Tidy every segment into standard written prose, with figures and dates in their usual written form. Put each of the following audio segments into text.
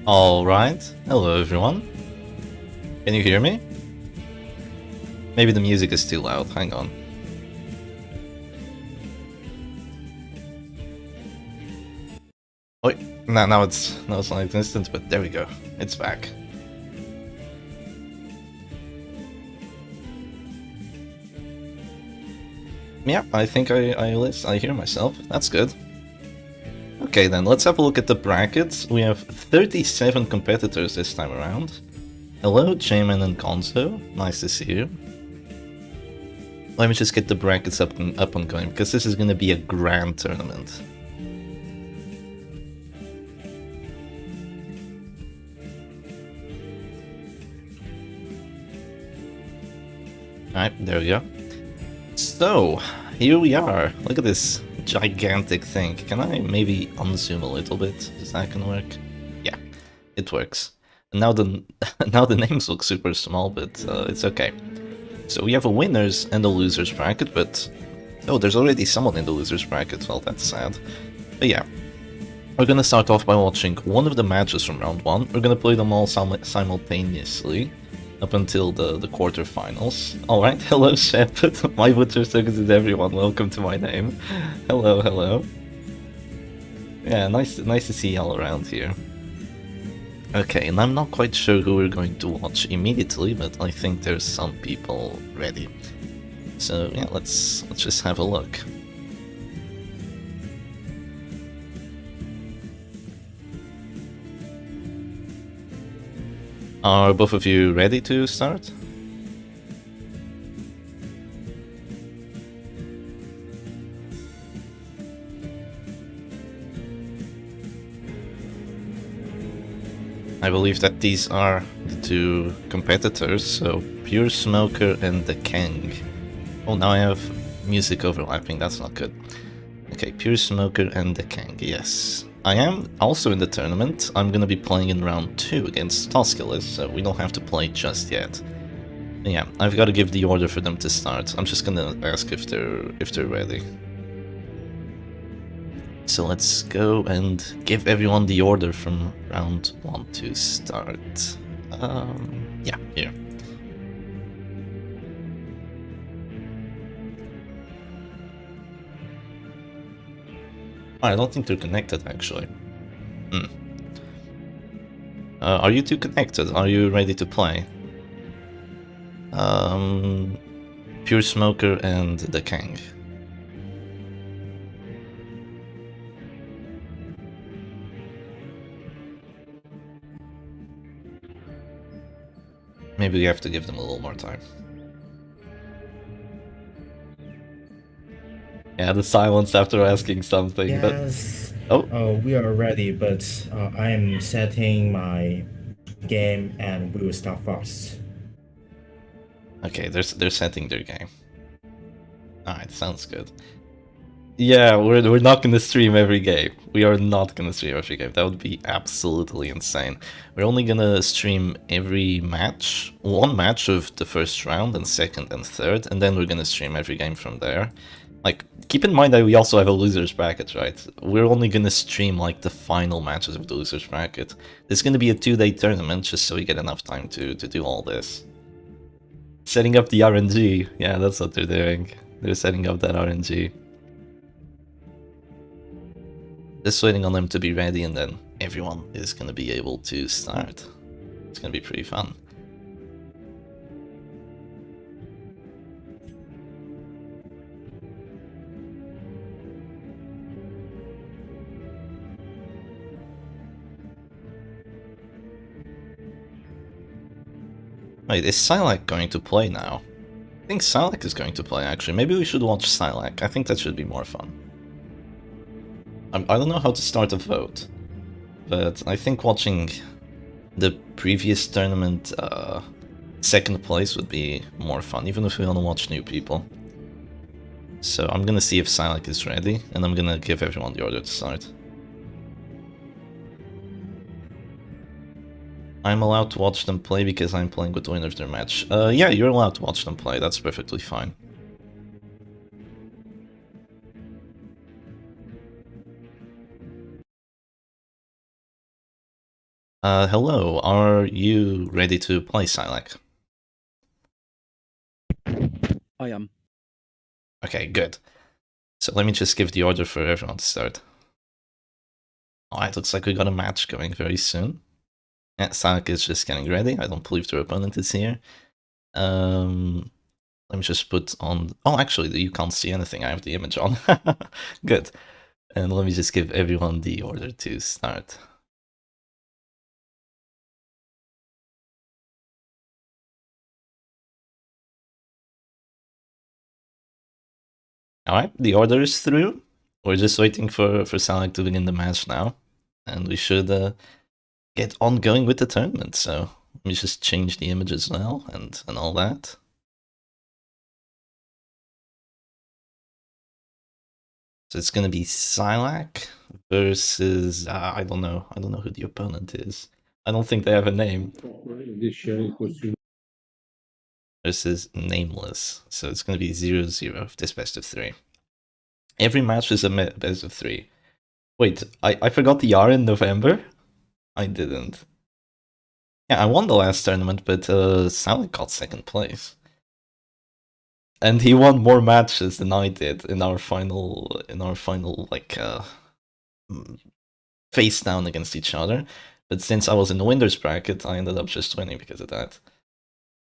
Alright, hello everyone. Can you hear me? Maybe the music is too loud, hang on. Oh, now it's non-existent, but there we go. It's back. Yeah, I think I hear myself. That's good. Okay then, let's have a look at the brackets. We have 37 competitors this time around. Hello, J-Man and Gonzo. Nice to see you. Let me just get the brackets up and going, because this is going to be a grand tournament. Alright, there we go. So, here we are. Look at this gigantic thing. Can I maybe unzoom a little bit? Is that gonna work? Yeah, it works. And now the now the names look super small, but it's okay. So we have a winners and a losers bracket, but oh, there's already someone in the losers bracket. Well, that's sad. But yeah, we're gonna start off by watching one of the matches from round one. We're gonna play them all simultaneously up until the quarterfinals. Alright, hello Shepard. My butcher circus is everyone. Welcome to my name. Hello, hello. Yeah, nice to see y'all around here. Okay, and I'm not quite sure who we're going to watch immediately, but I think there's some people ready. So yeah, let's just have a look. Are both of you ready to start? I believe that these are the two competitors, so Pure Smoker and the King. Oh, now I have music overlapping, that's not good. Okay, Pure Smoker and the King, yes. I am also in the tournament. I'm gonna be playing in round 2 against Tusculus, so we don't have to play just yet. But yeah, I've got to give the order for them to start. I'm just gonna ask if they're ready. So let's go and give everyone the order from round 1 to start. Yeah, here. I don't think they're connected, actually. Are you two connected? Are you ready to play? Pure Smoker and the King. Maybe we have to give them a little more time. Yeah, the silence after asking something, Yes. but... Oh, We are ready, but I am setting my game and we will start fast. okay, they're setting their game. Alright, sounds good. Yeah, we're not gonna stream every game. We are not gonna stream every game. That would be absolutely insane. We're only gonna stream every match, one match of the first round and second and third, and then we're gonna stream every game from there. Like, keep in mind that we also have a losers bracket, right? We're only gonna stream like the final matches of the losers bracket. It's gonna be a 2-day tournament just so we get enough time to do all this. Setting up the RNG, yeah, that's what they're doing. They're setting up that RNG. Just waiting on them to be ready, and then everyone is gonna be able to start. It's gonna be pretty fun. Wait, is Silak going to play now? I think Silak is going to play, actually. Maybe we should watch Silak. I think that should be more fun. I don't know how to start a vote, but I think watching the previous tournament second place would be more fun, even if we want to watch new people. So I'm gonna see if Silak is ready, and I'm gonna give everyone the order to start. I'm allowed to watch them play because I'm playing with the winner of their match. Yeah, you're allowed to watch them play, that's perfectly fine. Hello, are you ready to play Silek? I am. Okay, good. So let me just give the order for everyone to start. Alright, looks like we got a match going very soon. Yeah, Silek is just getting ready. I don't believe their opponent is here. Let me just put on... Oh, actually, you can't see anything. I have the image on. Good. And let me just give everyone the order to start. Alright, the order is through. We're just waiting for Silek to begin the match now. And we should get on going with the tournament. So let me just change the image as well and all that. So it's gonna be Silek versus I don't know who the opponent is. I don't think they have a name. Versus Nameless. So it's gonna be 0-0 of this best of 3. Every match is a best of 3. Wait, I forgot the R in November? I didn't. Yeah, I won the last tournament, but Silek got second place. And he won more matches than I did in our final like face down against each other. But since I was in the winners bracket, I ended up just winning because of that.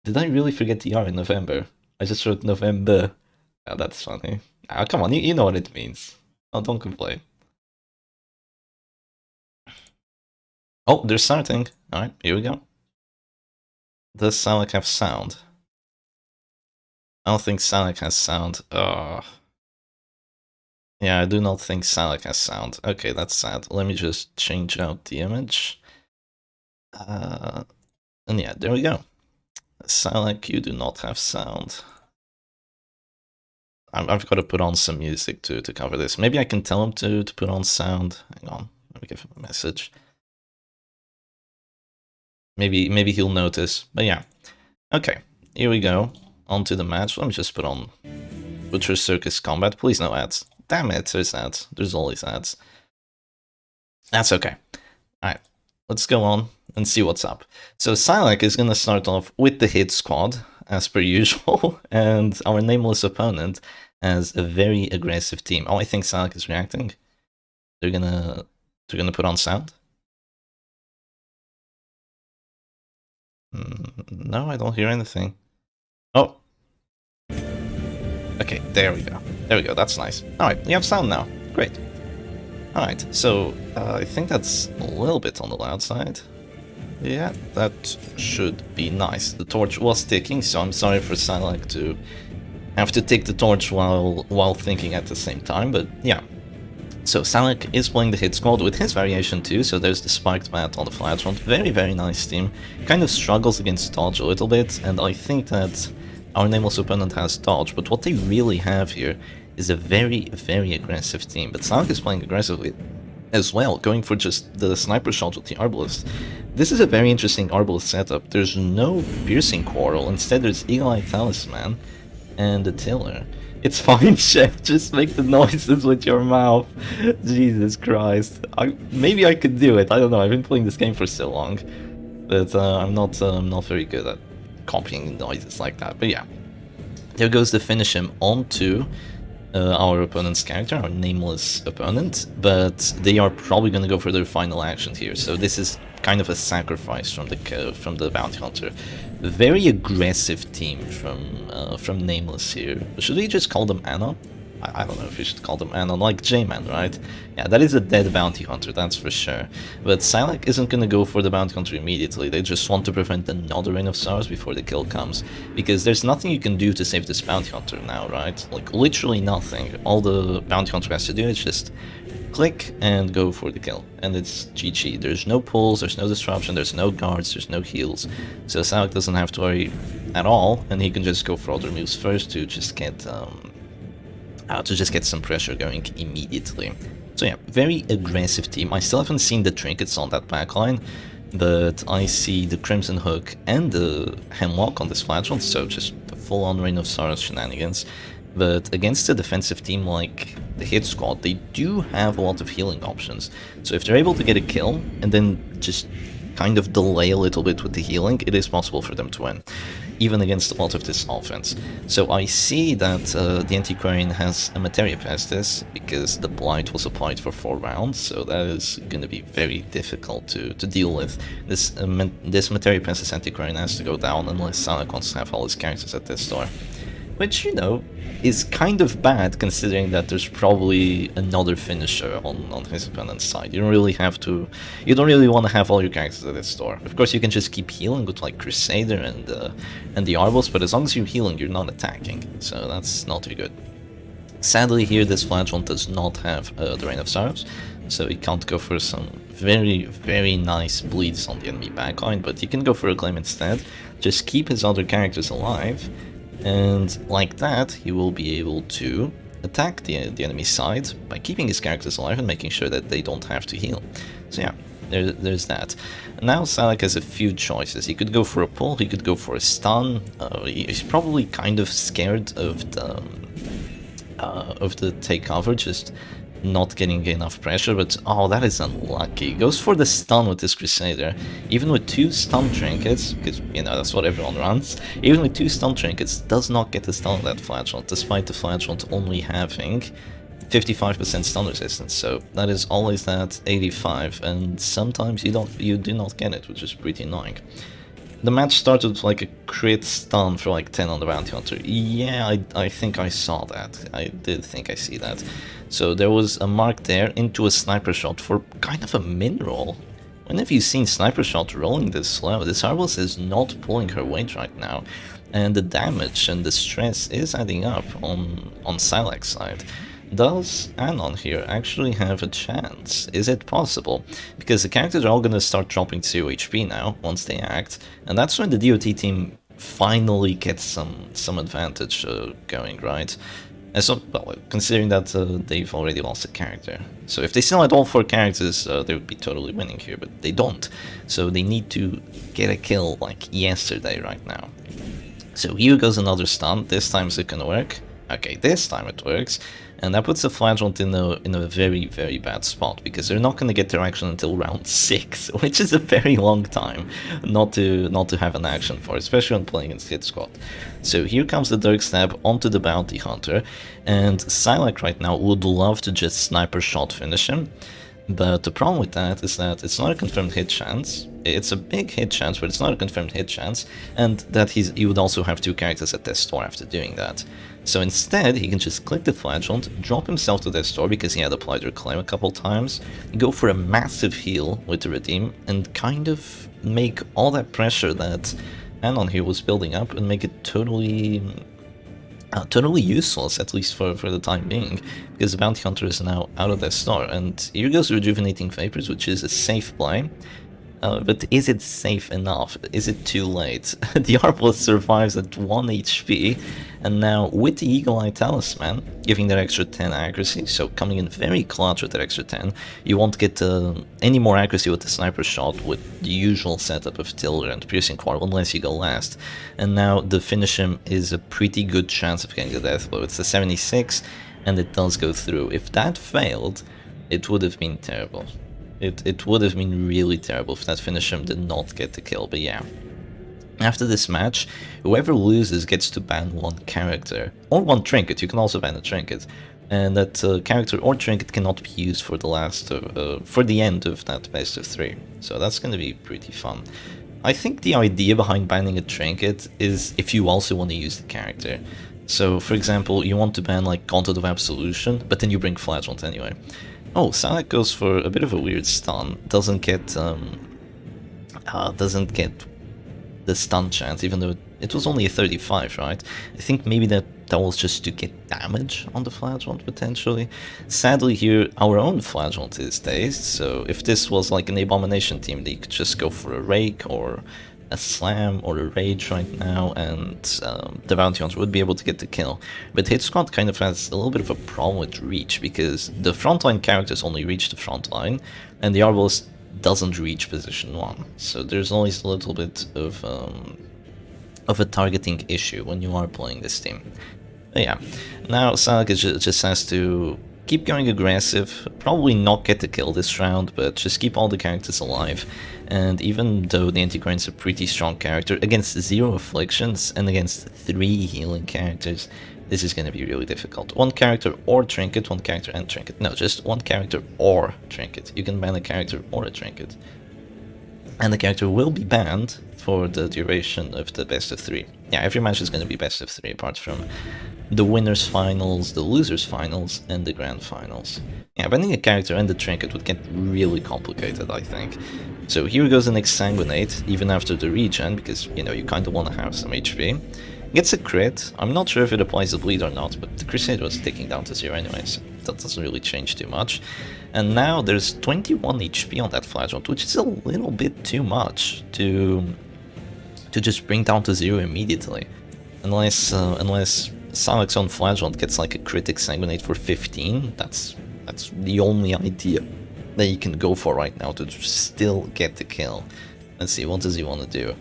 Did I really forget the R in November? I just wrote Novembe. Oh, that's funny. Ah, come on, you know what it means. Oh, don't complain. Oh, they're starting. Alright, here we go. Does Silek have sound? I don't think Silek has sound. Yeah, I do not think Silek has sound. Okay, that's sad. Let me just change out the image. And yeah, there we go. Silek, you do not have sound. I've got to put on some music to cover this. Maybe I can tell him to put on sound. Hang on, let me give him a message. Maybe he'll notice. But yeah. Okay, here we go. On to the match. Let me just put on Butcher Circus Combat. Please no ads. Damn it, there's ads. There's always ads. That's okay. Alright, let's go on and see what's up. So Silek is going to start off with the hit squad, as per usual, and our nameless opponent has a very aggressive team. Oh, I think Silek is reacting. They're gonna put on sound. No, I don't hear anything. Oh. Okay, there we go. There we go, that's nice. Alright, we have sound now. Great. Alright, so I think that's a little bit on the loud side. Yeah, that should be nice. The torch was ticking, so I'm sorry for Silek to have to take the torch while thinking at the same time, but yeah. So Silek is playing the hit squad with his variation too, so there's the spiked bat on the flat front. Very, very nice team. Kind of struggles against dodge a little bit, and I think that our nameless opponent has dodge, but what they really have here is a very, very aggressive team. But Silek is playing aggressively as well, going for just the sniper shot with the Arbalist. This is a very interesting Arbalist setup. There's no piercing quarrel, instead there's Eagle Eye Talisman and the Tiller. It's fine, Chef, just make the noises with your mouth. Jesus Christ. Maybe I could do it, I don't know, I've been playing this game for so long. But I'm not very good at copying noises like that, but yeah. There goes the finish him onto our opponent's character, our nameless opponent, but they are probably going to go for their final action here, so this is kind of a sacrifice from the bounty hunter. A very aggressive team from Nameless here. Should we just call them Anon? I don't know if we should call them Anon, like J-Man, right? Yeah, that is a dead bounty hunter, that's for sure. But Silek isn't gonna go for the bounty hunter immediately, they just want to prevent another Reign of Stars before the kill comes. Because there's nothing you can do to save this bounty hunter now, right? Like, literally nothing. All the bounty hunter has to do is just click and go for the kill. And it's GG. There's no pulls, there's no disruption, there's no guards, there's no heals. So Silek doesn't have to worry at all, and he can just go for other moves first to just get some pressure going immediately. So yeah, very aggressive team. I still haven't seen the trinkets on that backline, but I see the Crimson Hook and the Hemlock on this flat front, so just the full-on Reign of Stars shenanigans. But against a defensive team like the hit squad, they do have a lot of healing options. So if they're able to get a kill and then just kind of delay a little bit with the healing, it is possible for them to win, even against a lot of this offense. So I see that the Antiquarian has a Materia Pestis, because the Blight was applied for 4 rounds, so that is going to be very difficult to deal with. This Materia Pestis Antiquarian has to go down unless Salak wants to have all his characters at this door. Which, you know, is kind of bad, considering that there's probably another finisher on his opponent's side. You don't really want to have all your characters at this store. Of course, you can just keep healing with like Crusader and the Arbos, but as long as you're healing, you're not attacking, so that's not too good. Sadly, here this Flagellant does not have the Rain of Sorrows, so he can't go for some very, very nice bleeds on the enemy backline, but he can go for a Gleam instead, just keep his other characters alive, and like that, he will be able to attack the enemy side by keeping his characters alive and making sure that they don't have to heal. So yeah, there's that. Now Salak has a few choices. He could go for a pull, he could go for a stun. He's probably kind of scared of the take cover, just not getting enough pressure, but oh, that is unlucky. He goes for the stun with this Crusader, even with 2 stun trinkets, because, you know, that's what everyone runs. Even with 2 stun trinkets, does not get the stun on that Flagellant, despite the Flagellant only having 55% stun resistance, so that is always that 85, and sometimes you do not get it, which is pretty annoying. The match started with like a crit stun for like 10 on the Bounty Hunter. Yeah, I think I saw that. I did think I see that. So there was a mark there into a sniper shot for kind of a min-roll. When have you seen sniper shot rolling this slow? This Arbos is not pulling her weight right now, and the damage and the stress is adding up on Salak's side. Does Anon here actually have a chance? Is it possible? Because the characters are all going to start dropping 0 HP now, once they act, and that's when the DOT team finally gets some advantage going, right? And so, well, considering that they've already lost a character. So if they still had all 4 characters, they would be totally winning here, but they don't. So they need to get a kill like yesterday right now. So here goes another stun. This time is it gonna work? Okay, this time it works. And that puts the Flagellant in a very, very bad spot, because they're not going to get their action until round 6, which is a very long time not to have an action for, especially when playing against Hit Squad. So here comes the Dirk Stab onto the Bounty Hunter, and Salak right now would love to just sniper shot finish him, but the problem with that is that it's not a confirmed hit chance. It's a big hit chance, but it's not a confirmed hit chance, and that he would also have 2 characters at this store after doing that. So instead, he can just click the Flagellant, drop himself to this store because he had applied Reclaim a couple times, go for a massive heal with the Redeem, and kind of make all that pressure that Anon here was building up and make it totally useless, at least for the time being, because the Bounty Hunter is now out of their store. And here goes Rejuvenating Vapors, which is a safe play. But is it safe enough? Is it too late? The Arbos survives at 1 HP, and now with the Eagle Eye Talisman, giving that extra 10 accuracy, so coming in very clutch with that extra 10, you won't get any more accuracy with the Sniper Shot with the usual setup of Tiller and Piercing Quarter unless you go last. And now the finish him is a pretty good chance of getting the death blow. It's a 76, and it does go through. If that failed, it would have been terrible. It would have been really terrible if that finish him did not get the kill, but yeah. After this match, whoever loses gets to ban 1 character, or 1 trinket. You can also ban a trinket, and that character or trinket cannot be used for the end of that best of 3. So that's going to be pretty fun. I think the idea behind banning a trinket is if you also want to use the character. So, for example, you want to ban like Content of Absolution, but then you bring Flagellant anyway. Oh, Salak goes for a bit of a weird stun. Doesn't get the stun chance, even though it was only a 35, right? I think maybe that was just to get damage on the Flagellant, potentially. Sadly here, our own Flagellant is dazed, so if this was like an Abomination team, they could just go for a Rake or a Slam or a Rage right now, and the Bounty Hunter would be able to get the kill. But Hit Squad kind of has a little bit of a problem with reach, because the frontline characters only reach the front line, and the Arbos doesn't reach position 1. So there's always a little bit of a targeting issue when you are playing this team. But yeah, now Salak just has to keep going aggressive, probably not get the kill this round, but just keep all the characters alive. And even though the Antiquarian's a pretty strong character, against 0 afflictions and against 3 healing characters, this is going to be really difficult. One character or trinket, one character and trinket. No, just one character or trinket. You can ban a character or a trinket. And the character will be banned for the duration of the best of 3. Yeah, every match is going to be best of 3 apart from the winners finals, the losers finals, and the grand finals. Yeah, banning a character and the trinket would get really complicated, I think. So here goes an Exsanguinate, even after the regen, because, you know, you kind of want to have some HP. Gets a crit. I'm not sure if it applies a bleed or not, but the Crusader was ticking down to 0 anyway, so that doesn't really change too much. And now there's 21 HP on that Flagellant, which is a little bit too much to just bring down to 0 immediately. Unless Salak's own Flagellant gets like a crit Exsanguinate for 15, that's the only idea that you can go for right now to still get the kill. Let's see, what does he want to do?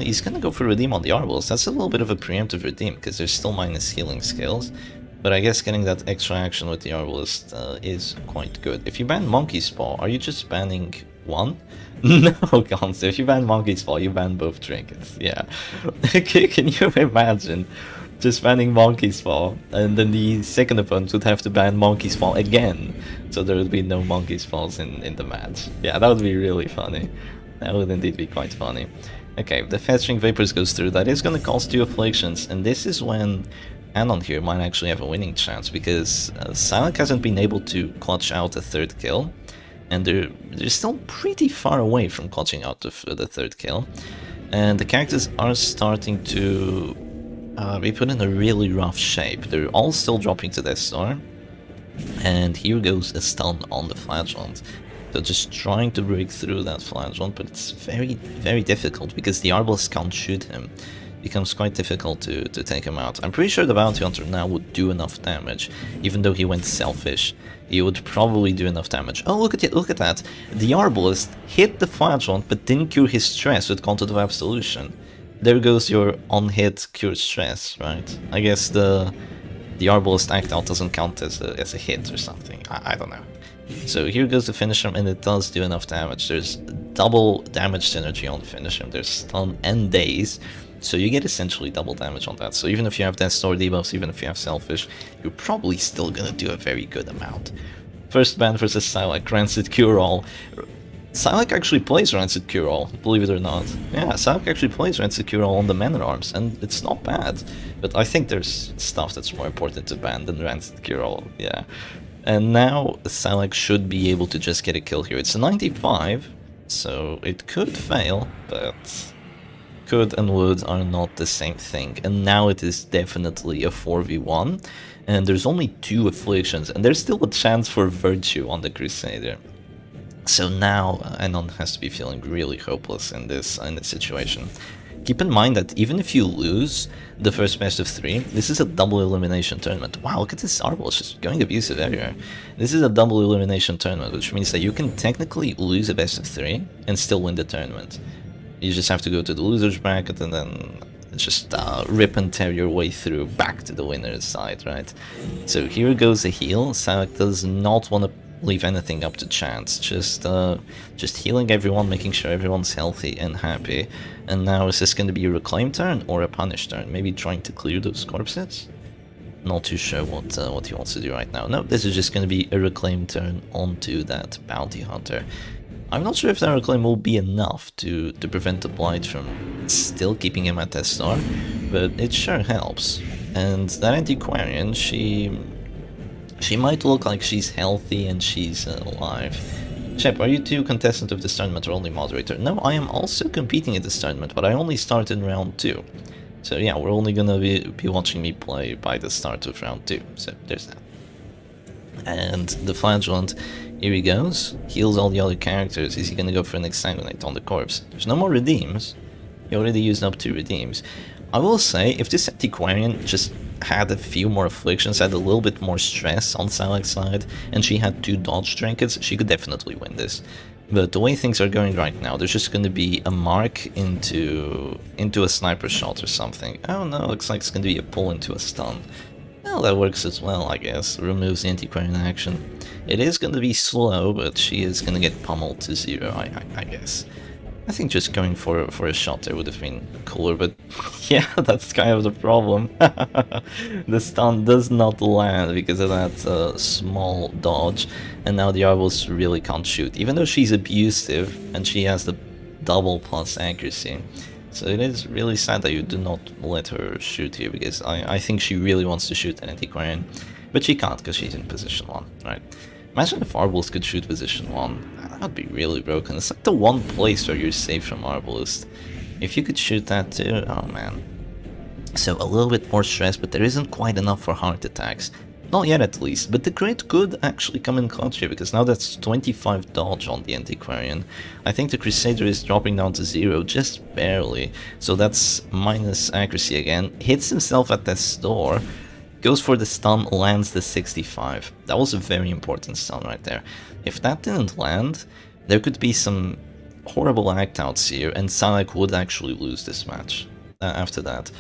He's gonna go for Redeem on the Arbalest. That's a little bit of a preemptive Redeem, because there's still minus healing skills. But I guess getting that extra action with the Arbalest is quite good. If you ban Monkey's Paw, are you just banning one? No, Gonzo, if you ban Monkey's Paw, you ban both trinkets. Yeah. Can you imagine just banning Monkey's Paw, and then the second opponent would have to ban Monkey's Paw again, so there would be no Monkey's Paws in the match. Yeah, that would be really funny. That would indeed be quite funny. Okay, the Festering Vapors goes through. That is going to cost 2 afflictions, and this is when Anon here might actually have a winning chance, because Silak hasn't been able to clutch out a 3rd kill, and they're still pretty far away from clutching out the 3rd kill, and the characters are starting to be put in a really rough shape. They're all still dropping to Death Star, and here goes a stun on the Flagellant. So just trying to break through that Flagellant, but it's very, very difficult because the Arbalest can't shoot him. It becomes quite difficult to take him out. I'm pretty sure the Bounty Hunter now would do enough damage, even though he went selfish. He would probably do enough damage. Oh, look at it! Look at that! The Arbalest hit the Flagellant, but didn't cure his stress with Content of Absolution. There goes your on-hit cure stress, right? I guess the Arbalest Act Out doesn't count as a hit or something. I don't know. So here goes the finish him, and it does do enough damage. There's double damage synergy on the finish him. There's stun and daze, so you get essentially double damage on that. So even if you have Death Star debuffs, even if you have Selfish, you're probably still gonna do a very good amount. First ban versus Silak, Rancid Cure-All. Silak actually plays Rancid Cure-All, believe it or not. Yeah, Silak actually plays Rancid Cure-All on the Man-at-Arms, and it's not bad. But I think there's stuff that's more important to ban than Rancid Cure-All, yeah. And now Silak should be able to just get a kill here. It's a 95, so it could fail, but could and would are not the same thing. And now it is definitely a 4v1, and there's only 2 afflictions, and there's still a chance for Virtue on the Crusader. So now Anon has to be feeling really hopeless in this situation. Keep in mind that even if you lose the first best of 3, this is a double elimination tournament. Wow, look at this Arbalest just going abusive everywhere. This is a double elimination tournament, which means that you can technically lose a best of 3 and still win the tournament. You just have to go to the loser's bracket and then just rip and tear your way through back to the winner's side, right? So here goes a heal. Silak does not want to leave anything up to chance, just healing everyone, making sure everyone's healthy and happy. And now is this going to be a reclaim turn or a punish turn? Maybe trying to clear those corpses? Not too sure what he wants to do right now. No, this is just going to be a reclaim turn onto that bounty hunter. I'm not sure if that reclaim will be enough to prevent the Blight from still keeping him at Death Star, but it sure helps. And that Antiquarian, she might look like she's healthy and she's alive. Shep, are you too contestant of this tournament or only moderator? No, I am also competing at this tournament, but I only started round 2. So yeah, we're only gonna be watching me play by the start of round 2. So there's that. And the Flagellant, here he goes. Heals all the other characters. Is he gonna go for an Exsanguinate on the corpse? There's no more redeems. He already used up 2 redeems. I will say, if this Antiquarian just had a few more afflictions, had a little bit more stress on Silak's side, and she had 2 dodge trinkets, she could definitely win this. But the way things are going right now, there's just going to be a mark into a sniper shot or something. Oh no, looks like it's going to be a pull into a stun. Well, that works as well, I guess. Removes the antiquarian action. It is going to be slow, but she is going to get pummeled to 0, I guess. I think just going for a shot there would have been cooler, but yeah, that's kind of the problem. The stun does not land because of that small dodge, and now the Arbos really can't shoot, even though she's abusive and she has the double plus accuracy. So it is really sad that you do not let her shoot here, because I think she really wants to shoot an antiquarian, but she can't because she's in position 1, right? Imagine if Arbalist could shoot position 1. That would be really broken. It's like the one place where you're safe from Arbalist. If you could shoot that too, oh man. So a little bit more stress, but there isn't quite enough for heart attacks. Not yet at least, but the crit could actually come in clutch here, because now that's 25 dodge on the Antiquarian. I think the Crusader is dropping down to 0, just barely, so that's minus accuracy again. Hits himself at this door, goes for the stun, lands the 65. That was a very important stun right there. If that didn't land, there could be some horrible act-outs here, and Salak would actually lose this match after that.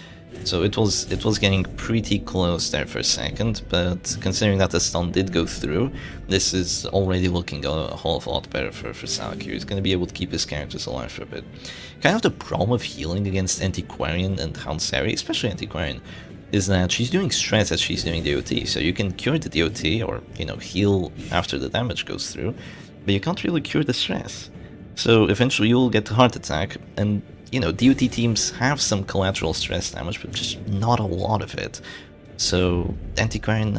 So it was getting pretty close there for a second, but considering that the stun did go through, this is already looking a whole lot better for Salak here. He's going to be able to keep his characters alive for a bit. Kind of the problem of healing against Antiquarian and Hansari, especially Antiquarian, is that she's doing stress as she's doing DOT, so you can cure the DOT or, you know, heal after the damage goes through, but you can't really cure the stress. So eventually you'll get the heart attack, and, you know, DOT teams have some collateral stress damage, but just not a lot of it. So Antiquarian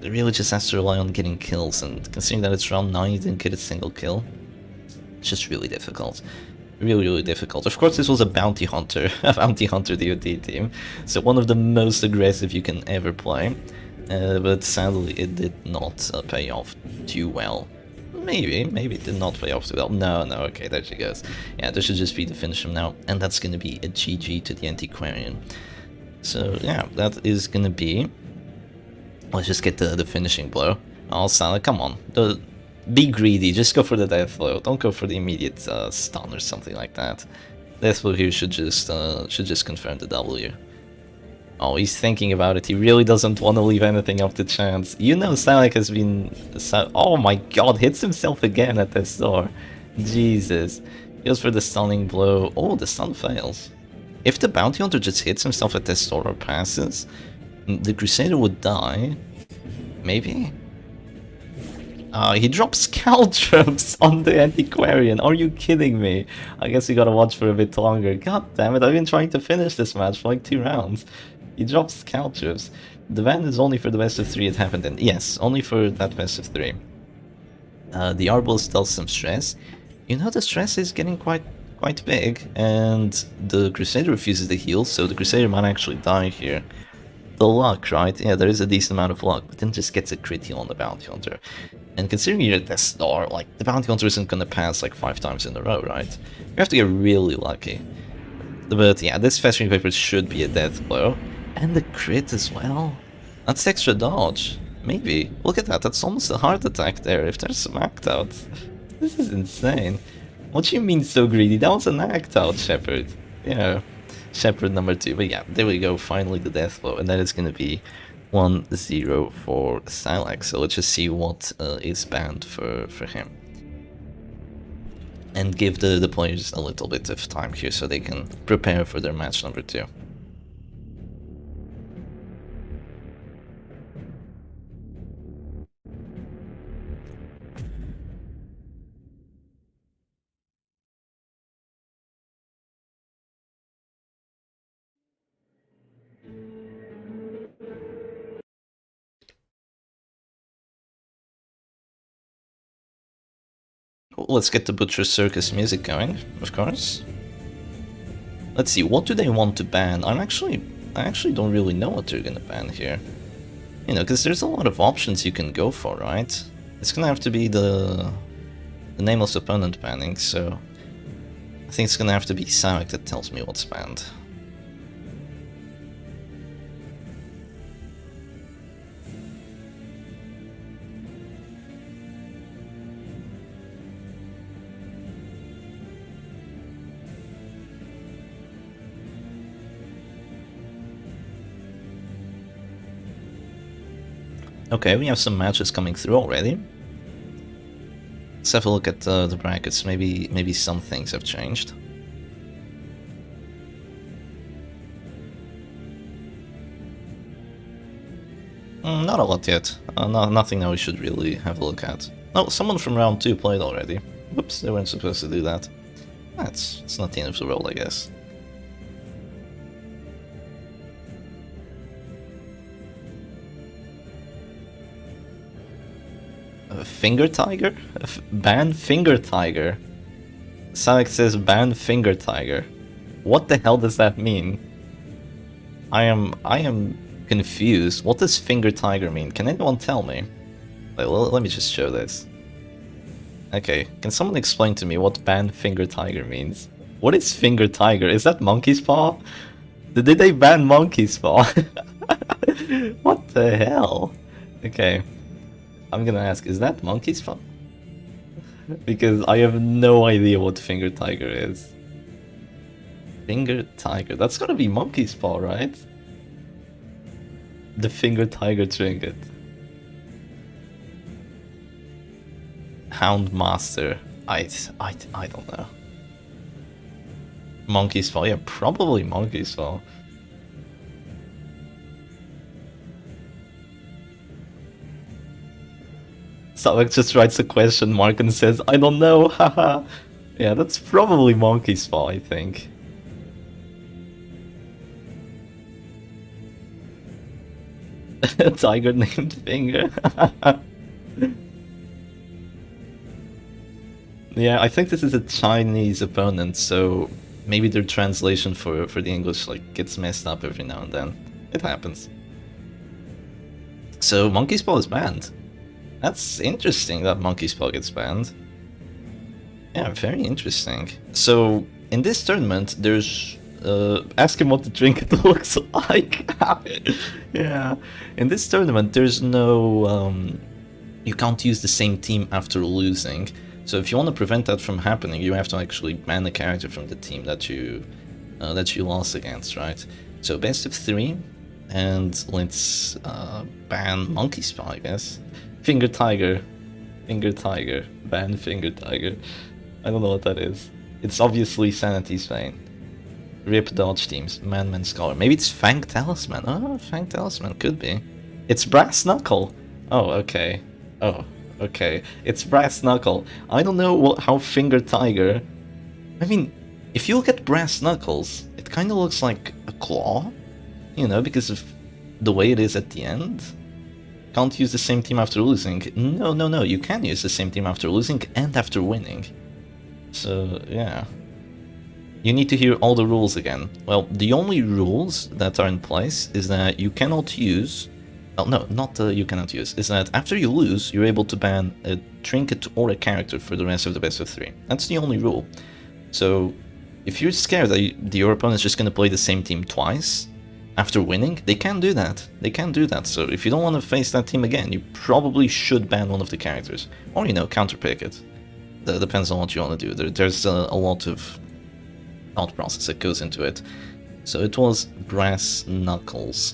really just has to rely on getting kills, and considering that it's round 9, you didn't get a single kill, it's just really difficult. Really difficult. Of course, this was a bounty hunter, DOT team, so one of the most aggressive you can ever play, but sadly it did not pay off too well. Maybe it did not pay off too well. No, okay, there she goes. Yeah, this should just be the finish him now, and that's gonna be a GG to the Antiquarian. So yeah, that is gonna be... Let's just get the finishing blow. Oh, Salak, come on. Be greedy, just go for the death blow. Don't go for the immediate stun or something like that. Death blow here should just confirm the W. Oh, he's thinking about it. He really doesn't want to leave anything up to chance. You know, Salak has been... Oh my god, hits himself again at this door. Jesus. Goes for the stunning blow. Oh, the stun fails. If the bounty hunter just hits himself at this door or passes, the Crusader would die. Maybe? He drops caltrops on the Antiquarian. Are you kidding me? I guess we gotta watch for a bit longer. God damn it, I've been trying to finish this match for like 2 rounds. He drops caltrops. The ban is only for the best of 3 it happened in. Yes, only for that best of 3. The Arbalist does some stress. You know, the stress is getting quite big, and the Crusader refuses to heal, so the Crusader might actually die here. The luck, right? Yeah, there is a decent amount of luck, but then just gets a crit heal on the Bounty Hunter. And considering you're at this star, like, the Bounty Hunter isn't gonna pass like 5 times in a row, right? You have to get really lucky. But yeah, this Festering Paper should be a death blow. And the crit as well. That's extra dodge. Maybe. Look at that, that's almost a heart attack there, if there's some act-outs. This is insane. What do you mean so greedy? That was an act-out, Shepard. Yeah. Shepard number 2, but yeah, there we go, finally the death blow, and that is gonna be 1-0 for Silax, so let's just see what is banned for him. And give the players a little bit of time here so they can prepare for their match number 2. Let's get the Butcher Circus music going, of course. Let's see, what do they want to ban? I actually don't really know what they're gonna ban here. You know, because there's a lot of options you can go for, right? It's gonna have to be the nameless opponent banning, so I think it's gonna have to be Sarek that tells me what's banned. Okay, we have some matches coming through already. Let's have a look at the brackets. Maybe some things have changed. Not a lot yet. Nothing that we should really have a look at. Oh, someone from round 2 played already. Whoops, they weren't supposed to do that. It's not the end of the world, I guess. Finger Tiger? Ban Finger Tiger. Sonic says ban Finger Tiger. What the hell does that mean? I am confused. What does Finger Tiger mean? Can anyone tell me? Let me just show this. Okay, can someone explain to me what ban Finger Tiger means? What is Finger Tiger? Is that Monkey's Paw? Did they ban Monkey's Paw? What the hell? Okay, I'm gonna ask, is that Monkey's Paw? Because I have no idea what Finger Tiger is. Finger Tiger, that's gotta be Monkey's Paw, right? The Finger Tiger trinket. Hound Master. I don't know. Monkey's Paw, yeah, probably Monkey's Paw. Savak just writes a question mark and says, I don't know, haha. Yeah, that's probably Monkey's Paw, I think. A tiger named Finger. Yeah, I think this is a Chinese opponent, so maybe their translation for the English like gets messed up every now and then. It happens. So Monkey's Paw is banned. That's interesting that Monkey's Paw gets banned. Yeah, very interesting. So in this tournament, there's ask him what the trinket looks like. Yeah, in this tournament, there's no you can't use the same team after losing. So if you want to prevent that from happening, you have to actually ban a character from the team that you lost against, right? So best of 3, and let's ban Monkey's Paw, I guess. Finger Tiger, ban Finger Tiger. I don't know what that is. It's obviously Sanity's Vein. Rip Dodge teams, Man Scholar. Maybe it's Fang Talisman. Oh, Fang Talisman could be. It's Brass Knuckle. Oh, okay. Oh, okay. It's Brass Knuckle. I don't know how Finger Tiger. I mean, if you look at Brass Knuckles, it kind of looks like a claw, you know, because of the way it is at the end. Can't use the same team after losing. No, you can use the same team after losing and after winning. So, yeah. You need to hear all the rules again. Well, the only rules that are in place is that you cannot use... Well, no, not you cannot use. Is that after you lose, you're able to ban a trinket or a character for the rest of the best of 3. That's the only rule. So, if you're scared that your opponent's just going to play the same team twice, after winning, they can do that. They can do that. So if you don't want to face that team again, you probably should ban one of the characters. Or, you know, counterpick it. That depends on what you want to do. There's a lot of thought process that goes into it. So it was Brass Knuckles.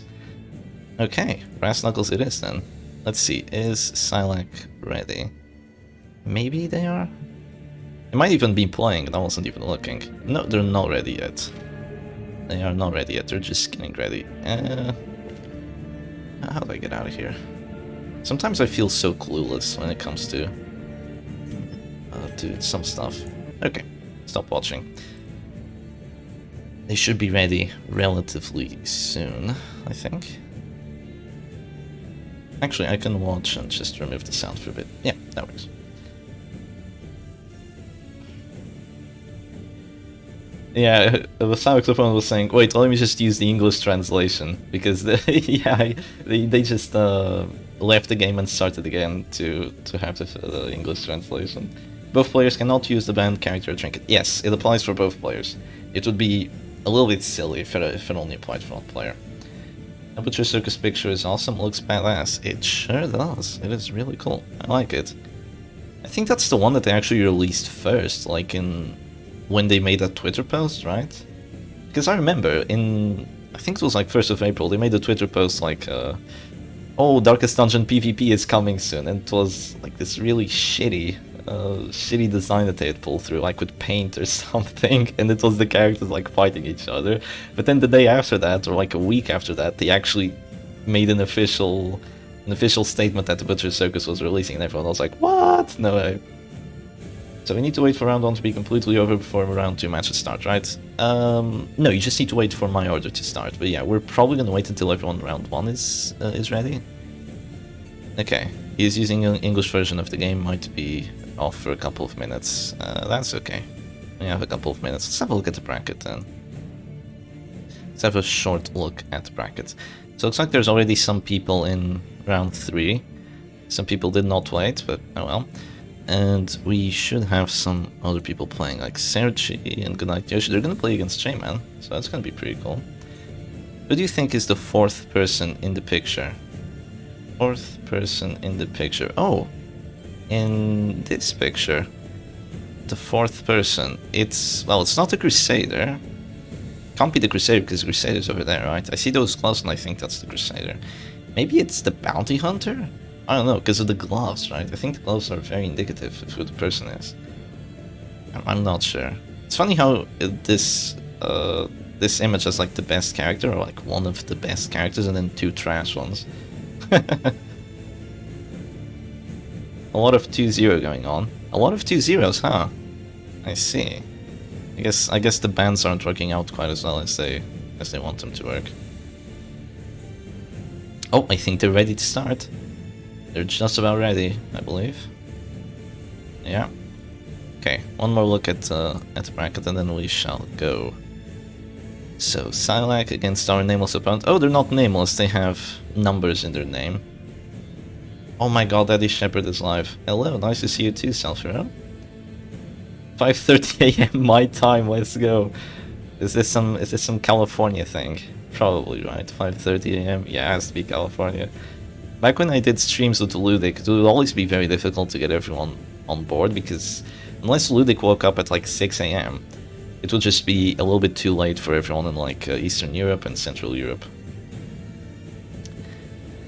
Okay, Brass Knuckles it is then. Let's see, is Silac ready? Maybe they are? They might even be playing, and I wasn't even looking. No, they're not ready yet. They are not ready yet, they're just getting ready. How do I get out of here? Sometimes I feel so clueless when it comes to some stuff. Okay, stop watching. They should be ready relatively soon, I think. Actually, I can watch and just remove the sound for a bit. Yeah, that works. Yeah, the saxophone was saying, wait, let me just use the English translation, because they just left the game and started again to have the English translation. Both players cannot use the banned character or trinket. Yes, it applies for both players. It would be a little bit silly if it only applied for one player. But your Circus picture is awesome, looks badass. It sure does. It is really cool. I like it. I think that's the one that they actually released first, like when they made that Twitter post, right? Because I remember I think it was like 1st of April, they made a Twitter post like oh, Darkest Dungeon PvP is coming soon, and it was like this really shitty design that they had pulled through, like with paint or something, and it was the characters like fighting each other. But then the day after that, or like a week after that, they actually made an official statement that the Butcher Circus was releasing, and everyone was like, what? No way. So we need to wait for round 1 to be completely over before round 2 matches start, right? No, you just need to wait for my order to start. But yeah, we're probably gonna wait until everyone round 1 is ready. Okay, he's using an English version of the game, might be off for a couple of minutes. That's okay. We have a couple of minutes. Let's have a look at the bracket then. Let's have a short look at the bracket. So it looks like there's already some people in round 3. Some people did not wait, but oh well. And we should have some other people playing, like Sergi and Goodnight Yoshi. They're gonna play against J-Man, so that's gonna be pretty cool. Who do you think is the 4th person in the picture? 4th person in the picture. Oh, in this picture, the 4th person, it's not the Crusader. Can't be the Crusader because the Crusader's over there, right? I see those gloves and I think that's the Crusader. Maybe it's the Bounty Hunter? I don't know, because of the gloves, right? I think the gloves are very indicative of who the person is. I'm not sure. It's funny how this image has like the best character, or like one of the best characters, and then 2 trash ones. A lot of 2-0 going on. A lot of 2-0s, huh? I see. I guess the bands aren't working out quite as well as they want them to work. Oh, I think they're ready to start. They're just about ready, I believe. Yeah. Okay, one more look at the bracket and then we shall go. So, Silac against our nameless opponent. Oh, they're not nameless, they have numbers in their name. Oh my god, Eddie Shepherd is live. Hello, nice to see you too, Self-Hero. 5:30 AM my time, let's go. Is this some California thing? Probably, right? 5:30 AM? Yeah, it has to be California. Back when I did streams with Ludic, it would always be very difficult to get everyone on board, because unless Ludic woke up at like 6 AM, it would just be a little bit too late for everyone in like Eastern Europe and Central Europe.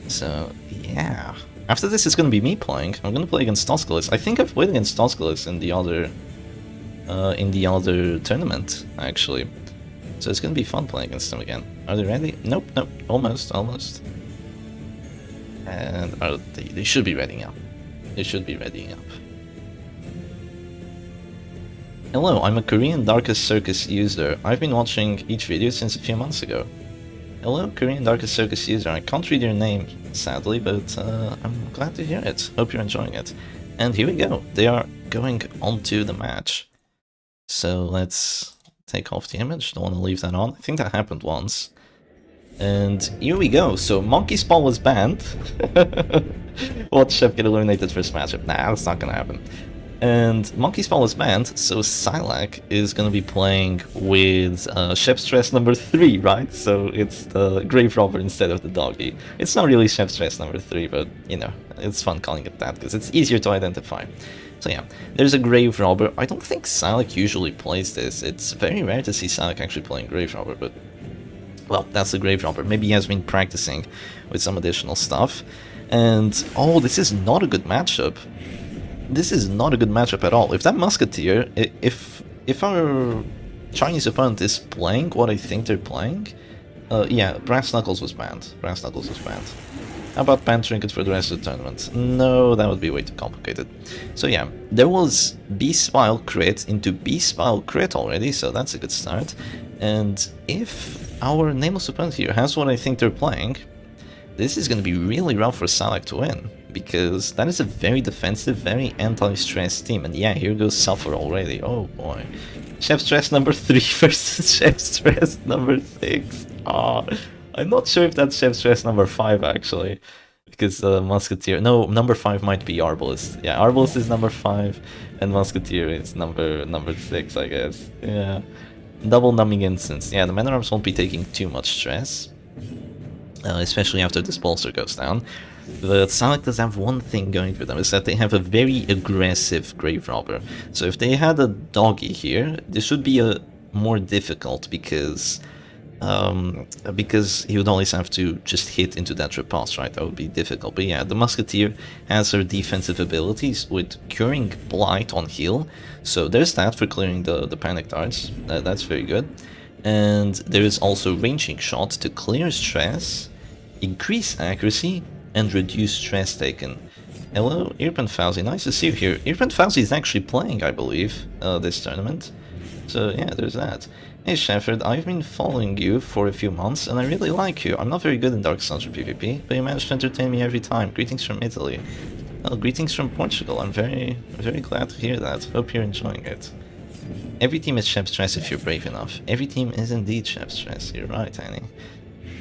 So, yeah. After this, it's gonna be me playing. I'm gonna play against Tusculus. I think I've played against Tusculus in the other tournament, actually. So it's gonna be fun playing against them again. Are they ready? Nope, almost. And they should be readying up. They should be readying up. Hello, I'm a Korean Darkest Circus user. I've been watching each video since a few months ago. Hello, Korean Darkest Circus user. I can't read your name, sadly, but I'm glad to hear it. Hope you're enjoying it. And here we go. They are going onto the match. So let's take off the image. Don't want to leave that on. I think that happened once. And here we go. So Monkey's Paw was banned. Watch Chef get eliminated first matchup. Nah, that's not gonna happen. And Monkey's Paw was banned, so Silac is gonna be playing with Chef's Dress number 3, right? So it's the Grave Robber instead of the doggy. It's not really Chef's Dress number 3, but you know, it's fun calling it that because it's easier to identify. So yeah, there's a Grave Robber. I don't think Silac usually plays this. It's very rare to see Silac actually playing Grave Robber, but well, that's the Grave Robber. Maybe he has been practicing with some additional stuff. And oh, this is not a good matchup. This is not a good matchup at all. If that Musketeer, if our Chinese opponent is playing what I think they're playing, yeah, Brass Knuckles was banned. Brass Knuckles was banned. How about Pan Trinket for the rest of the tournament? No, that would be way too complicated. So yeah, there was B-Spile crit into B-Spile crit already, so that's a good start. And if our nameless opponent here has what I think they're playing, this is going to be really rough for Silac to win, because that is a very defensive, very anti-stress team. And yeah, here goes Suffer already. Oh boy. Chef's Dress number 3 versus Chef's Dress number 6. I'm not sure if that's Chef's Dress number 5 actually, because Musketeer... No, number 5 might be Arbalist. Yeah, Arbalist is number 5, and Musketeer is number 6, I guess. Yeah. Double Numbing Instance. Yeah, the Man-at-Arms won't be taking too much stress, especially after this Pulsar goes down. But Silac does have one thing going for them, is that they have a very aggressive Grave Robber. So if they had a doggy here, this would be more difficult, because because he would always have to just hit into that repulse, right? That would be difficult. But yeah, the Musketeer has her defensive abilities with Curing Blight on heal, so there's that for clearing the panic darts. That's very good. And there is also ranging shot to clear stress, increase accuracy, and reduce stress taken. Hello, Irpen Fauzi, nice to see you here. Irpen Fauzi is actually playing, I believe, this tournament. So yeah, there's that. Hey Shepard, I've been following you for a few months and I really like you. I'm not very good in Dark Souls or PvP, but you manage to entertain me every time. Greetings from Italy. Well, greetings from Portugal. I'm very glad to hear that. Hope you're enjoying it. Every team is Chef Stress if you're brave enough. Every team is indeed Chef Stress. You're right, Annie.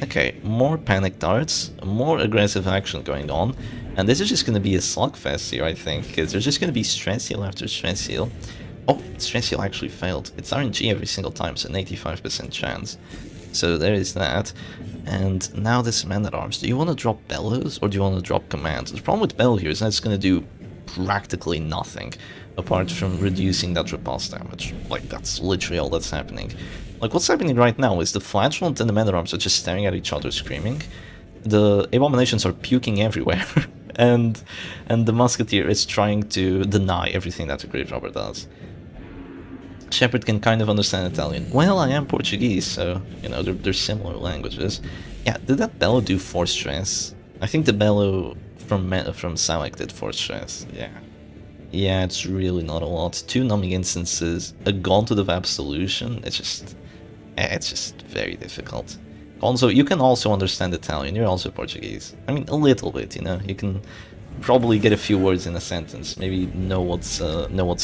Okay, more panic darts, more aggressive action going on, and this is just going to be a slugfest here, I think, because there's just going to be stress heal after stress heal. Oh, stress heal actually failed. It's RNG every single time, so an 85% chance. So there is that. And now this Man-at-Arms. Do you want to drop Bellows or do you want to drop Command? The problem with Bellow here is that it's going to do practically nothing apart from reducing that repulse damage. Like, that's literally all that's happening. Like, what's happening right now is the Flagellant and the Man-at-Arms are just staring at each other screaming. The Abominations are puking everywhere. and the Musketeer is trying to deny everything that the Grave Robber does. Shepard can kind of understand Italian. Well, I am Portuguese, so, you know, they're similar languages. Yeah, did that bellow do force stress? I think the bellow from Salak did force stress, yeah. Yeah, it's really not a lot. 2 numbing instances, a Gauntlet of Absolution, it's just very difficult. Also, you can also understand Italian, you're also Portuguese. I mean, a little bit, you know, you can probably get a few words in a sentence, maybe know what's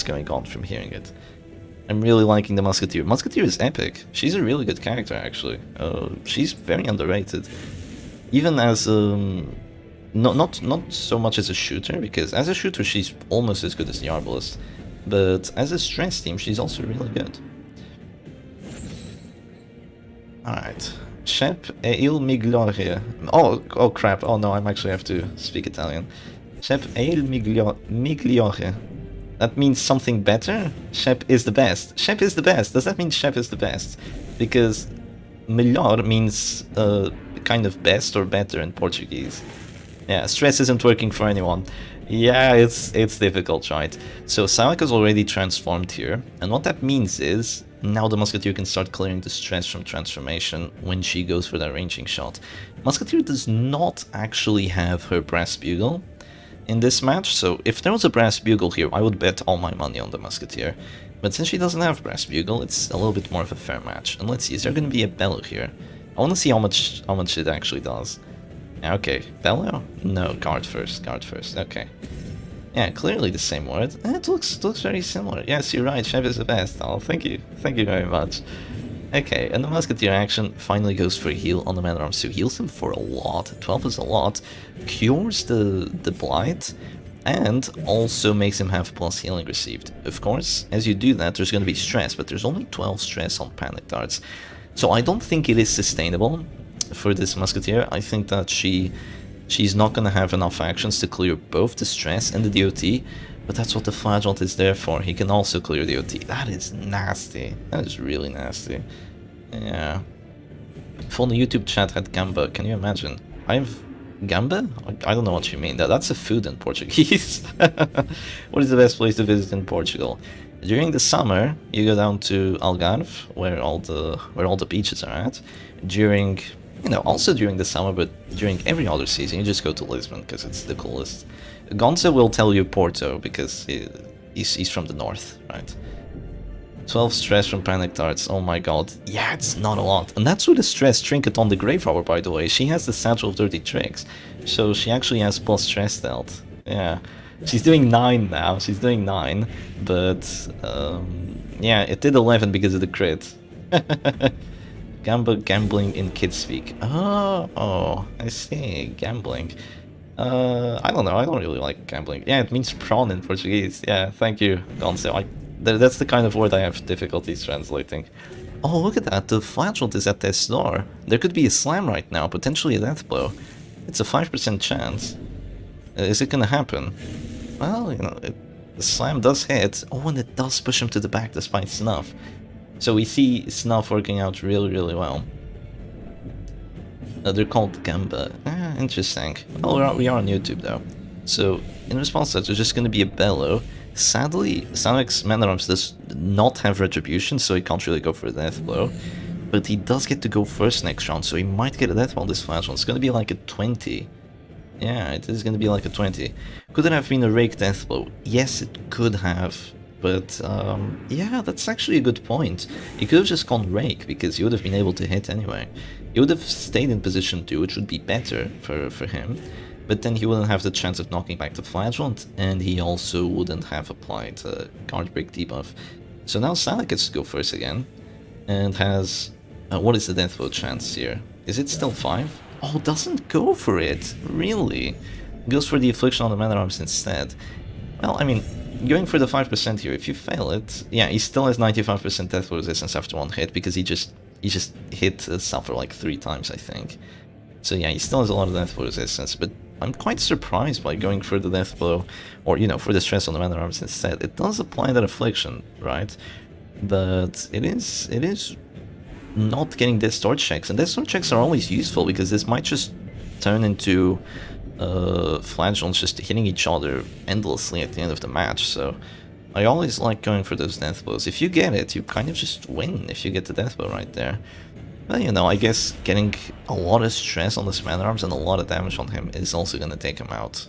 going on from hearing it. I'm really liking the Musketeer. Musketeer is epic. She's a really good character, actually. She's very underrated. Even as not so much as a shooter, because as a shooter she's almost as good as the Arbalist, but as a stress team she's also really good. Alright. Shep il migliore. Oh crap. Oh no, I actually have to speak Italian. Shep il migliore. That means something better? Shep is the best. Shep is the best. Does that mean Shep is the best? Because melhor means kind of best or better in Portuguese. Yeah, stress isn't working for anyone. Yeah, it's difficult, right? So Salak is already transformed here, and what that means is now the Musketeer can start clearing the stress from transformation when she goes for that ranging shot. Musketeer does not actually have her brass bugle in this match, so if there was a brass bugle here, I would bet all my money on the Musketeer. But since she doesn't have brass bugle, it's a little bit more of a fair match. And let's see, is there going to be a bellow here? I want to see how much it actually does. Okay, bellow? No, guard first, okay. Yeah, clearly the same word. It looks very similar. Yes, you're right, Chef is the best. Oh, thank you very much. Okay, and the Musketeer action finally goes for a heal on the Man-at-Arms, so heals him for a lot. 12 is a lot. Cures the Blight, and also makes him have plus healing received. Of course, as you do that, there's going to be stress, but there's only 12 stress on Panic Darts. So I don't think it is sustainable for this Musketeer. I think that she's not going to have enough actions to clear both the stress and the DOT, but that's what the Flagellant is there for. He can also clear the OT. That is nasty. That is really nasty. Yeah. If only YouTube chat had gamba, can you imagine? I've... Gamba? I don't know what you mean. That's a food in Portuguese. What is the best place to visit in Portugal? During the summer, you go down to Algarve, where all the beaches are at. During... You know, also during the summer, but during every other season, you just go to Lisbon, because it's the coolest. Gonzo will tell you Porto, because he's from the north, right? 12 stress from Panic Darts, oh my god. Yeah, it's not a lot. And that's with a stress trinket on the Grave Robber, by the way. She has the Satchel of Dirty Tricks, so she actually has plus stress dealt. Yeah. She's doing 9 now, she's doing 9, but... yeah, it did 11 because of the crit. Gambling in kids speak. Oh, I see. Gambling. I don't know. I don't really like gambling. Yeah, it means prawn in Portuguese. Yeah, thank you, Gonzo. That's the kind of word I have difficulties translating. Oh, look at that. The Flagellant is at death's door. There could be a slam right now, potentially a death blow. It's a 5% chance. Is it gonna happen? Well, you know, the slam does hit. Oh, and it does push him to the back despite snuff. So we see Snuff working out really, really well. They're called Gamba. Ah, interesting. Oh, we are on YouTube though. So, in response to that, there's just going to be a Bellow. Sadly, Sarek's Man-at-Arms does not have Retribution, so he can't really go for a Death Blow. But he does get to go first next round, so he might get a Death Blow this last one. It's going to be like a 20. Yeah, it is going to be like a 20. Could it have been a Rake Death Blow? Yes, it could have. But, yeah, that's actually a good point. He could have just gone Rake, because he would have been able to hit anyway. He would have stayed in position 2, which would be better for him. But then he wouldn't have the chance of knocking back the Flagellant, and he also wouldn't have applied Guard Break debuff. So now Salak gets to go first again, and has... what is the Death Blow chance here? Is it still 5? Oh, doesn't go for it! Really? Goes for the Affliction on the Man-at-Arms instead. Well, I mean, going for the 5% here, if you fail it... Yeah, he still has 95% Death Blow resistance after one hit, because he just hit Sulfur like 3 times, I think. So yeah, he still has a lot of Death Blow resistance, but I'm quite surprised by going for the Death Blow, or, you know, for the Stress on the Man-at-Arms instead. It does apply that Affliction, right? But it is not getting Distort checks, and Distort checks are always useful, because this might just turn into Flagellants just hitting each other endlessly at the end of the match, so I always like going for those Death Blows. If you get it, you kind of just win if you get the Death Blow right there. Well, you know, I guess getting a lot of stress on this Man-at-Arms and a lot of damage on him is also going to take him out.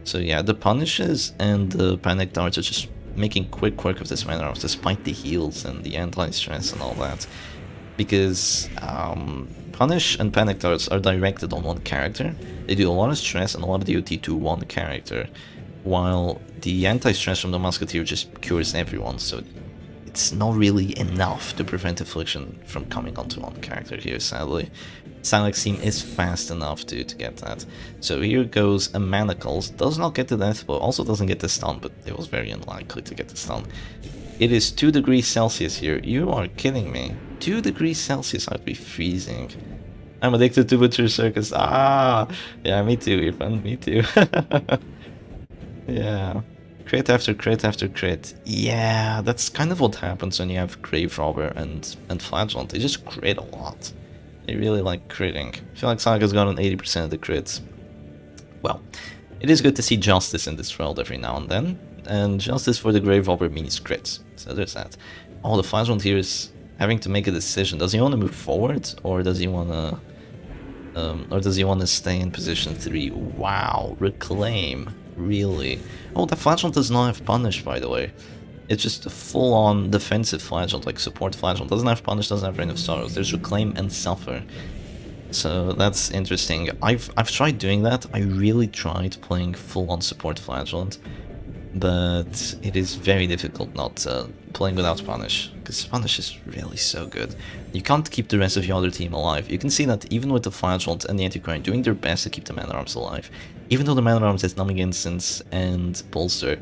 So yeah, the Punishes and the Panic Darts are just making quick work of this Man-at-Arms despite the heals and the anti-stress and all that. Because Punish and Panic Darts are directed on one character. They do a lot of stress and a lot of DOT to one character, while the anti-stress from the Musketeer just cures everyone, so it's not really enough to prevent Affliction from coming onto one character here, sadly. Salak's team is fast enough to get that. So here goes a Manacles, does not get the Death Blow, also doesn't get the stun, but it was very unlikely to get the stun. It is 2 degrees Celsius here, you are kidding me. 2 degrees Celsius, I'd be freezing. I'm addicted to Butcher Circus, ah! Yeah, me too, Irfan, me too. Yeah. Crit after crit after crit. Yeah, that's kind of what happens when you have Grave Robber and Flagellant. They just crit a lot. They really like critting. I feel like Saga's gotten 80% of the crits. Well, it is good to see Justice in this world every now and then. And Justice for the Grave Robber means crits. So there's that. Oh, the Flagellant here is having to make a decision. Does he want to move forward? Or does he want to... stay in position 3? Wow, Reclaim. Really? Oh, the Flagellant does not have Punish, by the way. It's just a full-on defensive Flagellant, like support Flagellant. Doesn't have Punish, doesn't have Reign of Sorrows. There's Reclaim and Suffer. So that's interesting. I've tried doing that. I really tried playing full-on support Flagellant, but it is very difficult not playing without Punish, because Punish is really so good. You can't keep the rest of your other team alive. You can see that even with the Flagellant and the Antiquarian doing their best to keep the Man-at-Arms alive, even though the Man-at-Arms has Numbing Instance and Bolster,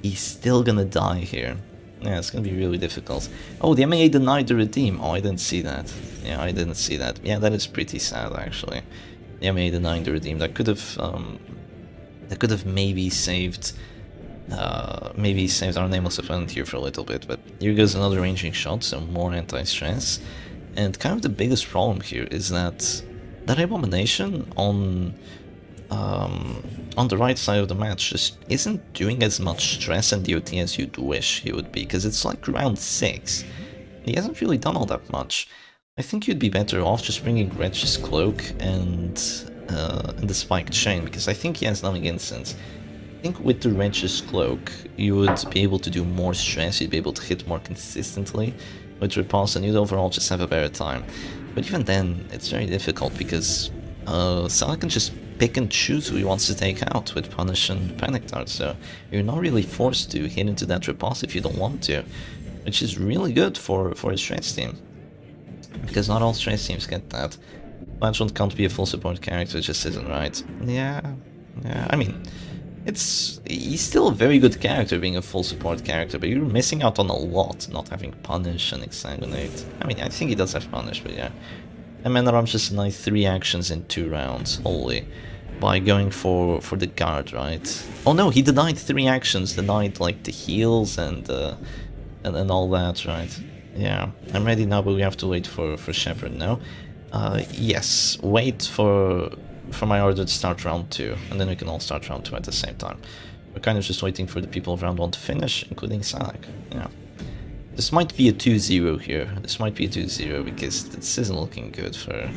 he's still gonna die here. Yeah, it's gonna be really difficult. Oh, the MAA denied the redeem. Oh, I didn't see that. Yeah, I didn't see that. Yeah, that is pretty sad, actually. The MAA denying the redeem. That could have maybe saved... maybe saved our nameless opponent here for a little bit, but here goes another ranging shot, so more anti-stress. And kind of the biggest problem here is that Abomination on the right side of the match just isn't doing as much stress and DOT as you'd wish he would be, because it's like round 6. He hasn't really done all that much. I think you'd be better off just bringing Wretch's Cloak and the Spiked Chain, because I think he has Numbing Instance. I think with the Wretch's Cloak, you would be able to do more stress, you'd be able to hit more consistently with Repulse, and you'd overall just have a better time. But even then, it's very difficult, because Salah can just pick and choose who he wants to take out with Punish and Panic Dart, so you're not really forced to hit into that Repulse if you don't want to, which is really good for a stress team, because not all stress teams get that. Flagellant can't be a full support character, it just isn't right. Yeah, I mean... he's still a very good character being a full support character, but you're missing out on a lot not having Punish and Exsanguinate. I mean, I think he does have Punish, but yeah. And Man-at-Arms just denied 3 actions in 2 rounds, holy. By going for the guard, right? Oh no, he denied 3 actions, denied like the heals and all that, right? Yeah, I'm ready now, but we have to wait for Shepard now. Yes, wait for my order to start round 2, and then we can all start round 2 at the same time. We're kind of just waiting for the people of round 1 to finish, including Salak. Yeah. This might be a 2-0 here. This might be a 2-0 because this isn't looking good for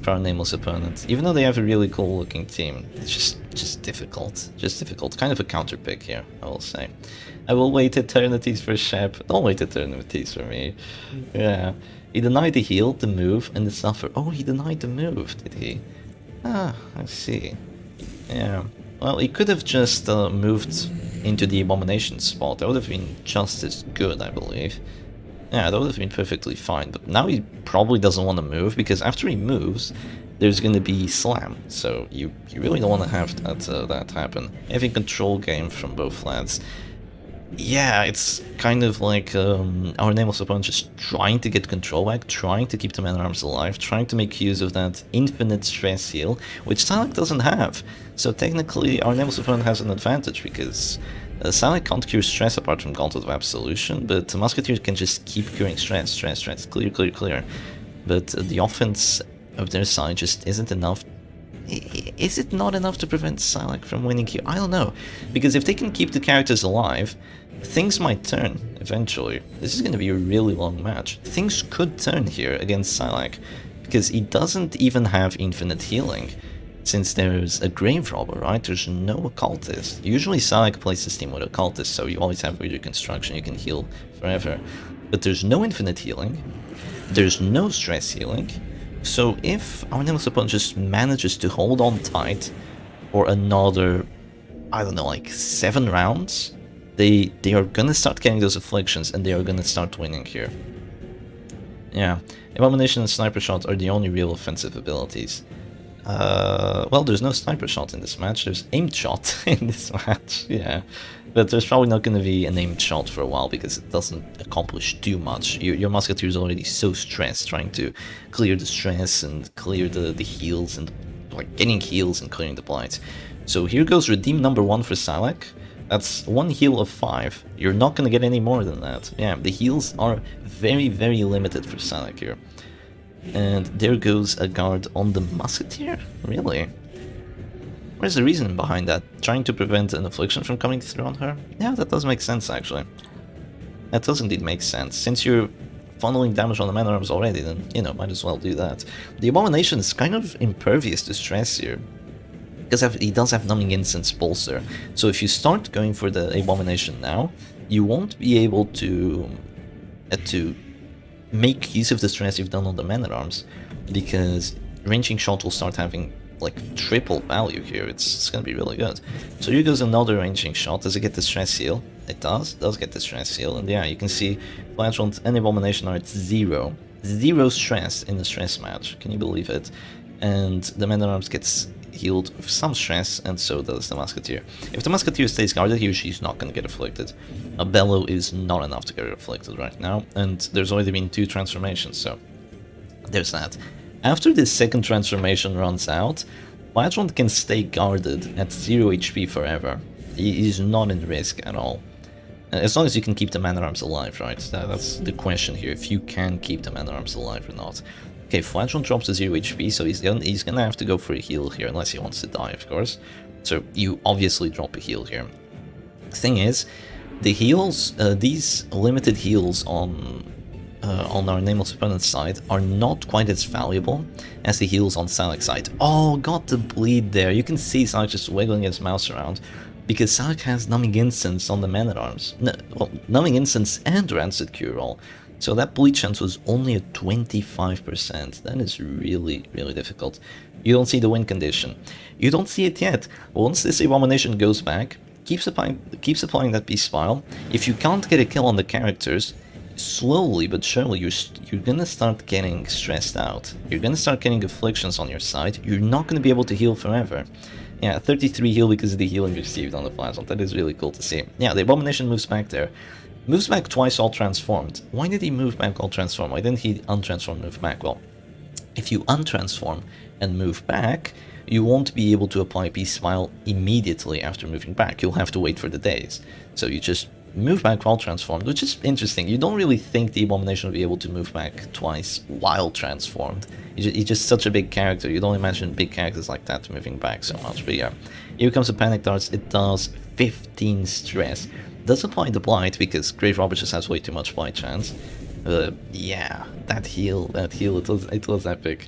our nameless opponent. Even though they have a really cool looking team, it's just difficult. Just difficult. Kind of a counter pick here, I will say. I will wait eternities for Shep. Don't wait eternities for me. Yeah. He denied the heal, the move, and the suffer. Oh, he denied the move, did he? Ah, I see. Yeah. Well, he could have just moved into the Abomination spot. That would have been just as good, I believe. Yeah, that would have been perfectly fine. But now he probably doesn't want to move, because after he moves, there's going to be Slam. So you really don't want to have that happen. Having control game from both lads. Yeah, it's kind of like our nameless opponent just trying to get control back, trying to keep the man-at-arms alive, trying to make use of that infinite stress heal, which Salak doesn't have. So technically, our nameless opponent has an advantage, because Salak can't cure stress apart from Gauntlet of Absolution, but the Musketeer can just keep curing stress, clear, clear, clear. But the offense of their side just isn't enough. Is it not enough to prevent Salak from winning here? I don't know, because if they can keep the characters alive, things might turn eventually. This is going to be a really long match. Things could turn here against Salak, because he doesn't even have infinite healing, since there's a Grave Robber, right? There's no Occultist. Usually Salak plays this team with Occultist, so you always have with your construction, you can heal forever. But there's no infinite healing, there's no stress healing. So if our nameless opponent just manages to hold on tight for another, I don't know, like 7 rounds, they are gonna start getting those afflictions and they are gonna start winning here. Yeah, Abomination and Sniper Shot are the only real offensive abilities. Well, there's no Sniper Shot in this match, there's Aimed Shot in this match, yeah. But there's probably not going to be an Aimed Shot for a while, because it doesn't accomplish too much. Your Musketeer is already so stressed, trying to clear the stress and clear the heals, and like getting heals and clearing the blights. So here goes Redeem number 1 for Salak. That's 1 heal of 5. You're not going to get any more than that. Yeah, the heals are very, very limited for Salak here. And there goes a guard on the Musketeer? Really? Where's the reason behind that? Trying to prevent an affliction from coming through on her? Yeah, that does make sense, actually. That does indeed make sense. Since you're funneling damage on the man-at-arms already, then, you know, might as well do that. The Abomination is kind of impervious to stress here, because he does have Numbing Incense Pulsar. So if you start going for the Abomination now, you won't be able to make use of the stress you've done on the man-at-arms, because Ranging Shot will start having like triple value here. It's gonna be really good. So here goes another Ranging Shot. Does it get the stress heal? It does get the stress heal, and yeah, you can see Flagellant and Abomination are at 0 stress in the stress match. Can you believe it? And the man-at-arms gets healed with some stress, and so does the Musketeer. If the Musketeer stays guarded here, she's not gonna get afflicted. A Bellow is not enough to get her afflicted right now, and there's already been 2 transformations, so there's that. After this second transformation runs out, Flagellant can stay guarded at 0 HP forever. He is not in risk at all. As long as you can keep the man-at-arms alive, right? That's the question here, if you can keep the man-at-arms alive or not. Okay, Flagellant drops to 0 HP, so he's gonna have to go for a heal here, unless he wants to die, of course. So you obviously drop a heal here. Thing is, the heals, these limited heals on our nameless opponent's side are not quite as valuable as the heals on Salak's side. Oh, got the bleed there. You can see Salak just wiggling his mouse around, because Salak has Numbing Incense on the man-at-arms. No, well, Numbing Incense and Rancid Cure-All. So that bleed chance was only at 25%. That is really, really difficult. You don't see the win condition. You don't see it yet. Once this Abomination goes back, keeps applying that Beast Spile. If you can't get a kill on the characters, slowly but surely you're gonna start getting stressed out. You're gonna start getting afflictions on your side. You're not gonna be able to heal forever. Yeah, 33 heal because of the healing received on the Flagellant. That is really cool to see. Yeah, the Abomination moves back there. Moves back twice all transformed. Why did he move back all transformed? Why didn't he untransform move back? Well, if you untransform and move back, you won't be able to apply Beast Spile immediately after moving back. You'll have to wait for the days. So you just move back while transformed, which is interesting. You don't really think the Abomination will be able to move back twice while transformed. He's just such a big character. You don't imagine big characters like that moving back so much. But yeah, here comes the Panic Darts. It does 15 stress. Does apply the Blight because Grave Robber just has way too much Blight chance. Yeah, that heal, it was epic.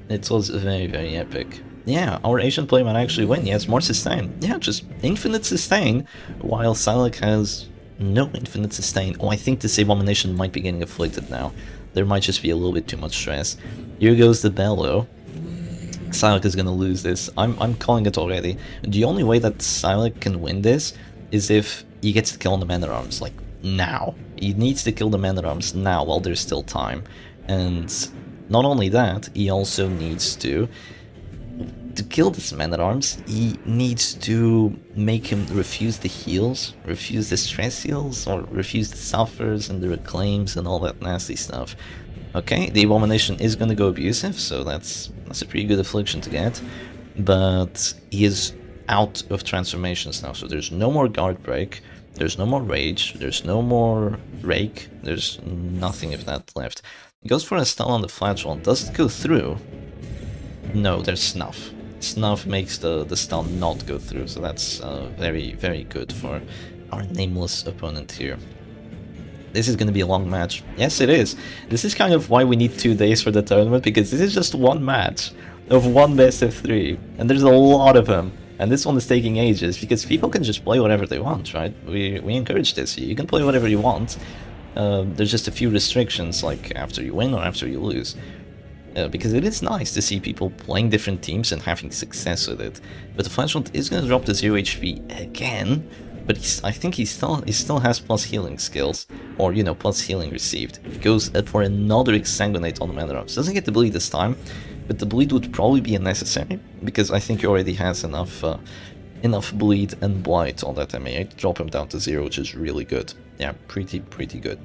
It was very, very epic. Yeah, our Asian player might actually win. He has more sustain. Yeah, just infinite sustain, while Silac has no infinite sustain. Oh, I think this Abomination might be getting afflicted now. There might just be a little bit too much stress. Here goes the Bellow. Silac is gonna lose this. I'm calling it already. The only way that Silac can win this is if he gets to kill on the Man-at-Arms, like, now. He needs to kill the Man-at-Arms now while there's still time. And not only that, he also needs to kill this Man-at-Arms, he needs to make him refuse the heals, refuse the stress heals, or refuse the suffers and the reclaims and all that nasty stuff. Okay, the Abomination is going to go abusive, so that's a pretty good affliction to get, but he is out of transformations now, so there's no more Guard Break, there's no more Rage, there's no more Rake, there's nothing of that left. He goes for a stun on the Flagellant. Does it go through? No, there's Snuff. Snuff makes the stun not go through, so that's very, very good for our nameless opponent here. This is going to be a long match. Yes, it is. This is kind of why we need 2 days for the tournament, because this is just one match of one best of 3, and there's a lot of them. And this one is taking ages, because people can just play whatever they want, right? We encourage this. You can play whatever you want. There's just a few restrictions, like after you win or after you lose. Because it is nice to see people playing different teams and having success with it. But the Flagellant is going to drop to 0 HP again, but I think he still has plus healing skills, or, you know, plus healing received. He goes for another Exsanguinate on the Man-at-Arms. Doesn't get the bleed this time, but the bleed would probably be unnecessary, because I think he already has enough bleed and blight on that MA to drop him down to 0, which is really good. Yeah, pretty good.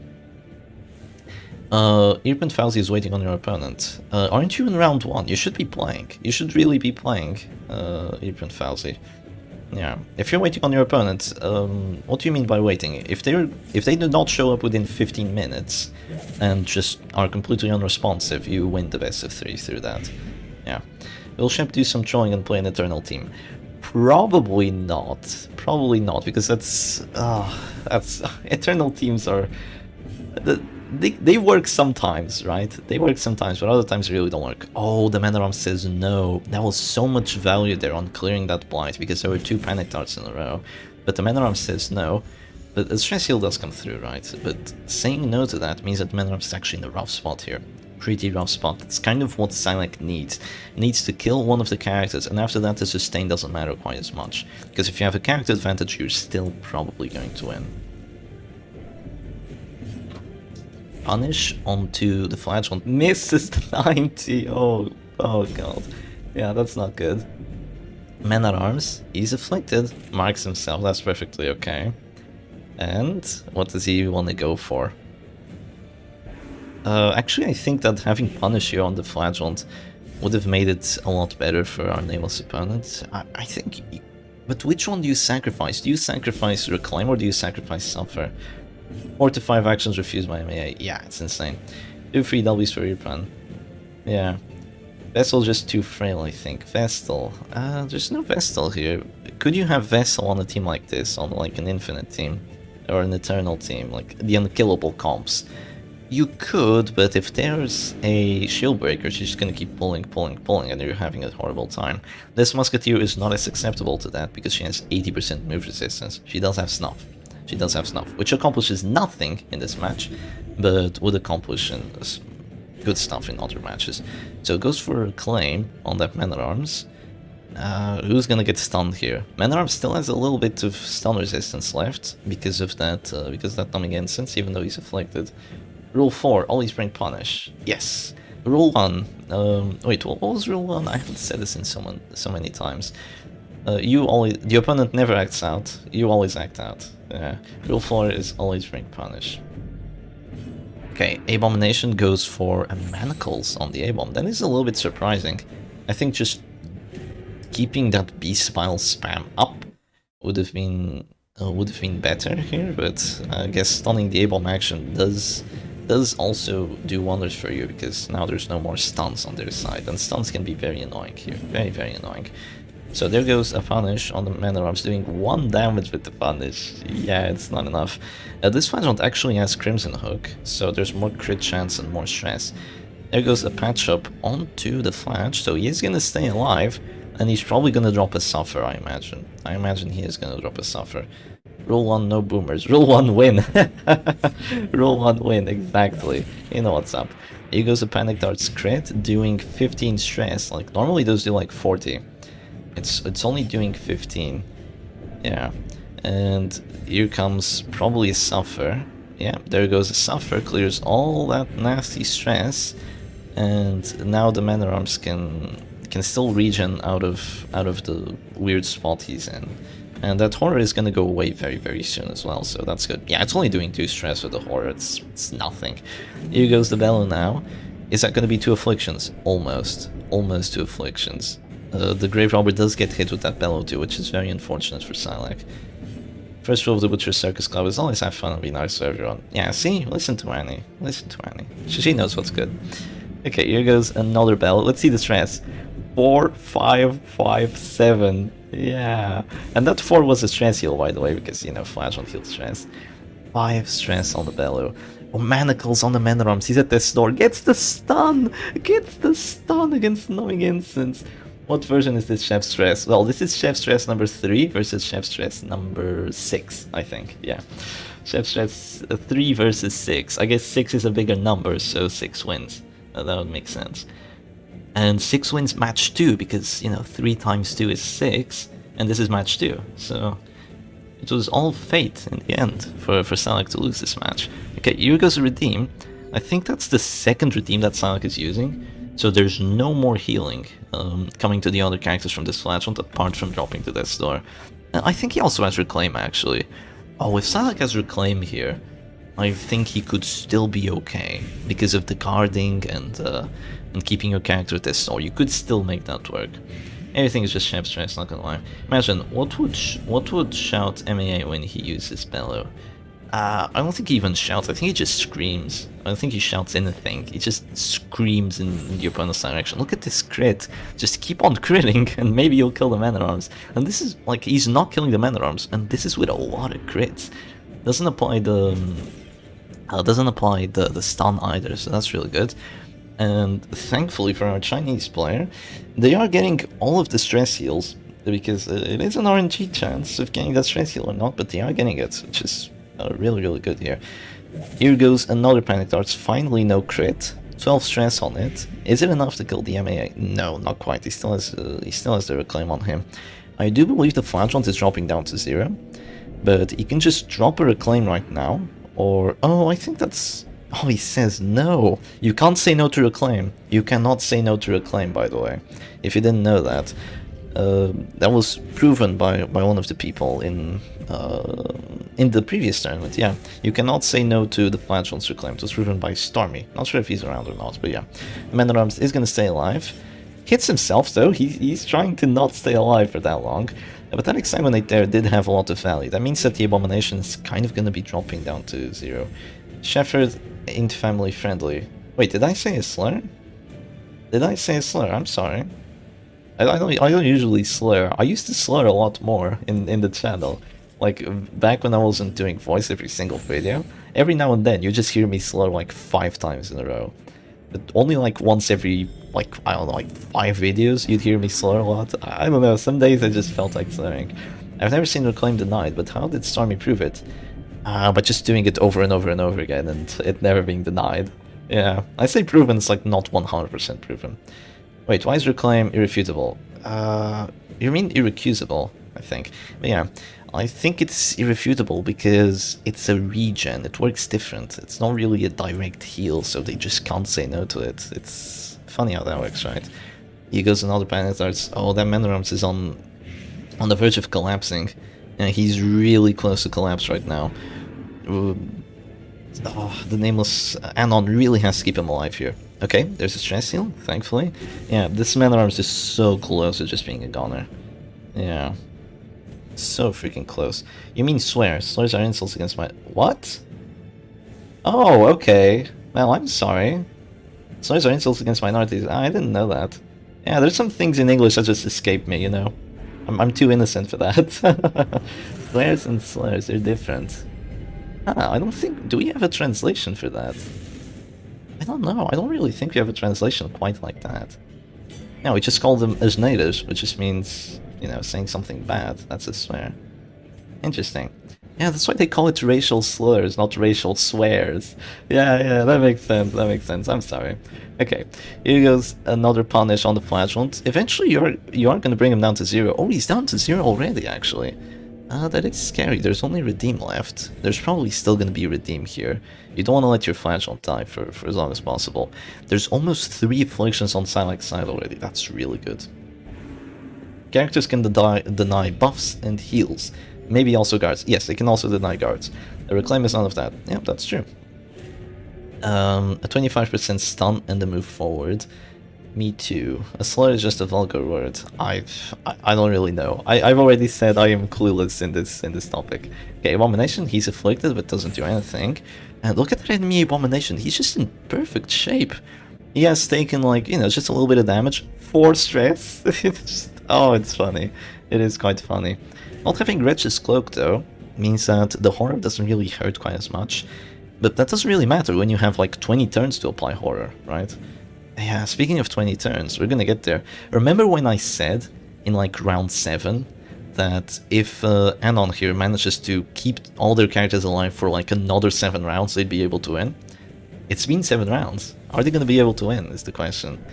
Irpin Fauzi is waiting on your opponent. Aren't you in round 1? You should be playing. You should really be playing, Irpin Fauzi. Yeah. If you're waiting on your opponent, what do you mean by waiting? If they do not show up within 15 minutes and just are completely unresponsive, you win the best of 3 through that. Yeah. Will Shep do some trolling and play an Eternal team? Probably not. Probably not, because that's Eternal teams are... They work sometimes, right? They work sometimes, but other times they really don't work. Oh, the Man-at-Arms says no. That was so much value there on clearing that blight, because there were 2 Panic Darts in a row. But the Man-at-Arms says no. But the Stress Heal does come through, right? But saying no to that means that Man-at-Arms is actually in a rough spot here. Pretty rough spot. It's kind of what Silac needs. Needs to kill one of the characters, and after that the sustain doesn't matter quite as much. Because if you have a character advantage, you're still probably going to win. Punish onto the Flagellant. Misses the 90. Oh god. Yeah, that's not good. Man-at-Arms. He's afflicted. Marks himself. That's perfectly okay. And what does he want to go for? Actually, I think that having Punish here on the Flagellant would have made it a lot better for our nameless opponent. I think... But which one do you sacrifice? Do you sacrifice Reclaim or do you sacrifice Suffer? 4 to 5 actions refused by MAA. Yeah, it's insane. 2 free W's for Irpan. Yeah. Vestal's just too frail, I think. Vestal. There's no Vestal here. Could you have Vestal on a team like this? On like an Infinite team? Or an Eternal team? Like the unkillable comps? You could, but if there's a shield breaker, she's just gonna keep pulling, and you're having a horrible time. This Musketeer is not as acceptable to that, because she has 80% move resistance. She does have Snuff. She does have Snuff, which accomplishes nothing in this match, but would accomplish good stuff in other matches. So it goes for a claim on that Man-at-Arms. Who's gonna get stunned here? Man-at-Arms still has a little bit of stun resistance left because of that numbing instance, even though he's afflicted. Rule 4, always bring Punish. Yes. Rule 1. Wait, what was Rule 1? I haven't said this in so many times. The opponent never acts out. You always act out. Rule 4 is always bring Punish. Okay, Abomination goes for a Manacles on the A-Bomb. That is a little bit surprising. I think just keeping that Beast Smile spam up would have been would have been better here, but I guess stunning the A-bomb action does also do wonders for you, because now there's no more stuns on their side, and stuns can be very annoying here, very annoying. So there goes a punish on the Man-at-Arms, doing 1 damage with the punish. Yeah, it's not enough. This Flagellant actually has Crimson Hook, so there's more crit chance and more stress. There goes a patch up onto the Flash, so he is gonna stay alive, and he's probably gonna drop a Suffer, I imagine. I imagine he is gonna drop a Suffer. Rule 1, no boomers. Rule 1, win. Rule 1, win, exactly. You know what's up. Here goes a Panic Darts crit, doing 15 stress. Like, normally those do like 40. It's only doing 15. Yeah. And here comes probably a Suffer. Yeah, there goes a Suffer, clears all that nasty stress. And now the Man-at-Arms can still regen out of the weird spot he's in. And that horror is gonna go away very soon as well, so that's good. Yeah, it's only doing 2 stress with the horror, it's nothing. Here goes the Bellow now. Is that gonna be 2 afflictions? Almost 2 afflictions. The Grave Robber does get hit with that Bellow too, which is very unfortunate for Silac. First rule of the Butcher Circus Club is always have fun and be nice to everyone. Yeah, see? Listen to Annie. Listen to Annie. She knows what's good. Okay, here goes another Bellow. Let's see the stress. 4, 5, 5, 7. Yeah. And that 4 was a stress heal, by the way, because, you know, Flash on heal stress. 5 stress on the Bellow. Oh, Manacles on the Man-at-Arms. He's at this door. Gets the stun! Gets the stun against Knowing Instance. What version is this Chef Stress? Well, this is Chef Stress number 3 versus Chef Stress number 6, I think. Yeah. Chef Stress 3 versus 6. I guess 6 is a bigger number, so 6 wins. That would make sense. And 6 wins match 2, because, you know, 3 times 2 is 6, and this is match 2. So it was all fate in the end for Silac to lose this match. Okay, here goes a Redeem. I think that's the second Redeem that Silac is using. So there's no more healing coming to the other characters from this Flagellant, apart from dropping to Death's Door. I think he also has Reclaim, actually. Oh, if Silac has Reclaim here, I think he could still be okay, because of the guarding and keeping your character at Death's Door. You could still make that work. Everything is just Chef Stress, not gonna lie. Imagine, what would shout MAA when he uses Bellow? I don't think he even shouts, I think he just screams. I don't think he shouts anything, he just screams in the opponent's direction. Look at this crit, just keep on critting and maybe you'll kill the Man-at-Arms. And this is, like, he's not killing the Man-at-Arms, and this is with a lot of crits. Doesn't apply the stun either, so that's really good. And thankfully for our Chinese player, they are getting all of the stress heals, because it is an RNG chance of getting that stress heal or not, but they are getting it, which is really good here. Here goes another Panic Darts, finally no crit, 12 stress on it. Is it enough to kill the MAA? No, not quite, he still has the Reclaim on him. I do believe the Flagellant is dropping down to 0, but he can just drop a Reclaim right now, or... oh, I think that's... oh, he says no! You can't say no to Reclaim. You cannot say no to Reclaim, by the way, if you didn't know that. That was proven by one of the people in the previous tournament. Yeah, you cannot say no to the Flagellant's Reclaim. It was proven by Stormy. Not sure if he's around or not, but yeah. Man-at-Arms is gonna stay alive. Hits himself though. He's trying to not stay alive for that long. But that Exsanguinate there did have a lot of value. That means that the Abomination is kind of gonna be dropping down to 0. Shepherd ain't family friendly. Wait, did I say a slur? Did I say a slur? I'm sorry. I don't usually slur. I used to slur a lot more in the channel. Like, back when I wasn't doing voice every single video, every now and then you just hear me slur like 5 times in a row. But only like once every, like, I don't know, like 5 videos you'd hear me slur a lot. I don't know, some days I just felt like slurring. I've never seen Reclaim denied, but how did Stormy prove it? By just doing it over and over and over again and it never being denied. Yeah, I say proven, it's like not 100% proven. Wait, why is Reclaim irrefutable? You mean irrecusable, I think. But yeah, I think it's irrefutable because it's a regen, it works different. It's not really a direct heal, so they just can't say no to it. It's funny how that works, right? Here goes another Panic Darts. Oh, that Man-at-Arms is on the verge of collapsing. Yeah, he's really close to collapse right now. The nameless Anon really has to keep him alive here. Okay, there's a stress heal, thankfully. Yeah, this Man-at-Arms is so close to just being a goner. Yeah. So freaking close. You mean swears? Swears are insults against my... What? Oh, okay. Well, I'm sorry. Swears are insults against minorities. I didn't know that. Yeah, there's some things in English that just escape me, you know. I'm too innocent for that. Swears and slurs, they're different. Ah, I don't think... Do we have a translation for that? I don't know. I don't really think we have a translation quite like that. No, we just call them asneiras, which just means, you know, saying something bad. That's a swear. Interesting. Yeah, that's why they call it racial slurs, not racial swears. Yeah, that makes sense, that makes sense. I'm sorry. Okay, here goes another punish on the flagellant. Eventually you are gonna bring him down to 0. Oh, he's down to 0 already, actually. That is scary. There's only redeem left. There's probably still gonna be redeem here. You don't want to let your flagellant die for as long as possible. There's almost 3 afflictions on Silak's side already. That's really good. Characters can deny buffs and heals. Maybe also guards. Yes, they can also deny guards. The reclaim is none of that. Yeah, that's true. A 25% stun and a move forward. Me too. A slur is just a vulgar word. I don't really know. I've already said I am clueless in this topic. Okay, Abomination, he's afflicted but doesn't do anything. And look at that enemy Abomination, he's just in perfect shape. He has taken, like, you know, just a little bit of damage. 4 stress. Oh, it's funny. It is quite funny. Not having Wretch's Cloak, though, means that the horror doesn't really hurt quite as much. But that doesn't really matter when you have, like, 20 turns to apply horror, right? Yeah, speaking of 20 turns, we're gonna get there. Remember when I said, in, like, round 7, that if Anon here manages to keep all their characters alive for, like, another 7 rounds, they'd be able to win? It's been 7 rounds. Are they gonna be able to win, is the question.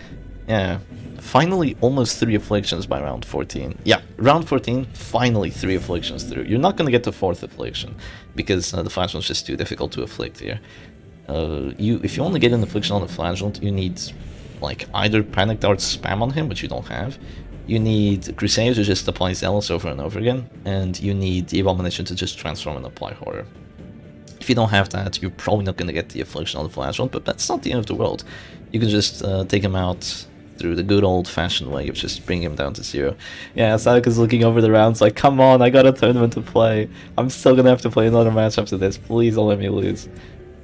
Yeah. Finally, almost 3 afflictions by round 14. Yeah, round 14, finally 3 afflictions through. You're not going to get the 4th affliction, because the flagellant is just too difficult to afflict here. If you only get an affliction on the flagellant, you need, like, either Panic Dart spam on him, which you don't have, you need Crusader to just apply Zealous over and over again, and you need the Abomination to just transform and apply Horror. If you don't have that, you're probably not going to get the affliction on the flagellant, but that's not the end of the world. You can just take him out through the good old-fashioned way of just bringing him down to 0. Yeah, Circus is looking over the rounds like, come on, I got a tournament to play. I'm still gonna have to play another match after this. Please don't let me lose.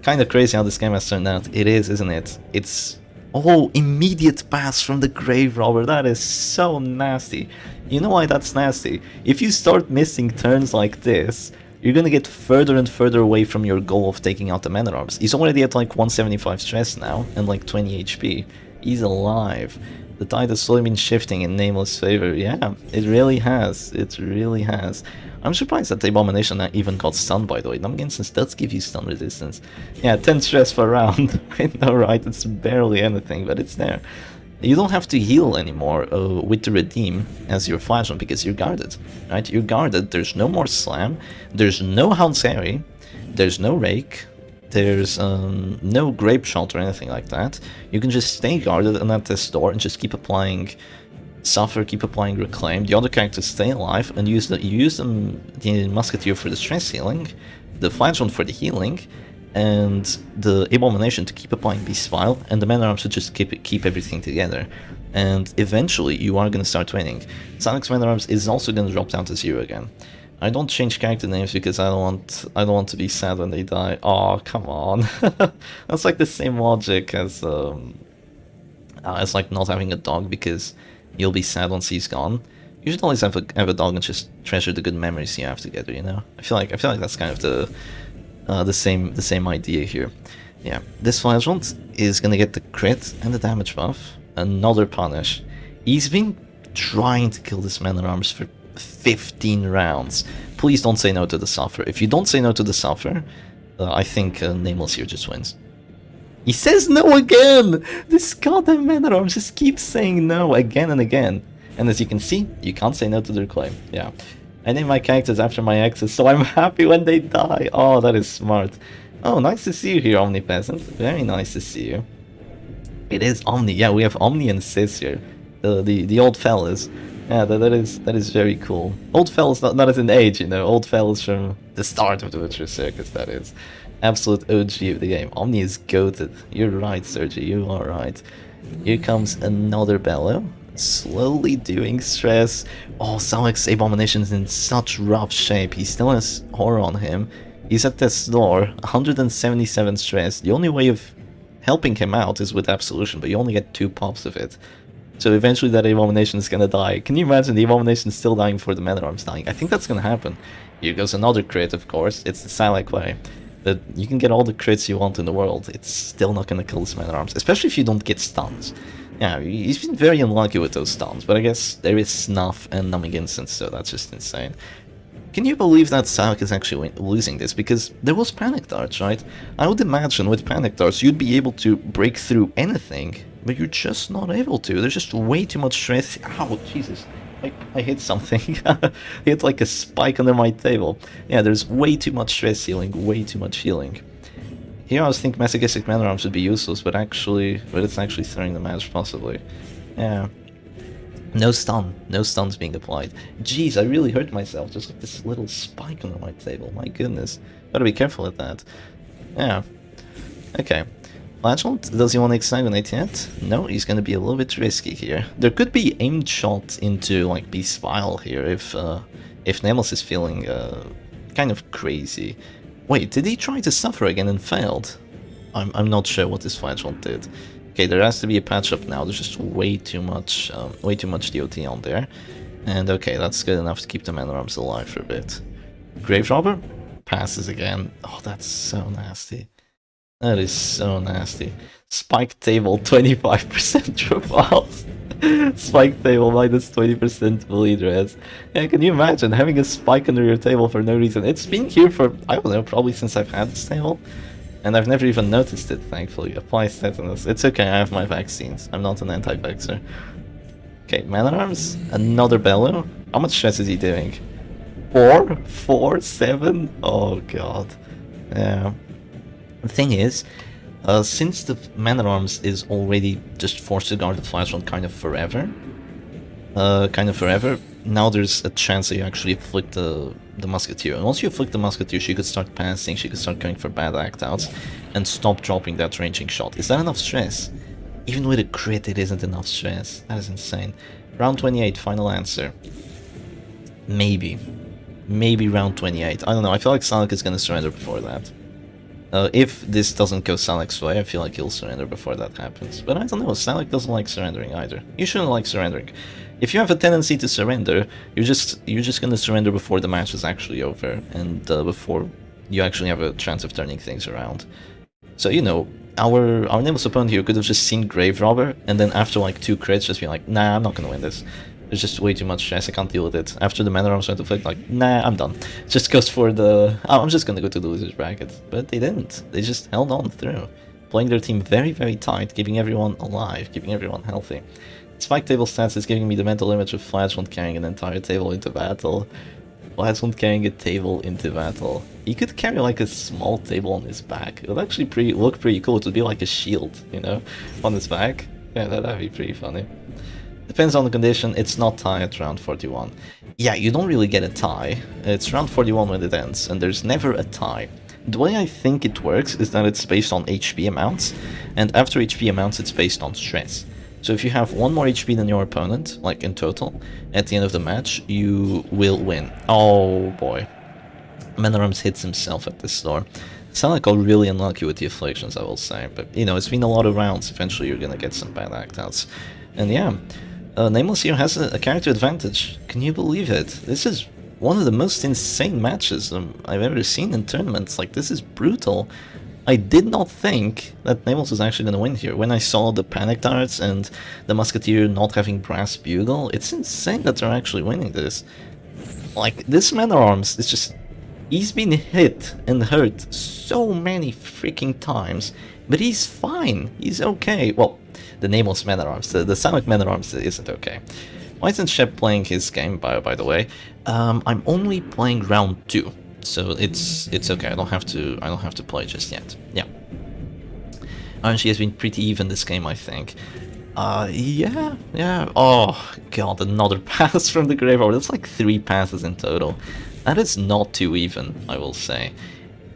Kinda crazy how this game has turned out. It is, isn't it? It's... Oh, immediate pass from the Grave Robber. That is so nasty. You know why that's nasty? If you start missing turns like this, you're gonna get further and further away from your goal of taking out the Man-at-Arms. He's already at like 175 stress now, and like 20 HP. He's alive. The tide has slowly been shifting in Nameless' favor. Yeah, it really has. It really has. I'm surprised that the Abomination even got stunned, by the way. Numbing Instance does give you stun resistance. Yeah, 10 stress per round. I know, right? It's barely anything, but it's there. You don't have to heal anymore with the Redeem as your Flagellant because you're guarded, right? You're guarded. There's no more Slam. There's no Hounsari. There's no Rake. There's no Grape Shot or anything like that. You can just stay guarded and at this door and just keep applying Suffer, keep applying Reclaim. The other characters stay alive and use the Musketeer for the stress healing, the Flagellant for the healing, and the Abomination to keep applying Beast File, and the Man-at-Arms to just keep everything together. And eventually you are going to start winning. Sonic's Man-at-Arms is also going to drop down to 0 again. I don't change character names because I don't want to be sad when they die. Oh, come on. That's like the same logic as like not having a dog because you'll be sad once he's gone. You should always have a dog and just treasure the good memories you have together, you know? I feel like that's kind of the same idea here. Yeah, this Flagellant is gonna get the crit and the damage buff. Another punish. He's been trying to kill this Man-at-Arms for 15 rounds. Please don't say no to the Suffer. If you don't say no to the Suffer, I think Nameless here just wins. He says no again! This goddamn Man-at-Arms just keeps saying no again and again. And as you can see, you can't say no to the Reclaim. Yeah. I name my characters after my exes, so I'm happy when they die. Oh, that is smart. Oh, nice to see you here, Omni Peasant. Very nice to see you. It is Omni. Yeah, we have Omni and Sis here. The old fellas. Yeah, that is very cool. Old fellas, not as in age, you know. Old fellas from the start of the Witcher Circus, that is. Absolute OG of the game. Omni is goated. You're right, Sergi. You are right. Here comes another Bellow. slowly doing stress. Oh, Salak's Abomination is in such rough shape. He still has horror on him. He's at death's door, 177 stress. The only way of helping him out is with Absolution, but you only get 2 pops of it. So eventually that Abomination is gonna die. Can you imagine the Abomination still dying before the Man-at-Arms dying? I think that's gonna happen. Here goes another crit, of course. It's the Salak way. That you can get all the crits you want in the world. It's still not gonna kill this Man-at-Arms, especially if you don't get stuns. Yeah, he's been very unlucky with those stuns, but I guess there is Snuff and Numbing Instance, so that's just insane. Can you believe that Salak is actually losing this? Because there was Panic Darts, right? I would imagine with Panic Darts you'd be able to break through anything, but you're just not able to. There's just way too much stress. Ow, Jesus. I hit something. I hit like a spike under my table. Yeah, there's way too much stress healing, way too much healing. Here I was thinking Masochistic Man-at-Arms would be useless, but it's actually throwing the match, possibly. Yeah. No stuns being applied. Jeez, I really hurt myself, just like this little spike under my table, my goodness. Gotta be careful with that. Yeah. Okay. Flatulent, does he want to exsanguinate yet? No, he's gonna be a little bit risky here. There could be aimed shots into, like, Beast Spile here if Nemos is feeling, kind of crazy. Wait, did he try to suffer again and failed? I'm not sure what this Flatulent did. Okay, there has to be a patch up now. There's just way too much DOT on there. And okay, that's good enough to keep the Man-at-Arms alive for a bit. Grave Robber passes again. Oh, that's so nasty. That is so nasty. Spike table 25% drop off. Spike table minus 20% bleed res. Yeah, can you imagine having a spike under your table for no reason? It's been here for, I don't know, probably since I've had this table. And I've never even noticed it, thankfully. Apply tetanus. It's okay, I have my vaccines. I'm not an anti-vaxxer. Okay, Man-at-Arms. Another Bellow. How much stress is he doing? 4? 4? 7? Oh god. Yeah. The thing is, since the Man-at-Arms is already just forced to guard the Flashlight kind of forever, now there's a chance that you actually afflict the Musketeer. And once you afflict the Musketeer, she could start passing, she could start going for bad act-outs, and stop dropping that ranging shot. Is that enough stress? Even with a crit, it isn't enough stress. That is insane. Round 28, final answer. Maybe. Maybe round 28. I don't know, I feel like Salak is gonna surrender before that. If this doesn't go Salak's way, I feel like he'll surrender before that happens. But I don't know, Salak doesn't like surrendering either. You shouldn't like surrendering. If you have a tendency to surrender, you're just gonna surrender before the match is actually over, and before you actually have a chance of turning things around. So, you know, our nameless opponent here could have just seen Grave Robber, and then after like 2 crits just be like, nah, I'm not gonna win this. There's just way too much stress, I can't deal with it. After the Man-at-Arms went to flick, like, nah, I'm done. Just goes for the... oh, I'm just gonna go to the loser's bracket. But they didn't. They just held on through. Playing their team very, very tight, keeping everyone alive, keeping everyone healthy. Spike table stats is giving me the mental image of Flashland carrying an entire table into battle. Flashland carrying a table into battle. He could carry like a small table on his back. It would actually look pretty cool. It would be like a shield, you know, on his back. Yeah, that'd be pretty funny. Depends on the condition, it's not tie at round 41. Yeah, you don't really get a tie. It's round 41 when it ends, and there's never a tie. The way I think it works is that it's based on HP amounts, and after HP amounts it's based on stress. So if you have 1 more HP than your opponent, like in total, at the end of the match, you will win. Oh boy. Man-at-Arms hits himself at this door. Salak got really unlucky with the afflictions, I will say, but you know, it's been a lot of rounds, eventually you're gonna get some bad act-outs. And yeah, Nameless here has a character advantage. Can you believe it? This is one of the most insane matches I've ever seen in tournaments. Like, this is brutal. I did not think that Nameless was actually going to win here. When I saw the Panic Darts and the Musketeer not having Brass Bugle, it's insane that they're actually winning this. Like, this Man-at-Arms is just... he's been hit and hurt so many freaking times, but he's fine. He's okay. Well, the Nameless Man-at-Arms, the Sonic Man-at-Arms isn't okay. Why isn't Shep playing his game, by the way? I'm only playing round 2, so it's okay. I don't have to play just yet. Yeah. RNG has been pretty even this game, I think. Yeah. Oh god, another pass from the Grave Robber. That's like 3 passes in total. That is not too even, I will say.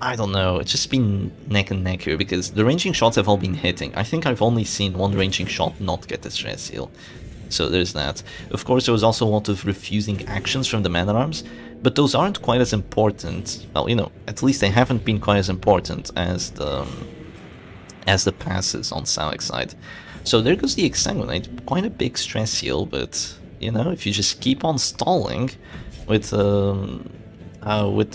I don't know, it's just been neck and neck here, because the ranging shots have all been hitting. I think I've only seen 1 ranging shot not get the stress heal. So there's that. Of course, there was also a lot of refusing actions from the man-at-arms, but those aren't quite as important. Well, you know, at least they haven't been quite as important as the passes on Salik's side. So there goes the Exsanguinate, quite a big stress heal, but, you know, if you just keep on stalling with the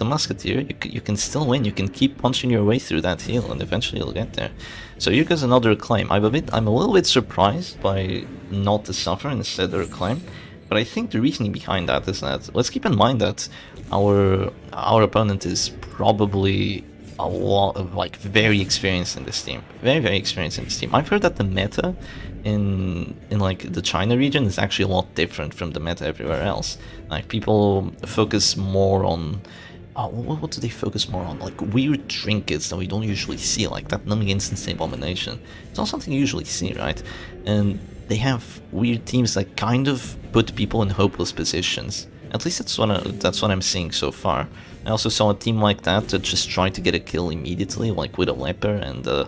Musketeer, you can still win. You can keep punching your way through that heal, and eventually you'll get there. So here goes another Reclaim. I'm a little bit surprised by not the Suffer and instead the Reclaim, but I think the reasoning behind that is that, let's keep in mind that our opponent is probably a lot of, like, very experienced in this team. Very experienced in this team. I've heard that the meta in like the China region is actually a lot different from the meta everywhere else. Like, people focus more on what do they focus more on? Like weird trinkets that we don't usually see, like that numbing instance abomination. It's not something you usually see, right? And they have weird teams that kind of put people in hopeless positions. At least that's what I'm seeing so far. I also saw a team like that just tried to get a kill immediately, like with a leper and a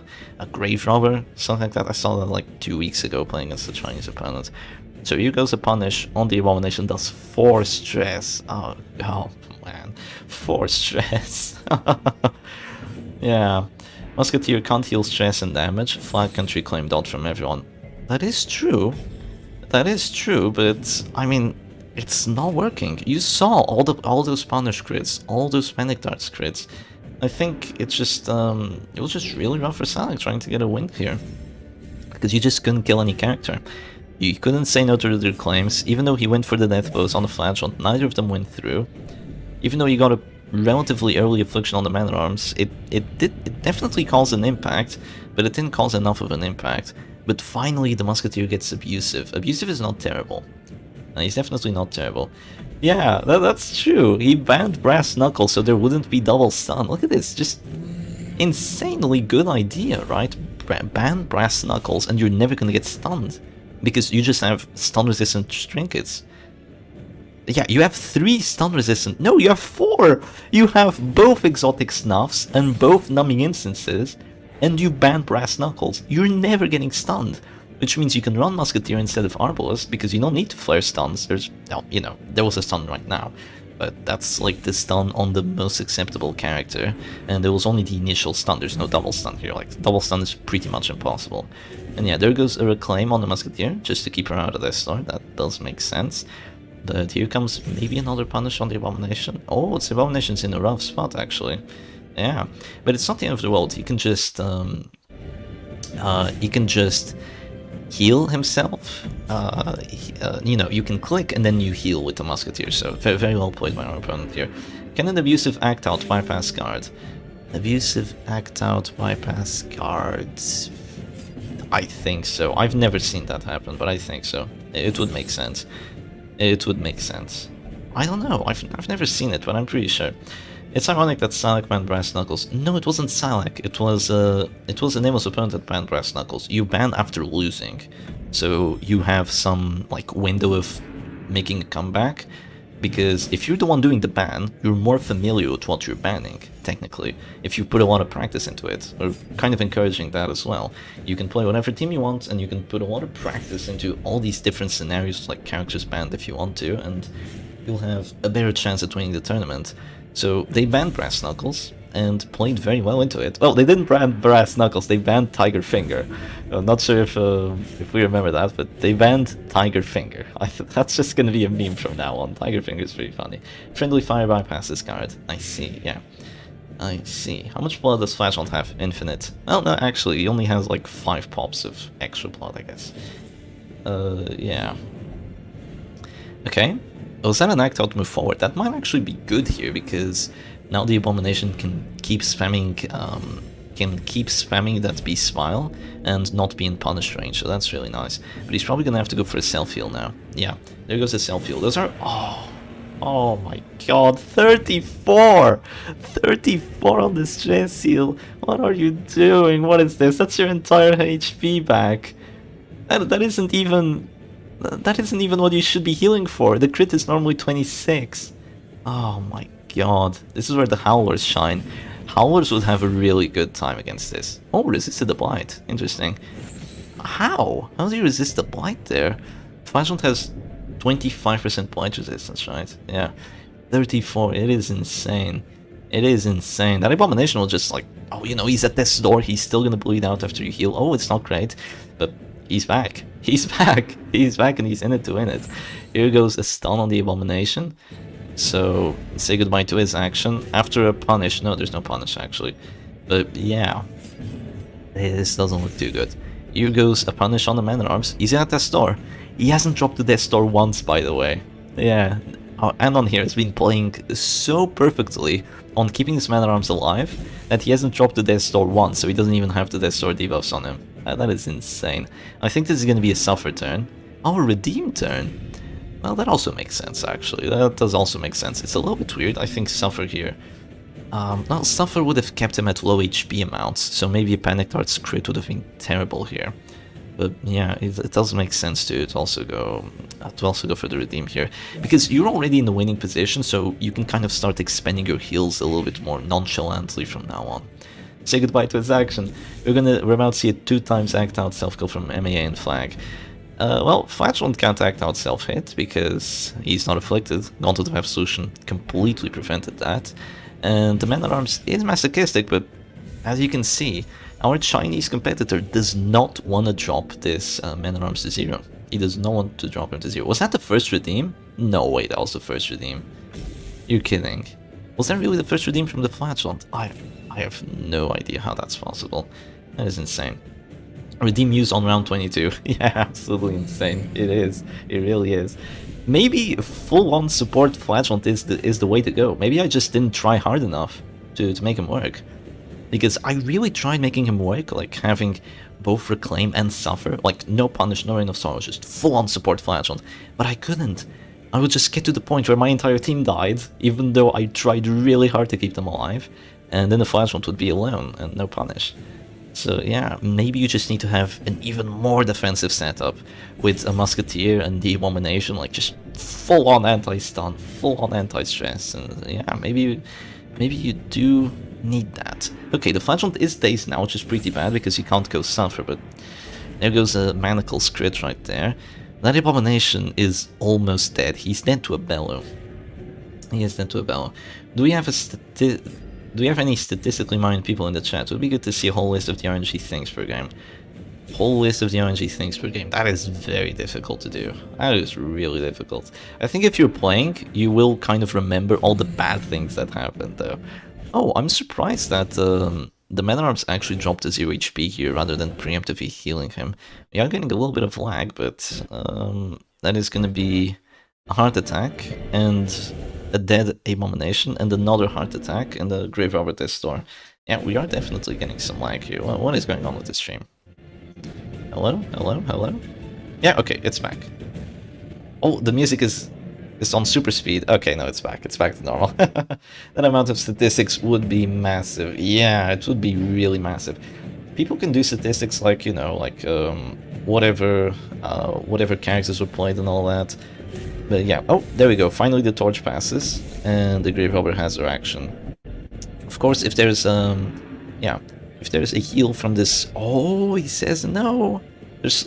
grave robber, something like that. I saw that like 2 weeks ago playing against the Chinese opponent. So here goes a punish on the abomination, does 4 stress. Oh man, 4 stress. Yeah, Musketeer can't heal stress and damage. Flag country claim dodge from everyone. That is true. That is true, but I mean, it's not working. You saw all those punish crits, all those panic darts crits. I think it's just it was just really rough for Salik trying to get a win here, because you just couldn't kill any character. You couldn't say no to their claims, even though he went for the death blows on the flagshot. Neither of them went through. Even though he got a relatively early affliction on the man-at-arms, it definitely caused an impact, but it didn't cause enough of an impact. But finally, the Musketeer gets abusive. Abusive is not terrible. He's definitely not terrible. Yeah, that's true. He banned Brass Knuckles so there wouldn't be double stun. Look at this, just insanely good idea, right? Ban Brass Knuckles and you're never gonna get stunned, because you just have stun-resistant trinkets. Yeah, you have 3 stun-resistant... No, you have 4! You have both exotic snuffs and both numbing instances, and you ban Brass Knuckles. You're never getting stunned. Which means you can run Musketeer instead of Arbalest, because you don't need to flare stuns. There's, well, you know, there was a stun right now, but that's like the stun on the most acceptable character, and there was only the initial stun. There's no double stun here. Like, double stun is pretty much impossible. And yeah, there goes a Reclaim on the Musketeer, just to keep her out of this store. That does make sense. But here comes maybe another punish on the Abomination. Oh, the Abomination's in a rough spot, actually. Yeah, but it's not the end of the world. He can just heal himself. You know, you can click and then you heal with the Musketeer, so very well played by our opponent here. Can an abusive act out bypass guard? Abusive act out bypass guards? I think so. I've never seen that happen, but I think so. It would make sense. It would make sense. I don't know, I've never seen it, but I'm pretty sure. It's ironic that Salik banned Brass Knuckles. No, it wasn't Salik. It was a nameless opponent that banned Brass Knuckles. You ban after losing, so you have some like window of making a comeback. Because if you're the one doing the ban, you're more familiar with what you're banning. Technically, if you put a lot of practice into it, or kind of encouraging that as well. You can play whatever team you want, and you can put a lot of practice into all these different scenarios, like characters banned if you want to, and you'll have a better chance at winning the tournament. So they banned Brass Knuckles and played very well into it. Well, they didn't ban Brass Knuckles, they banned Tiger Finger. I'm not sure if we remember that, but they banned Tiger Finger. That's just gonna be a meme from now on. Tiger Finger is pretty funny. Friendly fire bypasses card. I see, yeah. I see. How much blood does Flashhunt have? Infinite. Well, no, actually, he only has like 5 pops of extra blood, I guess. Yeah. Okay. Was that an act out move forward? That might actually be good here, because now the Abomination can keep spamming that Beast Smile and not be in punish range, so that's really nice. But he's probably gonna have to go for a self-heal now. Yeah, there goes the self-heal. Those are... Oh my god, 34! 34 on the stress heal! What are you doing? What is this? That's your entire HP back! That isn't even what you should be healing for. The crit is normally 26. Oh my god. This is where the Howlers shine. Howlers would have a really good time against this. Oh, resisted the Blight. Interesting. How? How do you resist the Blight there? Flashlight has 25% blight resistance, right? Yeah. 34, it is insane. It is insane. That Abomination will just like, oh, you know, he's at death's door, he's still gonna bleed out after you heal. Oh, it's not great, but he's back. He's back. He's back and he's in it to win it. Here goes a stun on the Abomination. So, say goodbye to his action. After a punish, no, there's no punish actually. But yeah, this doesn't look too good. Here goes a punish on the Man-at-Arms. He's at death's door. He hasn't dropped the death's door once, by the way. Yeah, and on here has been playing so perfectly on keeping his Man-at-Arms alive that he hasn't dropped the death's door once, so he doesn't even have the death's door debuffs on him. That is insane. I think this is going to be a Suffer turn. Oh, a Redeem turn. Well, that also makes sense, actually. That does also make sense. It's a little bit weird. I think Suffer here. Well, Suffer would have kept him at low HP amounts, so maybe a Panic Dart's crit would have been terrible here. But yeah, it does make sense to also go for the Redeem here, because you're already in the winning position, so you can kind of start expending your heals a little bit more nonchalantly from now on. Say goodbye to his action. We're about to see a 2 times act out self kill from MAA and Flag. Well, Flash can't act out self hit because he's not afflicted. Gauntlet of Absolution completely prevented that, and the Man-at-Arms is masochistic, but as you can see, our Chinese competitor does not want to drop this Man-at-Arms to 0. He does not want to drop him to 0. Was that the first redeem? No way, that was the first redeem. You're kidding. Was that really the first redeem from the Flatland? I have no idea how that's possible. That is insane. Redeem used on round 22. Yeah, absolutely insane. It is. It really is. Maybe full-on support Flatland is the way to go. Maybe I just didn't try hard enough to make him work. Because I really tried making him work, like having both Reclaim and Suffer, like no Punish, no Reign of Sorrow, just full-on support Flatland. But I couldn't. I would just get to the point where my entire team died, even though I tried really hard to keep them alive, and then the Flatland would be alone and no Punish. So yeah, maybe you just need to have an even more defensive setup with a Musketeer and the Abomination, like just full-on anti-stun, full-on anti-stress, and yeah, maybe you do need that. Okay, the Flatland is dazed now, which is pretty bad because he can't go Suffer, but there goes a Manacle's crit right there. That Abomination is almost dead. He's dead to a Bellow. He is dead to a Bellow. Do we have any statistically minded people in the chat? It would be good to see a whole list of the RNG things per game. Whole list of the RNG things per game. That is very difficult to do. That is really difficult. I think if you're playing, you will kind of remember all the bad things that happened, though. Oh, I'm surprised that the Man-at-Arms actually dropped to 0 HP here rather than preemptively healing him. We are getting a little bit of lag, but that is going to be a heart attack and a dead Abomination and another heart attack and a Grave Robber Death's Door. Yeah, we are definitely getting some lag here. What is going on with this stream? Hello? Hello? Hello? Yeah, okay, it's back. Oh, the music is on super speed. Okay, no, it's back. It's back to normal. That amount of statistics would be massive. Yeah, it would be really massive. People can do statistics like, you know, like whatever characters were played and all that. But yeah, oh, there we go. Finally the torch passes and the Grave Robber has her action. Of course, if there's if there's a heal from this... Oh, he says no!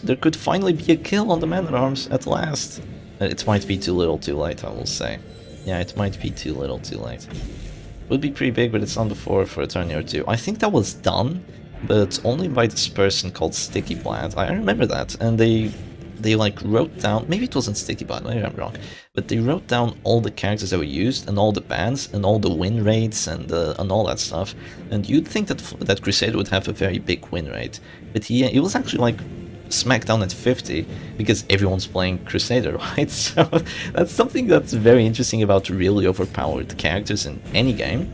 There could finally be a kill on the Man-at-Arms at last. It might be too little too late, I will say. Yeah, it might be too little too late. Would be pretty big, but it's done before for a turn or two. I think that was done, but only by this person called Sticky Blad. I remember that, and they like wrote down... Maybe it wasn't Sticky Blad, maybe I'm wrong. But they wrote down all the characters that were used, and all the bans, and all the win rates, and all that stuff. And you'd think that Crusader would have a very big win rate. But he was actually like smackdown at 50 because everyone's playing Crusader, right? So that's something that's very interesting about really overpowered characters in any game,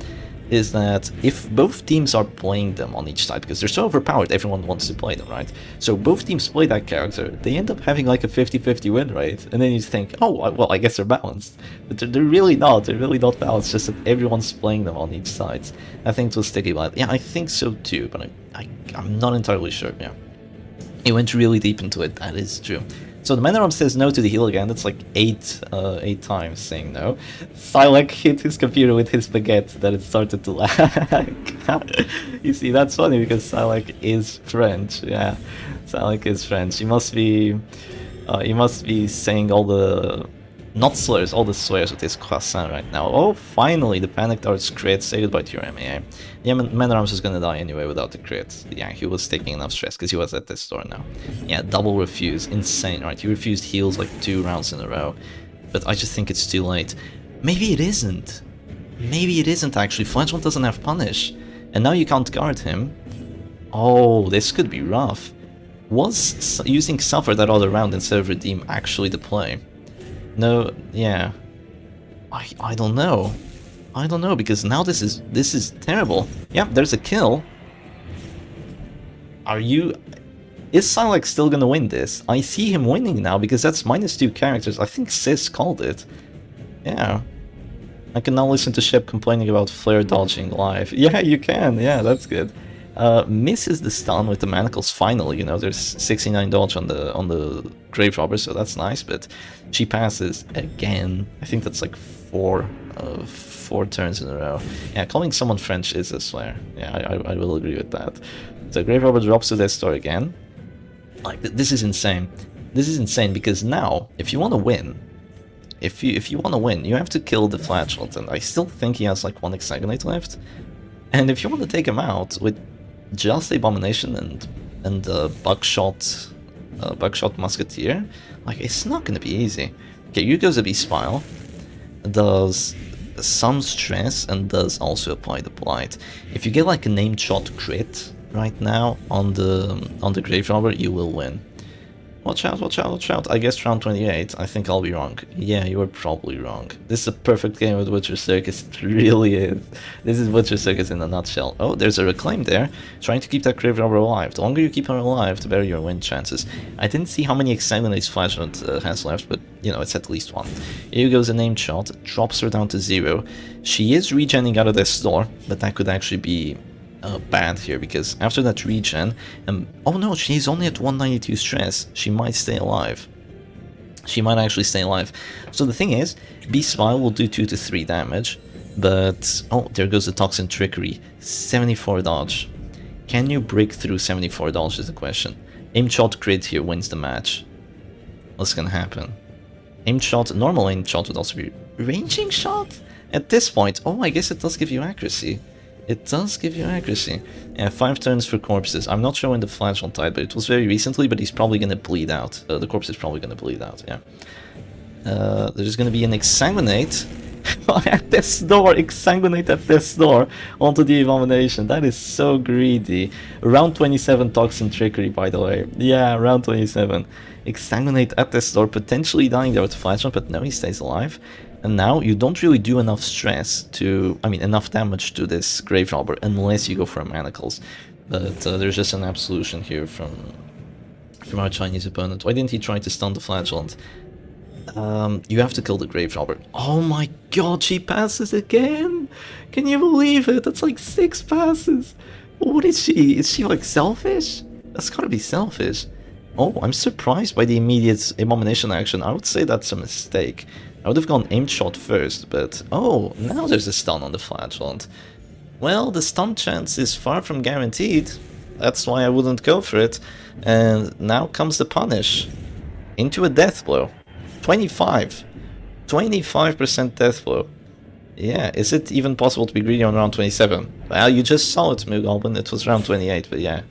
is that if both teams are playing them on each side, because they're so overpowered, everyone wants to play them, right? So both teams play that character, they end up having like a 50-50 win rate, and then you think, oh, well, I guess they're balanced. But they're really not, balanced, just that everyone's playing them on each side. I think it was Sticky Blad. Yeah, I think so too, but I'm not entirely sure, yeah. He went really deep into it, that is true. So the Man-at-Arms says no to the heal again, that's like 8 times saying no. Silac hit his computer with his baguette, that it started to lag. You see, that's funny because Silac is French, yeah. Silac is French. He must be He must be saying all the... not slurs, all the swears with his croissant right now. Oh, finally, the Panic Darts crit. Say goodbye to your MEA. Yeah, Man-at-Arms is gonna die anyway without the crit. Yeah, he was taking enough stress because he was at this door now. Yeah, double refuse. Insane, right? He refused heals like 2 rounds in a row. But I just think it's too late. Maybe it isn't. Maybe it isn't actually. Flagellant doesn't have punish. And now you can't guard him. Oh, this could be rough. Was using Suffer that other round instead of Redeem actually the play? No, yeah. I don't know. I don't know, because now this is terrible. Yep, there's a kill. Are you... Is Silex still gonna win this? I see him winning now, because that's -2 characters. I think Sis called it. Yeah. I can now listen to Shep complaining about flare dodging live. Yeah, you can. Yeah, that's good. Misses the stun with the manacles finally, you know, there's 69 dodge on the Grave Robber, so that's nice, but she passes again. I think that's like four turns in a row. Yeah, calling someone French is a swear. Yeah, I will agree with that. So Grave Robber drops to this door again. Like, this is insane. This is insane, because now, if you want to win, if you want to win, you have to kill the Flagellant, and I still think he has like 1 Hexagonate left. And if you want to take him out with just Abomination and Buckshot Musketeer, like, it's not gonna be easy. Okay, here goes a B-Spile, does some stress and does also apply the Blight. If you get like a named shot crit right now on the Grave Robber, you will win. Watch out, watch out, watch out. I guess round 28. I think I'll be wrong. Yeah, you were probably wrong. This is a perfect game with Butcher Circus. It really is. This is Butcher Circus in a nutshell. Oh, there's a Reclaim there. Trying to keep that Grave Robber alive. The longer you keep her alive, the better your win chances. I didn't see how many Exsanguinates Flagellant has left, but, you know, it's at least 1. Here goes a named shot. Drops her down to 0. She is regenning out of this door, but that could actually be... bad here, because after that regen, oh no, she's only at 192 stress. She might stay alive. She might actually stay alive. So the thing is, B-Spile will do 2 to 3 damage, but oh, there goes the Toxin Trickery. 74 dodge. Can you break through 74 dodge is the question. Aim shot crit here wins the match. What's gonna happen? Aim shot, normal aim shot would also be ranging shot at this point. Oh, I guess it does give you accuracy. It does give you accuracy. Yeah, 5 turns for corpses. I'm not sure when the Flagellant died, but it was very recently, but he's probably gonna bleed out. The corpse is probably gonna bleed out, yeah. There's gonna be an Exsanguinate at this door, Exsanguinate at this door onto the Abomination. That is so greedy. Round 27 Toxin Trickery, by the way. Yeah, round 27. Exsanguinate at this door, potentially dying there with Flagellant, but no, he stays alive. And now you don't really do enough stress to, I mean, enough damage to this Grave Robber unless you go for Manacles. But there's just an absolution here from our Chinese opponent. Why didn't he try to stun the Flagellant? You have to kill the Grave Robber. Oh my god, she passes again! Can you believe it? That's like 6 passes! What is she? Is she like selfish? That's gotta be selfish. Oh, I'm surprised by the immediate Abomination action. I would say that's a mistake. I would have gone aimed shot first, but oh, now there's a stun on the Flagellant. Well, the stun chance is far from guaranteed. That's why I wouldn't go for it. And now comes the punish. Into a death blow. 25. 25% death blow. Yeah, is it even possible to be greedy on round 27? Well, you just saw it, Mugalbin. It was round 28, but yeah.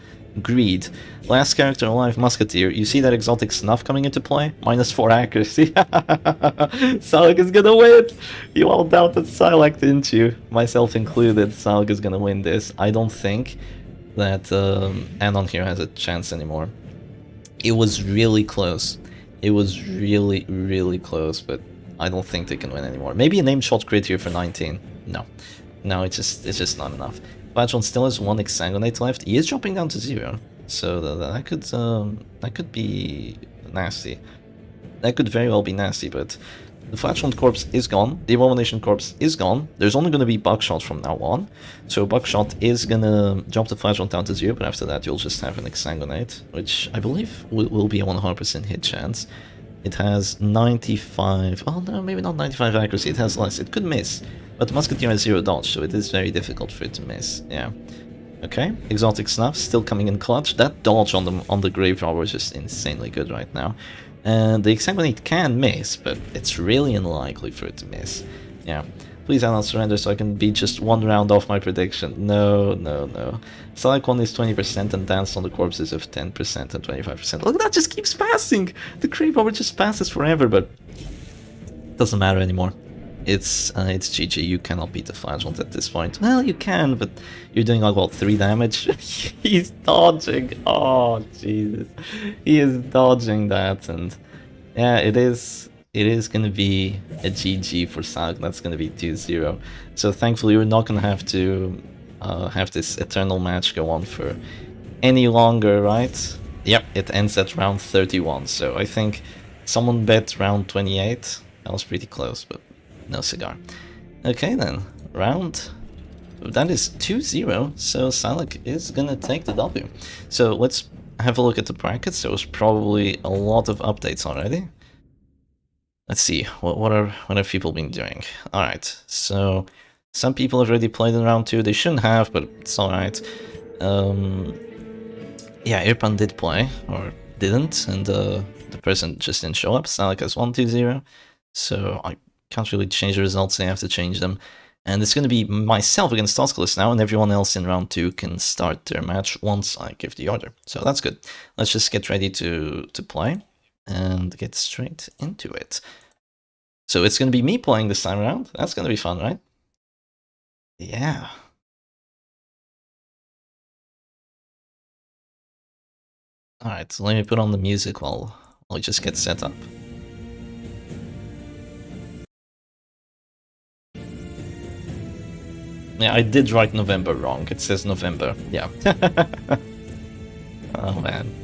Greed. Last character alive, Musketeer. You see that exotic snuff coming into play? -4 accuracy. Silex is gonna win! You all doubted Silex, didn't you? Myself included. Silex is gonna win this. I don't think that Anon here has a chance anymore. It was really close. It was really, really close, but I don't think they can win anymore. Maybe a name shot crit here for 19. No. No, it's just not enough. Flagellant still has 1 Exsanguinate left. He is dropping down to 0, so that could be nasty. That could very well be nasty, but the Flagellant corpse is gone. The Abomination corpse is gone. There's only going to be Buckshot from now on, so Buckshot is going to drop the Flagellant down to 0, but after that you'll just have an Exsanguinate, which I believe will be a 100% hit chance. It has 95... oh no, maybe not 95 accuracy, it has less. It could miss. But the Musketeer has 0 dodge, so it is very difficult for it to miss. Yeah. Okay. Exotic Snuff still coming in clutch. That dodge on the Grave Robber is just insanely good right now. And the exact one it can miss, but it's really unlikely for it to miss. Yeah. Please do not surrender so I can be just one round off my prediction. No, no, no. Select one is 20% and dance on the corpses of 10% and 25%. Look, that just keeps passing! The creep over just passes forever, but it doesn't matter anymore. It's GG, you cannot beat the Flagellant at this point. Well, you can, but you're doing like, what, 3 damage? He's dodging! Oh, Jesus. He is dodging that, and yeah, it is gonna be a GG for Salk. That's gonna be 2-0. So thankfully we're not gonna have to have this eternal match go on for any longer, right? Yep, it ends at round 31, so I think someone bet round 28. That was pretty close, but no cigar. Okay then, that is 2-0, so Salak is gonna take the W. So let's have a look at the brackets. There was probably a lot of updates already. Let's see, what have people been doing? Alright, so some people have already played in round 2. They shouldn't have, but it's alright. Yeah, Irpan did play, or didn't, and the person just didn't show up. Salak has 1-2-0, so I can't really change the results, I have to change them. And it's going to be myself against Tusculus now, and everyone else in round 2 can start their match once I give the order. So that's good. Let's just get ready to play and get straight into it. So it's going to be me playing this time around. That's going to be fun, right? Yeah. Alright, so let me put on the music while we just get set up. Yeah, I did write November wrong. It says November. Yeah. Oh man.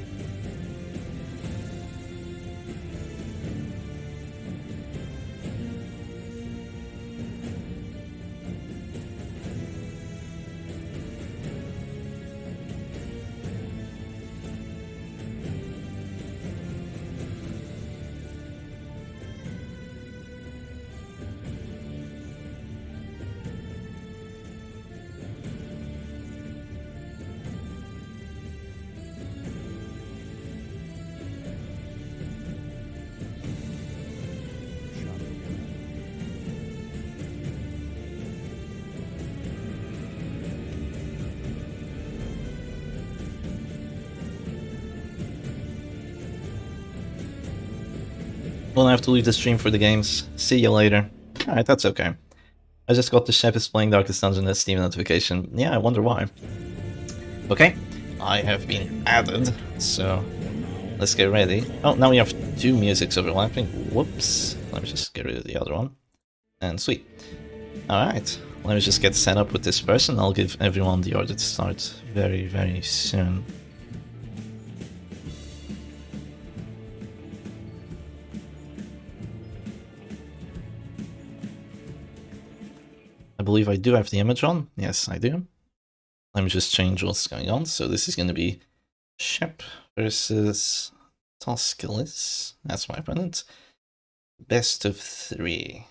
Well, I have to leave the stream for the games. See you later. Alright, that's okay. I just got the chef is playing Darkest Dungeon as Steam notification. Yeah, I wonder why. Okay, I have been added, so let's get ready. Oh, now we have 2 musics overlapping. Whoops. Let me just get rid of the other one. And sweet. Alright, let me just get set up with this person. I'll give everyone the order to start very, very soon. I believe I do have the image on. Yes, I do. Let me just change what's going on. So this is going to be Shep versus Tusculus. That's my opponent. Best of 3.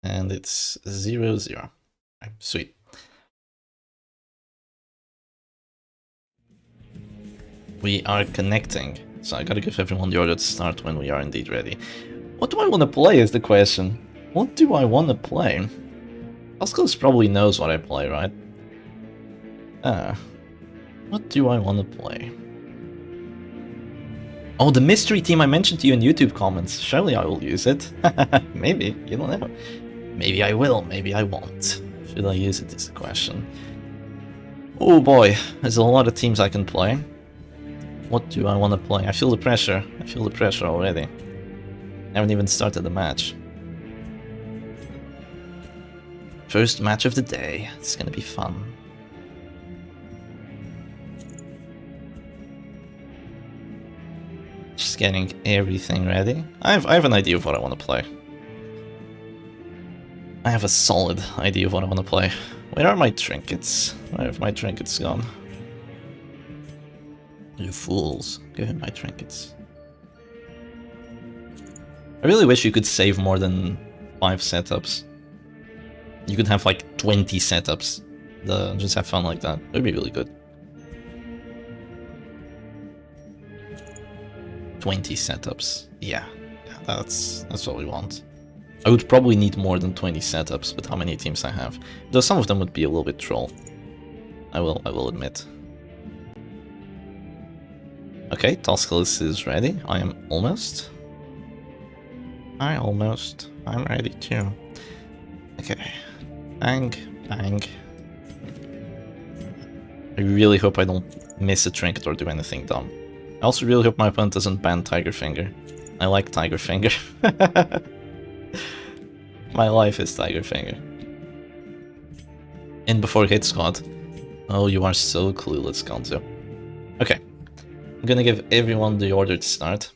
And it's 0-0. Right, sweet. We are connecting. So I gotta give everyone the order to start when we are indeed ready. What do I want to play is the question. What do I want to play? Tusculus probably knows what I play, right? What do I want to play? Oh, the mystery team I mentioned to you in YouTube comments. Surely I will use it. Maybe, you don't know. Maybe I will, maybe I won't. Should I use it is the question. Oh boy, there's a lot of teams I can play. What do I want to play? I feel the pressure. I feel the pressure already. I haven't even started the match. First match of the day. It's gonna be fun. Just getting everything ready. I have an idea of what I want to play. I have a solid idea of what I want to play. Where are my trinkets? Where have my trinkets gone? You fools. Give me my trinkets. I really wish you could save more than 5 setups. You could have like 20 setups. Just have fun like that. It would be really good. 20 setups. Yeah, that's what we want. I would probably need more than 20 setups with how many teams I have. Though some of them would be a little bit troll. I will admit. Okay, Tusculus is ready. I am almost. I'm ready too. Okay. Bang, bang. I really hope I don't miss a trinket or do anything dumb. I also really hope my opponent doesn't ban Tiger Finger. I like Tiger Finger. My life is Tiger Finger. In before hit squad. Oh, you are so clueless, Gonzo. Okay. I'm gonna give everyone the order to start.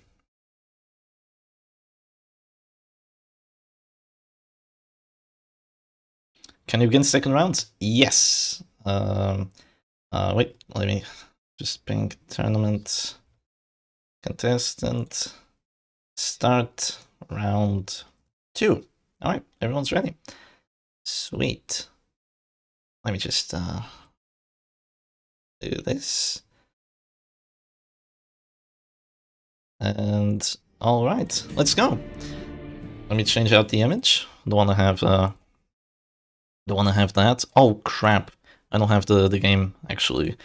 Can you begin second round? Yes. Wait, let me just ping tournament contestant. Start round 2. Alright, everyone's ready. Sweet. Let me just do this. And alright, let's go. Let me change out the image. Don't wanna have that. Oh crap. I don't have the game actually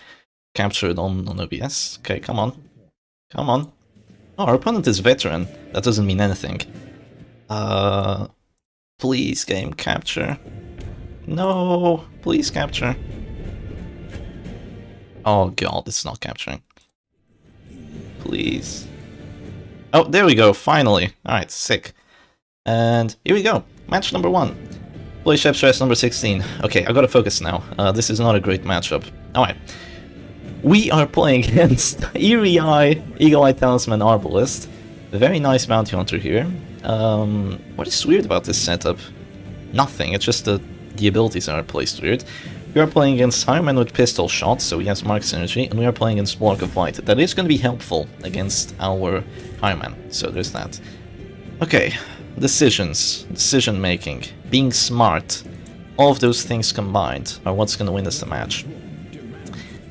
captured on OBS. Okay, come on. Come on. Oh, our opponent is veteran. That doesn't mean anything. Please game capture. No, please capture. Oh god, it's not capturing. Please. Oh, there we go, finally. Alright, sick. And here we go. Match number 1. Play Chef Stress number 16. Okay, I gotta focus now. This is not a great matchup. Alright. We are playing against Eerie Eye, Eagle Eye Talisman Arbalist. A very nice bounty hunter here. What is weird about this setup? Nothing, it's just the abilities are placed weird. We are playing against Highman with pistol shots, so he has mark synergy, and we are playing against Block of Light. That is going to be helpful against our Highman, so there's that. Okay, decision making, being smart, all of those things combined are what's going to win us the match.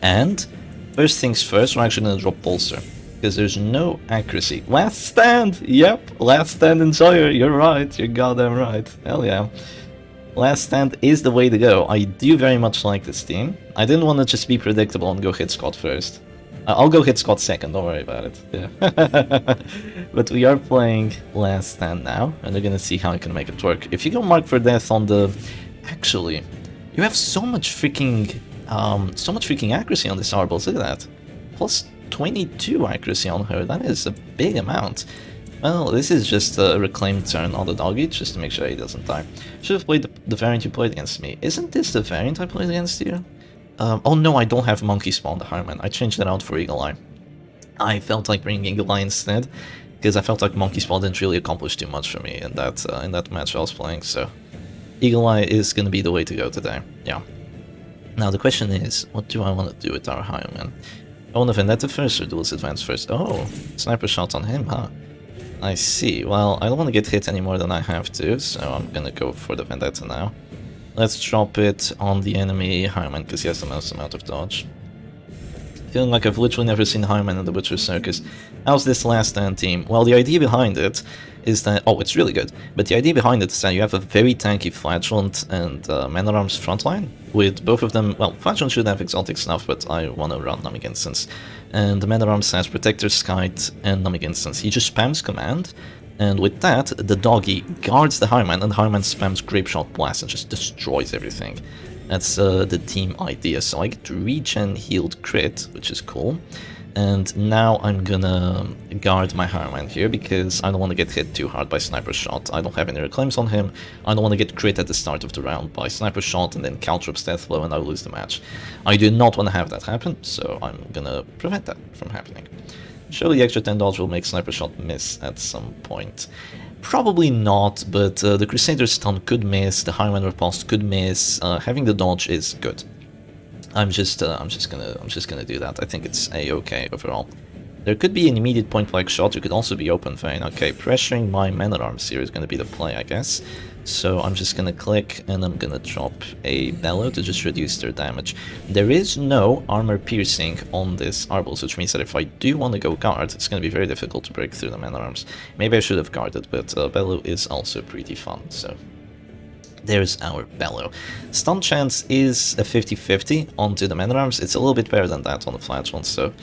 And first things first, we're actually going to drop Pulsar, because there's no accuracy. Last stand! Yep, last stand enjoyer, you're right, you're goddamn right. Hell yeah. Last stand is the way to go. I do very much like this team. I didn't want to just be predictable and go hit Scott first. I'll go hit Scott second, don't worry about it. Yeah. But we are playing last stand now, and we're gonna see how I can make it work. If you go mark for death on the... Actually, you have so much freaking accuracy on this Arbalist, look at that. Plus 22 accuracy on her, that is a big amount. Well, this is just a reclaimed turn on the doggy, just to make sure he doesn't die. Should have played the variant you played against me. Isn't this the variant I played against you? Oh no, I don't have Monkey Spawn the Highman. I changed that out for Eagle Eye. I felt like bringing Eagle Eye instead, because I felt like Monkey Spawn didn't really accomplish too much for me in that match I was playing, so... Eagle Eye is gonna be the way to go today, yeah. Now the question is, what do I want to do with our Highman? I want to Vendetta first or Duelist Advance first? Oh, sniper shot on him, huh? I see. Well, I don't want to get hit any more than I have to, so I'm gonna go for the Vendetta now. Let's drop it on the enemy Highman, because he has the most amount of dodge. Feeling like I've literally never seen Highman in the Butcher Circus. How's this last stand team? Well, the idea behind it is that... Oh, it's really good. But the idea behind it is that you have a very tanky Flagellant and Man-at-Arms frontline, with both of them... Well, Flagellant should have exotic stuff, but I want to run Numbing Instance. And the Man-at-Arms has Protector's Kite and Numbing Instance. He just spams command, and with that, the doggy guards the Highman, and the Highman spams Grape Shot Blast and just destroys everything. That's the team idea. So I get regen healed crit, which is cool. And now I'm gonna guard my Highman here, because I don't want to get hit too hard by Sniper Shot. I don't have any reclaims on him. I don't want to get crit at the start of the round by Sniper Shot and then Caltrops Deathblow and I lose the match. I do not want to have that happen, so I'm gonna prevent that from happening. Surely the extra 10 dodge will make Sniper Shot miss at some point. Probably not, but the Crusader's stun could miss, the Highman riposte could miss. Having the dodge is good. I'm just gonna do that. I think it's a-okay overall. There could be an immediate point-blank shot, there could also be open vein. Okay, pressuring my man-at-arms here is going to be the play, I guess. So I'm just going to click, and I'm going to drop a bellow to just reduce their damage. There is no armor piercing on this Arbals, which means that if I do want to go guard, it's going to be very difficult to break through the man-at-arms. Maybe I should have guarded, but bellow is also pretty fun, so... There's our bellow. Stun chance is a 50-50 onto the man-at-arms. It's a little bit better than that on the flat one, so...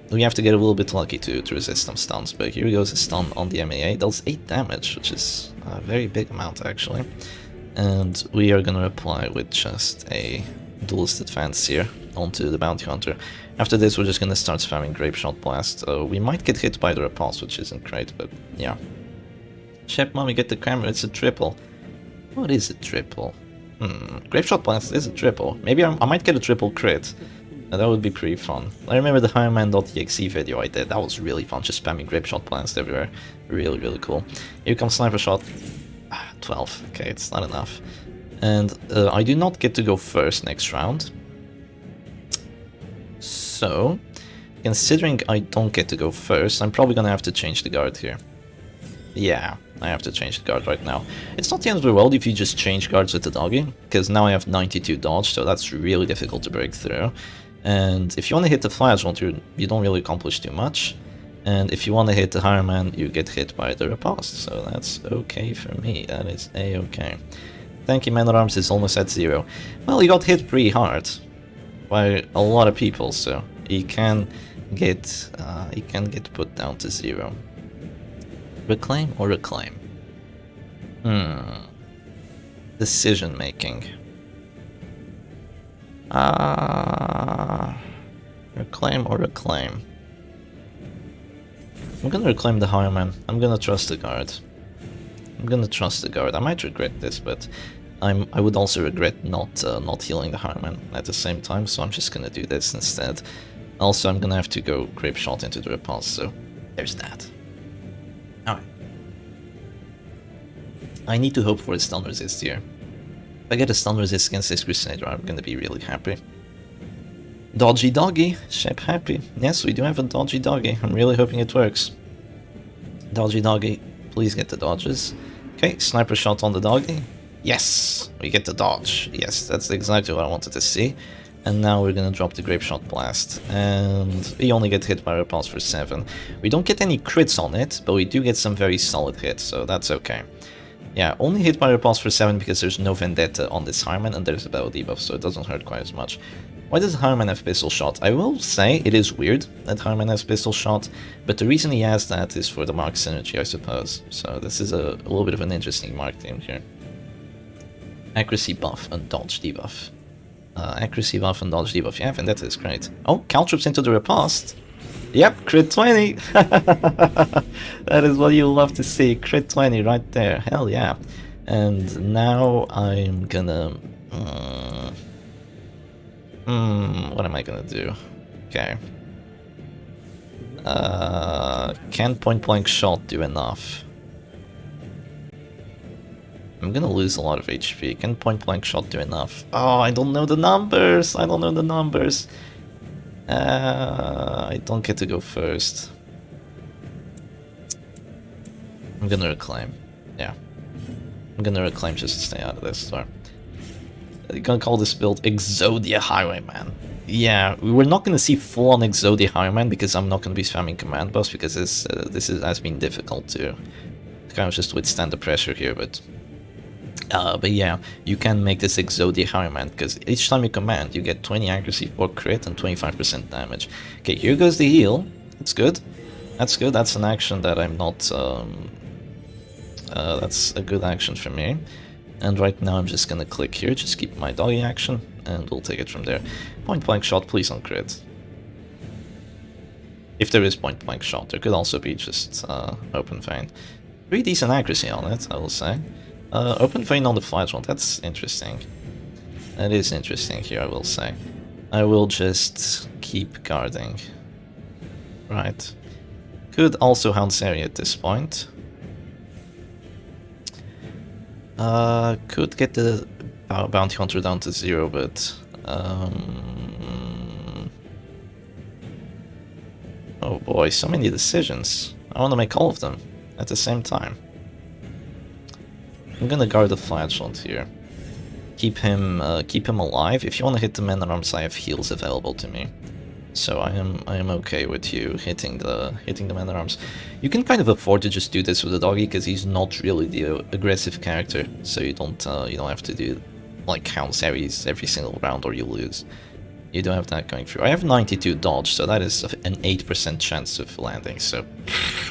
we have to get a little bit lucky to resist some stuns, but here goes a stun on the MAA. Does 8 damage, which is a very big amount actually. And we are gonna reply with just a duelist advance here onto the bounty hunter. After this we're just gonna start spamming Grape Shot Blast. We might get hit by the repulse, which isn't great, but yeah. Shep mommy, get the camera, it's a triple. What is a triple? Grape Shot Blast is a triple. Maybe I might get a triple crit. That would be pretty fun. I remember the Hireman.exe video I did. That was really fun, just spamming Grape Shot Blast everywhere. Really, really cool. Here comes Sniper Shot. 12. Okay, it's not enough. And I do not get to go first next round. So, considering I don't get to go first, I'm probably gonna have to change the guard here. Yeah, I have to change the guard right now. It's not the end of the world if you just change guards with the doggy, because now I have 92 dodge, so that's really difficult to break through. And if you want to hit the flashlight, you don't really accomplish too much. And if you want to hit the Hireman, you get hit by the riposte. So that's okay for me. That is a-okay. Thank you, man-at-arms is almost at 0. Well, he got hit pretty hard by a lot of people, so he can get put down to 0. Reclaim or reclaim? Decision making. Reclaim or reclaim? I'm gonna reclaim the Hireman. I'm gonna trust the guard. I might regret this, but I would also regret not healing the Hireman at the same time, so I'm just gonna do this instead. Also, I'm gonna have to go Grape Shot into the repulse, so there's that. Alright. I need to hope for a stun resist here. If I get a stun resist against this Crusader, I'm gonna be really happy. Dodgy doggy, Shep happy. Yes, we do have a dodgy doggy. I'm really hoping it works. Dodgy doggy, please get the dodges. Okay, sniper shot on the doggy. Yes, we get the dodge. Yes, that's exactly what I wanted to see. And now we're gonna drop the Grape Shot Blast. And we only get hit by repulse for 7. We don't get any crits on it, but we do get some very solid hits, so that's okay. Yeah, only hit by repulse for 7 because there's no Vendetta on this Hireman and there's a battle debuff, so it doesn't hurt quite as much. Why does Hireman have pistol shot? I will say it is weird that Hireman has pistol shot, but the reason he has that is for the mark synergy, I suppose. So this is a little bit of an interesting mark theme here. Accuracy buff and dodge debuff. Accuracy buff and dodge debuff. Yeah, Vendetta is great. Oh, Caltrops into the riposte. Yep, crit 20! That is what you love to see. Crit 20 right there. Hell yeah. And now I'm gonna... what am I gonna do? Okay. Can point blank shot do enough? I'm gonna lose a lot of HP. Can point blank shot do enough? Oh, I don't know the numbers! I don't know the numbers! I don't get to go first. I'm gonna reclaim. Yeah. I'm gonna reclaim just to stay out of this store. I'm gonna call this build Exodia Highwayman. Yeah, we're not gonna see full-on Exodia Highwayman because I'm not gonna be spamming command buffs because this has been difficult to kind of just withstand the pressure here, but yeah, you can make this Exodia Highwayman because each time you command, you get 20 accuracy for crit and 25% damage. Okay, here goes the heal. That's good. That's good. That's an action that I'm not. That's a good action for me. And right now I'm just gonna click here, just keep my doggy action, and we'll take it from there. Point blank shot, please on crit. If there is point blank shot, there could also be just open vein. Pretty decent accuracy on it, I will say. Open vein on the flash one, that's interesting. That is interesting here, I will say. I will just keep guarding. Right. Could also Houndsary at this point. Could get the bounty hunter down to 0, but Oh boy, so many decisions. I want to make all of them at the same time. I'm gonna guard the flashlight here. Keep him alive. If you want to hit the man-at-arms, I have heals available to me. So I am okay with you hitting the man-at-arms. You can kind of afford to just do this with the doggy because he's not really the aggressive character, so you don't have to do like count series every single round or you lose. You don't have that going through. I have 92 dodge, so that is an 8% chance of landing. So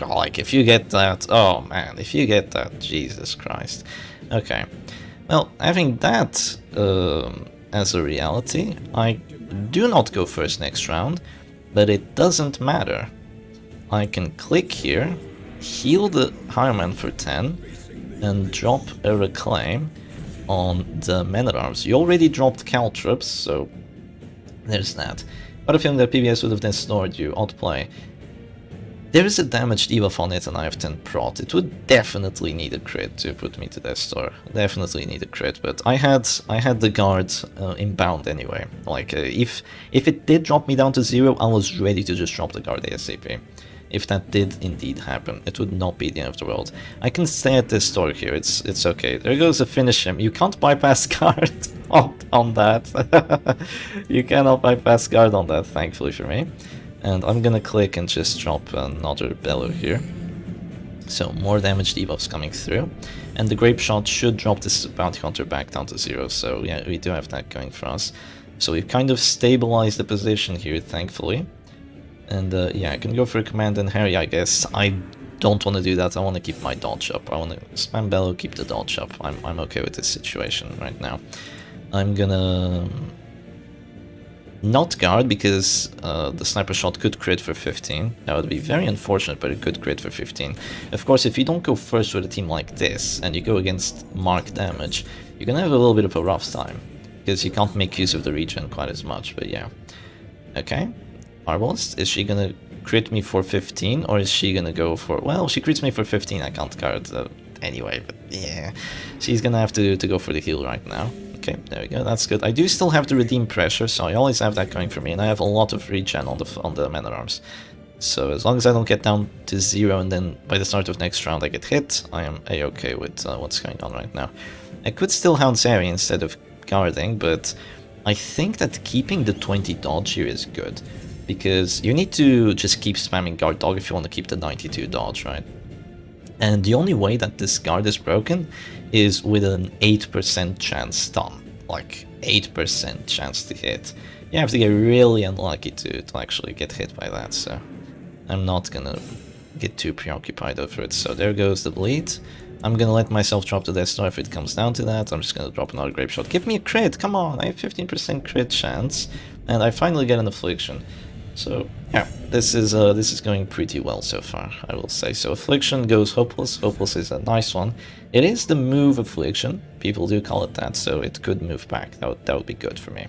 like if you get that, oh man, if you get that, Jesus Christ. Okay, well, having that as a reality, I do not go first next round, but it doesn't matter. I can click here, heal the Hireman for 10, and drop a reclaim on the men-at-arms. You already dropped Caltrops, so there's that. But a feeling that PBS would have destroyed you, outplay. There is a damage debuff on it and I have 10 prot. It would definitely need a crit to put me to death store. Definitely need a crit, but I had the guard inbound anyway. Like if it did drop me down to 0, I was ready to just drop the guard ASAP. If that did indeed happen, it would not be the end of the world. I can stay at this store here, it's okay. There goes a finish him. You can't bypass guard on that. You cannot bypass guard on that, thankfully for me. And I'm gonna click and just drop another bellow here. So more damage debuffs coming through. And the grape shot should drop this bounty hunter back down to 0, so yeah, we do have that going for us. So we've kind of stabilized the position here, thankfully. And yeah, I can go for a command and harry, I guess. I don't want to do that, I want to keep my dodge up. I want to spam bellow, keep the dodge up. I'm okay with this situation right now. I'm gonna not guard because the sniper shot could crit for 15. That would be very unfortunate, but it could crit for 15. Of course, if you don't go first with a team like this and you go against mark damage, you're gonna have a little bit of a rough time because you can't make use of the regen quite as much, but yeah. Okay. Arbalist, is she gonna crit me for 15 or is she gonna go for... Well, she crits me for 15, I can't guard anyway, but yeah. She's gonna have to go for the heal right now. Okay, there we go, that's good. I do still have the redeem pressure, so I always have that going for me, and I have a lot of regen on the man-at-arms. So as long as I don't get down to 0 and then by the start of next round I get hit, I am a-okay with what's going on right now. I could still Hound Sari instead of guarding, but I think that keeping the 20 dodge here is good. Because you need to just keep spamming guard dog if you want to keep the 92 dodge, right? And the only way that this guard is broken is with an 8% chance stun. Like, 8% chance to hit. You have to get really unlucky to actually get hit by that, so... I'm not gonna get too preoccupied over it. So there goes the bleed. I'm gonna let myself drop the Death Star if it comes down to that. I'm just gonna drop another Grape Shot. Give me a crit, come on! I have 15% crit chance. And I finally get an Affliction. So yeah, this is going pretty well so far, I will say. So Affliction goes Hopeless. Hopeless is a nice one. It is the move Affliction. People do call it that, so it could move back. That would be good for me.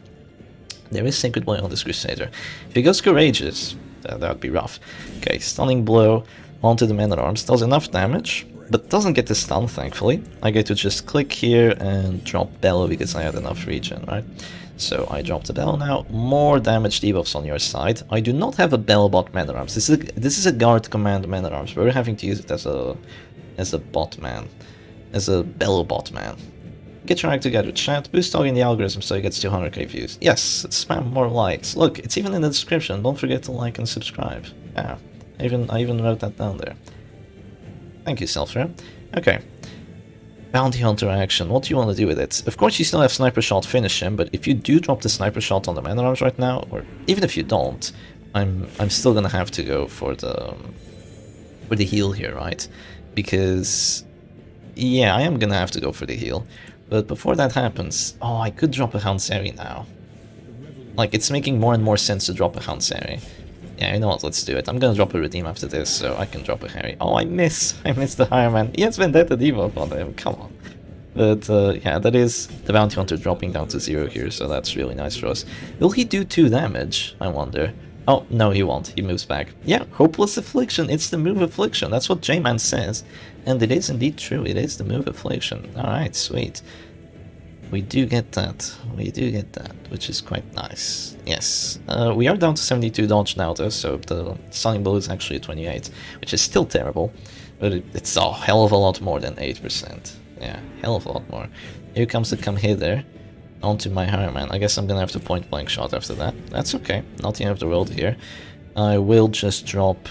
There is Sacred Blow on this Crusader. If he goes Courageous, that would be rough. Okay, Stunning Blow onto the Man-at-Arms. Does enough damage, but doesn't get the stun, thankfully. I get to just click here and drop Bellow because I had enough regen, right? So I dropped the Bellow now. More damage debuffs on your side. I do not have a Bellbot Man-at-Arms. This is a guard command Man-at-Arms. We're having to use it as a bot man. As a Bellow bot man. Get your act together, chat. Boost dog in the algorithm so it gets 200k views. Yes, spam more likes. Look, it's even in the description. Don't forget to like and subscribe. Yeah, I even wrote that down there. Thank you, Selfra. Okay. Bounty Hunter action. What do you want to do with it? Of course, you still have Sniper Shot finish him, but if you do drop the Sniper Shot on the Man-at-Arms right now, or even if you don't, I'm still gonna have to go for the heal here, right? Because yeah, I am gonna have to go for the heal. But before that happens, oh, I could drop a Hound Sari now. Like, it's making more and more sense to drop a Hound Sari. Yeah, you know what, let's do it. I'm gonna drop a Redeem after this, so I can drop a Harry. Oh, I missed the Hireman. He has Vendetta debuff on him, come on. But yeah, that is the Bounty Hunter dropping down to 0 here, so that's really nice for us. Will he do 2 damage, I wonder? Oh, no, he won't. He moves back. Yeah, Hopeless Affliction. It's the move Affliction. That's what J-Man says. And it is indeed true. It is the move Affliction. Alright, sweet. We do get that. We do get that, which is quite nice. Yes. We are down to 72 dodge now, though, so the stunning blow is actually 28, which is still terrible, but it's a hell of a lot more than 8%. Yeah, hell of a lot more. Here comes the come hither onto my Hireman. I guess I'm gonna have to point blank shot after that. That's okay. Not the end of the world here. I will just drop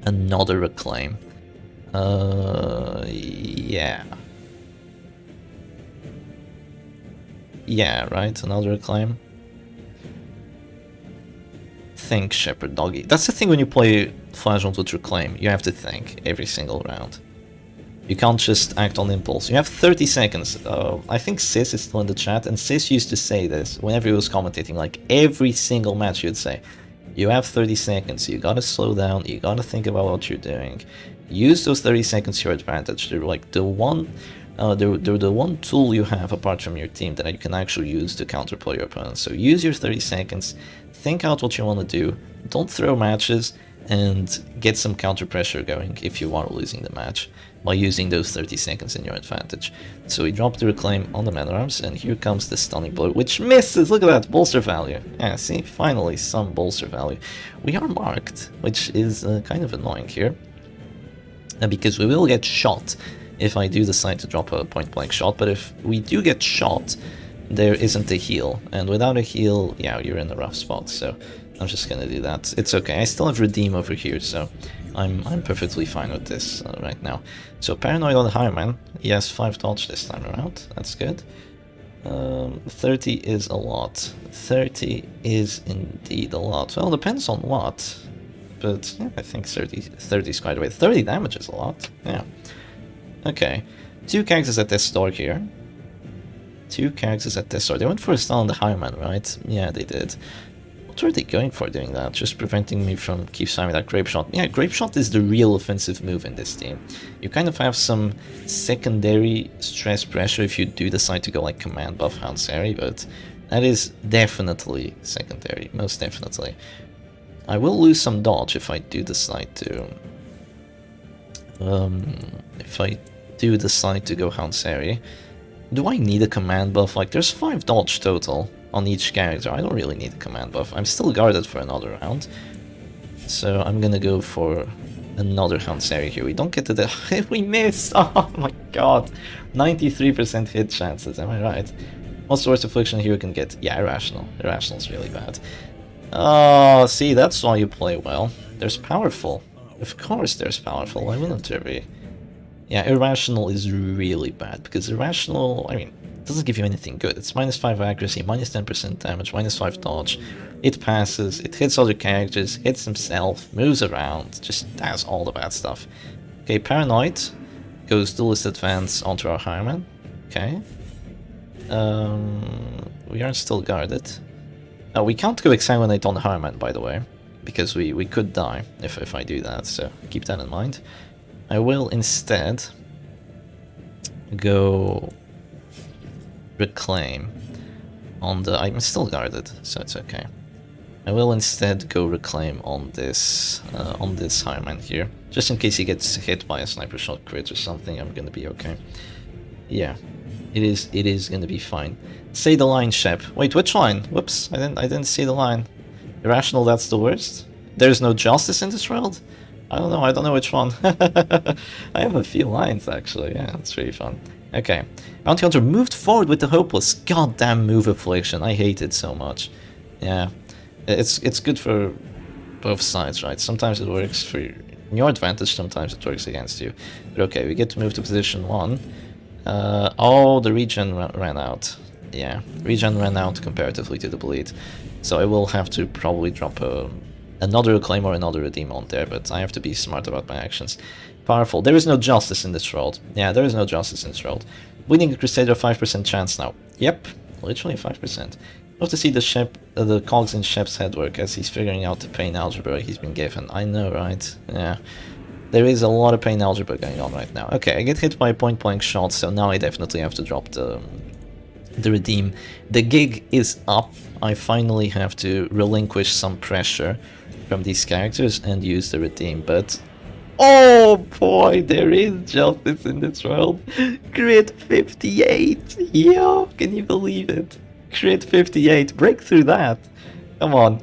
another reclaim. Yeah. Yeah, right? Another reclaim. Think, Shepherd Doggy. That's the thing when you play Flash with reclaim. You have to think every single round. You can't just act on impulse. You have 30 seconds. I think Sis is still in the chat, and Sis used to say this whenever he was commentating, like every single match he would say, you have 30 seconds, you gotta slow down, you gotta think about what you're doing. Use those 30 seconds to your advantage. They're like the one they're the one tool you have apart from your team that you can actually use to counterplay your opponent. So use your 30 seconds, think out what you want to do, don't throw matches, and get some counter pressure going if you are losing the match by using those 30 seconds in your advantage. So we drop the reclaim on the man arms, and here comes the stunning blow, which misses. Look at that bolster value. Yeah, see, finally some bolster value. We are marked, which is kind of annoying here, because we will get shot if I do decide to drop a point blank shot. But if we do get shot, there isn't a heal, and without a heal, yeah, you're in a rough spot. So I'm just gonna do that. It's okay. I still have redeem over here, so I'm perfectly fine with this right now. So paranoid on the Hireman. He has 5 dodge this time around. That's good. 30 is a lot. 30 is indeed a lot. Well, depends on what, but yeah, I think 30 is quite a bit. 30 damage is a lot. Yeah. Okay. 2 characters at this door here. 2 characters at this door. They went for a stun on the Hireman, right? Yeah, they did. What were they going for doing that? Just preventing me from keep spamming that Grape Shot. Yeah, Grape Shot is the real offensive move in this team. You kind of have some secondary stress pressure if you do decide to go like command buff Hansari, but that is definitely secondary, most definitely. I will lose some dodge if I do decide to go Hansari. Do I need a command buff? Like, there's 5 dodge total on each character. I don't really need a command buff. I'm still guarded for another round, so I'm gonna go for another Hansari here. We don't get to the... we missed! Oh my god! 93% hit chances, am I right? What's the worst affliction here you can get? Yeah, Irrational. Irrational's really bad. Oh, see, that's why you play well. There's Powerful. Of course there's Powerful. Why wouldn't there be? Yeah, Irrational is really bad, because Irrational, I mean, doesn't give you anything good. It's -5 accuracy, -10% damage, -5 dodge. It passes, it hits other characters, hits himself, moves around, just does all the bad stuff. Okay, Paranoid goes Duelist Advance onto our Hireman. Okay. We are still guarded. We can't go Exsanguinate on the Hireman, by the way, because we could die if I do that, so keep that in mind. I will instead go Reclaim on the... I'm still guarded, so it's okay. I will instead go Reclaim on this Hireman here, just in case he gets hit by a sniper shot crit or something. I'm gonna be okay. Yeah, it is gonna be fine. Say the line, Shep. Wait, which line? Whoops, I didn't see the line. Irrational, that's the worst. There's no justice in this world? I don't know which one. I have a few lines actually, yeah, it's really fun. Okay, Bounty Hunter moved forward with the Hopeless. Goddamn move affliction, I hate it so much. Yeah, it's good for both sides, right? Sometimes it works for your advantage, sometimes it works against you. But okay, we get to move to position 1. Oh, the regen ran out. Yeah, regen ran out comparatively to the bleed. So I will have to probably drop another Reclaim or another Redeem on there, but I have to be smart about my actions. Powerful. There is no justice in this world. Yeah, there is no justice in this world. Winning a Crusader, 5% chance now. Yep, literally 5%. Love to see the cogs in Shep's head work as he's figuring out the pain algebra he's been given. I know, right? Yeah. There is a lot of pain algebra going on right now. Okay, I get hit by a point blank shot, so now I definitely have to drop the Redeem. The gig is up. I finally have to relinquish some pressure from these characters and use the Redeem, but Oh boy, there is justice in this world. Crit 58. Yeah, can you believe it? Crit 58. Break through that. Come on.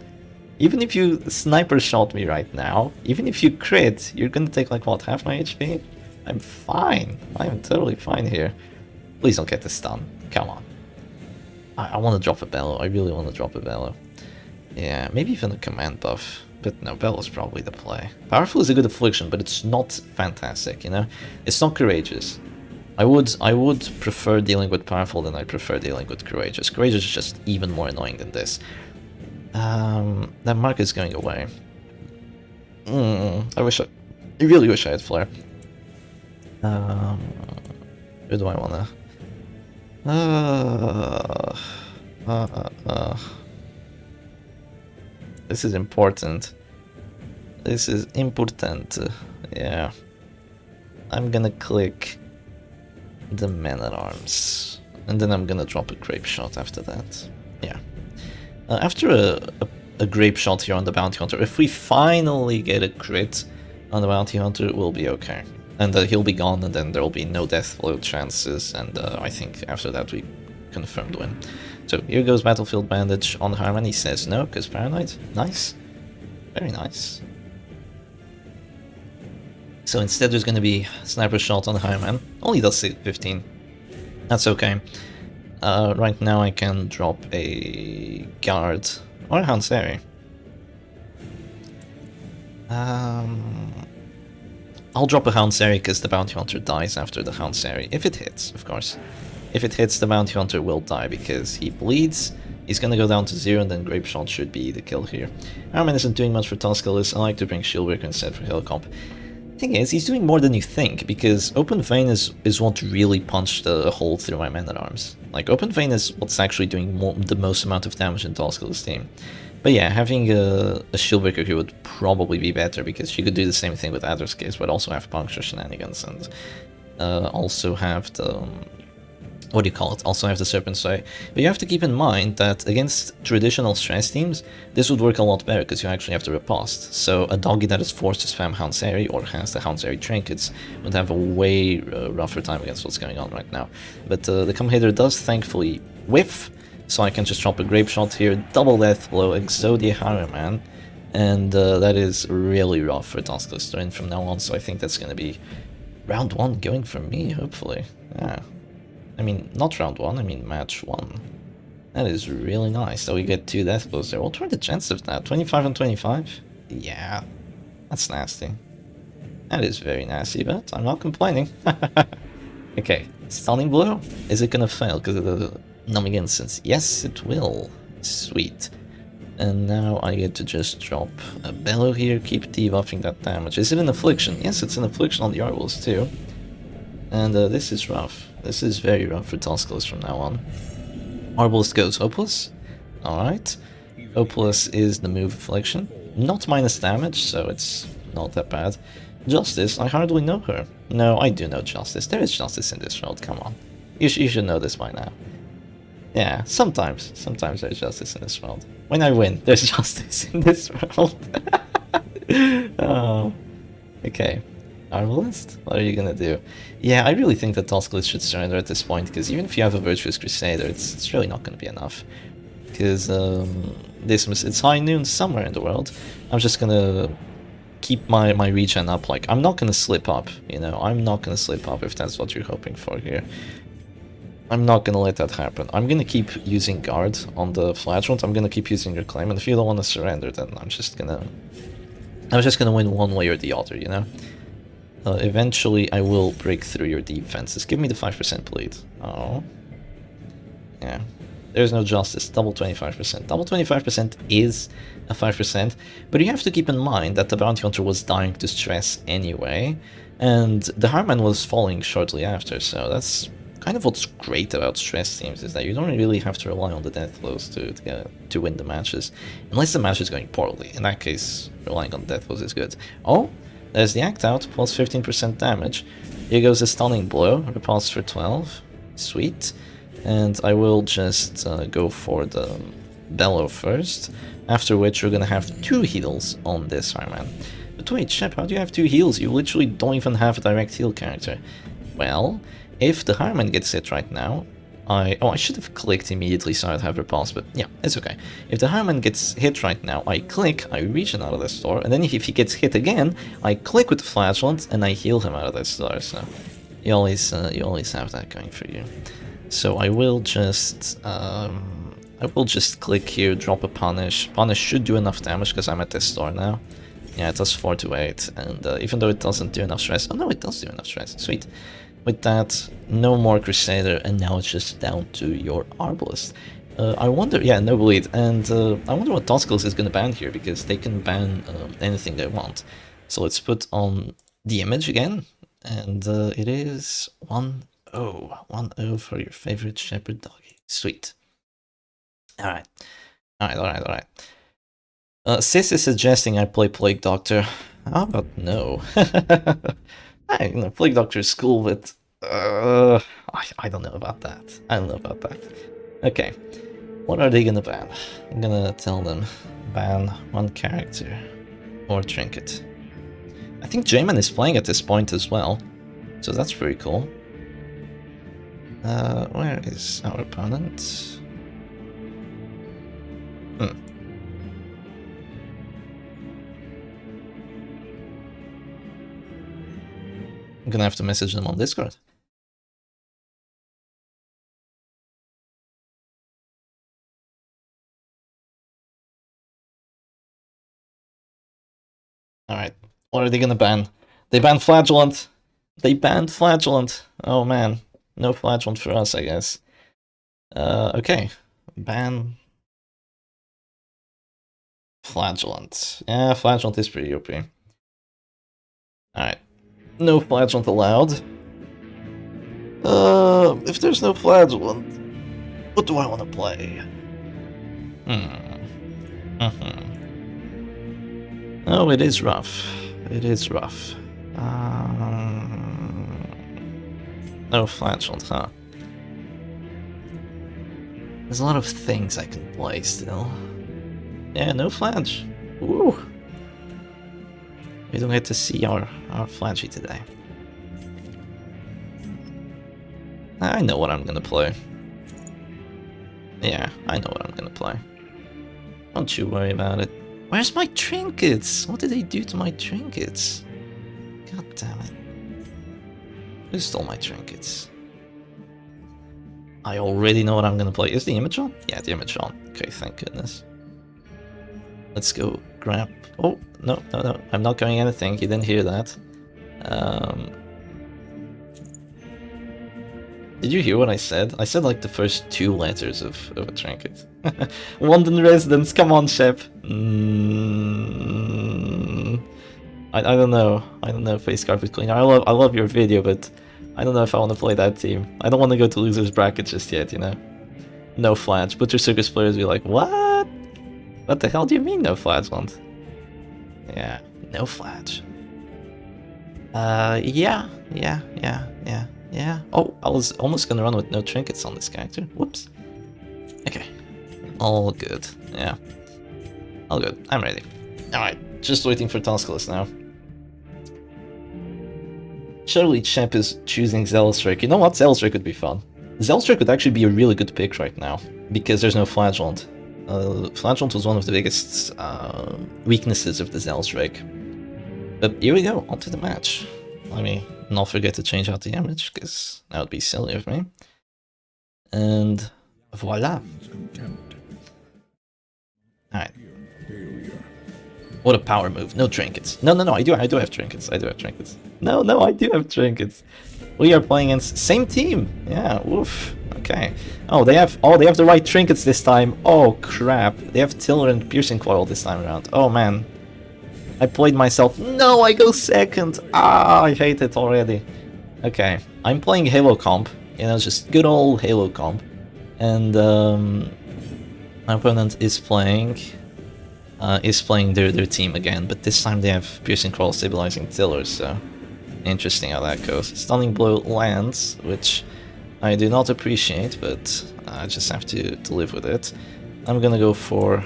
Even if you sniper shot me right now, even if you crit, you're gonna take like what, half my HP? I'm fine. I'm totally fine here. Please don't get the stun. Come on. I want to drop a bellow. I really want to drop a bellow. Yeah, maybe even a command buff. But no, bellow's probably the play. Powerful is a good affliction, but it's not fantastic, you know? It's not courageous. I would prefer dealing with powerful than I prefer dealing with courageous. Courageous is just even more annoying than this. That mark is going away. I really wish I had flare. Who do I wanna? This is important. This is important. Yeah. I'm gonna click the man-at-arms. And then I'm gonna drop a grape shot after that. Yeah. After a grape shot here on the bounty hunter, if we finally get a crit on the bounty hunter, we'll be okay. And he'll be gone, and then there'll be no death blow chances, and I think after that we confirmed win. So here goes Battlefield Bandage on Harman. He says no, because Paranoid. Nice. Very nice. So instead there's going to be Sniper Shot on Harman. Only does 15. That's okay. Right now I can drop a Guard or a Hanseri. I'll drop a Hanseri because the Bounty Hunter dies after the Hanseri. If it hits, of course. If it hits, the Bounty Hunter will die because he bleeds. He's gonna go down to 0 and then Grape Shot should be the kill here. Ironman isn't doing much for Tusculus. I like to bring Shieldbreaker instead for Helicomp. Thing is, he's doing more than you think, because Open Vein is what really punched a hole through my Man-at-Arms. Like, Open Vein is what's actually doing the most amount of damage in Tusculus' team. But yeah, having a Shieldbreaker here would probably be better, because she could do the same thing with Adder's Case, but also have Puncture Shenanigans, and also have the... what do you call it? Also have the Serpent Sway. But you have to keep in mind that against traditional stress teams, this would work a lot better because you actually have to riposte. So a doggy that is forced to spam Hanseri or has the Hanseri trinkets would have a way rougher time against what's going on right now. But the Come Hither does thankfully whiff, so I can just drop a Grape Shot here, double Death Blow, Exodia Harriman, and that is really rough for Tusculus to win from now on, so I think that's going to be round 1 going for me, hopefully. Yeah. I mean, not round 1, I mean match 1. That is really nice. So we get 2 death blows there. What were the chances of that? 25 and 25? Yeah, that's nasty. That is very nasty, but I'm not complaining. Okay, Stunning Blow. Is it gonna fail because of the Numbing Instance? Yes, it will. Sweet. And now I get to just drop a Bellow here, keep debuffing that damage. Is it an Affliction? Yes, it's an Affliction on the Arwolves too. And this is rough. This is very rough for Tusculus from now on. Arbalist goes Hopeless. Alright. Hopeless is the move Affliction. Not minus damage, so it's not that bad. Justice, I hardly know her. No, I do know Justice. There is Justice in this world, come on. You should know this by now. Yeah, sometimes there's Justice in this world. When I win, there's Justice in this world. Oh. Okay. Arbalist? What are you gonna do? Yeah, I really think that Tusculus should surrender at this point, because even if you have a Virtuous Crusader, it's really not gonna be enough. Because it's high noon somewhere in the world. I'm just gonna keep my regen up. Like, I'm not gonna slip up, you know? I'm not gonna slip up if that's what you're hoping for here. I'm not gonna let that happen. I'm gonna keep using Guard on the Flagellant. I'm gonna keep using your Claim, and if you don't want to surrender, then I'm just gonna win one way or the other, you know? Eventually, I will break through your defenses. Give me the 5% bleed. Oh. Yeah. There's no Justice. Double 25%. Double 25% is a 5%, but you have to keep in mind that the Bounty Hunter was dying to stress anyway, and the Harman was falling shortly after, so that's kind of what's great about stress teams, is that you don't really have to rely on the death blows to win the matches, unless the match is going poorly. In that case, relying on the death blows is good. Oh! There's the Act Out, plus 15% damage. Here goes a Stunning Blow, riposte for 12. Sweet. And I will just go for the Bellow first, after which we're gonna have 2 heals on this Harman. But wait, Shep, how do you have 2 heals? You literally don't even have a direct heal character. Well, if the Harman gets hit right now, I should have clicked immediately so I'd have repulse, but yeah, it's okay. If the Harman gets hit right now, I click, I reach out of the store, and then if he gets hit again, I click with the flagellant and I heal him out of the store, so you always have that going for you. So I will just click here, drop a punish. Punish should do enough damage because I'm at this store now. Yeah, it does 4 to 8, and even though it doesn't do enough stress, oh no, it does do enough stress, sweet. With that, no more Crusader, and now it's just down to your Arbalist. I wonder, yeah, no bleed, and I wonder what Tusculus is going to ban here, because they can ban anything they want. So let's put on the image again, and it is 1-0. 1-0 for your favorite Shepherd doggy. Sweet. Alright. Sis is suggesting I play Plague Doctor. How about no? Plague Doctor is cool, but I don't know about that. I don't know about that. Okay, what are they gonna ban? I'm gonna tell them ban 1 character or trinket. I think Jamin is playing at this point as well, so that's pretty cool. Where is our opponent? I'm gonna have to message them on Discord. Alright, what are they gonna ban? They banned Flagellant! They banned Flagellant! Oh man, no Flagellant for us, I guess. Okay, ban Flagellant. Yeah, Flagellant is pretty OP. Alright, no Flagellant allowed. If there's no Flagellant, what do I want to play? Oh, it is rough. It is rough. No Flagellant, huh? There's a lot of things I can play still. Yeah, no Flange. Ooh. We don't get to see our Flangey today. I know what I'm gonna play. Yeah, I know what I'm gonna play. Don't you worry about it. Where's my trinkets? What did they do to my trinkets? God damn it. Who stole my trinkets? I already know what I'm gonna play. Is the image on? Yeah, the image on. Okay, thank goodness. Let's go grab... Oh, no. I'm not going anything. You didn't hear that. Did you hear what I said? I said like the first 2 letters of a trinket. London residents, come on, Shep. I don't know. I don't know, Face Carpet Cleaner. I love your video, but I don't know if I want to play that team. I don't want to go to losers bracket just yet, you know. No Flange. Butcher Circus players be like, what? What the hell do you mean no Flange want? Yeah, no Flange. Yeah. Oh, I was almost gonna run with no trinkets on this character. Whoops. Okay. All good. Yeah. All good. I'm ready. Alright, just waiting for Tusculus now. Surely Shep is choosing Zealstrike. You know what? Zealstrike would be fun. Zealstrike would actually be a really good pick right now, because there's no Flagellant. Flagellant was one of the biggest weaknesses of the Zealstrike. But here we go, onto the match. Let me not forget to change out the image, because that would be silly of me. And voila. Alright. What a power move. No trinkets. No, I do have trinkets. I do have trinkets. No, I do have trinkets. We are playing against same team. Yeah, woof. Okay. Oh, they have the right trinkets this time. Oh crap. They have Tiller and Piercing Coil this time around. Oh man. I played myself. No, I go second. Ah, I hate it already. Okay. I'm playing Halo comp. You know, just good old Halo comp. And my opponent is playing their team again, but this time they have Piercing Coil, Stabilizing Tiller, so interesting how that goes. Stunning Blow lands, which I do not appreciate, but I just have to live with it. I'm gonna go for...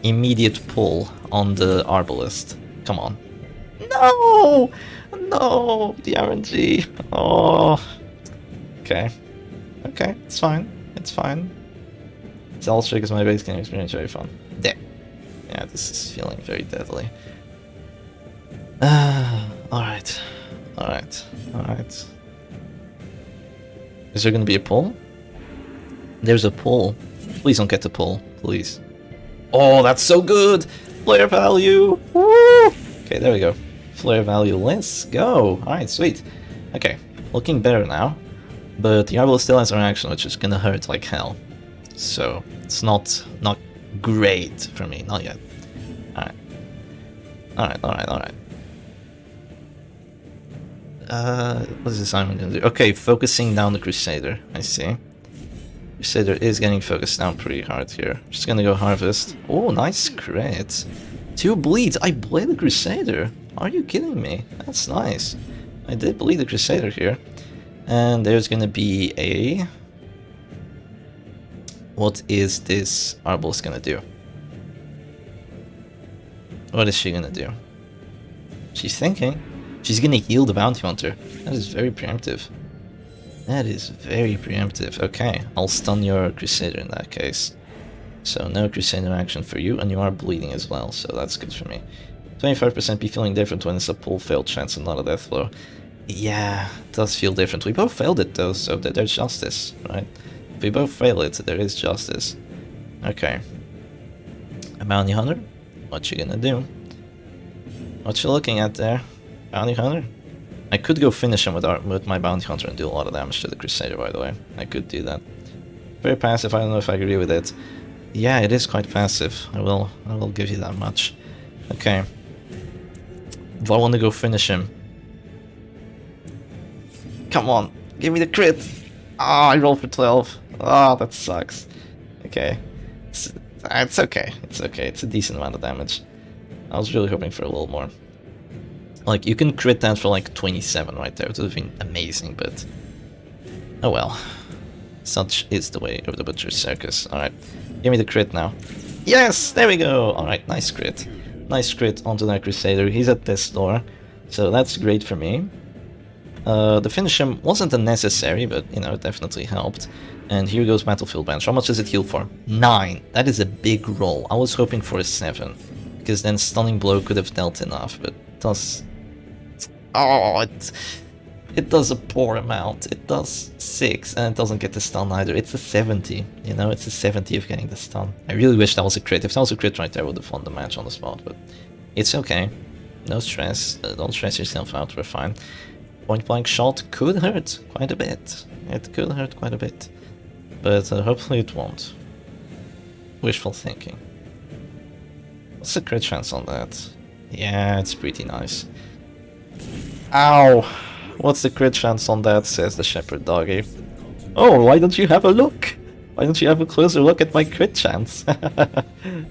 immediate pull on the Arbalist. Come on. No! No! The RNG. Oh. Okay. Okay, it's fine. It's fine. It's because my base game experience very fun. Damn. Yeah, this is feeling very deadly. Alright. Alright. Alright. Is there gonna be a pull? There's a pull. Please don't get the pull. Please. Oh, that's so good! Flare value! Woo! Okay, there we go. Flare value, let's go! Alright, sweet. Okay, looking better now. But the Arbol still has a reaction, which is gonna hurt like hell. So, it's not great for me, not yet. Alright. Alright, alright, alright. What is this assignment gonna do? Okay, focusing down the Crusader, I see. Crusader is getting focused down pretty hard here. Just gonna go Harvest. Oh, nice crit. 2 bleeds. I bled the Crusader. Are you kidding me? That's nice. I did bleed the Crusader here. And there's gonna be a... What is this Arbalist gonna do? What is she gonna do? She's thinking. She's gonna heal the Bounty Hunter. That is very preemptive. That is very preemptive. Okay, I'll stun your Crusader in that case. So no Crusader action for you, and you are bleeding as well, so that's good for me. 25% be feeling different when it's a pull failed chance and not a death blow. Yeah, it does feel different. We both failed it though, so there's justice, right? If we both fail it, there is justice. Okay. A Bounty Hunter? What you gonna do? What you looking at there? Bounty Hunter? I could go finish him with my Bounty Hunter and do a lot of damage to the Crusader, by the way. I could do that. Very passive, I don't know if I agree with it. Yeah, it is quite passive. I will give you that much. Okay. Do I want to go finish him? Come on, give me the crit! Ah, I rolled for 12. Ah, that sucks. Okay. It's okay. It's okay. It's a decent amount of damage. I was really hoping for a little more. Like, you can crit that for like 27 right there. It would have been amazing, but... Oh well. Such is the way of the Butcher's Circus. Alright. Give me the crit now. Yes! There we go! Alright, nice crit. Nice crit onto that Crusader. He's at this door. So that's great for me. The finish him wasn't unnecessary, but, you know, it definitely helped. And here goes Battlefield Bench. How much does it heal for? 9. That is a big roll. I was hoping for a 7. Because then Stunning Blow could have dealt enough, but it does... Oh, it does a poor amount. It does 6, and it doesn't get the stun either. It's a 70, you know, it's a 70 of getting the stun. I really wish that was a crit. If that was a crit right there, I would have won the match on the spot, but it's okay. No stress. Don't stress yourself out, we're fine. Point blank shot could hurt quite a bit. It could hurt quite a bit. But hopefully it won't. Wishful thinking. What's the crit chance on that? Yeah, it's pretty nice. Ow! What's the crit chance on that, says the Shepherd Doggy. Oh, why don't you have a look? Why don't you have a closer look at my crit chance?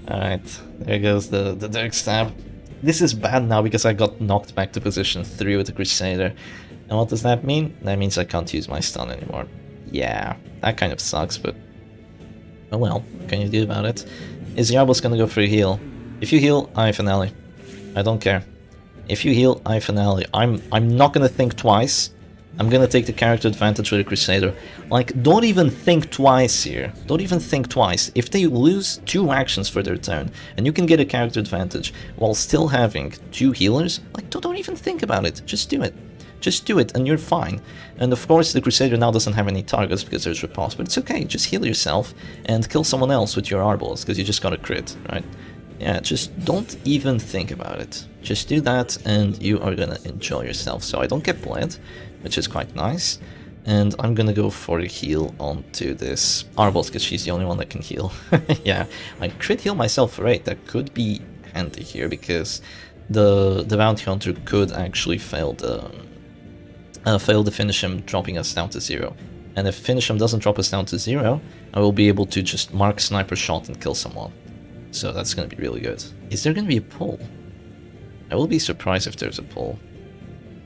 Alright, there goes the Dirk Stab. This is bad now because I got knocked back to position 3 with the Crusader. And what does that mean? That means I can't use my stun anymore. Yeah, that kind of sucks, but... Oh well, what can you do about it? Is Yarbo's gonna go for a heal? If you heal, I finale. I don't care. If you heal, I finale. I'm not gonna think twice. I'm gonna take the character advantage with the Crusader. Like, don't even think twice here. Don't even think twice. If they lose 2 actions for their turn, and you can get a character advantage while still having 2 healers, like, don't even think about it. Just do it. Just do it, and you're fine. And of course, the Crusader now doesn't have any targets because there's repulse, but it's okay. Just heal yourself and kill someone else with your Arballs, because you just got a crit, right? Yeah, just don't even think about it. Just do that and you are gonna enjoy yourself. So I don't get bled, which is quite nice. And I'm gonna go for a heal onto this Arballs because she's the only one that can heal. Yeah, I crit heal myself for 8. That could be handy here because the Bounty Hunter could actually fail the finish him, dropping us down to 0. And if finish him doesn't drop us down to 0, I will be able to just mark sniper shot and kill someone. So that's going to be really good. Is there going to be a pull? I will be surprised if there's a pull.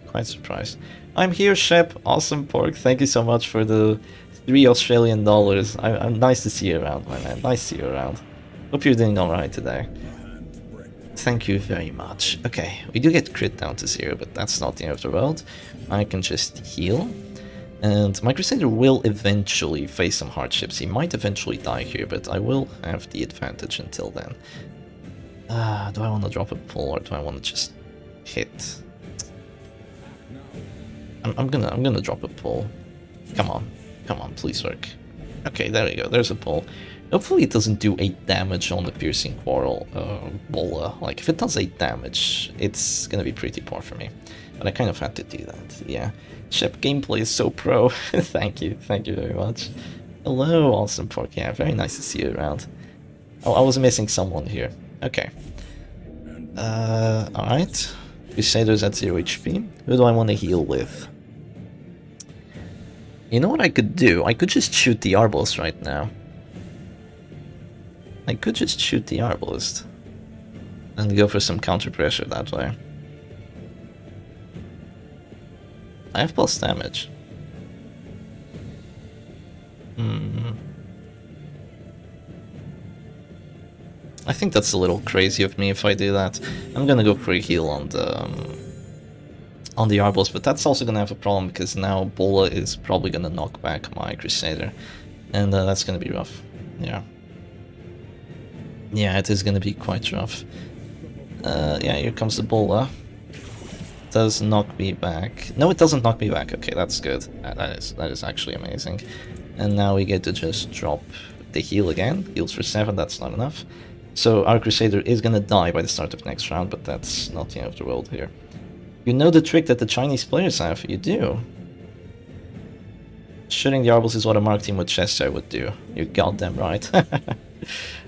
Quite surprised. I'm here, Shep. Awesome pork. Thank you so much for the $3 Australian. I'm nice to see you around, my man. Nice to see you around. Hope you're doing alright today. Thank you very much. Okay, we do get crit down to 0, but that's not the end of the world. I can just heal. And my Crusader will eventually face some hardships. He might eventually die here, but I will have the advantage until then. Do I want to drop a pull or do I want to just hit? I'm gonna drop a pull. Come on, please work. Okay, there we go. There's a pull. Hopefully it doesn't do 8 damage on the Piercing Quarrel Bola. Like, if it does 8 damage, it's gonna be pretty poor for me. But I kind of had to do that, yeah. Shep gameplay is so pro. Thank you very much. Hello, Awesome Pork. Yeah, very nice to see you around. Oh, I was missing someone here. Okay. Alright. Crusader's at 0 HP. Who do I want to heal with? You know what I could do? I could just shoot the Arbalist right now. I could just shoot the Arbalist and go for some counter pressure that way. I have plus damage. I think that's a little crazy of me if I do that. I'm gonna go for a heal on the Arbalist, but that's also gonna have a problem because now Bola is probably gonna knock back my Crusader, and that's gonna be rough. Yeah. Yeah, it is gonna be quite rough. Yeah, here comes the Bola. Does knock me back. No, it doesn't knock me back. Okay, that's good. That is actually amazing. And now we get to just drop the heal again. Heals for 7, that's not enough. So our Crusader is gonna die by the start of next round, but that's not the end of the world here. You know the trick that the Chinese players have? You do. Shooting the Arbalist is what a Mark team with Cheshire would do. You're goddamn right.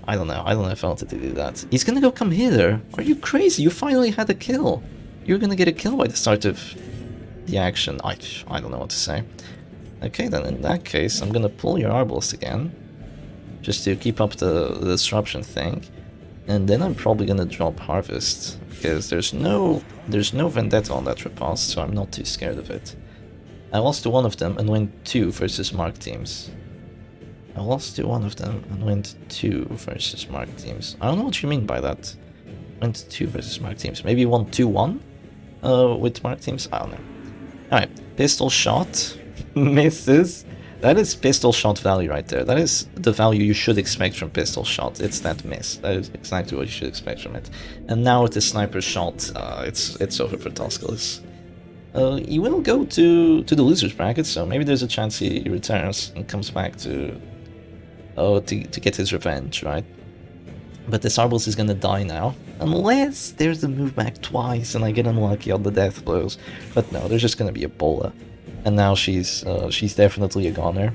I don't know if I wanted to do that. He's gonna go come hither. Are you crazy? You finally had a kill. You're gonna get a kill by the start of the action. I don't know what to say. Okay, then in that case, I'm gonna pull your Arbalist again, just to keep up the disruption thing, and then I'm probably gonna drop Harvest because there's no Vendetta on that riposte, so I'm not too scared of it. I lost to one of them and went 2 versus Mark teams. I lost to one of them and went 2 versus Mark teams. I don't know what you mean by that. Went 2 versus Mark teams. Maybe 1 2-1 with Mark teams? I don't know. Alright, pistol shot. Misses. That is pistol shot value right there. That is the value you should expect from pistol shot. It's that miss. That is exactly what you should expect from it. And now with the sniper shot, it's over for Tusculus. He will go to the loser's bracket, so maybe there's a chance he returns and comes back to get his revenge, right? But this Arbalist is gonna die now, unless there's a move back twice and I get unlucky on the death blows. But no, there's just gonna be a Bola. And now she's definitely a goner.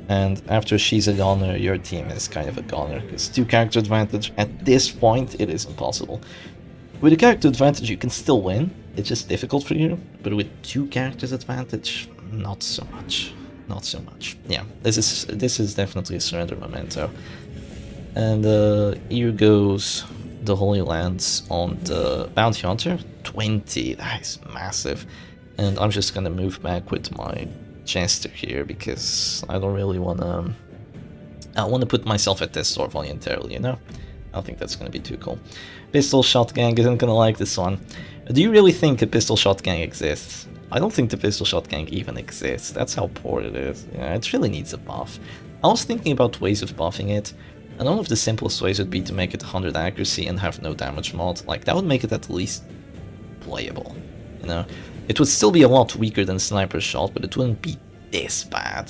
And after she's a goner, your team is kind of a goner. Because 2 character advantage, at this point, it is impossible. With a character advantage, you can still win. It's just difficult for you. But with 2 characters advantage, not so much. Not so much. Yeah, this is definitely a surrender memento. And here goes the Holy Lands on the Bounty Hunter. 20, that is massive. And I'm just gonna move back with my Jester here because I don't really wanna... I wanna put myself at this sword voluntarily, you know? I don't think that's gonna be too cool. Pistol Shot Gang isn't gonna like this one. Do you really think a Pistol Shot Gang exists? I don't think the Pistol Shot Gang even exists. That's how poor it is. Yeah, it really needs a buff. I was thinking about ways of buffing it, and one of the simplest ways would be to make it 100 accuracy and have no damage mod. Like, that would make it at least playable, you know? It would still be a lot weaker than Sniper Shot, but it wouldn't be this bad.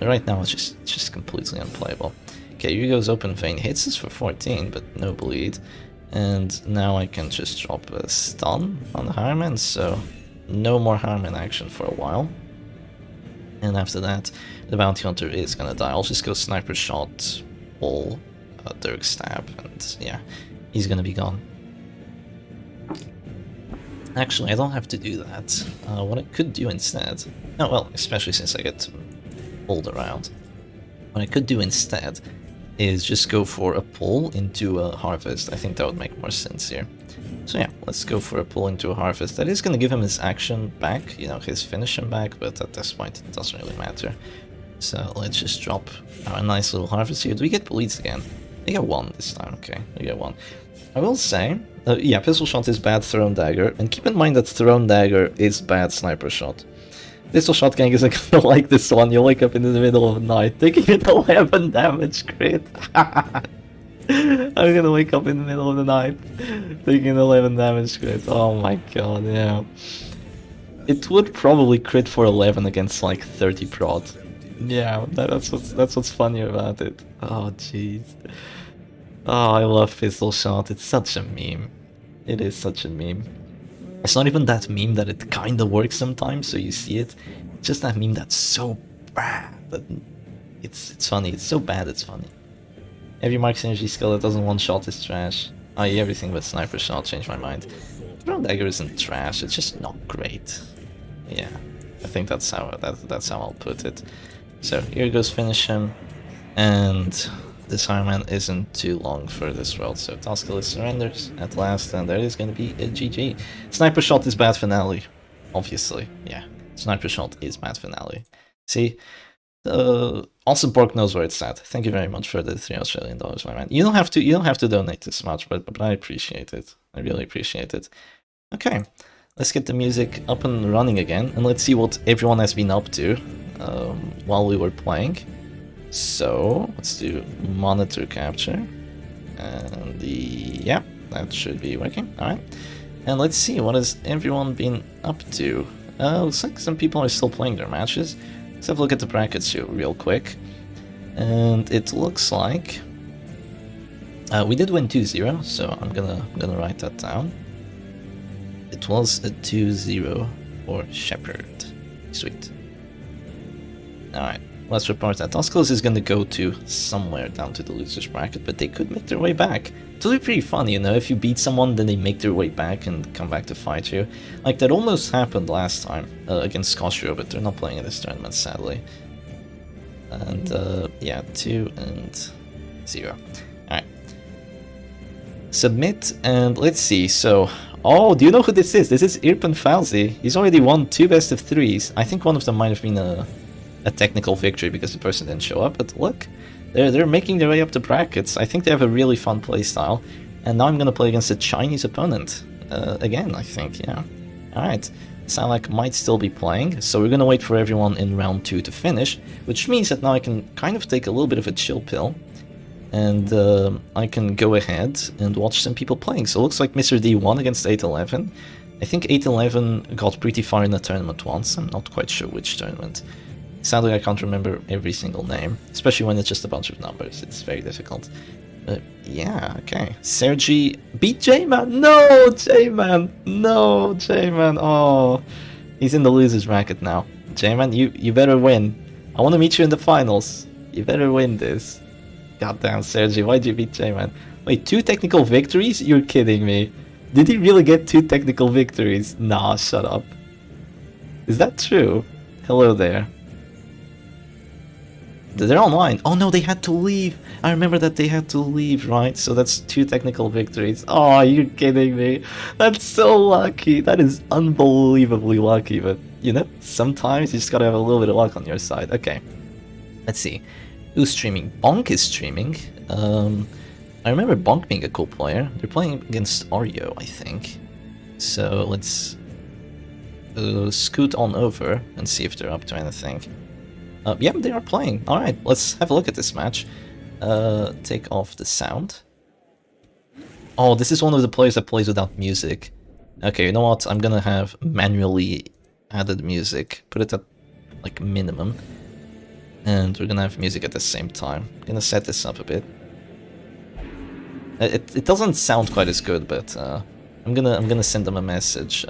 Right now, it's just completely unplayable. Okay, here goes Open Vein. Hits us for 14, but no bleed. And now I can just drop a stun on the Harman, so no more Harman action for a while. And after that, the Bounty Hunter is gonna die. I'll just go Sniper Shot, Bull, Dirk Stab, and yeah, he's gonna be gone. Actually, I don't have to do that. What I could do instead... Oh, well, especially since I get pulled around. What I could do instead is just go for a pull into a Harvest. I think that would make more sense here. So yeah, let's go for a pull into a Harvest. That is going to give him his action back, you know, his finish him back, but at this point it doesn't really matter. So let's just drop our nice little Harvest here. Do we get bleeds again? I get one this time, okay, I get one. I will say, yeah, pistol shot is bad thrown dagger, and keep in mind that thrown dagger is bad sniper shot. Pistol shot gang isn't gonna like this one. You wake up in the middle of the night taking an 11 damage crit. I'm gonna wake up in the middle of the night taking an 11 damage crit. Oh my god, yeah. It would probably crit for 11 against like 30 prod. Yeah, that's what's funny about it. Oh jeez. Oh, I love pistol shot. It's such a meme. It is such a meme. It's not even that meme that it kinda works sometimes, so you see it. It's just that meme that's so bad that it's funny. It's so bad it's funny. Every mark synergy skill that doesn't one-shot is trash. Oh yeah, everything but sniper shot, changed my mind. Thrown dagger isn't trash, it's just not great. Yeah, I think that's how I'll put it. So here goes finish him, and disarmament isn't too long for this world, so Tusculus surrenders at last, and there is going to be a GG. Sniper shot is bad finale, obviously. Yeah, sniper shot is bad finale. See, Awesome Pork knows where it's at. Thank you very much for the $3 my man. You don't have to donate this much, but I appreciate it. I really appreciate it. Okay, let's get the music up and running again, and let's see what everyone has been up to while we were playing. So let's do monitor capture, and yeah, that should be working. All right, and let's see what has everyone been up to. Looks like some people are still playing their matches. Let's have a look at the brackets here real quick, and it looks like we did win 2-0, so I'm gonna write that down. It was a 2-0 for Shepherd. Sweet. All right. Let's report that Tusculus is going to go to somewhere down to the losers bracket, but they could make their way back. It would be pretty funny, you know, if you beat someone, then they make their way back and come back to fight you. Like, that almost happened last time against Scotia, but they're not playing in this tournament, sadly. And, yeah, 2-0. Alright. Submit, and let's see, so... Oh, do you know who this is? This is Irpin Falzi. He's already won 2 best of 3s. I think one of them might have been a technical victory because the person didn't show up, but look, they're making their way up the brackets. I think they have a really fun playstyle, and now I'm gonna play against a Chinese opponent again, I think, yeah. Alright, Salak might still be playing, so we're gonna wait for everyone in round 2 to finish, which means that now I can kind of take a little bit of a chill pill, and I can go ahead and watch some people playing. So it looks like Mr. D won against 811. I think 811 got pretty far in the tournament once, I'm not quite sure which tournament. Sadly, I can't remember every single name, especially when it's just a bunch of numbers. It's very difficult. But yeah, okay. Sergi beat J-Man! No, J-Man! No, J-Man! Oh, he's in the losers bracket now. J-Man, you better win. I want to meet you in the finals. You better win this. Goddamn, Sergi, why'd you beat J-Man? Wait, 2 technical victories? You're kidding me. Did he really get 2 technical victories? Nah, shut up. Is that true? Hello there. They're online. Oh no, they had to leave. I remember that they had to leave, right? So that's 2 technical victories. Oh, you're kidding me. That's so lucky. That is unbelievably lucky. But, you know, sometimes you just gotta have a little bit of luck on your side. Okay. Let's see. Who's streaming? Bonk is streaming. I remember Bonk being a cool player. They're playing against Oreo, I think. So let's scoot on over and see if they're up to anything. Yeah, they are playing. Alright, let's have a look at this match. Take off the sound. Oh, this is one of the players that plays without music. Okay, you know what? I'm gonna have manually added music. Put it at, like, minimum. And we're gonna have music at the same time. I'm gonna set this up a bit. It doesn't sound quite as good, but I'm gonna send them a message.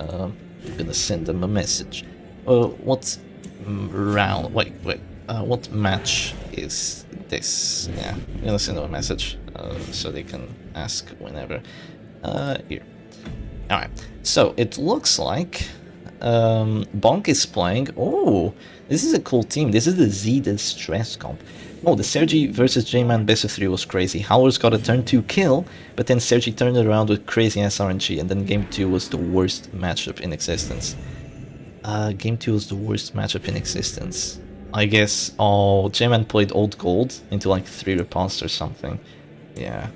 What round? Wait. What match is this? Yeah, I'm gonna send them a message so they can ask whenever. Here. All right. So it looks like Bonk is playing. Oh, this is a cool team. This is the Z Distress comp. Oh, the Sergi versus J-Man best of 3 was crazy. Howler's got a turn 2 kill, but then Sergi turned it around with crazy ass RNG, and then game 2 was the worst matchup in existence. Game 2 was the worst matchup in existence. I guess, oh, J-Man played Old Gold into like 3 riposts or something. Yeah.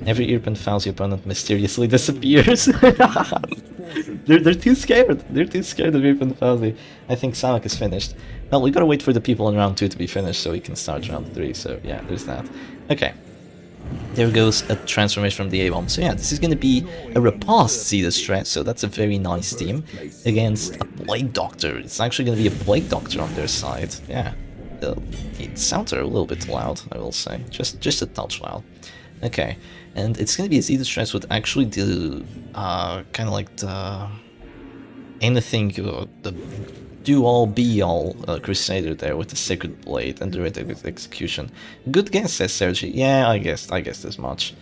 Every Irpin Fauzi opponent mysteriously disappears. they're too scared. They're too scared of Irpin Fauzi. I think Samak is finished. Well, we gotta wait for the people in round 2 to be finished so we can start round 3. So yeah, there's that. Okay. There goes a transformation from the A-bomb. So yeah, this is going to be a repast See the Stress, so that's a very nice team against a Plague Doctor. It's actually going to be a Plague Doctor on their side. Yeah, it sounds a little bit loud, I will say, just a touch loud. Okay, and it's going to be a See the Stress with actually the kind of like the anything the do-all, be-all Crusader there with the Sacred Blade and the Rhythmic Execution. Good guess, says Sergi. Yeah, I guessed as much.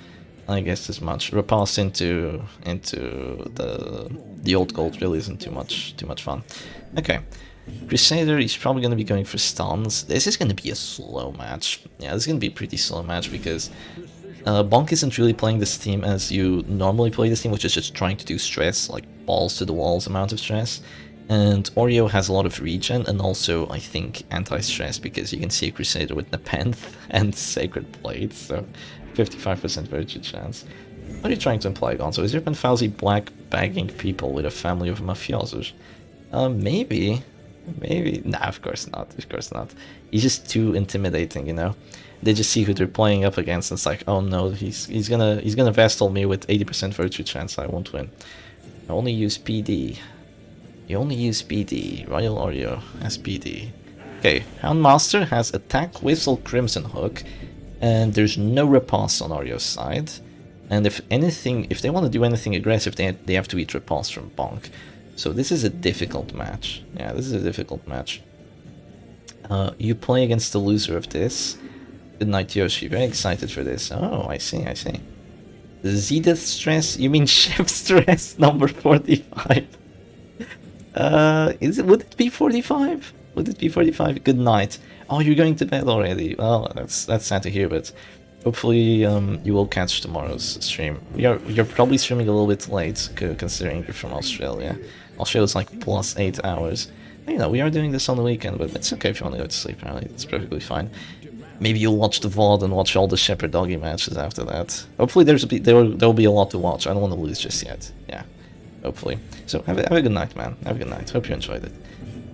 I guessed as much. Repass into the old gold really isn't too much fun. Okay. Crusader is probably going to be going for stuns. This is going to be a slow match. Yeah, this is going to be a pretty slow match because Bonk isn't really playing this team as you normally play this team, which is just trying to do stress, like balls to the walls amount of stress. And Oreo has a lot of regen and also, I think, anti-stress because you can see a Crusader with Nepenthe and Sacred Blade, so 55% virtue chance. What are you trying to imply, Gonzo? Is Irpin Fauzi black bagging people with a family of mafiosos? Maybe. Maybe. Nah, of course not. Of course not. He's just too intimidating, you know? They just see who they're playing up against and it's like, oh no, he's gonna Vestal me with 80% virtue chance, I won't win. I only use PD. You only use PD. Royal Oreo has PD. Okay, Houndmaster has Attack, Whistle, Crimson Hook, and there's no Repulse on Oreo's side. And if they want to do anything aggressive, they have to eat Repulse from Bonk. So this is a difficult match. Yeah, this is a difficult match. You play against the loser of this. Good night, Yoshi. Very excited for this. Oh, I see, I see. Zedith Stress? You mean Chef Stress number 45? Would it be 45? Would it be 45? Good night. Oh, you're going to bed already. Well, that's sad to hear, but hopefully you will catch tomorrow's stream. You're probably streaming a little bit late, considering you're from Australia. Australia's like plus 8 hours. You know, we are doing this on the weekend, but it's okay if you want to go to sleep early. It's perfectly fine. Maybe you'll watch the VOD and watch all the Shepherd Doggy matches after that. Hopefully there'll be a lot to watch. I don't want to lose just yet. Yeah. Hopefully. So have a good night, man. Have a good night. Hope you enjoyed it.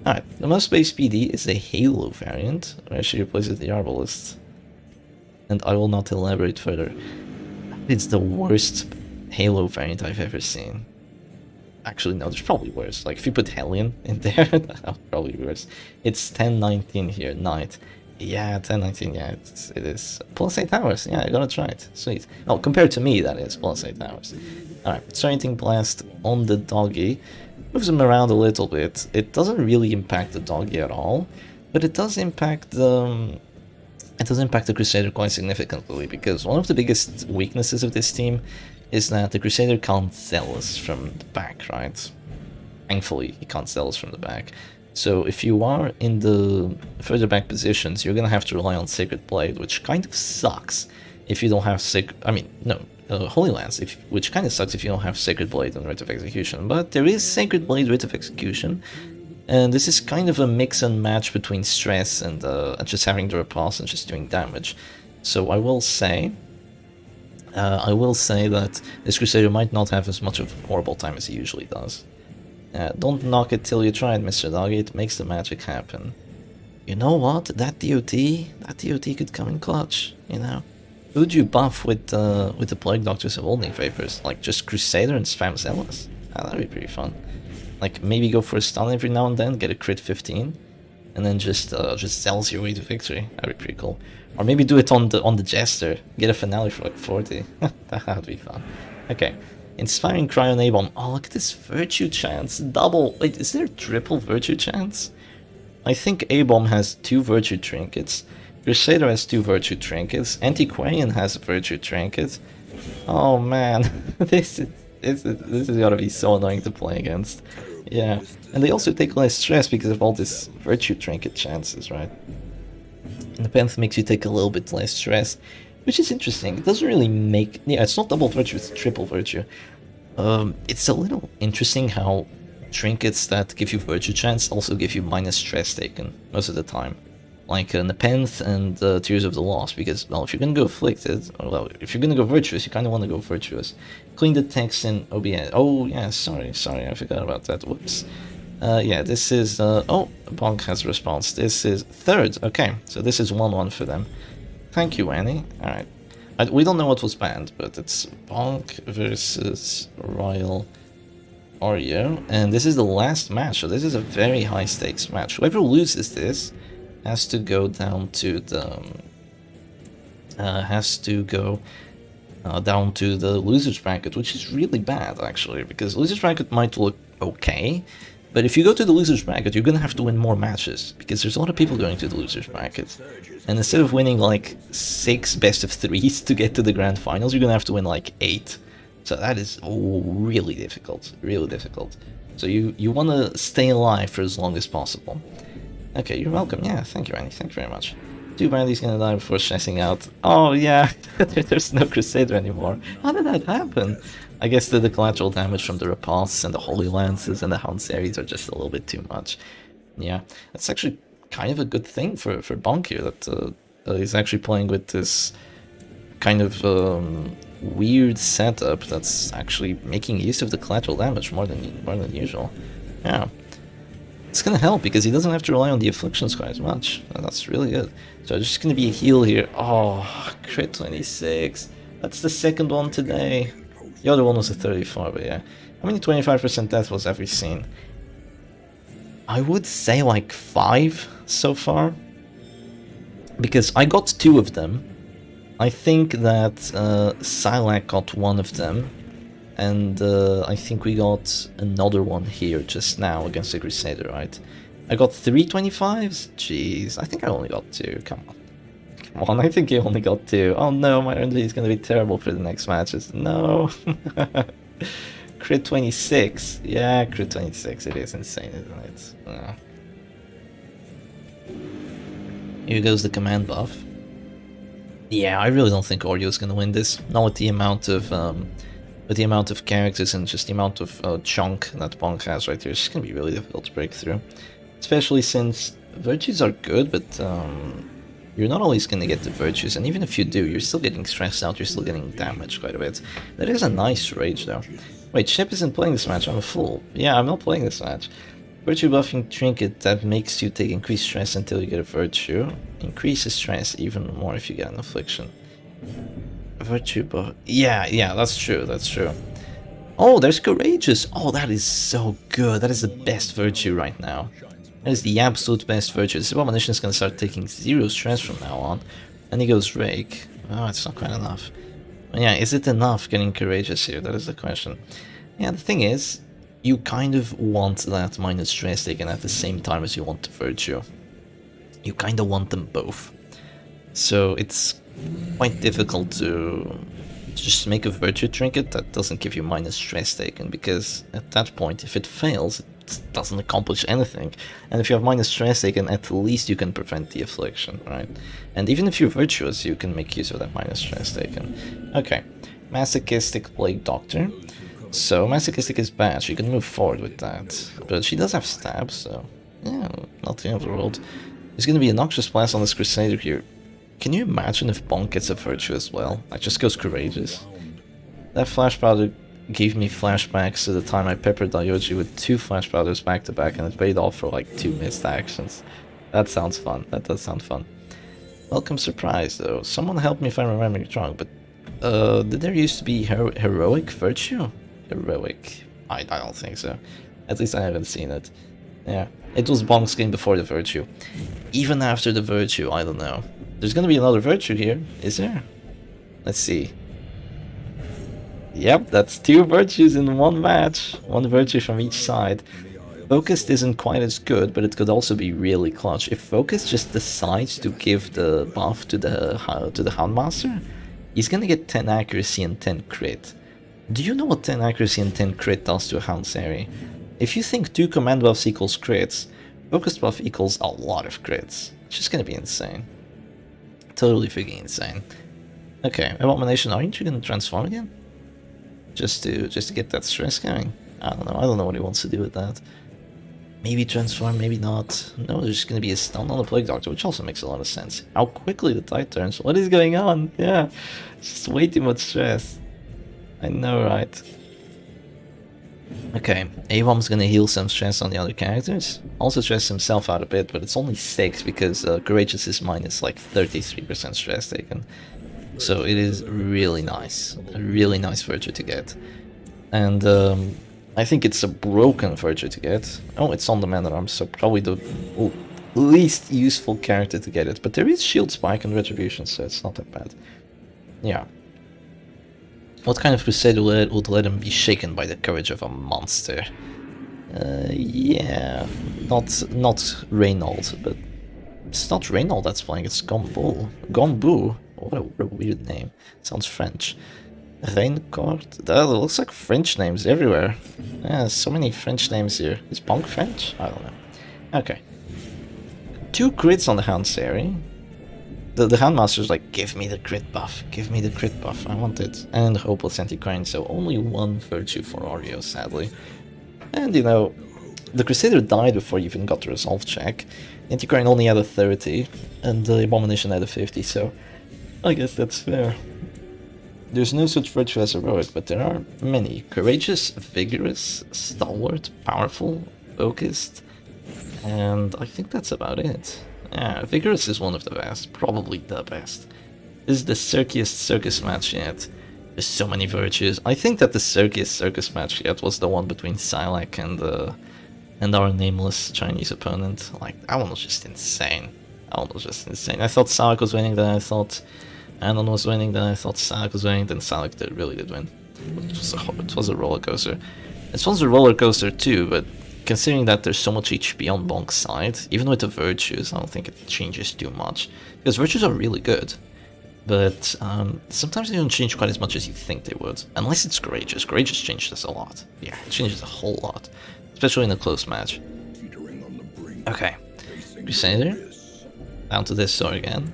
Alright, the most base PD is a Halo variant, where she replaces the Arbalist. And I will not elaborate further. It's the worst Halo variant I've ever seen. Actually, no, there's probably worse. Like, if you put Hellion in there, that'll probably be worse. It's 1019 here, night. Yeah, 1019, yeah, it is. Plus 8 hours, yeah, I gotta try it. Sweet. Oh, compared to me, that is, plus 8 hours. Alright, Strengthening Blast on the doggy. Moves him around a little bit. It doesn't really impact the doggy at all, but it does impact the Crusader quite significantly, because one of the biggest weaknesses of this team is that the Crusader can't Zealous from the back, right? Thankfully, he can't Zealous from the back. So if you are in the further back positions, you're gonna have to rely on Sacred Blade, which kind of sucks if you don't have Holy Lance, which kind of sucks if you don't have Sacred Blade and Rite of Execution. But there is Sacred Blade, Rite of Execution, and this is kind of a mix and match between stress and just having the repulse and just doing damage. So I will say that this Crusader might not have as much of a horrible time as he usually does. Don't knock it till you try it, Mr. Doggy. It makes the magic happen. You know what? That DOT could come in clutch, you know? Who'd you buff with the Plague Doctors of Holding Vapors? Like, just Crusader and spam Zealous? That'd be pretty fun. Like, maybe go for a stun every now and then, get a crit 15, and then just Zealous your way to victory. That'd be pretty cool. Or maybe do it on the Jester, get a finale for like 40. That'd be fun. Okay. Inspiring Cryo and A-Bomb. Oh, look at this virtue chance. Double. Wait, is there a triple virtue chance? I think A-Bomb has 2 virtue trinkets. Crusader has 2 virtue trinkets. Antiquarian has a virtue trinket. Oh man, this is gotta be so annoying to play against. Yeah, and they also take less stress because of all this virtue trinket chances, right? And the Panther makes you take a little bit less stress, which is interesting. It doesn't really make... Yeah, it's not double virtue, it's triple virtue. It's a little interesting how trinkets that give you virtue chance also give you minus stress taken most of the time. like Nepenthe and Tears of the Lost, because, well, if you're gonna go Afflicted, or, well, if you're gonna go Virtuous, you kind of want to go Virtuous. Clean the text in OBS. Oh, yeah, sorry, I forgot about that, whoops. Yeah, this is, oh, Bonk has a response. This is third, okay, so this is 1-1 for them. Thank you, Annie. Alright. We don't know what was banned, but it's Bonk versus Royal Oreo, and this is the last match, so this is a very high stakes match. Whoever loses this has to go down to the down to the losers bracket, which is really bad actually, because losers bracket might look okay, but if you go to the losers bracket, you're gonna have to win more matches, because there's a lot of people going to the losers bracket, and instead of winning like 6 best of 3s to get to the grand finals, you're gonna have to win like 8. So that is really difficult, really difficult. So you want to stay alive for as long as possible. Okay, you're welcome. Yeah, thank you, Annie. Thank you very much. Too bad he's gonna die before stressing out. Oh yeah, there's no Crusader anymore. How did that happen? I guess the collateral damage from the Repulse and the Holy Lances and the Hound series are just a little bit too much. Yeah, that's actually kind of a good thing for Bonk here, that he's actually playing with this kind of weird setup that's actually making use of the collateral damage more than usual. Yeah. It's gonna help because he doesn't have to rely on the afflictions quite as much. That's really good. So there's just gonna be a heal here. Oh, crit 26. That's the second one today. The other one was a 34, but yeah. How many 25% death was have we seen? I would say like 5 so far. Because I got 2 of them. I think that Silac got 1 of them. And I think we got another one here just now against the Crusader, right? I got 3 25s? Jeez, I think I only got 2. Come on. Come on, I think I only got 2. Oh no, my RNG is going to be terrible for the next matches. No. Crit 26. Yeah, crit 26. It is insane, isn't it? Yeah. Here goes the command buff. Yeah, I really don't think Oreo's going to win this. Not with the amount of characters and just the amount of chunk that Bonk has right here. It's just going to be really difficult to break through. Especially since Virtues are good, but you're not always going to get the Virtues, and even if you do, you're still getting stressed out, you're still getting damaged quite a bit. That is a nice rage though. Wait, Ship isn't playing this match, I'm a fool. Yeah, I'm not playing this match. Virtue buffing trinket that makes you take increased stress until you get a Virtue. Increases stress even more if you get an affliction. Virtue buff. Yeah, that's true, that's true. Oh, there's Courageous. Oh, that is so good. That is the best Virtue right now. That is the absolute best Virtue. This Abomination is going to start taking 0 stress from now on. And he goes Rake. Oh, it's not quite enough. But yeah, is it enough getting Courageous here? That is the question. Yeah, the thing is, you kind of want that minus stress taken at the same time as you want the Virtue. You kind of want them both. So it's quite difficult to just make a Virtue trinket that doesn't give you minus stress taken, because at that point, if it fails, it doesn't accomplish anything. And if you have minus stress taken, at least you can prevent the affliction, right? And even if you're virtuous, you can make use of that minus stress taken. Okay, Masochistic Plague Doctor. So Masochistic is bad, she can move forward with that. But she does have stab, so yeah, not the end of the world. There's gonna be a Noxious Blast on this Crusader here. Can you imagine if Bonk gets a Virtue as well? Like, just goes Courageous. That Flash Powder gave me flashbacks to the time I peppered Daioji with 2 Flash Powders back to back, and it paid off for like 2 missed actions. That sounds fun, that does sound fun. Welcome Surprise though. Someone help me if I'm remembering it wrong, but did there used to be Heroic Virtue? Heroic? I don't think so. At least I haven't seen it. Yeah, it was Bonk's game before the Virtue. Even after the Virtue, I don't know. There's gonna be another Virtue here, is there? Let's see. Yep, that's 2 Virtues in 1 match. 1 Virtue from each side. Focused isn't quite as good, but it could also be really clutch. If Focus just decides to give the buff to the Houndmaster, he's gonna get 10 accuracy and 10 crit. Do you know what 10 accuracy and 10 crit does to a Houndsary? If you think 2 command buffs equals crits, Focus buff equals a lot of crits. It's just gonna be insane. Totally freaking insane. Okay, Abomination, aren't you gonna transform again? Just to get that stress going? I don't know what he wants to do with that. Maybe transform, maybe not. No, there's just gonna be a stun on the Plague Doctor, which also makes a lot of sense. How quickly the tide turns. What is going on? Yeah, it's just way too much stress. I know, right? Okay, Avon's gonna heal some stress on the other characters. Also stress himself out a bit, but it's only 6 because Courageous is minus like 33% stress taken. So it is really nice. A really nice virtue to get. And I think it's a broken virtue to get. Oh, it's on the Man-at-Arms, so probably the least useful character to get it. But there is Shield Spike and Retribution, so it's not that bad. Yeah. What kind of Crusader would let him be shaken by the courage of a monster? Yeah, not Reynold, but it's not Reynold that's playing, it's Gombu. Gombu? What a weird name. Sounds French. Reincourt? That looks like French names everywhere. Yeah, so many French names here. Is Punk French? I don't know. Okay. 2 crits on the Hound Sari. The Houndmaster's like, give me the crit buff, give me the crit buff, I want it. And Hopeless Anticrine, so only 1 virtue for Oreo, sadly. And you know, the Crusader died before you even got the resolve check. Anticrine only had a 30, and the Abomination had a 50, so I guess that's fair. There's no such virtue as heroic, but there are many. Courageous, vigorous, stalwart, powerful, focused, and I think that's about it. Yeah, Vigorous is one of the best, probably the best. This is the Circus match yet. There's so many virtues. I think that the Circus match yet was the one between Silac and our nameless Chinese opponent. Like, that one was just insane. That one was just insane. I thought Silac was winning, then I thought Anon was winning, then I thought Silac was winning, then Silac really did win. It was a roller coaster. This one's a roller coaster too, but considering that there's so much HP on Bonk's side, even with the virtues, I don't think it changes too much. Because virtues are really good, but sometimes they don't change quite as much as you think they would. Unless it's Courageous. Courageous changes a lot. Yeah, it changes a whole lot. Especially in a close match. Okay. Crusader. Down to this sword again.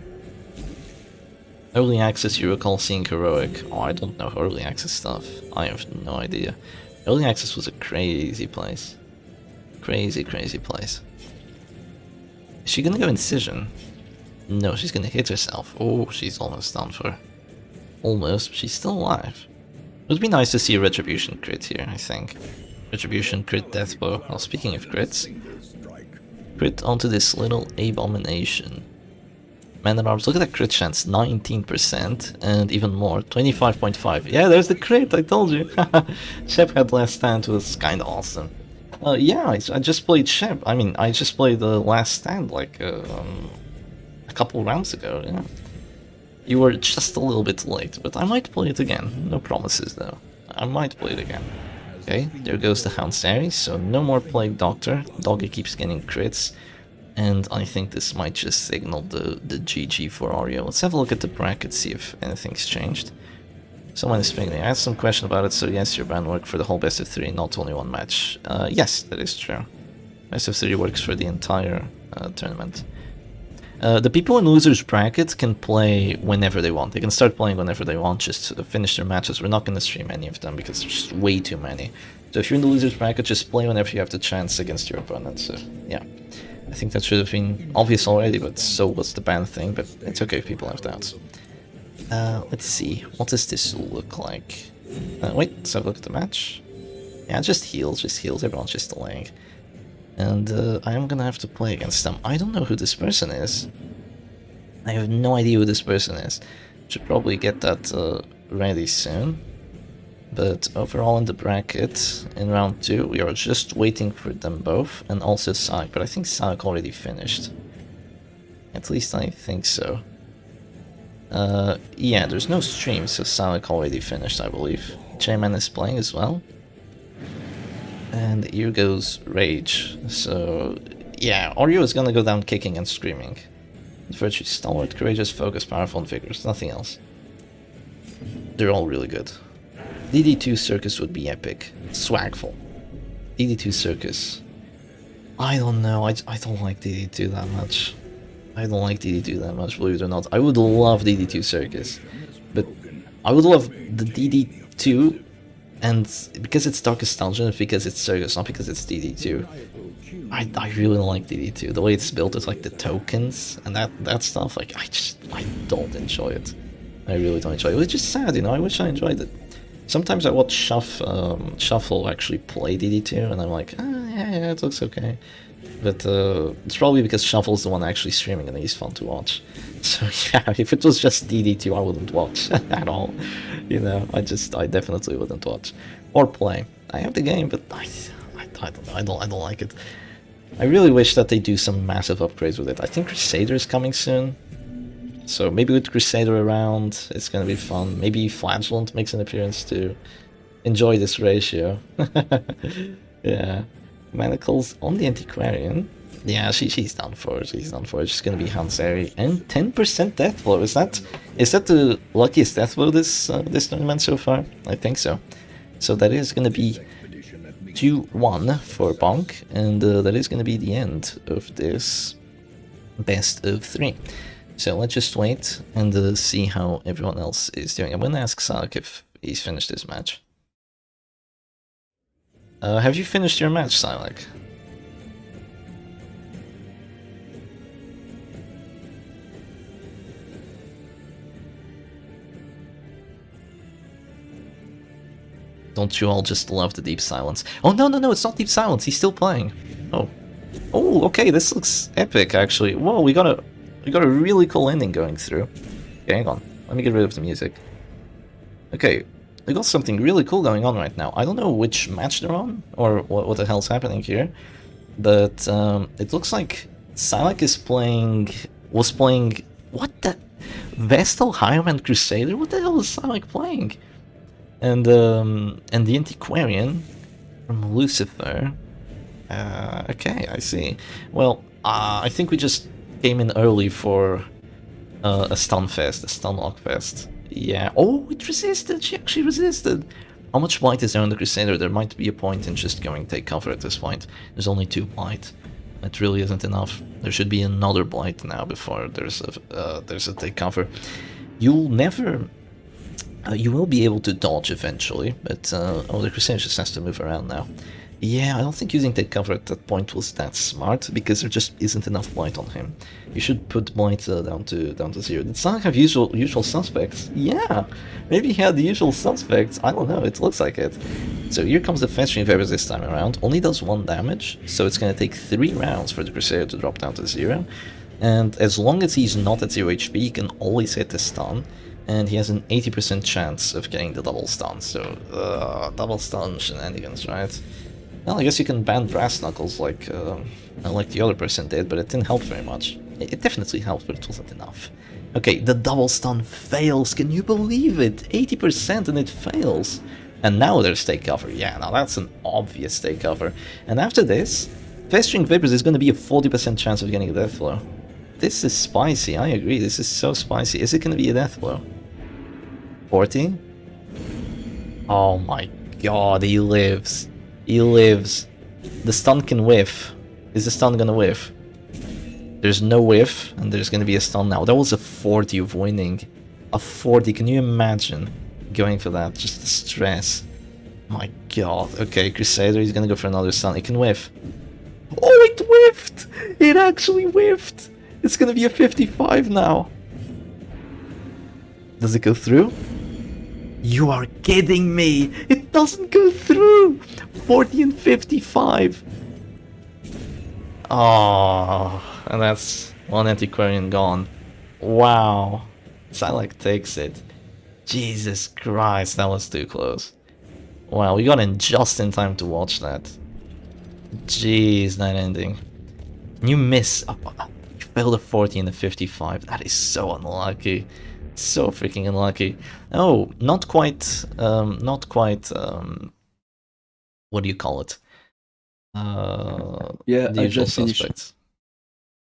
Early access you recall seeing heroic. Oh, I don't know early access stuff. I have no idea. Early access was a crazy place. Crazy place. Is she gonna go Incision? No, she's gonna hit herself. Oh, she's almost done for. Almost, but she's still alive. It would be nice to see a Retribution crit here, I think. Retribution crit Deathbow. Well, speaking of crits, crit onto this little Abomination. Man-at-Arms, look at that crit chance, 19% and even more, 25.5. Yeah, there's the crit, I told you. Shep had Last Stand was kinda awesome. Yeah, I just played Shep. I mean, I just played the Last Stand like a couple rounds ago, yeah. You were just a little bit late, but I might play it again. No promises though. I might play it again. Okay, there goes the Hound Sari, so no more Plague Doctor. Doggy keeps getting crits. And I think this might just signal the GG for Oreo. Let's have a look at the bracket, see if anything's changed. Someone is pinging me. I had some question about it, so yes, your ban worked for the whole best of 3, not only one match. Yes, that is true. Best of 3 works for the entire tournament. The people in losers bracket can play whenever they want. They can start playing whenever they want, just to finish their matches. We're not going to stream any of them because there's just way too many. So if you're in the losers bracket, just play whenever you have the chance against your opponent. So yeah, I think that should have been obvious already, but so was the ban thing. But it's okay if people have doubts. Let's see, what does this look like? Wait, let's have a look at the match. Yeah, just heals, everyone's just delaying. And I am gonna have to play against them. I don't know who this person is. I have no idea who this person is. Should probably get that ready soon. But overall in the bracket, in round 2, we are just waiting for them both, and also Sonic, but I think Sonic already finished. At least I think so. Yeah, there's no stream, so Sonic already finished, I believe. J-Man is playing as well. And here goes Rage. So, yeah, Oreo is gonna go down kicking and screaming. Virtue, Stalwart, Courageous, Focus, Powerful, and Vigorous, nothing else. They're all really good. DD2 Circus would be epic. Swagful. DD2 Circus. I don't know, I don't like DD2 that much. I don't like DD2 that much, believe it or not. I would love DD2 Circus, but I would love the DD2 And because it's Dark Nostalgia, because it's Circus, not because it's DD2. I really like DD2. The way it's built with like the tokens and that stuff, like I don't enjoy it. I really don't enjoy it. Which is sad, you know, I wish I enjoyed it. Sometimes I watch Shuffle actually play DD2 and I'm like, yeah, it looks okay. But it's probably because Shuffle's the one actually streaming and he's fun to watch. So yeah, if it was just DD2, I wouldn't watch at all. You know, I definitely wouldn't watch or play. I have the game, but I don't know. I don't like it. I really wish that they do some massive upgrades with it. I think Crusader is coming soon. So maybe with Crusader around, it's gonna be fun. Maybe Flagellant makes an appearance to enjoy this ratio. Yeah. Manacles on the Antiquarian. Yeah, she's done for it. She's done for it. She's gonna be Hanseri and 10% death blow. Is that the luckiest death blow this tournament so far? I think so. So that is gonna be 2-1 for Bonk, and that is gonna be the end of this best of 3. So let's just wait and see how everyone else is doing. I'm gonna ask Salak if he's finished his match. Have you finished your match, Salak? Don't you all just love the deep silence? Oh, no, it's not deep silence. He's still playing. Oh, okay, this looks epic, actually. Whoa, we got a really cool ending going through. Okay, hang on. Let me get rid of the music. Okay, we got something really cool going on right now. I don't know which match they're on, or what the hell's happening here, but it looks like Salak was playing, what the? Vestal Highwayman Crusader? What the hell is Salak playing? And the Antiquarian from Lucifer. Okay, I see. Well, I think we just came in early for a stun fest, a stun lock fest. Yeah. Oh, it resisted. She actually resisted. How much blight is there on the Crusader? There might be a point in just going take cover at this point. There's only 2 blight. It really isn't enough. There should be another blight now before there's a take cover. You'll never. You will be able to dodge eventually, but oh, the Crusader just has to move around now. Yeah, I don't think using take cover at that point was that smart, because there just isn't enough blight on him. You should put blight down to 0. Did Sonic have usual suspects? Yeah, maybe he had the usual suspects. I don't know. It looks like it. So here comes the Festering Vapors this time around. Only does 1 damage, so it's gonna take 3 rounds for the Crusader to drop down to 0. And as long as he's not at 0 HP, he can always hit the stun. And he has an 80% chance of getting the double stun, so double stun shenanigans, right? Well, I guess you can ban Brass Knuckles like the other person did, but it didn't help very much. It definitely helped, but it wasn't enough. Okay, the double stun fails, can you believe it? 80% and it fails. And now there's take cover, yeah, now that's an obvious take cover. And after this, Festering Vapors is going to be a 40% chance of getting a death blow. This is spicy, I agree, this is so spicy. Is it going to be a death blow? 40? Oh my god, he lives. He lives. The stun can whiff. Is the stun gonna whiff? There's no whiff, and there's gonna be a stun now. That was a 40 of winning. A 40, can you imagine going for that? Just the stress. My god. Okay, Crusader, he's gonna go for another stun. It can whiff. Oh, it whiffed! It actually whiffed! It's gonna be a 55 now. Does it go through? You are kidding me! It doesn't go through! 40 and 55! Oh, and that's 1 Antiquarian gone. Wow. Salak takes it. Jesus Christ, that was too close. Wow, we got in just in time to watch that. Jeez, that ending. You miss. You failed a 40 and a 55. That is so unlucky. So freaking unlucky. Oh, not quite, what do you call it? Yeah, the I usual just finished. suspects.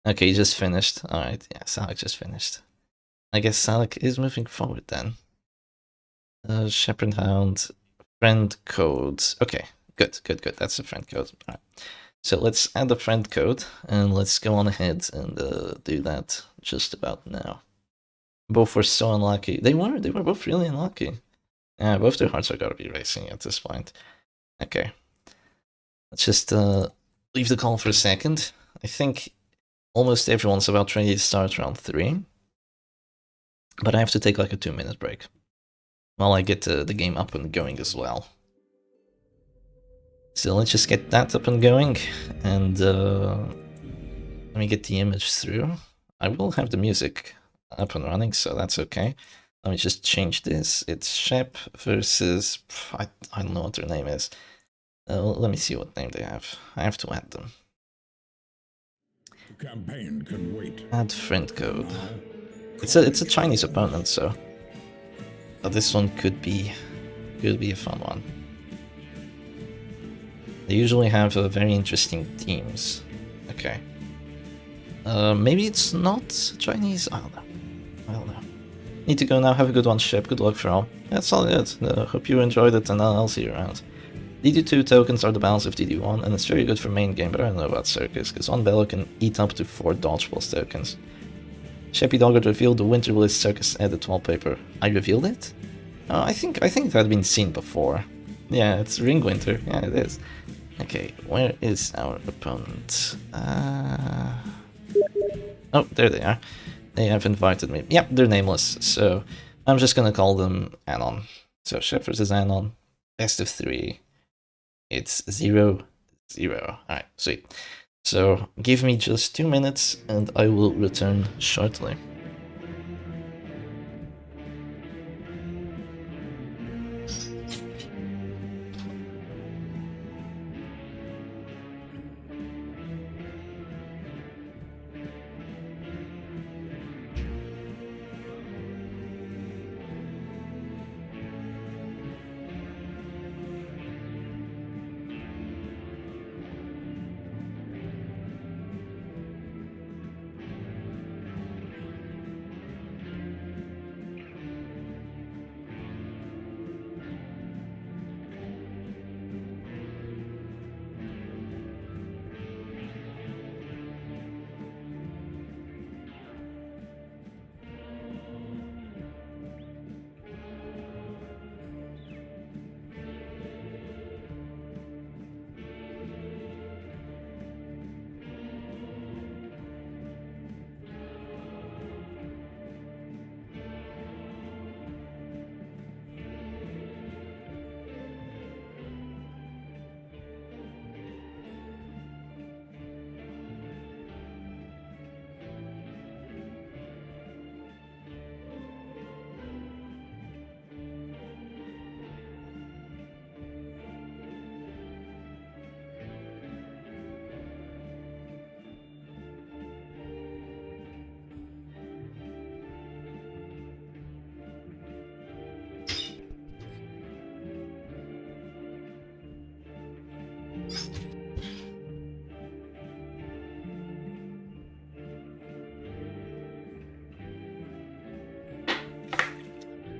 Okay, you just finished. Alright, yeah, Salak just finished. I guess Salak is moving forward then. Shepherd Hound, friend codes. Okay, good. That's the friend code. Alright. So let's add the friend code and let's go on ahead and do that just about now. Both were so unlucky. They were both really unlucky. Yeah, both their hearts are gotta be racing at this point. Okay. Let's just leave the call for a second. I think almost everyone's about ready to start round 3. But I have to take like a 2-minute break while I get the game up and going as well. So let's just get that up and going, and let me get the image through. I will have the music up and running, so that's okay. Let me just change this. It's Shep versus... I don't know what their name is. Let me see what name they have. I have to add them. The campaign can wait. Add friend code. It's a Chinese opponent, so this one could be a fun one. They usually have very interesting teams. Okay. Maybe it's not Chinese. I don't know. Need to go now. Have a good one, Shep. Good luck for all. That's all good. Hope you enjoyed it, and I'll see you around. DD2 tokens are the balance of DD1, and it's very good for main game, but I don't know about Circus, because one Bello can eat up to 4 dodgeballs tokens. Sheppy Doggett revealed the Winter Bliss Circus edit wallpaper. I revealed it? I think it had been seen before. Yeah, it's Ring Winter. Yeah, it is. Okay, where is our opponent? Oh, there they are. They have invited me. Yep, they're nameless, so I'm just gonna call them Anon. So Shep versus Anon, best of 3. It's 0-0. Alright, sweet. So give me just 2 minutes and I will return shortly.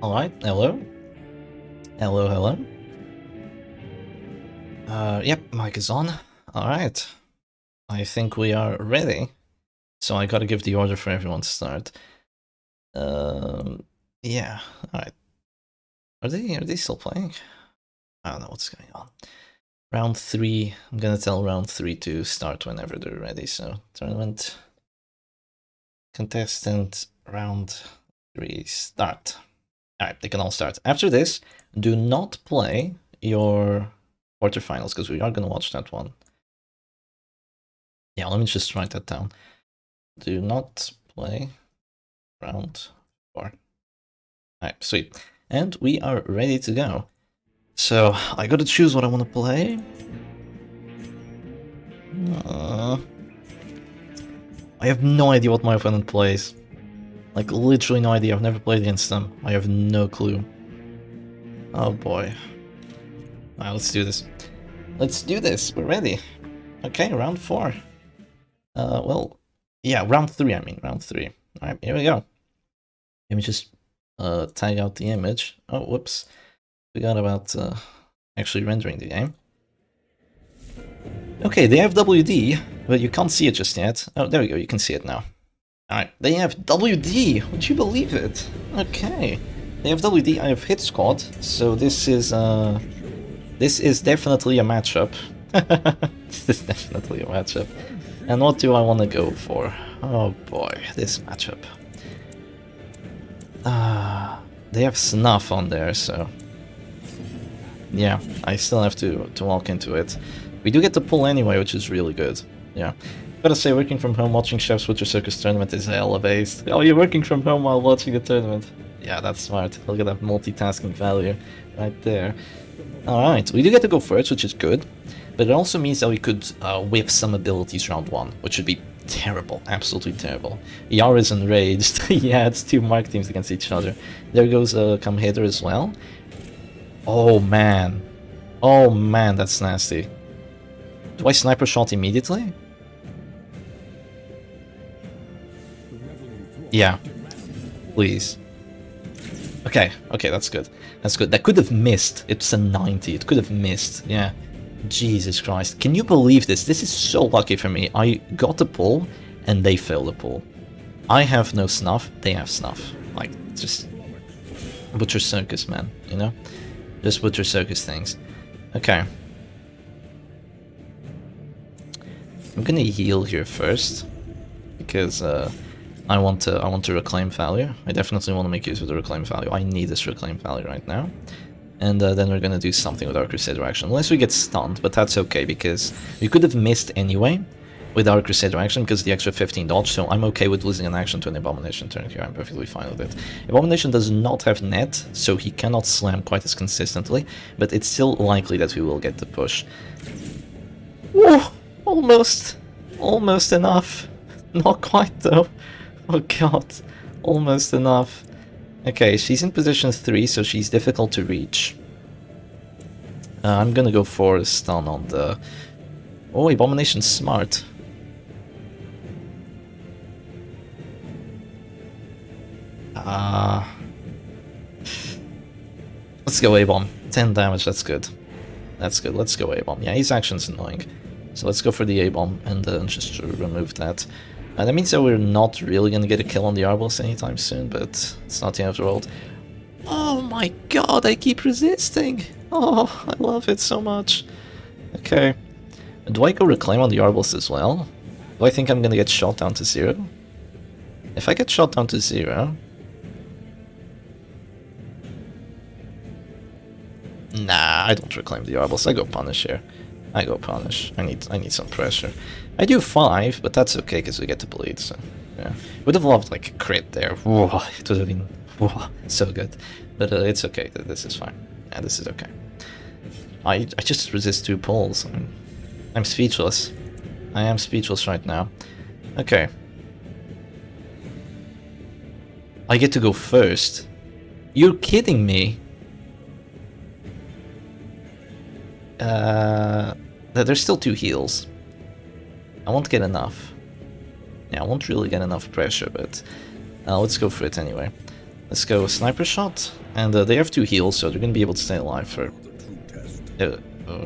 Alright, hello? Hello. Yep, mic is on. Alright. I think we are ready. So I gotta give the order for everyone to start. Yeah, alright. Are they still playing? I don't know what's going on. Round 3, I'm gonna tell round 3 to start whenever they're ready, so tournament contestant round 3 start. Alright, they can all start. After this, do not play your quarterfinals, because we are gonna watch that one. Yeah, let me just write that down. Do not play round 4. Alright, sweet. And we are ready to go. So, I gotta choose what I want to play. I have no idea what my opponent plays. Like, literally no idea. I've never played against them. I have no clue. Oh boy. Alright, let's do this. Let's do this. We're ready. Okay, round 4. Well, yeah, round 3, I mean. Round 3. Alright, here we go. Let me just tag out the image. Oh, whoops. Forgot about actually rendering the game. Okay, they have WD, but you can't see it just yet. Oh, there we go, you can see it now. Alright, they have WD! Would you believe it? Okay. They have WD, I have hit squad, so this is definitely a matchup. This is definitely a matchup. And what do I want to go for? Oh boy, this matchup. They have Snuff on there, so... yeah, I still have to walk into it. We do get the pull anyway, which is really good. Yeah. Gotta say, working from home watching Chef's Winter Circus tournament is hella based. Oh, you're working from home while watching the tournament. Yeah, that's smart. Look at that multitasking value right there. Alright, we do get to go first, which is good. But it also means that we could whip some abilities round 1, which would be terrible, absolutely terrible. Yar is enraged. He adds 2 mark teams against each other. There goes Come Hither as well. Oh man. Oh man, that's nasty. Do I sniper shot immediately? Yeah. Please. Okay, okay, that's good. That's good. That could have missed. It's a 90. It could have missed. Yeah. Jesus Christ. Can you believe this? This is so lucky for me. I got the pull, and they failed the pull. I have no snuff. They have snuff. Like, just... Butcher Circus, man. You know? Just Butcher Circus things. Okay. I'm gonna heal here first. Because, I want to reclaim value. I definitely want to make use of the reclaim value. I need this reclaim value right now. And then we're gonna do something with our Crusader action. Unless we get stunned, but that's okay, because we could have missed anyway with our Crusader action because the extra 15 dodge, so I'm okay with losing an action to an Abomination turn here. I'm perfectly fine with it. Abomination does not have net, so he cannot slam quite as consistently, but it's still likely that we will get the push. Whoa! Almost! Almost enough! Not quite though. Oh god. Almost enough. Okay, she's in position 3, so she's difficult to reach. I'm gonna go for a stun on the... Oh, Abomination's smart. Let's go A-bomb. 10 damage, that's good. That's good, let's go A-bomb. Yeah, his action's annoying. So let's go for the A-bomb and just remove that. That means that we're not really gonna get a kill on the Arbalest anytime soon, but it's not the end of the world. Oh my god, I keep resisting! Oh, I love it so much. Okay. Do I go reclaim on the Arbalest as well? Do I think I'm gonna get shot down to 0? If I get shot down to 0... Nah, I don't reclaim the Arbalest, I go punish here. I go punish. I need some pressure. I do 5, but that's okay because we get to bleed, so yeah. Would have loved like a crit there. Whoa, it would have been so good. But it's okay, this is fine. Yeah, this is okay. I just resist 2 pulls. I'm speechless. I am speechless right now. Okay. I get to go first. You're kidding me. There's still 2 heals. I won't get enough. Yeah, I won't really get enough pressure, but let's go for it anyway. Let's go Sniper Shot, and they have 2 heals, so they're gonna be able to stay alive for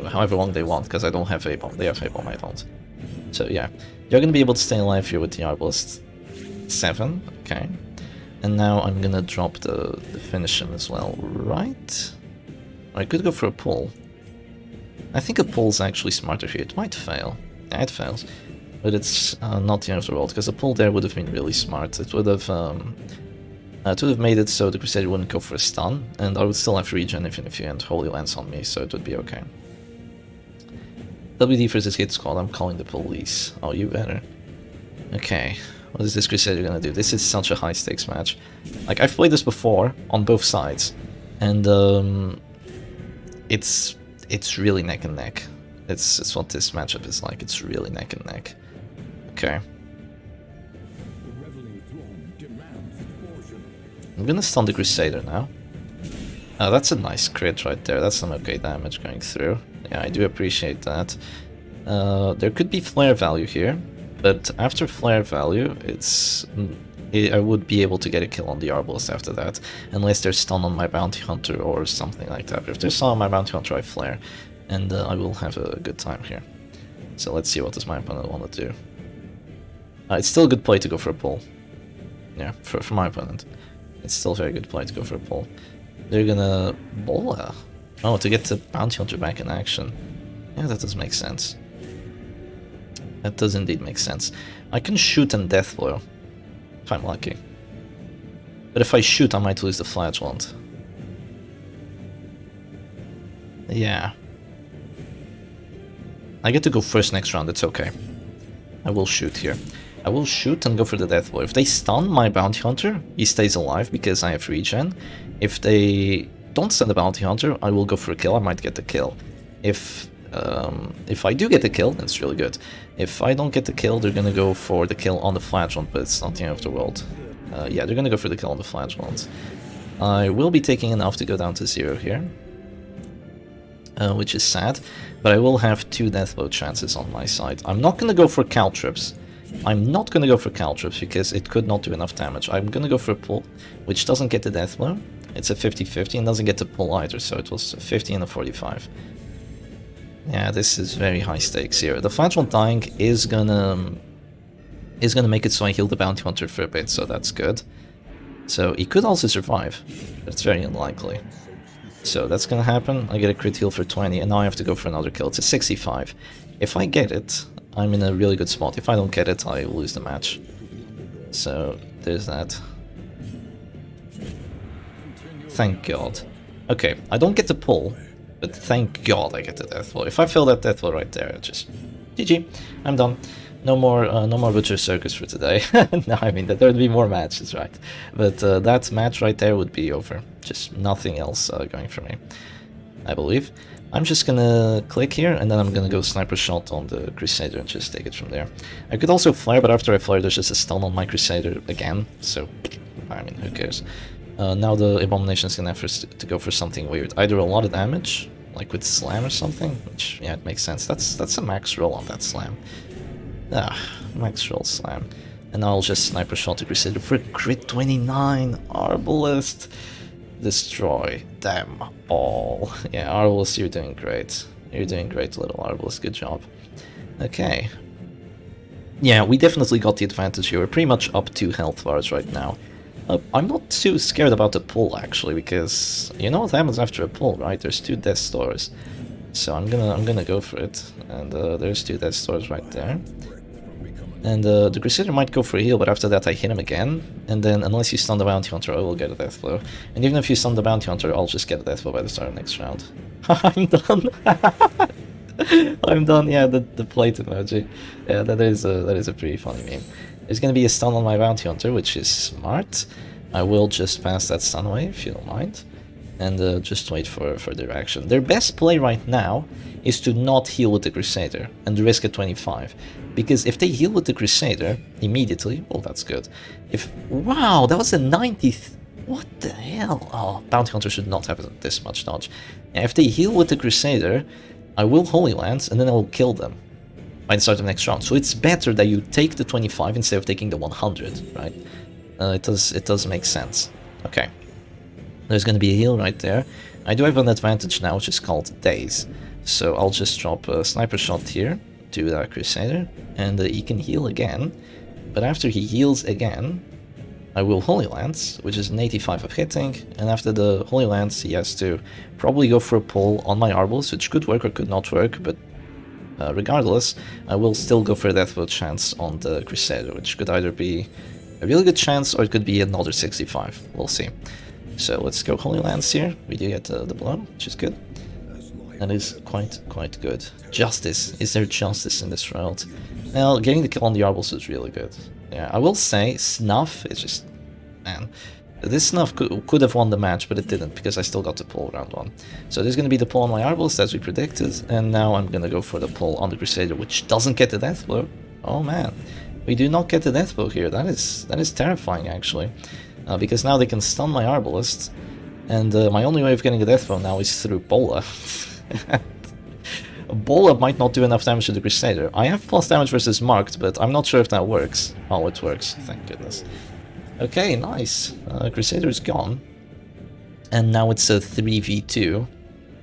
however long they want, because I don't have A-bomb. They have A-bomb, I don't. So yeah, they're gonna be able to stay alive here with the Arbalest. 7, okay. And now I'm gonna drop the finish him as well, right? Or I could go for a pull. I think a pull's actually smarter here. It might fail. Yeah, it fails. But it's not the end of the world, because a pull there would have been really smart. It would have made it so the Crusader wouldn't go for a stun, and I would still have regen even if you end Holy Lance on me, so it would be okay. WD versus hit squad, I'm calling the police. Oh, you better. Okay, what is this Crusader gonna do? This is such a high stakes match. Like, I've played this before, on both sides, and it's really neck and neck. It's what this matchup is like. It's really neck and neck. Okay. I'm gonna stun the Crusader now. That's a nice crit right there. That's some okay damage going through. Yeah, I do appreciate that. There could be flare value here, but after flare value, I would be able to get a kill on the Arbalest after that, unless there's stun on my Bounty Hunter or something like that. But if there's stun on my Bounty Hunter, I flare, and I will have a good time here. So let's see what does my opponent want to do. It's still a good play to go for a pull. Yeah, for my opponent. It's still a very good play to go for a pull. They're gonna Bola. Oh, to get the Bounty Hunter back in action. Yeah, that does make sense. That does indeed make sense. I can shoot and Death Blow, if I'm lucky. But if I shoot, I might lose the Flagellant. Yeah. I get to go first next round, it's okay. I will shoot here. I will shoot and go for the Death Blow. If they stun my Bounty Hunter, he stays alive because I have regen. If they don't stun the Bounty Hunter, I will go for a kill. I might get the kill. If I do get the kill, that's really good. If I don't get the kill, they're gonna go for the kill on the Flagellant, but it's not the end of the world. Yeah, they're gonna go for the kill on the Flagellant. I will be taking enough to go down to 0 here. Which is sad, but I will have 2 Death Blow chances on my side. I'm not gonna go for Caltrips. I'm not gonna go for Caltrips because it could not do enough damage. I'm gonna go for a pull, which doesn't get the Death Blow. It's a 50-50 and doesn't get the pull either, so it was a 50 and a 45. Yeah, this is very high stakes here. The Flagellant dying is gonna make it so I heal the Bounty Hunter for a bit, so that's good. So he could also survive, but it's very unlikely. So that's gonna happen. I get a crit heal for 20, and now I have to go for another kill. It's a 65. If I get it, I'm in a really good spot. If I don't get it, I lose the match. So there's that. Thank God. Okay, I don't get the pull, but thank God I get the Death Blow. If I fail that Death Blow right there, just GG. I'm done. No more Butcher Circus for today. No, I mean that there would be more matches, right? But that match right there would be over. Just nothing else going for me, I believe. I'm just gonna click here, and then I'm gonna go Sniper Shot on the Crusader and just take it from there. I could also flare, but after I flare, there's just a stun on my Crusader again, so I mean, who cares? Now the Abomination's gonna have to go for something weird. Either a lot of damage, like with Slam or something, which, yeah, it makes sense. That's a max roll on that Slam. Max roll Slam. And now I'll just Sniper Shot the Crusader for crit 29, Arbalest. Destroy them all. Yeah, Arbalest, you're doing great. You're doing great, little Arbalest, good job. Okay. Yeah, we definitely got the advantage here. We're pretty much up 2 health bars right now. I'm not too scared about the pull, actually, because you know what happens after a pull, right? There's 2 Death Stores. So I'm gonna go for it. And there's 2 Death Stores right there. And the Crusader might go for a heal, but after that I hit him again, and then unless you stun the Bounty Hunter, I will get a Death Blow. And even if you stun the Bounty Hunter, I'll just get a Death Blow by the start of next round. I'm done! I'm done, yeah, the plate emoji. Yeah, that is a pretty funny meme. There's gonna be a stun on my Bounty Hunter, which is smart. I will just pass that stun away, if you don't mind. And just wait for their action. Their best play right now is to not heal with the Crusader and risk a 25. Because if they heal with the Crusader immediately, well, that's good. Wow, that was a 90. What the hell? Oh, Bounty Hunter should not have this much dodge. Yeah, if they heal with the Crusader, I will Holy Lance and then I will kill them by the start of the next round. So it's better that you take the 25 instead of taking the 100, right? It does make sense. Okay. There's going to be a heal right there. I do have an advantage now, which is called Daze. So I'll just drop a Sniper Shot here to that Crusader, and he can heal again. But after he heals again, I will Holy Lance, which is an 85 of hitting, and after the Holy Lance he has to probably go for a pull on my Arbalest, which could work or could not work, but regardless, I will still go for a Death Blow chance on the Crusader, which could either be a really good chance or it could be another 65. We'll see. So let's go Holy Lance here. We do get the blow, which is good. That is quite good. Justice. Is there justice in this world? Well, getting the kill on the Arbalest is really good. Yeah, I will say, Snuff is just... Man. This Snuff could have won the match, but it didn't, because I still got the pull round 1. So there's going to be the pull on my Arbalest, as we predicted, and now I'm going to go for the pull on the Crusader, which doesn't get the Death Blow. Oh man. We do not get the Death Blow here. That is terrifying, actually. Because now they can stun my Arbalest, and my only way of getting a Death Blow now is through Bola. Bola might not do enough damage to the Crusader. I have plus damage versus Marked, but I'm not sure if that works. Oh, it works, thank goodness. Okay, nice. Crusader is gone. And now it's a 3v2.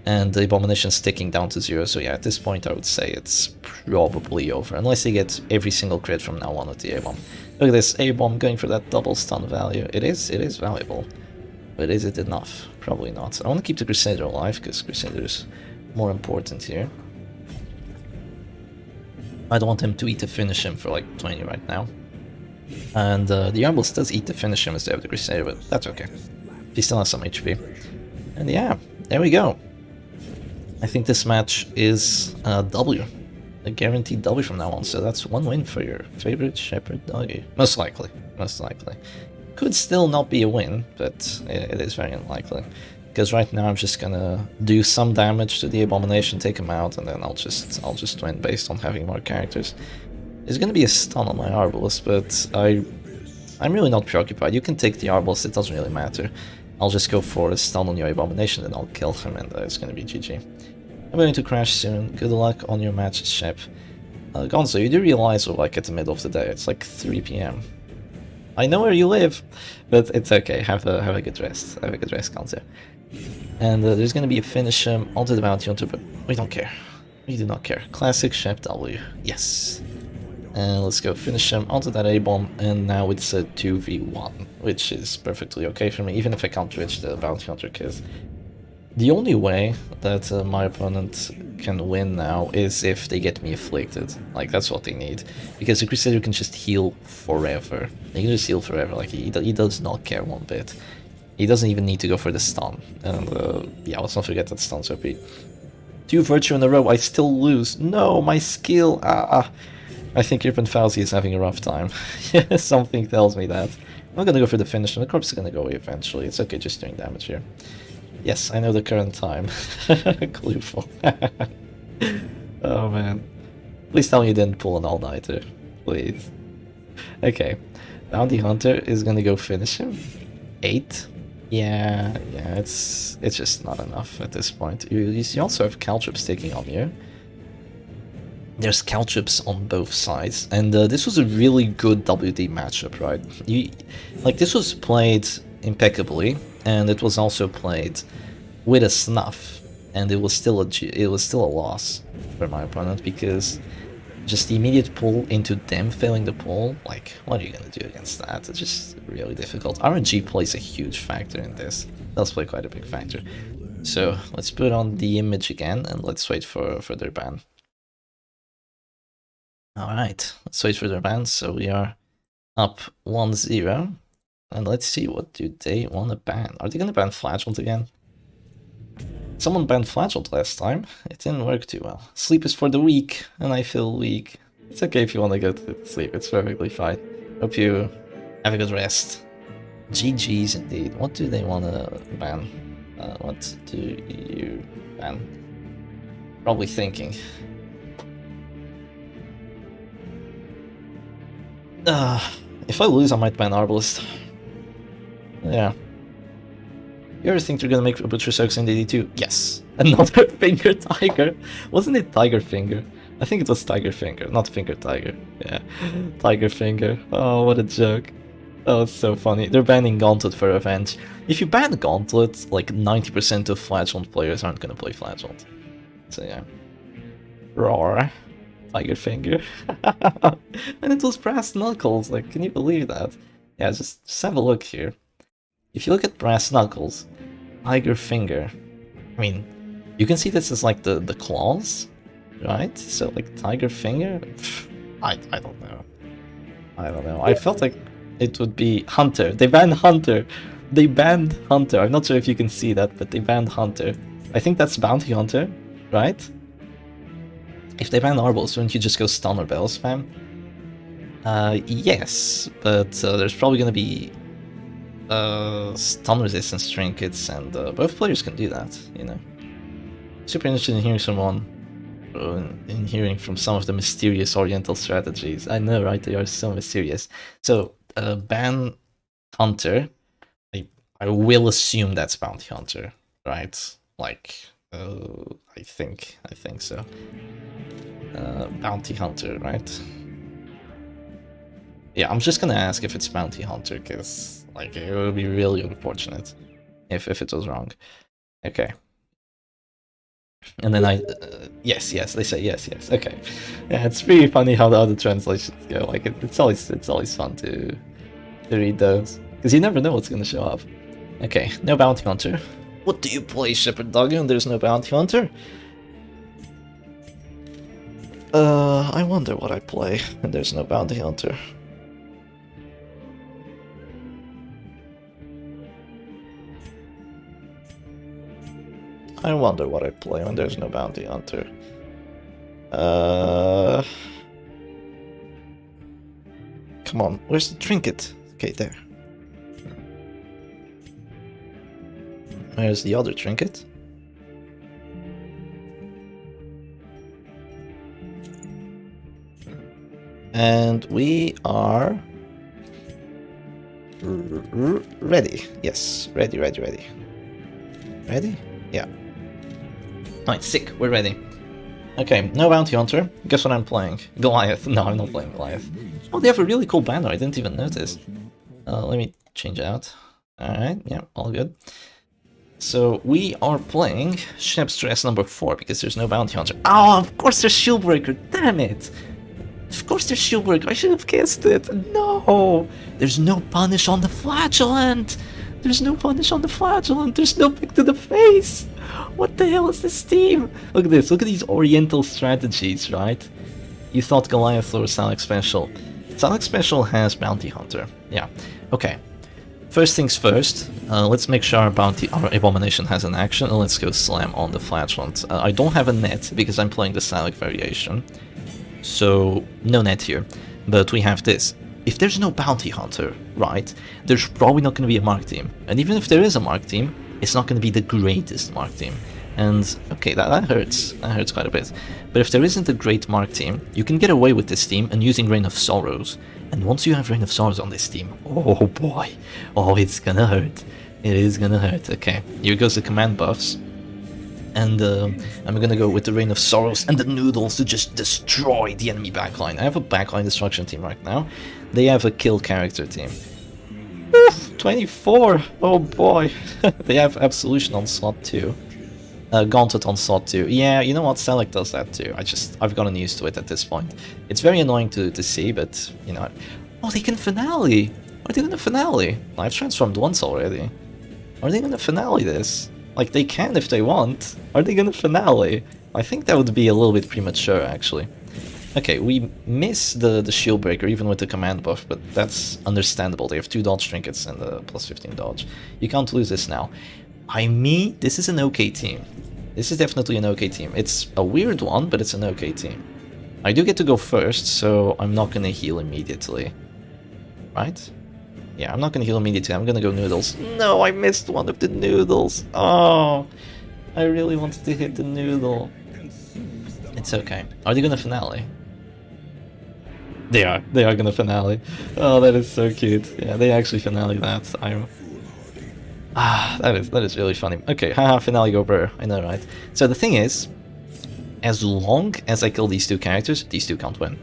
and the Abomination's ticking down to 0, so yeah, at this point I would say it's probably over, unless they get every single crit from now on with the A-Bomb. Look at this, A-Bomb going for that double stun value. It is valuable, but is it enough? Probably not. I want to keep the Crusader alive, because Crusader is more important here. I don't want him to eat the finish him for like 20 right now. And the Arbalist does eat the finish him instead of the Crusader, but that's okay. He still has some HP. And yeah, there we go. I think this match is a W. A guaranteed W from now on, so that's one win for your favorite Shepherd doggy. Most likely, most likely. Could still not be a win, but it is very unlikely. Because right now I'm just gonna do some damage to the Abomination, take him out, and then I'll just win based on having more characters. There's gonna be a stun on my Arbalist, but I'm really not preoccupied. You can take the Arbalist, it doesn't really matter. I'll just go for a stun on your Abomination, and I'll kill him, and it's gonna be GG. I'm going to crash soon. Good luck on your match, Shep. Gonzo, you do realize we're like at the middle of the day. It's like 3 PM. I know where you live, but it's okay. Have a good rest. Have a good rest, Gonzo. And there's going to be a finish onto the bounty hunter, but we don't care. We do not care. Classic Shep W. Yes. And let's go finish him onto that A-bomb, and now it's a 2v1, which is perfectly okay for me, even if I can't reach the bounty hunter, because the only way that my opponent can win now is if they get me afflicted. Like, that's what they need. Because the Crusader can just heal forever. He can just heal forever, like, he does not care one bit. He doesn't even need to go for the stun. And, yeah, let's not forget that stun's OP. 2 Virtue in a row, I still lose. No, my skill, I think Irpin Fauzi is having a rough time. Something tells me that. I'm not gonna go for the finish, and the corpse is gonna go away eventually. It's okay just doing damage here. Yes, I know the current time. Clueful. Oh man. Please tell me you didn't pull an all-nighter. Please. Okay. Bounty Hunter is gonna go finish him. 8. Yeah, it's just not enough at this point. You also have Caltrips taking on you. There's Caltrips on both sides, and this was a really good WD matchup, right? This was played impeccably, and it was also played with a snuff, and it was still a loss for my opponent, because just the immediate pull into them failing the pull, like, what are you gonna do against that? It's just really difficult. RNG plays a huge factor in this. It does play quite a big factor. So let's put on the image again, and let's wait for their ban. Alright, let's wait for their ban. So we are up 1-0. And let's see, what do they want to ban? Are they going to ban Flagellant again? Someone banned Flagellant last time. It didn't work too well. Sleep is for the weak, and I feel weak. It's okay if you want to go to sleep, it's perfectly fine. Hope you have a good rest. GG's indeed. What do they want to ban? What do you ban? Probably thinking. If I lose, I might ban Arbalist. Yeah. You ever think they're gonna make a Butcher Circus in DD2? Yes. Another Finger Tiger. Wasn't it Tiger Finger? I think it was Tiger Finger, not Finger Tiger. Yeah. Tiger Finger. Oh, what a joke. Oh, it's so funny. They're banning Gauntlet for revenge. If you ban Gauntlet, like 90% of Flagellant players aren't gonna play Flagellant. So yeah. Roar. Tiger Finger. And it was Brass Knuckles, like, can you believe that? Yeah, just have a look here. If you look at Brass Knuckles, Tiger Finger, I mean, you can see this as like the claws, right? So like Tiger Finger, I don't know. I don't know. I felt like it would be Hunter. They banned Hunter. They banned Hunter. I'm not sure if you can see that, but they banned Hunter. I think that's Bounty Hunter, right? If they ban Arbalist, wouldn't you just go stun or bell spam? Yes, but there's probably gonna be stun resistance trinkets, and both players can do that, you know. Super interested in hearing from some of the mysterious Oriental strategies. I know, right? They are so mysterious. So, ban Hunter. I will assume that's Bounty Hunter, right? Like, I think so. Bounty Hunter, right? Yeah, I'm just gonna ask if it's Bounty Hunter, because like it would be really unfortunate if it was wrong. Okay. And then yes, yes, they say yes, yes. Okay, yeah, it's pretty funny how the other translations go. Like it's always fun to read those because you never know what's gonna show up. Okay, no bounty hunter. What do you play, Shepherd Doggo? And there's no bounty hunter. I wonder what I play, and there's no bounty hunter. I wonder what I play when there's no bounty hunter. Come on, where's the trinket? Okay, there. Where's the other trinket? And we are ready. Yes, ready. Ready? Yeah. Alright, sick, we're ready. Okay, no bounty hunter. Guess what I'm playing? Goliath. No, I'm not playing Goliath. Oh, they have a really cool banner, I didn't even notice. Let me change it out. Alright, yeah, all good. So we are playing Shep Stress number 4 because there's no bounty hunter. Oh, of course there's Shieldbreaker, damn it! Of course there's Shieldbreaker, I should have guessed it. No! There's no punish on the flagellant! There's no punish on the flagellant, there's no pick to the face! What the hell is this team? Look at this, look at these oriental strategies, right? You thought Goliath or Salic Special. Salic Special has Bounty Hunter. Yeah, okay. First things first, let's make sure our Abomination has an action, and let's go slam on the flagellant. I don't have a net because I'm playing the Salic variation, so no net here. But we have this. If there's no Bounty Hunter, right, there's probably not going to be a Mark team. And even if there is a Mark team, it's not going to be the greatest Mark team. And, okay, that hurts. That hurts quite a bit. But if there isn't a great Mark team, you can get away with this team and using Reign of Sorrows. And once you have Reign of Sorrows on this team, oh boy, oh, it's gonna hurt. It is gonna hurt. Okay, here goes the command buffs. And I'm gonna go with the Reign of Sorrows and the Noodles to just destroy the enemy backline. I have a backline destruction team right now. They have a kill character team. Oof, 24! Oh boy! They have Absolution on slot 2. Gauntlet on slot 2. Yeah, you know what? Select does that too. I've gotten used to it at this point. It's very annoying to see, but, you know... Oh, they can finale! Are they gonna finale? I've transformed once already. Are they gonna finale this? Like, they can if they want. Are they gonna finale? I think that would be a little bit premature, actually. Okay, we miss the shield breaker even with the command buff, but that's understandable. They have 2 dodge trinkets and the plus 15 dodge. You can't lose this now. I mean, this is an okay team. This is definitely an okay team. It's a weird one, but it's an okay team. I do get to go first, so I'm not gonna heal immediately. Right? Yeah, I'm not gonna heal immediately. I'm gonna go Noodles. No, I missed one of the Noodles. Oh, I really wanted to hit the Noodle. It's okay. Are they gonna finale? They are. They are gonna finale. Oh, that is so cute. Yeah, they actually finale that. That is really funny. Okay, haha, finale go bro. I know, right? So the thing is, as long as I kill these 2 characters, these 2 can't win.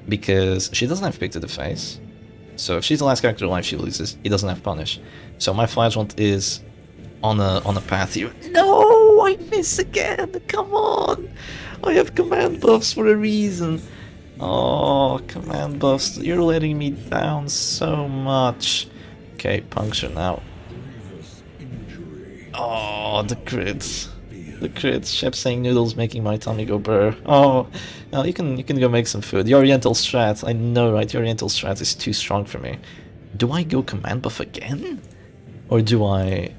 Because she doesn't have pick to the face. So if she's the last character alive, she loses. He doesn't have punish. So my flagellant is on a path here. No, I miss again. Come on. I have command buffs for a reason. Oh, command buffs. You're letting me down so much. Okay, puncture now. Oh, the crits. The crits. Shep saying Noodles making my tummy go burr. Oh, well, you can go make some food. The Oriental strat, I know, right? The Oriental strat is too strong for me. Do I go command buff again? Or do I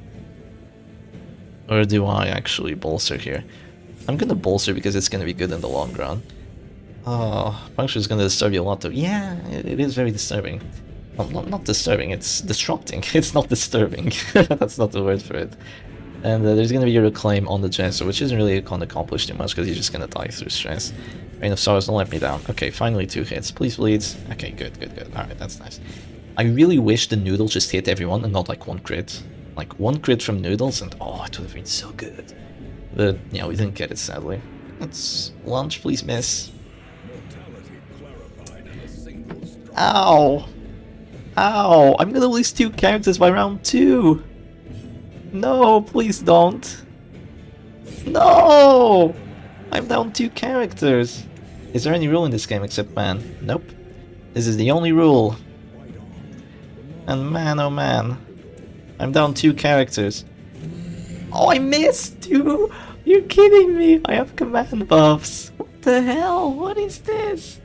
actually bolster here? I'm gonna bolster because it's gonna be good in the long run. Oh, puncture is gonna disturb you a lot though. Yeah, it is very disturbing. Well, not disturbing, it's disrupting. It's not disturbing. That's not the word for it. And there's gonna be a reclaim on the Jester, which isn't really gonna accomplish too much because he's just gonna die through stress. Reign of Sorrows, don't let me down. Okay, finally 2 hits. Please bleed. Okay, good. Alright, that's nice. I really wish the Noodles just hit everyone and not like 1 crit. Like 1 crit from Noodles and oh, it would have been so good. But yeah, we didn't get it sadly. Let's launch, please miss. Ow! Ow! I'm gonna lose 2 characters by round 2! No, please don't! No! I'm down 2 characters. Is there any rule in this game except man? Nope. This is the only rule. And man, oh man. I'm down 2 characters. Oh, I missed 2! You're kidding me! I have command buffs. What the hell? What is this?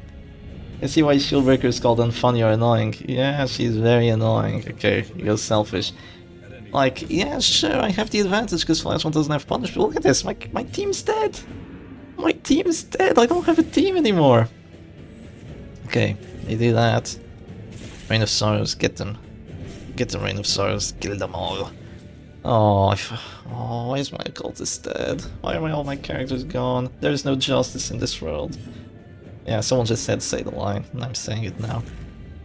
I see why Shieldbreaker is called unfunny or annoying. Yeah, she's very annoying. Okay, you're selfish. Like, yeah, sure, I have the advantage because Flash One doesn't have punish, but look at this, my team's dead! My team's dead, I don't have a team anymore! Okay, they do that. Rain of Sorrows, get them. Get the Rain of Sorrows, kill them all. Oh, why is my occultist dead? Why are all my characters gone? There's no justice in this world. Yeah, someone just said say the line, and I'm saying it now.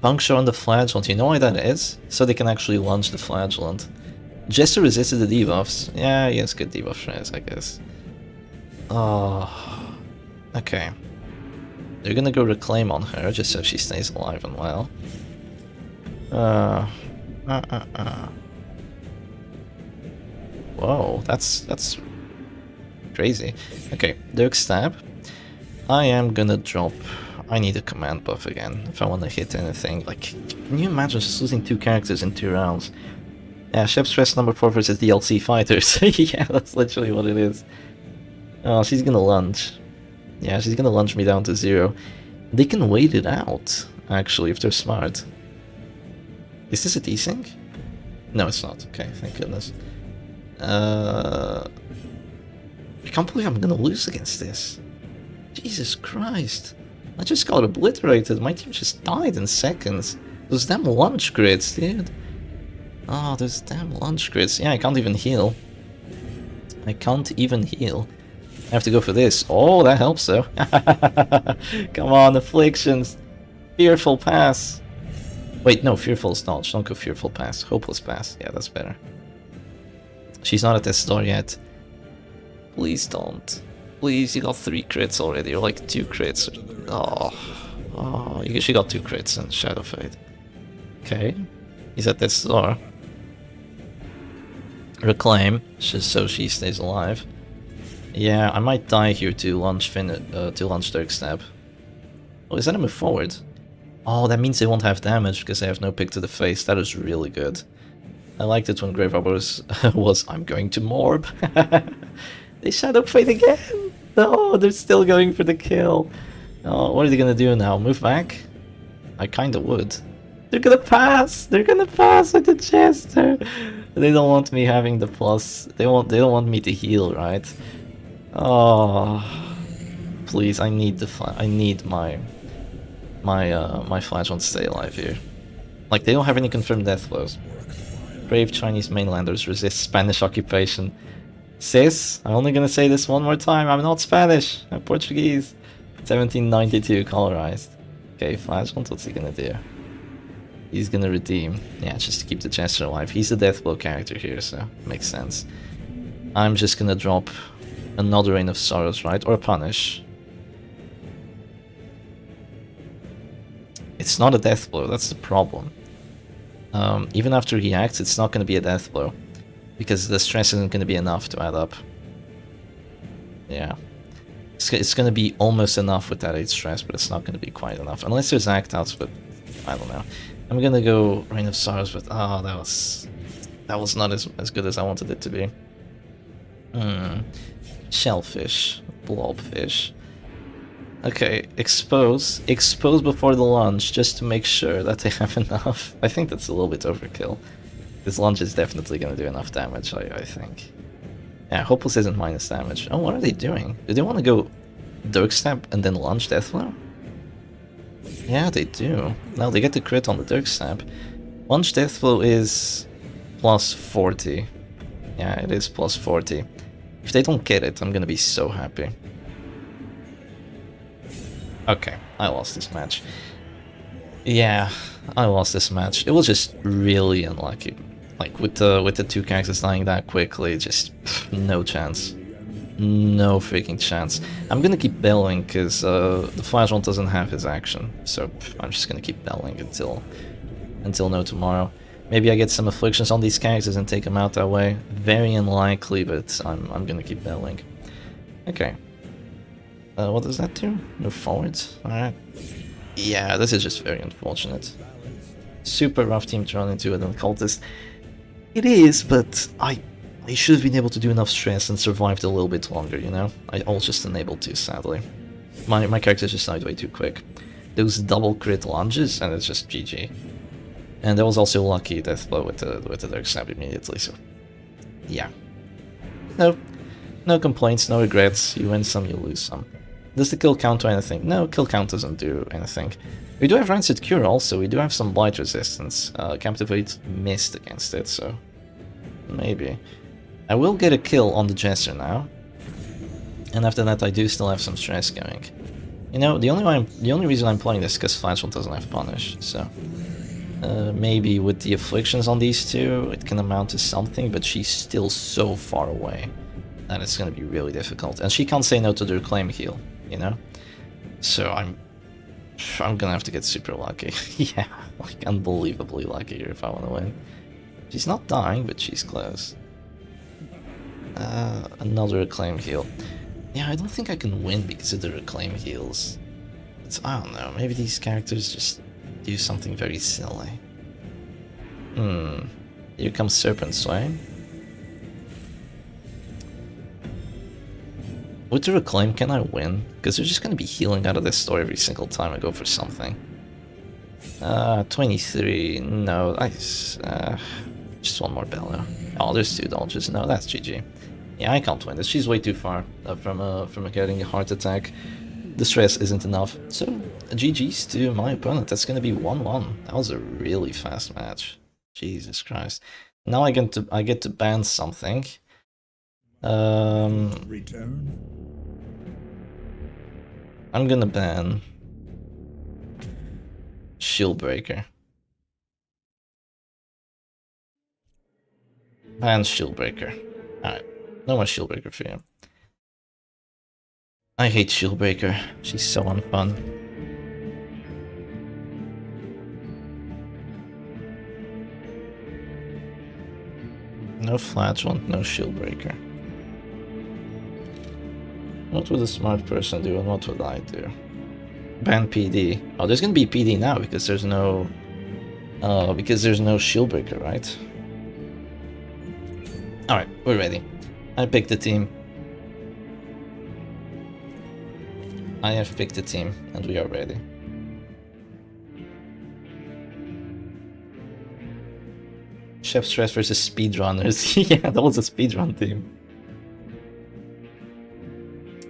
Puncture on the Flagellant, you know why that is? So they can actually launch the Flagellant. Jester resisted the debuffs. Yeah, he has good debuff shares, I guess. Oh, okay. They're gonna go reclaim on her just so she stays alive and well. Whoa, that's crazy. Okay, Dirk Stab. I am gonna drop. I need a command buff again if I want to hit anything. Like, can you imagine just losing 2 characters in 2 rounds? Yeah, Chef Stress number 4 versus DLC fighters. Yeah, that's literally what it is. Oh, she's gonna lunge. Yeah, she's gonna lunge me down to 0. They can wait it out, actually, if they're smart. Is this a desync? No, it's not. Okay, thank goodness. I can't believe I'm gonna lose against this. Jesus Christ. I just got obliterated. My team just died in seconds. Those damn lunge grids, dude. Oh, those damn lunge grids. Yeah, I can't even heal. I can't even heal. I have to go for this. Oh, that helps though. Come on, afflictions. Fearful pass. Wait, no, fearful is not. Don't go fearful pass. Hopeless pass. Yeah, that's better. She's not at this door yet. Please don't. Please, you got 3 crits already, or like 2 crits. Oh, she got 2 crits in Shadow Fade. Okay, he's at this door. Reclaim, just so she stays alive. Yeah, I might die here to launch Dirk Stab. Oh, is that a move forward? Oh, that means they won't have damage because they have no pick to the face. That is really good. I liked it when Grave Robber was I'm going to Morb. They Shadow Fade again! No, they're still going for the kill. Oh, what are they gonna do now? Move back? I kinda would. They're gonna pass! They're gonna pass with the Jester! They don't want me having the plus. They don't want me to heal, right? Oh, please! I need my Flagellant to stay alive here. Like, they don't have any confirmed death blows. Brave Chinese mainlanders resist Spanish occupation. Sis, I'm only gonna say this one more time. I'm not Spanish. I'm Portuguese. 1792 colorized. Okay, Flagellant, what's he gonna do? He's gonna redeem. Yeah, just to keep the Jester alive. He's the Deathblow character here, so makes sense. I'm just gonna drop another Rain of Sorrows, right? Or a Punish. It's not a Deathblow, that's the problem. Even after he acts, it's not gonna be a Deathblow. Because the stress isn't gonna be enough to add up. Yeah. It's gonna be almost enough with that 8 stress, but it's not gonna be quite enough. Unless there's act outs, but I don't know. I'm gonna go Rain of Sorrows, but oh, that was not as good as I wanted it to be. Shellfish, blobfish. Okay, expose before the launch, just to make sure that they have enough. I think that's a little bit overkill. This launch is definitely gonna do enough damage, I think. Yeah, Hopeless isn't minus damage. Oh, what are they doing? Do they want to go Dirk Stab and then launch Deathblow? Yeah, they do. Now they get the crit on the Dirk Stab. Launch Deathblow is plus 40. Yeah, it is plus 40. If they don't get it, I'm gonna be so happy. Okay, I lost this match. Yeah, I lost this match. It was just really unlucky. Like, with the 2 characters dying that quickly, just no chance. No freaking chance. I'm gonna keep belling because the Flagellant doesn't have his action, so I'm just gonna keep belling until no tomorrow. Maybe I get some afflictions on these characters and take them out that way. Very unlikely, but I'm gonna keep belling. Okay. What does that do? Move forwards? Alright. Yeah, this is just very unfortunate. Super rough team to run into with an occultist. It is, but I should have been able to do enough stress and survived a little bit longer, you know? I was just unable to, sadly. My character just died way too quick. Those double crit lunges, and it's just GG. And that was also lucky death blow with the dark stab immediately, so yeah. No complaints, no regrets. You win some, you lose some. Does the kill count to anything? No, kill count doesn't do anything. We do have Rancid Cure also, we do have some blight resistance. Captivate missed against it, so maybe. I will get a kill on the Jester now. And after that I do still have some stress going. You know, the only reason I'm playing this is because Flashball doesn't have Punish, so... maybe with the afflictions on these two, it can amount to something, but she's still so far away that it's gonna be really difficult. And she can't say no to the Reclaim heal, you know? So I'm gonna have to get super lucky. Yeah, like unbelievably lucky here if I wanna win. She's not dying, but she's close. Another Reclaim heal. Yeah, I don't think I can win because of the Reclaim heals. I don't know, maybe these characters just do something very silly. Here comes Serpent Sway. With the Reclaim, can I win? Because they're just gonna be healing out of this store every single time I go for something. 23, no, just one more Bellow. Oh, there's 2 dodges, no, that's GG. Yeah, I can't win this, she's way too far from getting a heart attack. The stress isn't enough, so GG's to my opponent. That's gonna be 1-1. That was a really fast match. Jesus Christ. Now I get to ban something. Return. I'm gonna ban Shieldbreaker. Ban Shieldbreaker. Alright, no more Shieldbreaker for you. I hate Shieldbreaker. She's so unfun. No Flatulent, no Shieldbreaker. What would a smart person do and what would I do? Ban PD. Oh, there's gonna be PD now because there's no Shieldbreaker, right? Alright, we're ready. I picked the team. I have picked a team, and we are ready. Chef Stress versus Speedrunners. Yeah, that was a speedrun team.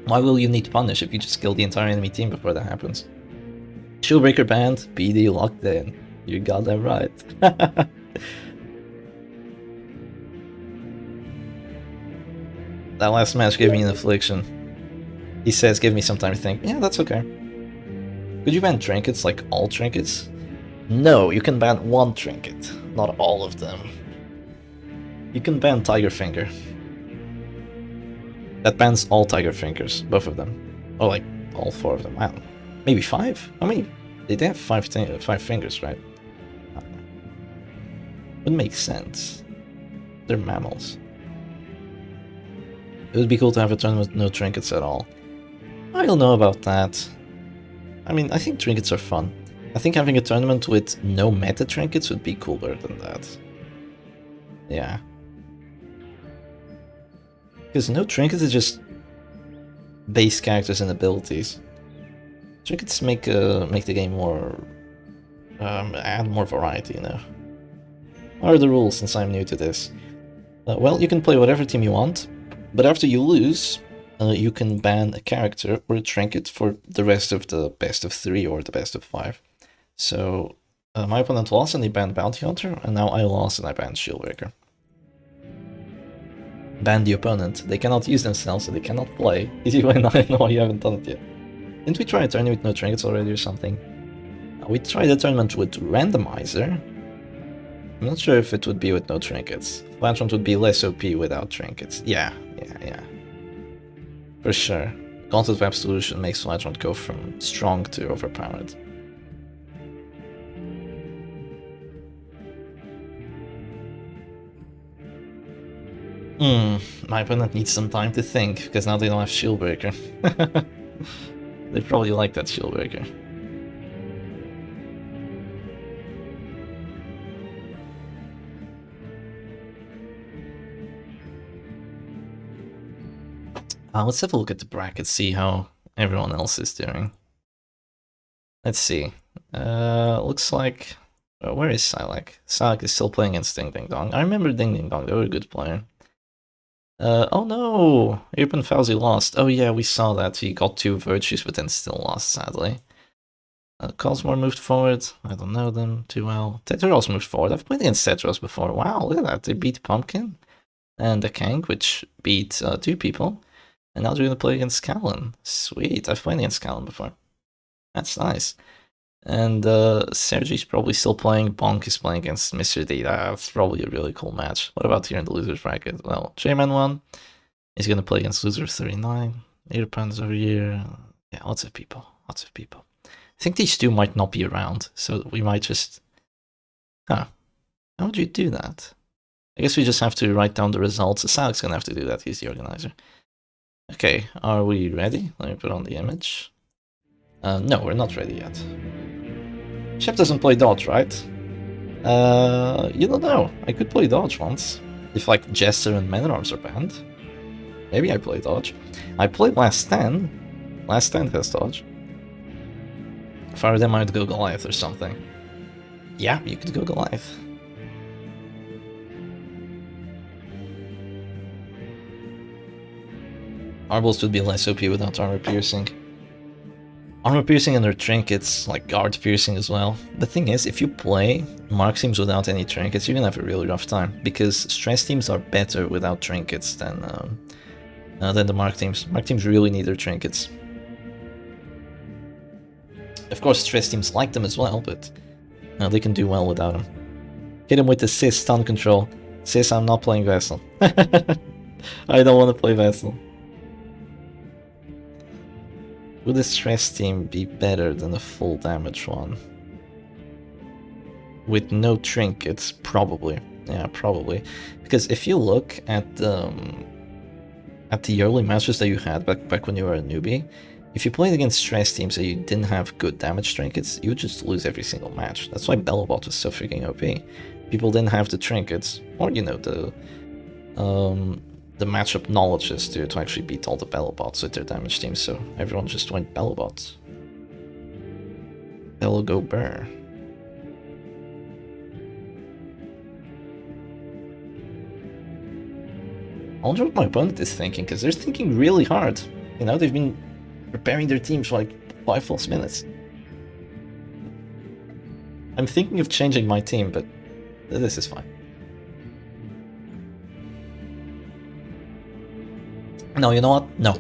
Why will you need Punish if you just kill the entire enemy team before that happens? Shieldbreaker banned, PD locked in. You got that right. That last match gave me an affliction. He says, give me some time to think. Yeah, that's okay. Could you ban trinkets, like all trinkets? No, you can ban one trinket, not all of them. You can ban Tiger Finger. That bans all Tiger Fingers, both of them. Or like, all 4 of them, I don't know. Maybe 5? How many? They have 5 fingers, right? Would make sense. They're mammals. It would be cool to have a tournament with no trinkets at all. I don't know about that. I mean, I think trinkets are fun. I think having a tournament with no meta trinkets would be cooler than that. Yeah. Because no trinkets is just base characters and abilities. Trinkets make the game more... add more variety, you know. What are the rules since I'm new to this? Well, you can play whatever team you want, but after you lose, you can ban a character or a trinket for the rest of the best of 3 or the best of 5. So, my opponent lost and he banned Bounty Hunter, and now I lost and I banned Shieldbreaker. Ban the opponent. They cannot use themselves, so they cannot play. Easy way, I know you haven't done it yet. Didn't we try a tournament with no trinkets already or something? We tried a tournament with Randomizer. I'm not sure if it would be with no trinkets. Flatron would be less OP without trinkets. Yeah. For sure. Gauntlet of Absolution makes Flatron go from strong to overpowered. My opponent needs some time to think, because now they don't have Shieldbreaker. They probably like that Shieldbreaker. Let's have a look at the bracket, see how everyone else is doing. Let's see. Looks like... where is Silak? Silak is still playing against Ding Ding Dong. I remember Ding Ding Dong, they were a good player. Oh no! Urban Fauzi lost. Oh yeah, we saw that. He got 2 virtues, but then still lost, sadly. Cosmore moved forward. I don't know them too well. Teteros moved forward. I've played against Teteros before. Wow, look at that. They beat Pumpkin and the Kang, which beat 2 people. And now they're gonna play against Callan. Sweet, I've played against Callan before. That's nice. And Sergi's probably still playing. Bonk is playing against Mr. D. That's probably a really cool match. What about here in the losers bracket? Well, J-Man won. He's gonna play against loser 39. Earpans over here. Yeah, lots of people. Lots of people. I think these 2 might not be around, so we might just... Huh. How would you do that? I guess we just have to write down the results. Salik's gonna have to do that, he's the organizer. Okay, are we ready? Let me put on the image. No, we're not ready yet. Shep doesn't play dodge, right? You don't know. I could play dodge once. If like Jester and Man-at-Arms are banned. Maybe I play dodge. I played Last Stand. Last Stand has dodge. If I were them, I would go Goliath or something. Yeah, you could go Goliath. Arballs would be less OP without armor piercing. Armor piercing and their trinkets, like guard piercing as well. The thing is, if you play Mark teams without any trinkets, you're gonna have a really rough time, because stress teams are better without trinkets than the Mark teams. Mark teams really need their trinkets. Of course, stress teams like them as well, but they can do well without them. Hit him with the Sis stun control. Sis, I'm not playing Vessel. I don't want to play Vessel. Would a stress team be better than a full damage one? With no trinkets, probably. Yeah, probably. Because if you look at the early matches that you had back when you were a newbie, if you played against stress teams and you didn't have good damage trinkets, you would just lose every single match. That's why Bellabot was so freaking OP. People didn't have the trinkets, or you know, the matchup knowledges to actually beat all the Bellabots with their damage teams, so everyone just went Bellabots. Bello go Burr. I wonder what my opponent is thinking, because they're thinking really hard. You know, they've been preparing their teams for like 5+ minutes. I'm thinking of changing my team, but this is fine. No, you know what? No.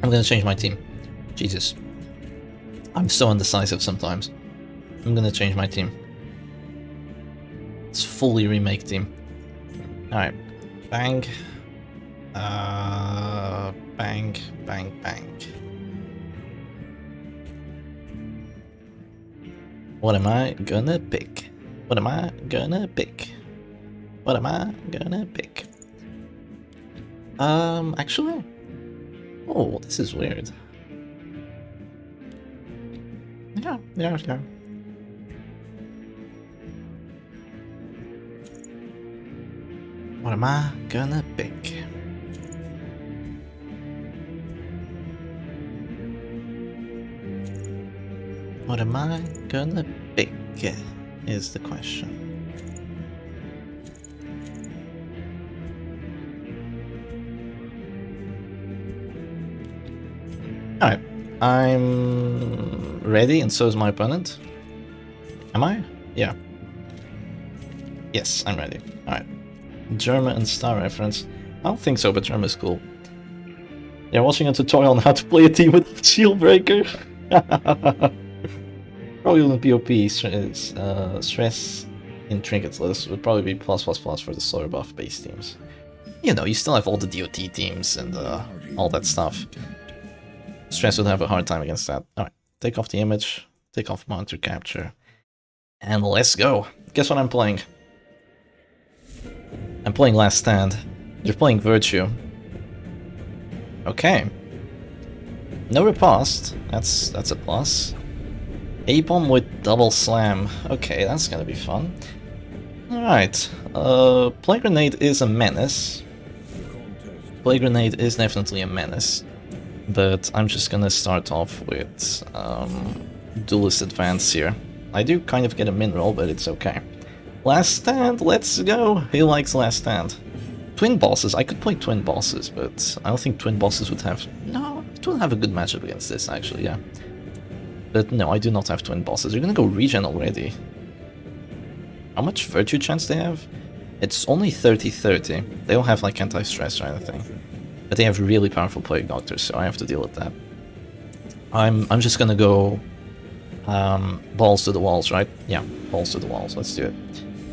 I'm gonna change my team. Jesus. I'm so indecisive sometimes. I'm gonna change my team. It's fully remake team. Alright. Bang. Bang, bang, bang. What am I gonna pick? What am I gonna pick? What am I gonna pick? Actually... Oh, this is weird. Yeah. What am I gonna pick? What am I gonna pick is the question. Alright, I'm ready and so is my opponent. Am I? Yeah. Yes, I'm ready. Alright. Germa and Star reference. I don't think so, but Germa's cool. Yeah, watching a tutorial on how to play a team with Shieldbreaker. Probably wouldn't be OP. Stress in Trinkets list would probably be +++ for the slower buff base teams. You know, you still have all the DOT teams and all that stuff. Stress would have a hard time against that. Alright, take off the image, take off monitor capture, and let's go. Guess what I'm playing? I'm playing Last Stand. You're playing Virtue. Okay. No riposte. That's a plus. A-bomb with double slam. Okay, that's gonna be fun. Alright. Plague Grenade is a menace. Plague Grenade is definitely a menace. But I'm just gonna start off with Duelist Advance here. I do kind of get a min roll, but it's okay. Last Stand, let's go! Who likes Last Stand? Twin Bosses, I could play Twin Bosses, but I don't think Twin Bosses would have... No, it would have a good matchup against this, actually, yeah. But no, I do not have Twin Bosses. You're gonna go Regen already. How much Virtue chance they have? It's only 30-30. They don't have, like, anti-stress or anything. But they have really powerful Plague Doctors, so I have to deal with that. I'm just gonna go... balls to the walls, right? Yeah, balls to the walls, let's do it.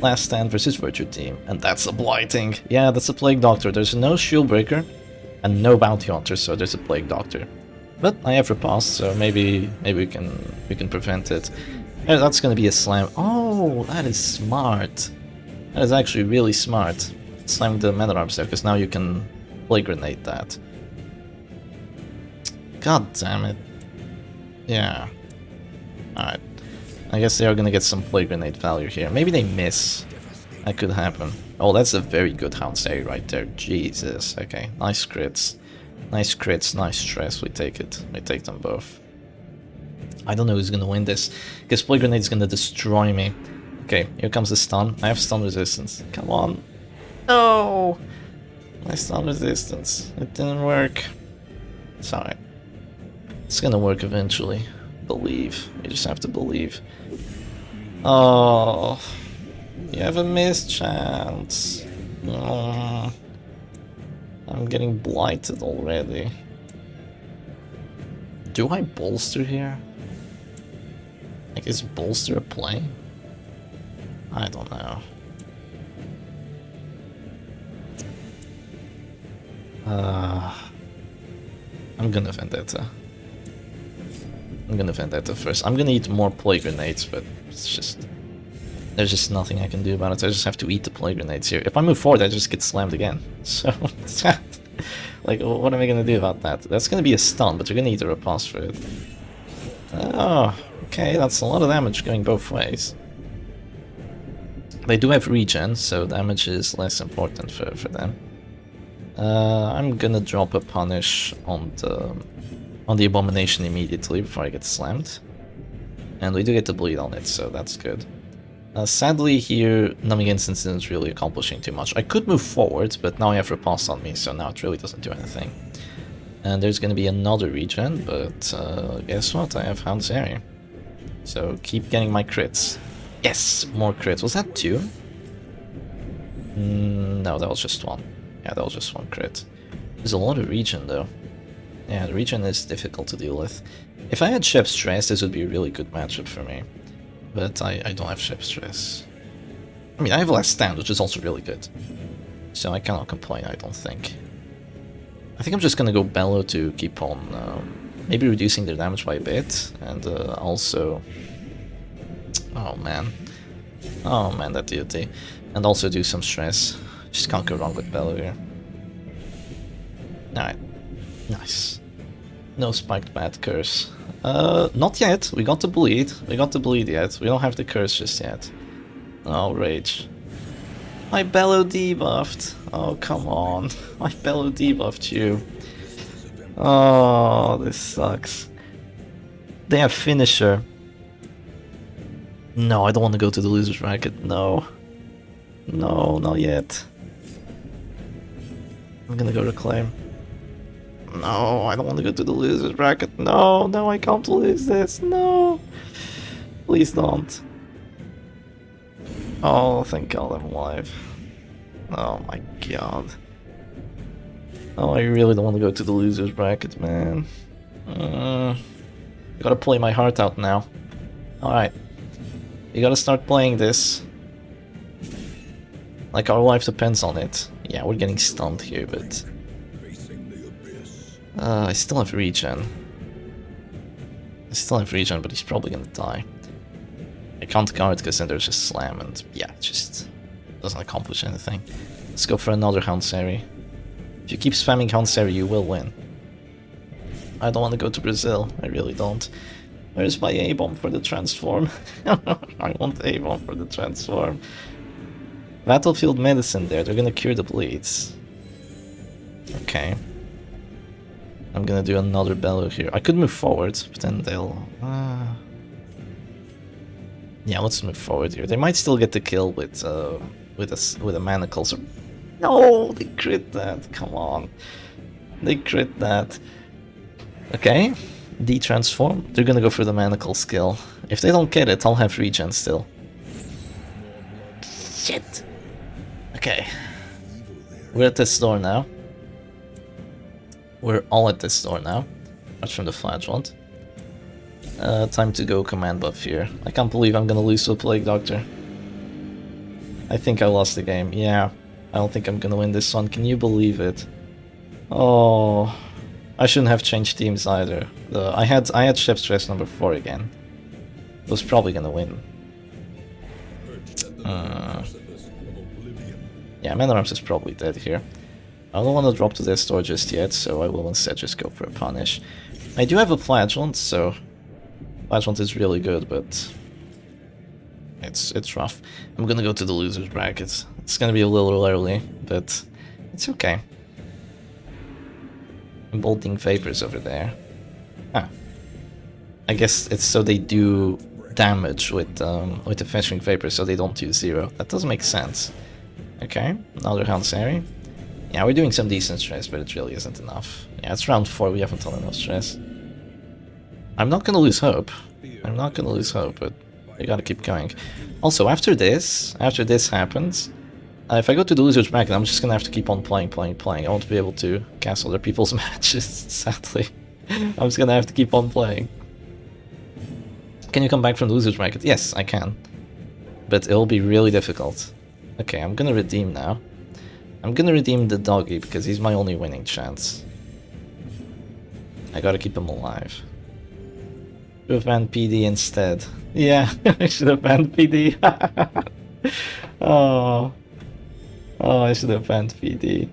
Last Stand versus Virtue Team, and that's a Blighting. Yeah, that's a Plague Doctor. There's no Shield Breaker, and no Bounty Hunter, so there's a Plague Doctor. But I have Riposte, so maybe we can prevent it. Yeah, that's gonna be a slam. Oh, that is smart. That is actually really smart. Slam the Man at Arms there, because now you can Plague Grenade that. God damn it. Yeah. Alright. I guess they are gonna get some Plague Grenade value here. Maybe they miss. That could happen. Oh, that's a very good Hound Stay right there. Jesus. Okay. Nice crits. Nice crits, nice stress. We take it. We take them both. I don't know who's gonna win this, because Plague Grenade is gonna destroy me. Okay, here comes the stun. I have stun resistance. Come on. No! My stun resistance. It didn't work. Sorry. It's gonna work eventually. Believe. You just have to believe. Oh. You have a missed chance. Oh. I'm getting blighted already. Do I bolster here? Like, is bolster a play? I don't know. I'm gonna Vendetta. I'm gonna Vendetta first. I'm gonna eat more Plague Grenades, but it's just... There's just nothing I can do about it. I just have to eat the Plague Grenades here. If I move forward, I just get slammed again. So, like, what am I gonna do about that? That's gonna be a stun, but you're gonna need a riposte for it. Oh, okay, that's a lot of damage going both ways. They do have regen, so damage is less important for them. I'm gonna drop a punish on the Abomination immediately before I get slammed. And we do get to bleed on it, so that's good. Sadly here, Numbing Instance isn't really accomplishing too much. I could move forward, but now I have Riposte on me, so now it really doesn't do anything. And there's gonna be another regen, but guess what? I have Hound's Area. So keep getting my crits. Yes! More crits. Was that 2? No, that was just 1. Yeah, that was just 1 crit. There's a lot of regen though. Yeah, the regen is difficult to deal with. If I had Shep Stress, this would be a really good matchup for me. But I don't have Shep Stress. I mean, I have Last Stand, which is also really good. So I cannot complain, I don't think. I think I'm just gonna go Bellow to keep on maybe reducing their damage by a bit. And also... Oh man. Oh man, that deity. And also do some stress. Just can't go wrong with Bellow here. Alright. Nice. No spiked bad curse. Not yet. We got the bleed. We got the bleed yet. We don't have the curse just yet. Oh, rage. My Bellow debuffed. Oh, come on. My Bellow debuffed you. Oh, this sucks. They have finisher. No, I don't want to go to the loser's bracket. No. No, not yet. I'm gonna go reclaim. No, I don't want to go to the loser's bracket. No, no, I can't lose this. No. Please don't. Oh, thank God I'm alive. Oh my God. Oh, I really don't want to go to the loser's bracket, man. Gotta play my heart out now. Alright. You gotta start playing this. Like, our life depends on it. Yeah, we're getting stunned here, but... I still have regen. I still have regen, but he's probably gonna die. I can't guard because then there's a slam, and yeah, it just doesn't accomplish anything. Let's go for another Hound Seri. If you keep spamming Hanseri, you will win. I don't want to go to Brazil. I really don't. Where's my A-bomb for the transform? I want A-bomb for the transform. Battlefield medicine there. They're gonna cure the bleeds. Okay. I'm gonna do another bellow here. I could move forward, but then they'll... Yeah, let's move forward here. They might still get the kill with a manacle. So... No, they crit that. Come on. They crit that. Okay. De-transform. They're gonna go for the manacle skill. If they don't get it, I'll have regen still. Shit. Okay. We're at this door now. We're all at this door now. Apart from the flagellant. Time to go command buff here. I can't believe I'm gonna lose to a Plague Doctor. I think I lost the game. Yeah. I don't think I'm gonna win this one. Can you believe it? Oh, I shouldn't have changed teams either. I had Chef Stress number 4 again. I was probably gonna win. Yeah, Man at Arms is probably dead here. I don't want to drop to this door just yet, so I will instead just go for a punish. I do have a Flagellant, so Flagellant is really good, but it's rough. I'm gonna go to the losers bracket. It's gonna be a little early, but it's okay. I'm bolting vapors over there. Ah, I guess it's so they do damage with the fetching vapor, so they don't do 0. That does make sense. Okay, another Hanseri. Yeah, we're doing some decent stress, but it really isn't enough. Yeah, it's round 4. We haven't done enough stress. I'm not gonna lose hope. I'm not gonna lose hope, but we gotta keep going. Also, after this happens, if I go to the losers bracket, I'm just gonna have to keep on playing. I won't be able to cancel other people's matches, sadly. I'm just gonna have to keep on playing. Can you come back from the losers bracket? Yes, I can. But it'll be really difficult. Okay, I'm gonna redeem now. I'm gonna redeem the doggy because he's my only winning chance. I gotta keep him alive. Should have banned PD instead. Yeah, I should have banned PD. Oh, I should have banned PD.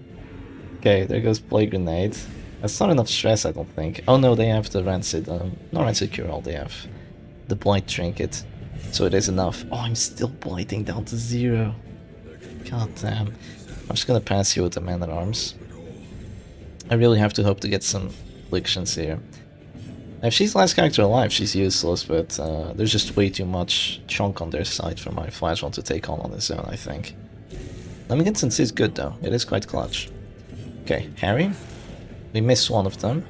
Okay, there goes Plague Grenade. That's not enough stress, I don't think. Oh no, they have the Rancid, not Rancid Cure All, they have the Blight Trinket. So it is enough. Oh, I'm still blighting down to 0. God damn. I'm just gonna pass you with the Man at Arms. I really have to hope to get some afflictions here. If she's last character alive, she's useless, but there's just way too much chunk on their side for my Flagellant to take on his own, I think. Lemmiginsense is good though, it is quite clutch. Okay, Harry. We miss one of them.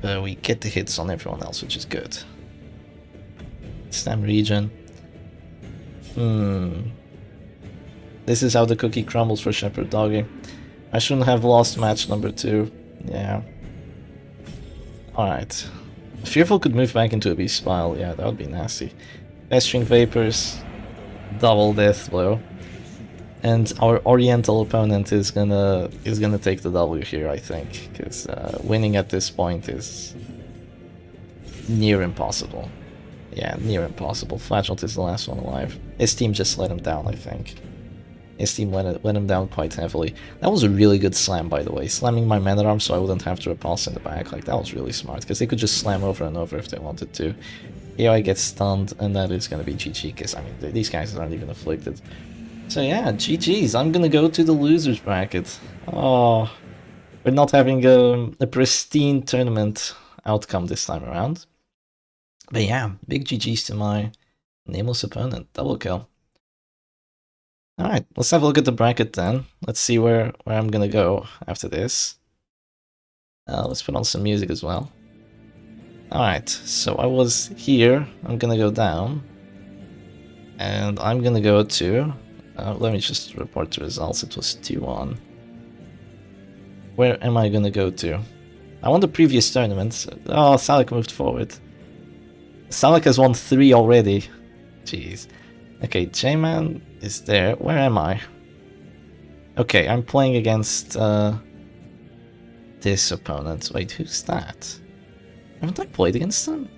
But we get the hits on everyone else, which is good. Stam regen. This is how the cookie crumbles for Shepherd Doggy. I shouldn't have lost match number 2. Yeah. Alright. Fearful could move back into a Beast Spile. Yeah, that would be nasty. Pestering Vapors. Double death blow. And our Oriental opponent is gonna take the W here, I think. Because winning at this point is near impossible. Yeah, near impossible. Flagellant is the last one alive. His team just let him down, I think. His team let him down quite heavily. That was a really good slam, by the way. Slamming my Man at Arms so I wouldn't have to repulse in the back. Like, that was really smart, because they could just slam over and over if they wanted to. AI gets stunned, and that is going to be GG, because, I mean, these guys aren't even afflicted. So yeah, GG's. I'm going to go to the losers bracket. Oh, we're not having a pristine tournament outcome this time around. But yeah, big GG's to my nameless opponent. Double kill. Alright, let's have a look at the bracket then. Let's see where I'm gonna go after this. Let's put on some music as well. Alright, so I was here. I'm gonna go down. And I'm gonna go to... let me just report the results. It was 2-1. Where am I gonna go to? I won the previous tournament. Oh, Salak moved forward. Salak has won 3 already. Jeez. Okay, J-Man is there. Where am I? Okay, I'm playing against this opponent. Wait, who's that? Haven't I played against them?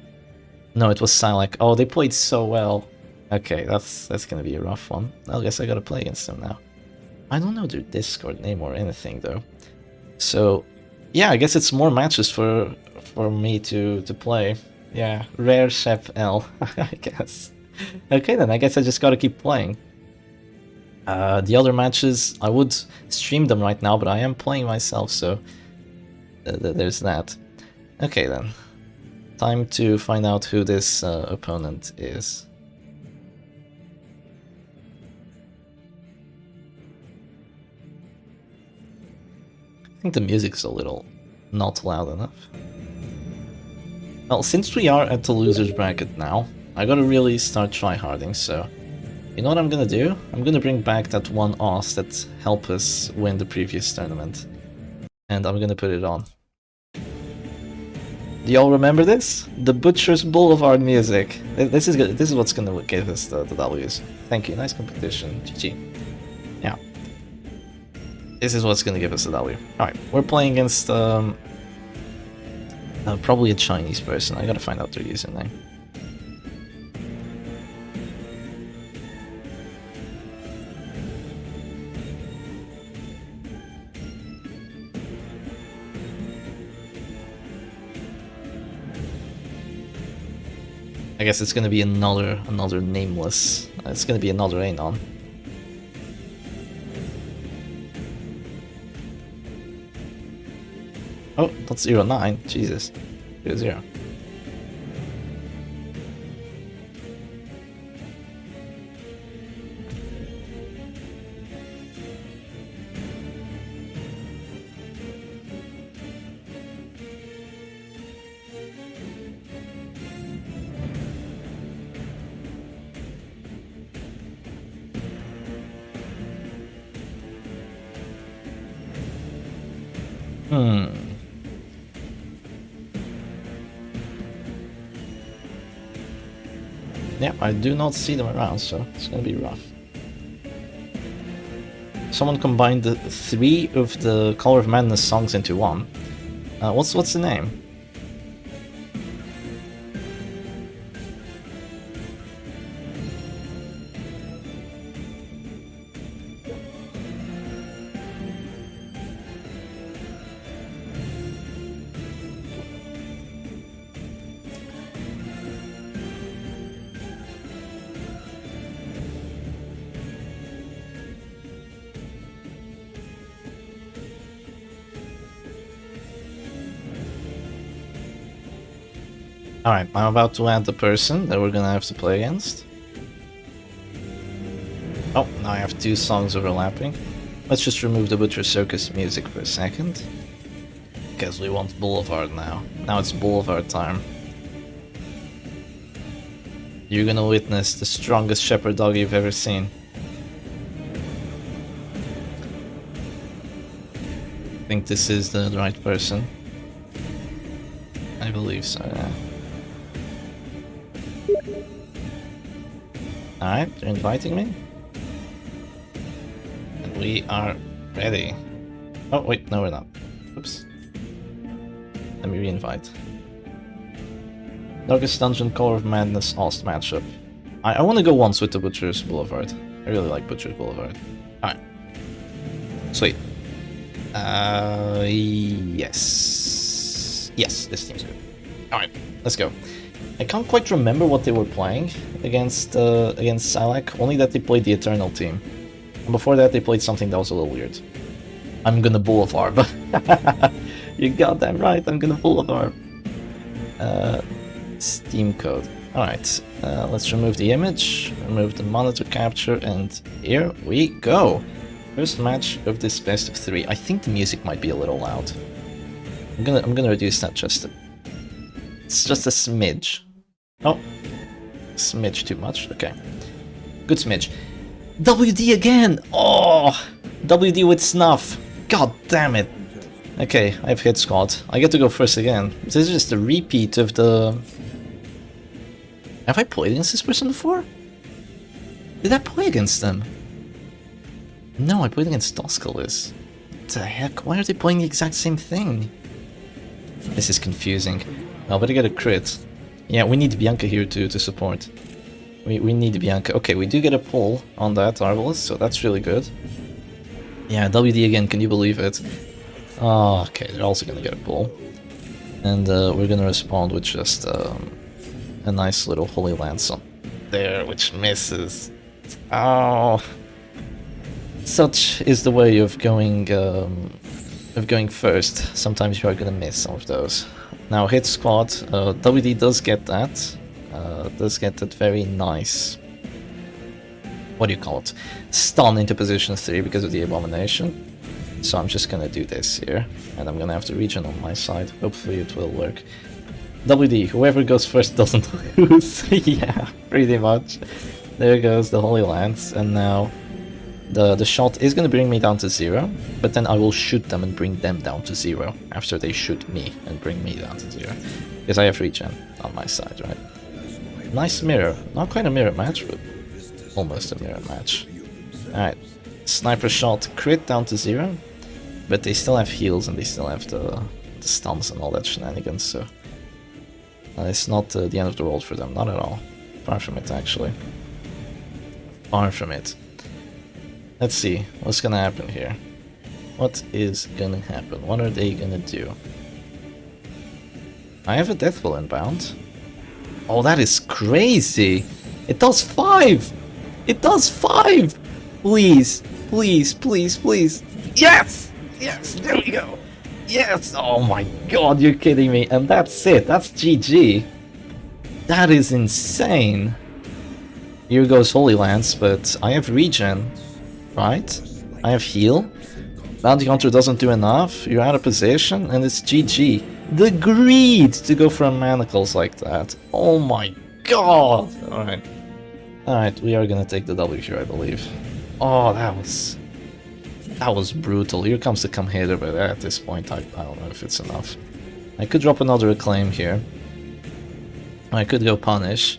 No, it was Salak. Oh, they played so well. Okay, that's gonna be a rough one. I guess I gotta play against them now. I don't know their Discord name or anything though. So, yeah, I guess it's more matches for me to play. Yeah, rare Chef L, I guess. Okay then, I guess I just gotta keep playing. The other matches, I would stream them right now, but I am playing myself, so there's that. Okay then, time to find out who this opponent is. I think the music's a little not loud enough. Well, since we are at the loser's bracket now, I gotta really start tryharding, so... You know what I'm gonna do? I'm gonna bring back that one Oz that helped us win the previous tournament. And I'm gonna put it on. Do y'all remember this? The Butcher's Boulevard music. This is good. This is what's gonna give us the W's. Thank you, nice competition. GG. Yeah. This is what's gonna give us the W. Alright, we're playing against probably a Chinese person. I gotta find out their username. I guess it's gonna be another nameless. It's gonna be another Anon. Oh, that's 09. Jesus. 0-0. Yeah, I do not see them around, so it's gonna be rough. Someone combined the 3 of the Color of Madness songs into one. What's the name? Alright, I'm about to add the person that we're gonna have to play against. Oh, now I have 2 songs overlapping. Let's just remove the Butcher Circus music for a second. Because we want Boulevard now. Now it's Boulevard time. You're gonna witness the strongest shepherd dog you've ever seen. I think this is the right person. I believe so, yeah. Alright, they're inviting me. And we are ready. Oh, wait, no we're not. Oops. Let me re-invite. Darkest Dungeon, Color of Madness, Ost matchup. I want to go once with the Butcher's Boulevard. I really like Butcher's Boulevard. Alright. Sweet. Yes. Yes, this seems good. Alright, let's go. I can't quite remember what they were playing against Salak, only that they played the Eternal team. And before that they played something that was a little weird. I'm gonna Boulevard, but you're goddamn right, I'm gonna Boulevard. Steam code. Alright, let's remove the image, remove the monitor capture, and here we go. First match of this best of 3. I think the music might be a little loud. I'm gonna reduce that just a... It's just a smidge. Oh, smidge too much. Okay, good smidge. WD again. Oh, WD with snuff. God damn it. Okay, I've hit squad. I get to go first again. This is just a repeat of the... Have I played against this person before? Did I play against them? No, I played against Tusculus. What the heck? Why are they playing the exact same thing? This is confusing. I better get a crit. Yeah, we need Bianca here to support. We need Bianca. Okay, we do get a pull on that Arbalest, so that's really good. Yeah, WD again, can you believe it? Oh, okay, they're also gonna get a pull. And we're gonna respond with just a nice little Holy Lance on there, which misses. Oh, such is the way of going first. Sometimes you are gonna miss some of those. Now hit squad. WD does get that. Does get that very nice. What do you call it? Stun into position 3 because of the abomination. So I'm just gonna do this here, and I'm gonna have to regen on my side. Hopefully it will work. WD, whoever goes first doesn't lose. Yeah, pretty much. There goes the Holy Lance, and now the shot is gonna bring me down to 0, but then I will shoot them and bring them down to 0 after they shoot me and bring me down to 0. Because I have regen on my side, right? Nice mirror. Not quite a mirror match, but almost a mirror match. Alright, sniper shot, crit down to 0. But they still have heals and they still have the stuns and all that shenanigans, so it's not the end of the world for them, not at all. Far from it, actually. Far from it. Let's see, what's gonna happen here? What is gonna happen? What are they gonna do? I have a death blow inbound. Oh, that is crazy! It does 5! It does 5! Please, please, please, please. Yes! Yes, there we go. Yes! Oh my god, you're kidding me. And that's it. That's GG. That is insane. Here goes Holy Lance, but I have regen, right? I have heal. Bounty Hunter doesn't do enough. You're out of position, and it's GG. The greed to go for manacles like that. Oh my god. Alright. Alright, we are gonna take the W here, I believe. Oh, that was brutal. Here comes the come hitter, but at this point I don't know if it's enough. I could drop another acclaim here. I could go punish.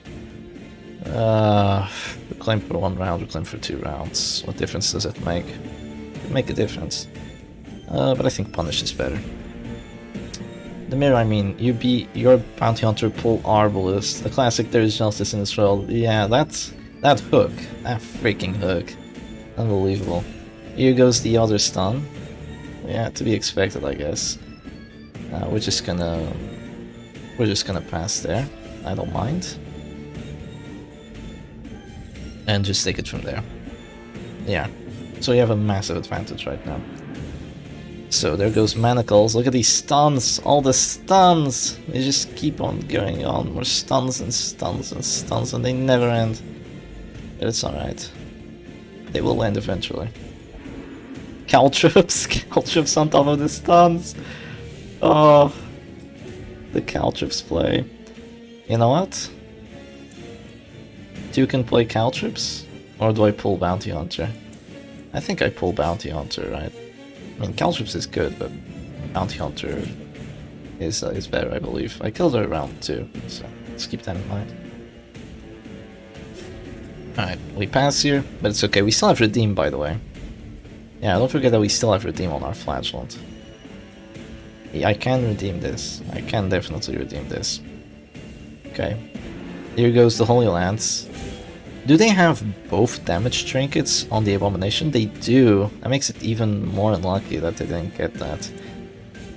Reclaim for 1 round, reclaim for 2 rounds. What difference does it make? It make a difference. But I think punish is better. The mirror, I mean, your bounty hunter pull Arbalist. A classic There Is Justice in this world. Yeah, that hook. That freaking hook. Unbelievable. Here goes the other stun. Yeah, to be expected, I guess. We're just gonna pass there. I don't mind. And just take it from there. Yeah. So you have a massive advantage right now. So there goes manacles. Look at these stuns. All the stuns. They just keep on going on. More stuns and stuns and stuns, and they never end. But it's alright. They will end eventually. Caltrops. Caltrops on top of the stuns. Oh. The Caltrops play. You know what? You can play Caltrops? Or do I pull Bounty Hunter? I think I pull Bounty Hunter, right? I mean, Caltrops is good, but Bounty Hunter is better, I believe. I killed her around 2, so let's keep that in mind. Alright, we pass here, but it's okay. We still have Redeem, by the way. Yeah, don't forget that we still have Redeem on our Flagellant. Yeah, I can redeem this. I can definitely redeem this. Okay. Here goes the Holy Lance. Do they have both damage trinkets on the Abomination? They do. That makes it even more unlucky that they didn't get that.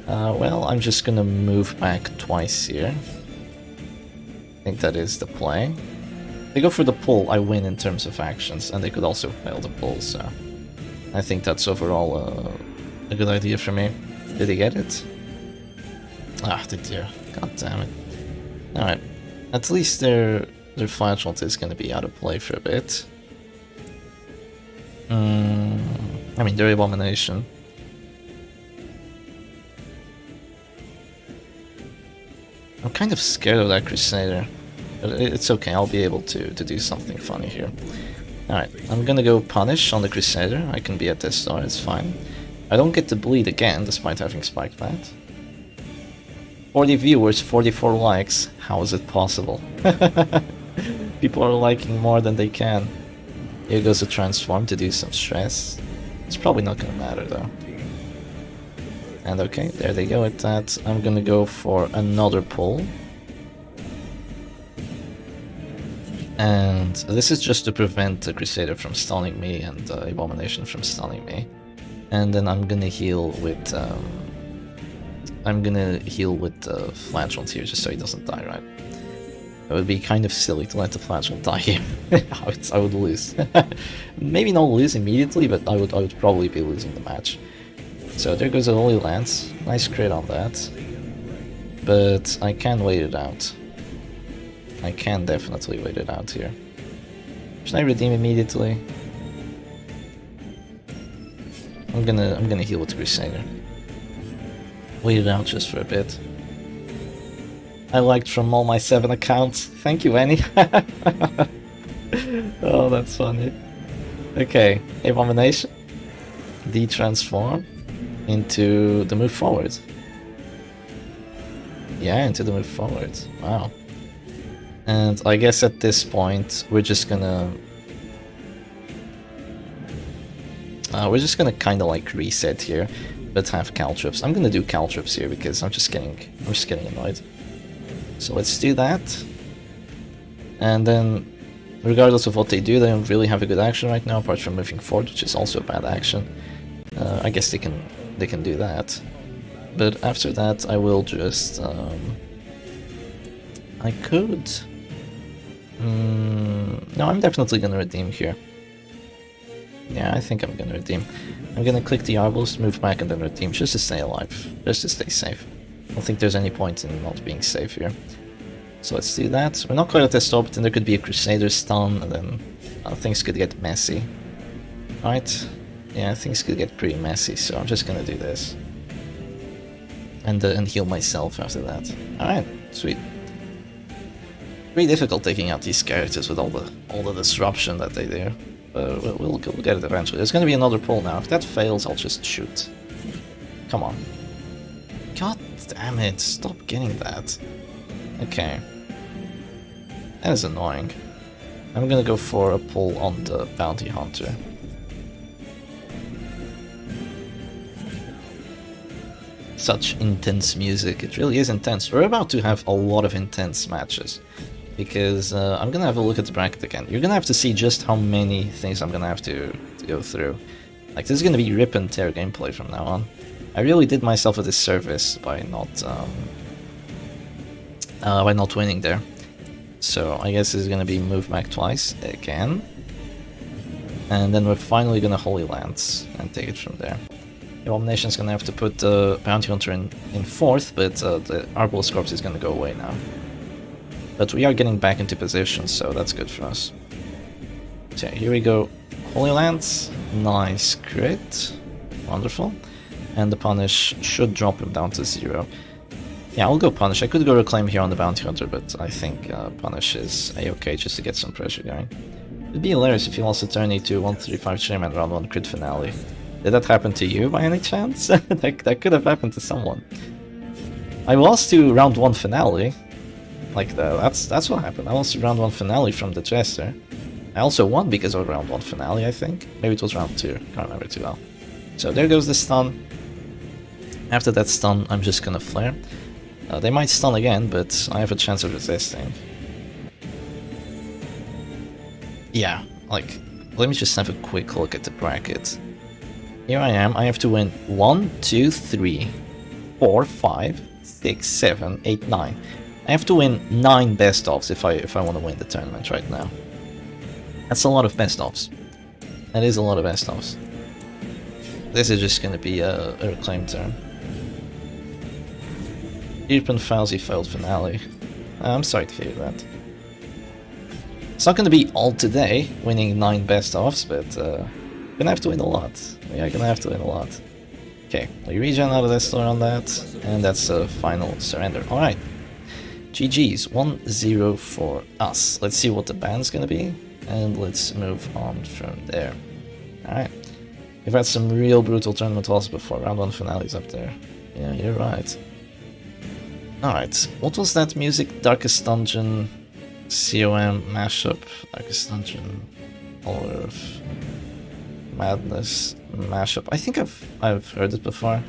Well, I'm just gonna move back twice here. I think that is the play. They go for the pull, I win in terms of actions, and they could also fail the pull, so I think that's overall a good idea for me. Did he get it? Ah, did you? God damn it. Alright. At least their Flagellant is going to be out of play for a bit. I mean, their Abomination. I'm kind of scared of that Crusader. But it's okay, I'll be able to do something funny here. Alright, I'm gonna go punish on the Crusader. I can be at this star, it's fine. I don't get to bleed again, despite having spiked that. 40 viewers, 44 likes. How is it possible? People are liking more than they can. Here goes a transform to do some stress. It's probably not gonna matter though. And okay, there they go with that. I'm gonna go for another pull. And this is just to prevent the Crusader from stunning me and the Abomination from stunning me. and then I'm gonna heal with Flagellant here just so he doesn't die, right? It would be kind of silly to let the Flagellant die here. I would lose. Maybe not lose immediately, but I would probably be losing the match. So there goes the Holy Lance. Nice crit on that. But I can wait it out. I can definitely wait it out here. Should I redeem immediately? I'm gonna heal with Crusader. Wait it out just for a bit. I liked from all my 7 accounts. Thank you, Annie. Oh, that's funny. Okay, Abomination. De-transform into the move forward. Yeah, into the move forward. Wow. And I guess at this point we're just gonna kind of like reset here, but have Caltrops. I'm gonna do Caltrops here because I'm just getting annoyed. So let's do that. And then, regardless of what they do, they don't really have a good action right now, apart from moving forward, which is also a bad action. I guess they can do that. But after that, I will just I could. No, I'm definitely gonna redeem here. Yeah, I think I'm gonna redeem. I'm gonna click the Arbals, move back, and then redeem, just to stay alive, just to stay safe. I don't think there's any point in not being safe here. So let's do that. We're not quite at this top, but then there could be a Crusader stun, and then things could get messy. Right? Yeah, things could get pretty messy, so I'm just gonna do this. And heal myself after that. Alright, sweet. Pretty difficult taking out these characters with all the disruption that they do. We'll get it eventually. There's gonna be another pull now. If that fails, I'll just shoot. Come on. God damn it, stop getting that. Okay. That is annoying. I'm gonna go for a pull on the Bounty Hunter. Such intense music, it really is intense. We're about to have a lot of intense matches. Because I'm gonna have a look at the bracket again. You're gonna have to see just how many things I'm gonna have to go through. Like, this is gonna be rip and tear gameplay from now on. I really did myself a disservice by not winning there. So I guess this is gonna be move back twice again. And then we're finally gonna Holy Lance and take it from there. Abomination's gonna have to put the Bounty Hunter in 4th, but the Arbalest Corpse is gonna go away now. But we are getting back into position, so that's good for us. So here we go. Holy Lance, nice crit, wonderful. And the Punish should drop him down to 0. Yeah, I'll go Punish. I could go Reclaim here on the Bounty Hunter, but I think Punish is a-okay just to get some pressure going. It'd be hilarious if you lost a turn to 135 Chairman round 1 crit finale. Did that happen to you by any chance? that could have happened to someone. I lost to round 1 finale. Like, that's what happened. I lost to round 1 finale from the Jester. I also won because of round 1 finale, I think. Maybe it was round 2, can't remember too well. So there goes the stun. After that stun, I'm just gonna flare. They might stun again, but I have a chance of resisting. Yeah, like, let me just have a quick look at the bracket. Here I am, I have to win 1, 2, 3, 4, 5, 6, 7, 8, 9. I have to win 9 best-ofs if I want to win the tournament right now. That's a lot of best-ofs. That is a lot of best-ofs. This is just gonna be a reclaim turn. Irpen Fauzi failed finale. I'm sorry to hear that. It's not gonna be all today, winning 9 best-ofs, but gonna have to win a lot. Yeah, gonna have to win a lot. Okay, we regen out of this store on that, and that's a final surrender. Alright. GG's, 1-0 for us. Let's see what the ban's gonna be, and let's move on from there. Alright. We've had some real brutal tournament losses before. Round 1 finales up there. Yeah, you're right. Alright, what was that music? Darkest Dungeon, COM mashup, Darkest Dungeon, Hour of Madness mashup. I think I've heard it before.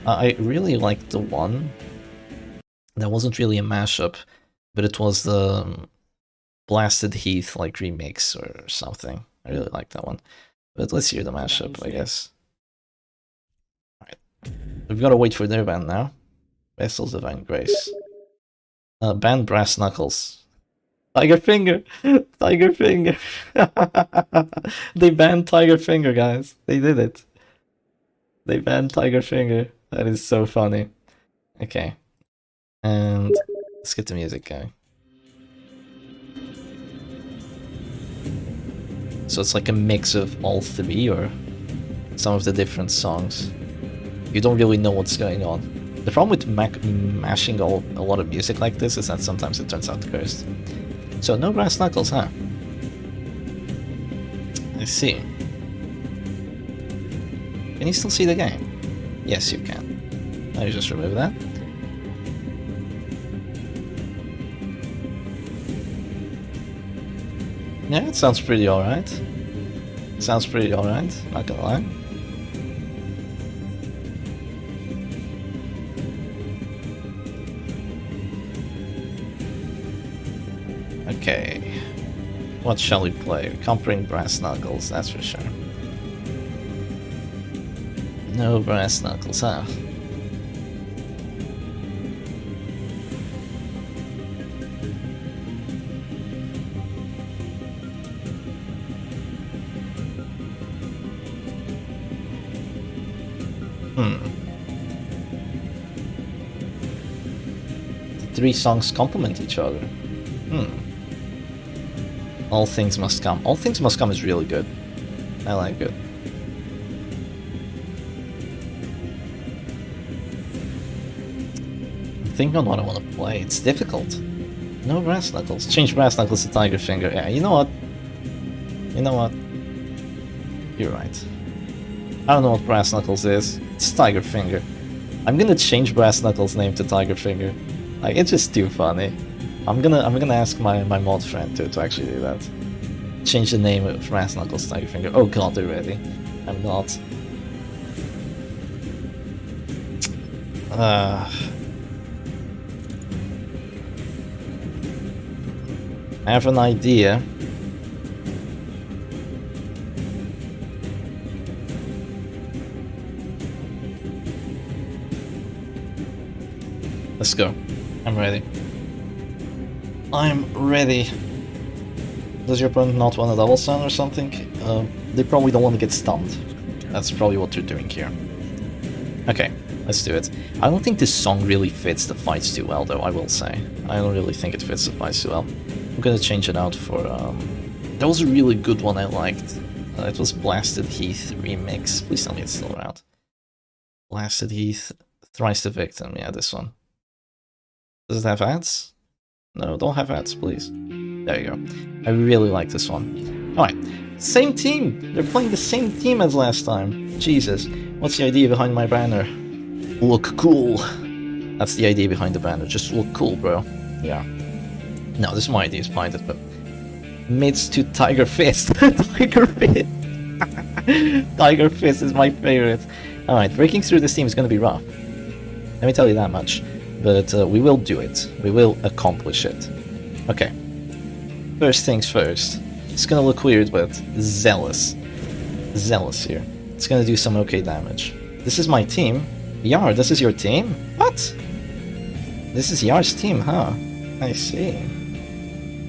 I really liked the one that wasn't really a mashup, but it was the Blasted Heath like remix or something. I really liked that one. But let's hear the mashup, I guess. We've got to wait for their band now. Vessel's Divine Grace. Band Brass Knuckles. Tiger Finger! Tiger Finger! They banned Tiger Finger, guys. They did it. They banned Tiger Finger. That is so funny. Okay. And let's get the music going. So it's like a mix of all three, or some of the different songs. You don't really know what's going on. The problem with mashing a lot of music like this is that sometimes it turns out cursed. So no Brass Knuckles, huh? I see. Can you still see the game? Yes, you can. Now you just remove that. Yeah, it sounds pretty alright. Sounds pretty alright, not gonna lie. Okay. What shall we play? We can't bring Brass Knuckles, that's for sure. No Brass Knuckles, huh? The three songs complement each other. All Things Must Come. All Things Must Come is really good. I like it. I'm thinking on what I want to play. It's difficult. No Brass Knuckles. Change Brass Knuckles to Tiger Finger. Yeah, you know what? You know what? You're right. I don't know what Brass Knuckles is. It's Tiger Finger. I'm gonna change Brass Knuckles' name to Tiger Finger. Like, it's just too funny. I'm gonna ask my mod friend to actually do that. Change the name of Brass Knuckles Tiger Finger. Oh god, they're ready. I'm not. I have an idea. Let's go. I'm ready. I'm ready. Does your opponent not want a double stun or something? They probably don't want to get stunned. That's probably what they're doing here. Okay, let's do it. I don't think this song really fits the fights too well, though, I will say. I don't really think it fits the fights too well. I'm gonna change it out for... That was a really good one I liked. It was Blasted Heath Remix. Please tell me it's still around. Blasted Heath, Thrice the Victim. Yeah, this one. Does it have ads? No, don't have ads, please. There you go. I really like this one. Alright, same team! They're playing the same team as last time. Jesus, what's the idea behind my banner? Look cool. That's the idea behind the banner. Just look cool, bro. Yeah. No, this is my idea behind it, but... Mids to Tiger Fist. Tiger Fist! Tiger Fist is my favorite. Alright, breaking through this team is gonna be rough. Let me tell you that much. But we will do it. We will accomplish it. Okay. First things first. It's gonna look weird, but Zealous. Zealous here. It's gonna do some okay damage. This is my team. Yar, this is your team? What? This is Yar's team, huh? I see.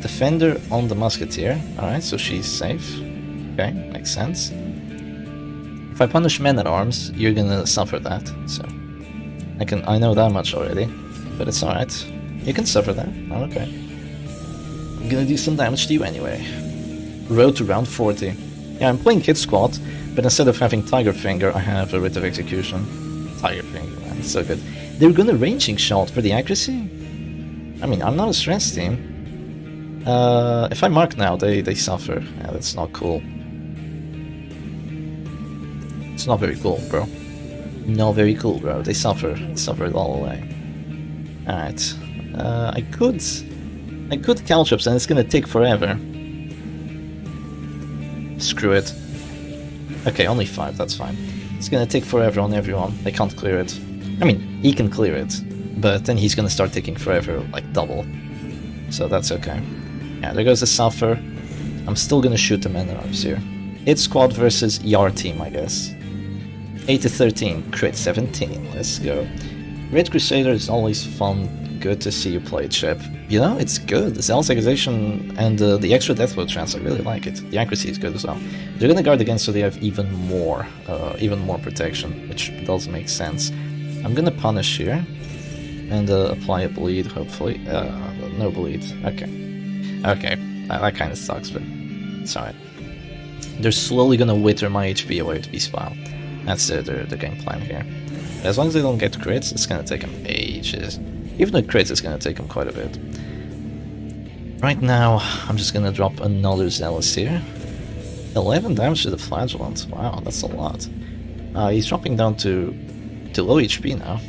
Defender on the Musketeer. Alright, so she's safe. Okay, makes sense. If I punish Men-at-Arms, you're gonna suffer that, so... I know that much already, but it's alright. You can suffer that, okay. I'm gonna do some damage to you anyway. Road to round 40. Yeah, I'm playing Kid Squad, but instead of having Tiger Finger, I have a Writ of Execution. Tiger Finger, man, it's so good. They're gonna ranging shot for the accuracy? I mean, I'm not a stress team. If I mark now, they suffer. Yeah, that's not cool. It's not very cool, bro. Not very cool, bro. They suffer. They suffer it all away. Alright. I could Caltrops and it's gonna take forever. Screw it. Okay, only 5, that's fine. It's gonna take forever on everyone. They can't clear it. I mean, he can clear it, but then he's gonna start taking forever, like double. So that's okay. Yeah, there goes the Suffer. I'm still gonna shoot the Men-at-Arms here. It's squad versus Yar team, I guess. 8 to 13, crit 17. Let's go. Red Crusader is always fun. Good to see you play, Chip. You know, it's good. The Zealous Accusation and the extra Deathblow chance, I really like it. The accuracy is good as well. They're gonna guard against, so they have even more protection, which does make sense. I'm gonna punish here and apply a bleed, hopefully. No bleed. Okay. Okay, that kind of sucks, but it's alright. They're slowly gonna wither my HP away with B-Spile. That's the game plan here. As long as they don't get crits, it's gonna take them ages. Even with crits, it's gonna take them quite a bit. Right now, I'm just gonna drop another Zealous here. 11 damage to the Flagellant. Wow, that's a lot. He's dropping down to low HP now.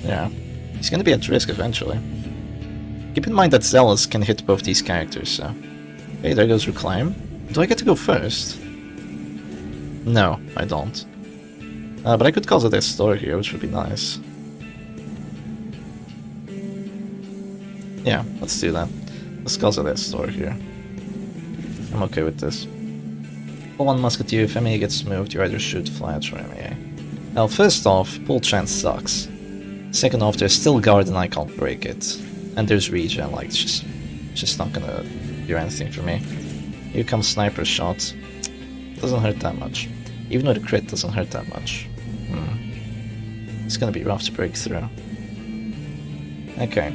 Yeah, he's gonna be at risk eventually. Keep in mind that Zealous can hit both these characters, so... Okay, there goes Reclaim. Do I get to go first? No, I don't. But I could cause a Death Store here, which would be nice. Yeah, let's do that. Let's cause a Death Store here. I'm okay with this. Pull one Musketeer, if MEA gets moved, you either shoot Flash or MEA. Now, first off, pull chance sucks. Second off, there's still guard and I can't break it. And there's regen, like, it's just not gonna do anything for me. Here comes Sniper Shot. Doesn't hurt that much. Even though the crit doesn't hurt that much. It's gonna be rough to break through. Okay.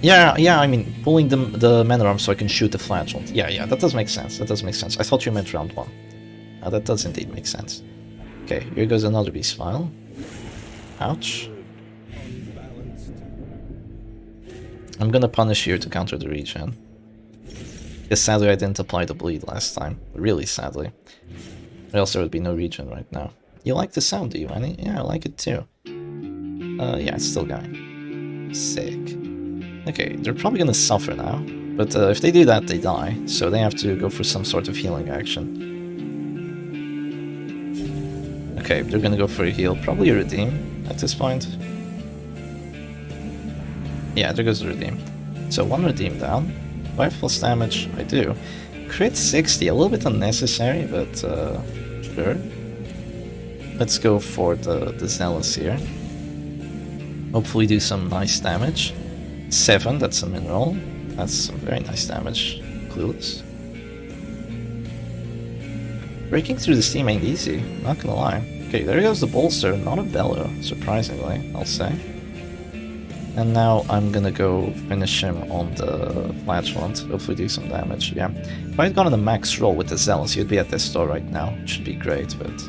Yeah, I mean, pulling the mana arm so I can shoot the Flagellant. Yeah, that does make sense. That does make sense. I thought you meant round 1. That does indeed make sense. Okay, here goes another Beast File. Ouch. I'm gonna punish here to counter the regen. Because sadly I didn't apply the bleed last time. Really sadly. Or else there would be no regen right now. You like the sound, do you, Annie? Yeah, I like it too. Yeah, it's still going. Sick. Okay, they're probably gonna suffer now. But if they do that, they die. So they have to go for some sort of healing action. Okay, they're gonna go for a heal. Probably a redeem at this point. Yeah, there goes the redeem. So one redeem down. 5 plus damage, I do. Crit 60, a little bit unnecessary, but sure. Let's go for the Zealous here. Hopefully do some nice damage. 7, that's a mineral. That's some very nice damage. Clueless. Breaking through the steam ain't easy, not gonna lie. Okay, there goes the bolster, not a bellow, surprisingly, I'll say. And now I'm gonna go finish him on the Flagellant, hopefully do some damage, yeah. If I had gone on a max roll with the Zealous, he'd be at this store right now, which should be great, but...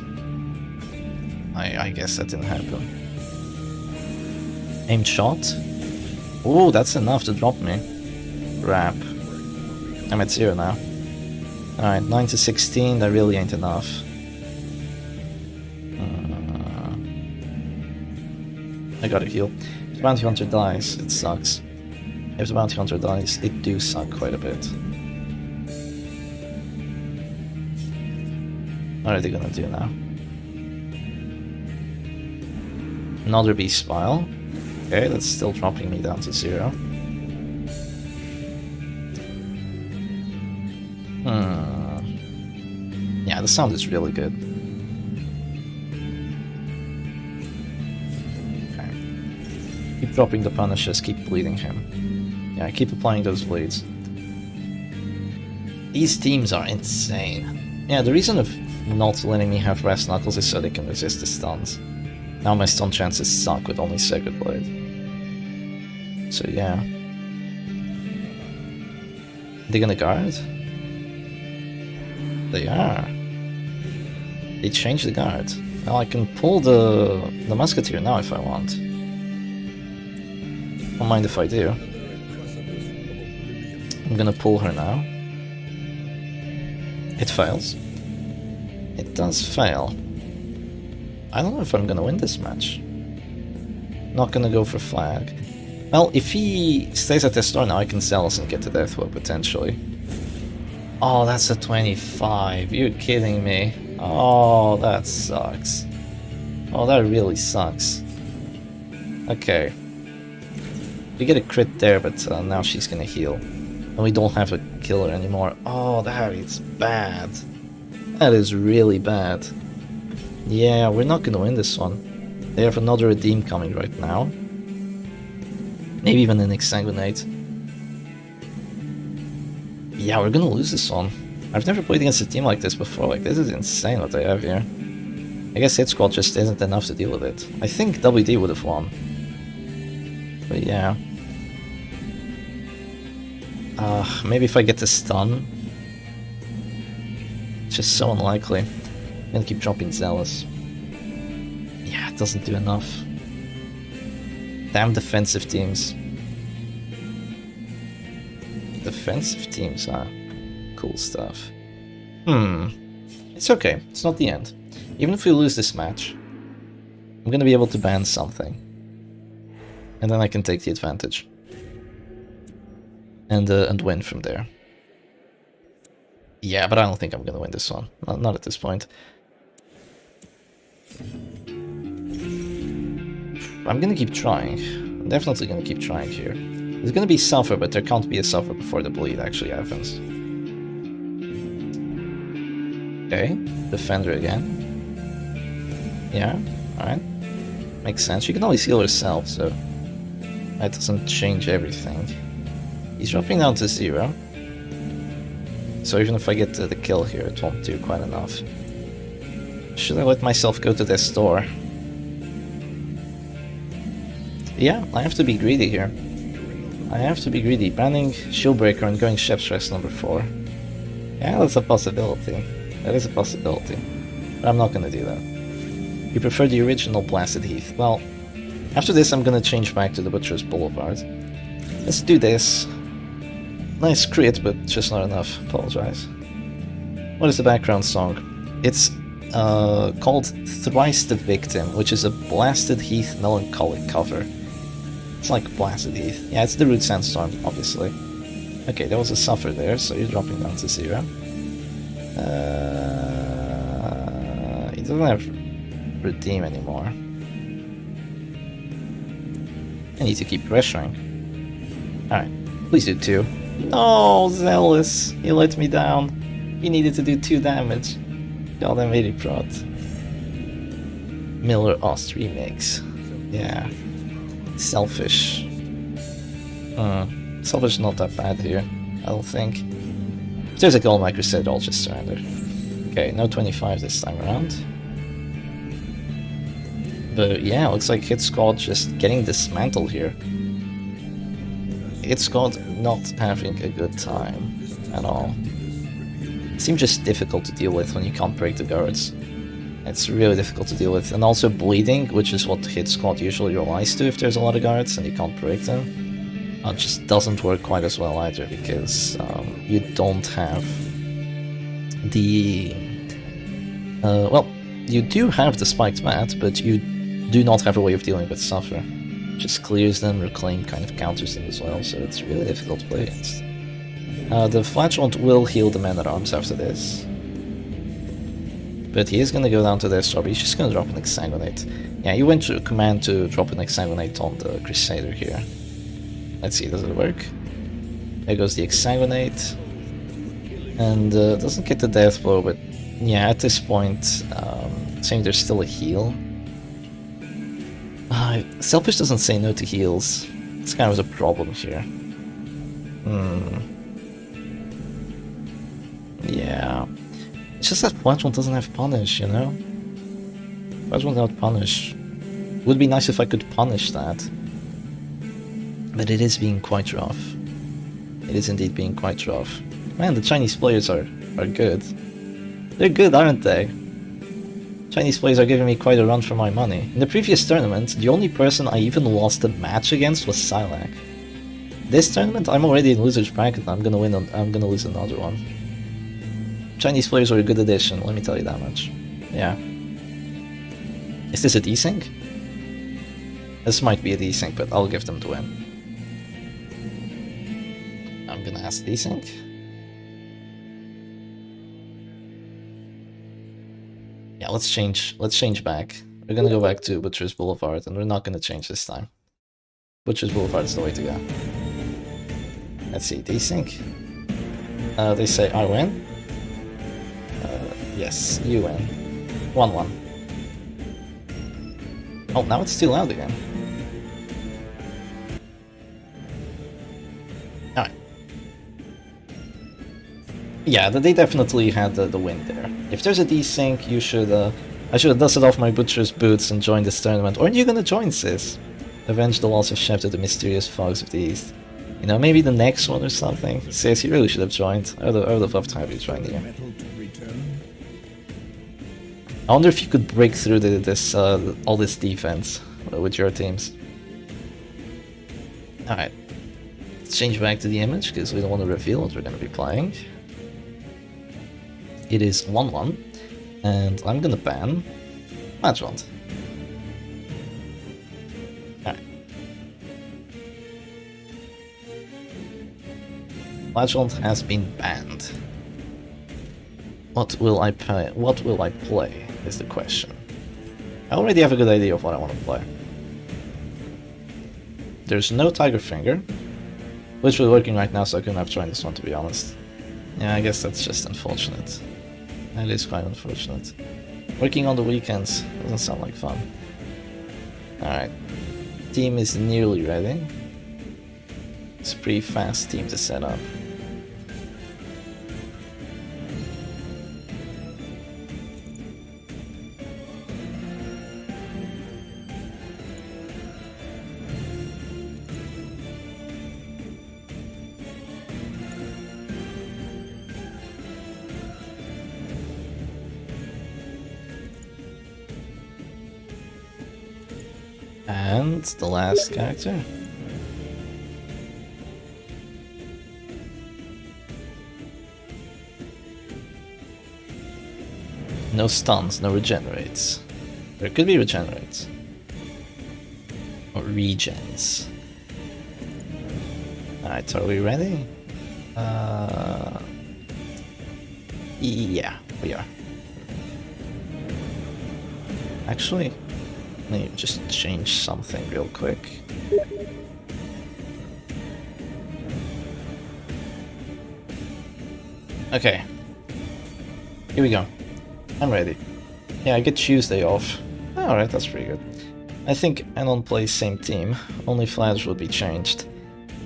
I guess that didn't happen. Aimed shot? Oh, that's enough to drop me. Crap. I'm at 0 now. Alright, 9 to 16, that really ain't enough. I gotta heal. If the Bounty Hunter dies, it sucks. If the Bounty Hunter dies, it do suck quite a bit. What are they gonna do now? Another Beast Spile. Okay, that's still dropping me down to 0. Yeah, the sound is really good. Okay. Keep dropping the punishes, keep bleeding him. Yeah, keep applying those bleeds. These teams are insane. Yeah, the reason of not letting me have Brass Knuckles is so they can resist the stuns. Now my stun chances suck with only Sacred Blade. So yeah. They gonna guard? They are. They changed the guard. Now I can pull the Musketeer now if I want. Don't mind if I do. I'm gonna pull her now. It fails. It does fail. I don't know if I'm gonna win this match. Not gonna go for flag. Well, if he stays at this store now, I can Zealous and get to Deathwell potentially. Oh, that's a 25. You're kidding me. Oh, that sucks. Oh, that really sucks. Okay. We get a crit there, but now she's gonna heal. And we don't have a killer anymore. Oh, that is bad. That is really bad. Yeah, we're not gonna win this one. They have another redeem coming right now. Maybe even an exsanguinate. Yeah, we're gonna lose this one. I've never played against a team like this before. Like, this is insane what they have here. I guess Hit Squad just isn't enough to deal with it. I think WD would have won. But yeah. Maybe if I get the stun. It's just so unlikely. I'm gonna keep dropping Zealous. Yeah, it doesn't do enough. Damn defensive teams. Defensive teams, huh? Cool stuff. It's okay. It's not the end. Even if we lose this match, I'm gonna be able to ban something. And then I can take the advantage. And win from there. Yeah, but I don't think I'm gonna win this one. Not at this point. I'm gonna keep trying. I'm definitely gonna keep trying here. There's gonna be suffer, but there can't be a suffer before the bleed actually happens. Okay, Defender again. Yeah, alright. Makes sense. She can always heal herself, so that doesn't change everything. He's dropping down to 0. So even if I get the kill here, it won't do quite enough. Should I let myself go to this store? Yeah, I have to be greedy here. I have to be greedy. Banning Shieldbreaker and going Chef's Rest number 4. Yeah, that's a possibility. That is a possibility. But I'm not gonna do that. You prefer the original Blasted Heath. Well, after this I'm gonna change back to the Butcher's Boulevard. Let's do this. Nice crit, but just not enough. Apologize. What is the background song? It's called Thrice the Victim, which is a Blasted Heath melancholic cover. It's like Blasted Heath. Yeah, it's the Root Sandstorm, obviously. Okay, there was a suffer there, so you're dropping down to 0. He doesn't have Redeem anymore. I need to keep pressuring. Alright, please do 2. No, Zealous! He let me down. He needed to do 2 damage. Goddamn 80 prot. Miller Ost remix. Yeah. Selfish. Selfish is not that bad here, I don't think. If there's a goal in my Crusade, I'll just surrender. Okay, no 25 this time around. But yeah, looks like Hit Squad just getting dismantled here. Hit Squad not having a good time at all. It seems just difficult to deal with when you can't break the guards. It's really difficult to deal with. And also bleeding, which is what Hit Squad usually relies to if there's a lot of guards and you can't break them. Just doesn't work quite as well either, because you don't have the... well, you do have the Spiked Mat, but you do not have a way of dealing with Suffer. Just clears them, Reclaim kind of counters them as well, so it's really difficult to play against. The Flatulent will heal the Man-at-Arms after this. But he is gonna go down to this job, he's just gonna drop an Exsanguinate. Yeah, he went to command to drop an Exsanguinate on the Crusader here. Let's see, does it work? There goes the Exsanguinate. And doesn't get the death blow, but yeah, at this point, saying there's still a heal. Selfish doesn't say no to heals. It's kind of the problem here. Yeah. It's just that Flatulent doesn't have Punish, you know? Flatulent without Punish. Would be nice if I could punish that. But it is being quite rough. It is indeed being quite rough. Man, the Chinese players are good. They're good, aren't they? Chinese players are giving me quite a run for my money. In the previous tournament, the only person I even lost a match against was Silac. This tournament, I'm already in loser's bracket. I'm gonna win. I'm gonna lose another one. Chinese players are a good addition. Let me tell you that much. Yeah. Is this a desync? This might be a desync, but I'll give them the win. I'm gonna ask desync. Yeah, let's change back. We're gonna go back to Butcher's Boulevard, and we're not gonna change this time. Butcher's Boulevard is the way to go. Let's see, desync. They say I win. Yes, you win. 1-1. Oh, now it's too loud again. Alright. Yeah, they definitely had the win there. If there's a desync, you should, I should have dusted off my butcher's boots and joined this tournament. Aren't you gonna join, sis? Avenge the loss of Shep to the mysterious fogs of the East. You know, maybe the next one or something. Sis, you really should have joined. I would have loved to have you join here. I wonder if you could break through all this defense with your teams. Alright. Let's change back to the image, because we don't want to reveal what we're going to be playing. It is 1-1, and I'm going to ban Magwand. Alright. Magwand has been banned. What will I play? What will I play is the question. I already have a good idea of what I want to play. There's no Tiger Finger, which we're working right now, so I couldn't have joined this one, to be honest. Yeah, I guess that's just unfortunate. That is quite unfortunate. Working on the weekends doesn't sound like fun. Alright. Team is nearly ready. It's a pretty fast team to set up. And the last character. No stuns, no regenerates. There could be regenerates. Or regens. Alright, are we ready? Yeah, we are. Actually, let me just change something real quick. Okay. Here we go. I'm ready. Yeah, I get Tuesday off. Alright, that's pretty good. I think Anon plays same team, only flags will be changed.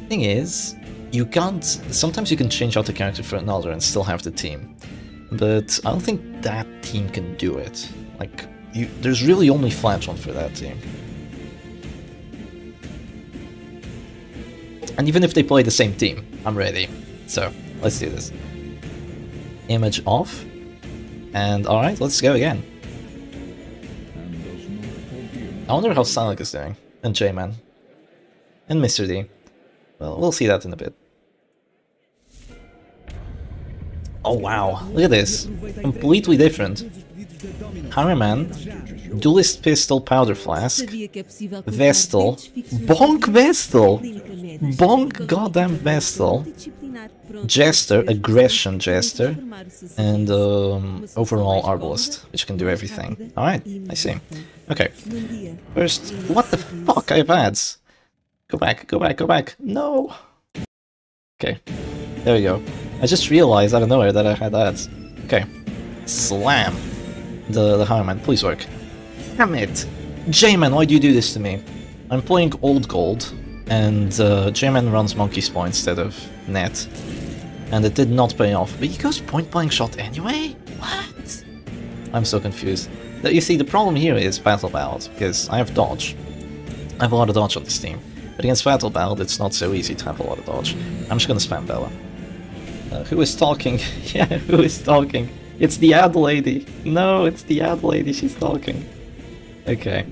Thing is, you can't... Sometimes you can change out the character for another and still have the team. But I don't think that team can do it. Like, there's really only Flash on for that team. And even if they play the same team, I'm ready. So, let's do this. Image off. And alright, let's go again. I wonder how Sonic is doing. And J-Man. And Mr. D. Well, we'll see that in a bit. Oh wow, look at this. Completely different. Harriman, Duelist Pistol Powder Flask, Vestal, Bonk Vestal, Bonk Goddamn Vestal, Jester, Aggression Jester, and overall Arbalist, which can do everything. Alright, I see. Okay, first, what the fuck, I have ads. Go back, go back, go back. No! Okay, there we go. I just realized out of nowhere that I had ads. Okay, slam. The Harriman, please work. Damn it! J-Man, why do you do this to me? I'm playing Old Gold, and J-Man runs Monkey's Paw instead of Net. And it did not pay off. But he goes point-blank shot anyway? What? I'm so confused. You see, the problem here is Battle Ballad, because I have dodge. I have a lot of dodge on this team. But against Battle Ballad, it's not so easy to have a lot of dodge. I'm just gonna spam Bella. Who is talking? Yeah, who is talking? It's the ad lady. No, it's the ad lady. She's talking. Okay.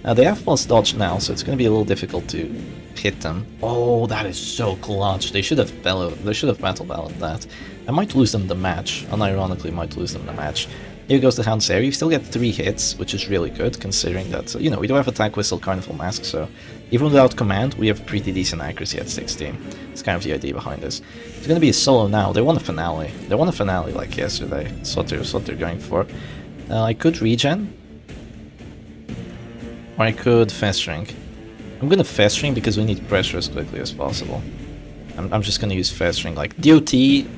They have plus dodge now, so it's going to be a little difficult to hit them. Oh, that is so clutch. They should have battle ballad that. I might lose them the match. Unironically, might lose them the match. Here goes the Hound's Air. You still get 3 hits, which is really good, considering that, you know, we do have Attack Whistle, Carnival Mask, so even without command, we have pretty decent accuracy at 16. It's kind of the idea behind this. It's going to be a solo now. They won a finale. They won a finale like yesterday. That's what they're going for. I could regen. Or I could fast shrink. I'm going to fast shrink because we need pressure as quickly as possible. I'm just gonna use Fast Ring, like DOT,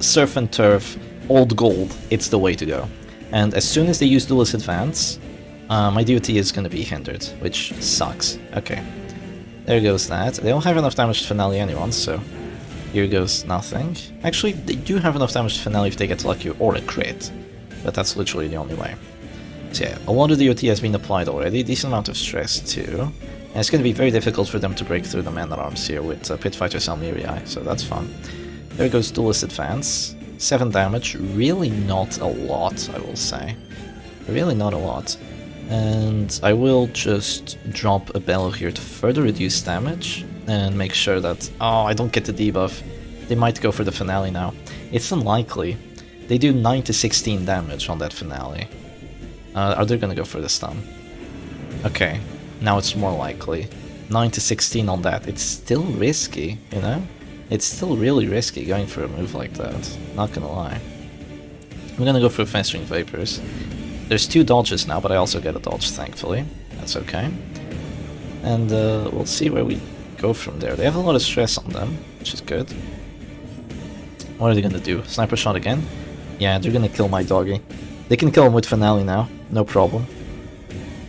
Surf and Turf, Old Gold, it's the way to go. And as soon as they use Duelist Advance, my DOT is gonna be hindered, which sucks. Okay, there goes that. They don't have enough damage to Finale anyone, so here goes nothing. Actually, they do have enough damage to Finale if they get lucky or a crit, but that's literally the only way. So yeah, a lot of DOT has been applied already, decent amount of stress too. And it's going to be very difficult for them to break through the Man-at-Arms here with Pit Fighter Salmirii, so that's fun. There goes Duelist Advance. 7 damage, really not a lot, I will say. Really not a lot. And I will just drop a Bellow here to further reduce damage and make sure that... Oh, I don't get the debuff. They might go for the Finale now. It's unlikely. They do 9 to 16 damage on that Finale. Are they going to go for the stun? Okay. Now it's more likely. 9 to 16 on that. It's still risky, you know? It's still really risky going for a move like that. Not gonna lie. I'm gonna go for Fast Ring Vapors. There's 2 dodges now, but I also get a dodge, thankfully. That's okay. And we'll see where we go from there. They have a lot of stress on them, which is good. What are they gonna do? Sniper shot again? Yeah, they're gonna kill my doggy. They can kill him with Finale now. No problem.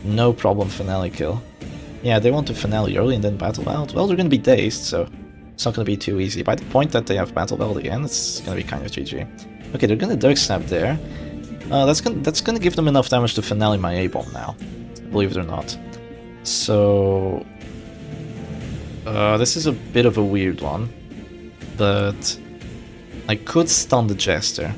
No problem, Finale kill. Yeah, they want to Finale early and then Battle Belt. Well, they're gonna be dazed, so it's not gonna be too easy. By the point that they have Battle Belt again, it's gonna be kind of GG. Okay, they're gonna Dirk Snap there. That's gonna give them enough damage to Finale my A-Bomb now, believe it or not. So... this is a bit of a weird one, but... I could stun the Jester.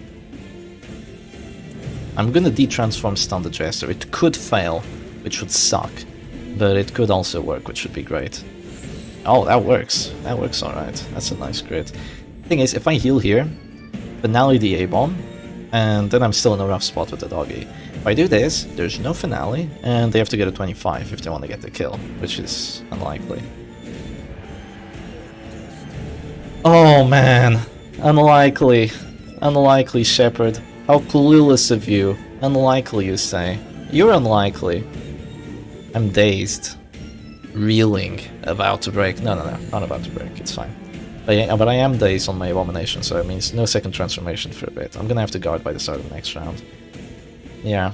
I'm gonna de-transform stun the Jester. It could fail, which would suck, but it could also work, which would be great. Oh, that works. That works alright. That's a nice crit. Thing is, if I heal here, Finale the A-Bomb, and then I'm still in a rough spot with the doggy. If I do this, there's no Finale, and they have to get a 25 if they want to get the kill, which is unlikely. Oh man! Unlikely. Unlikely, Shepard. How clueless of you. Unlikely, you say. You're unlikely. I'm dazed. Reeling. About to break. No, not about to break. It's fine. But I am dazed on my Abomination, so it means no second transformation for a bit. I'm gonna have to guard by the start of the next round. Yeah.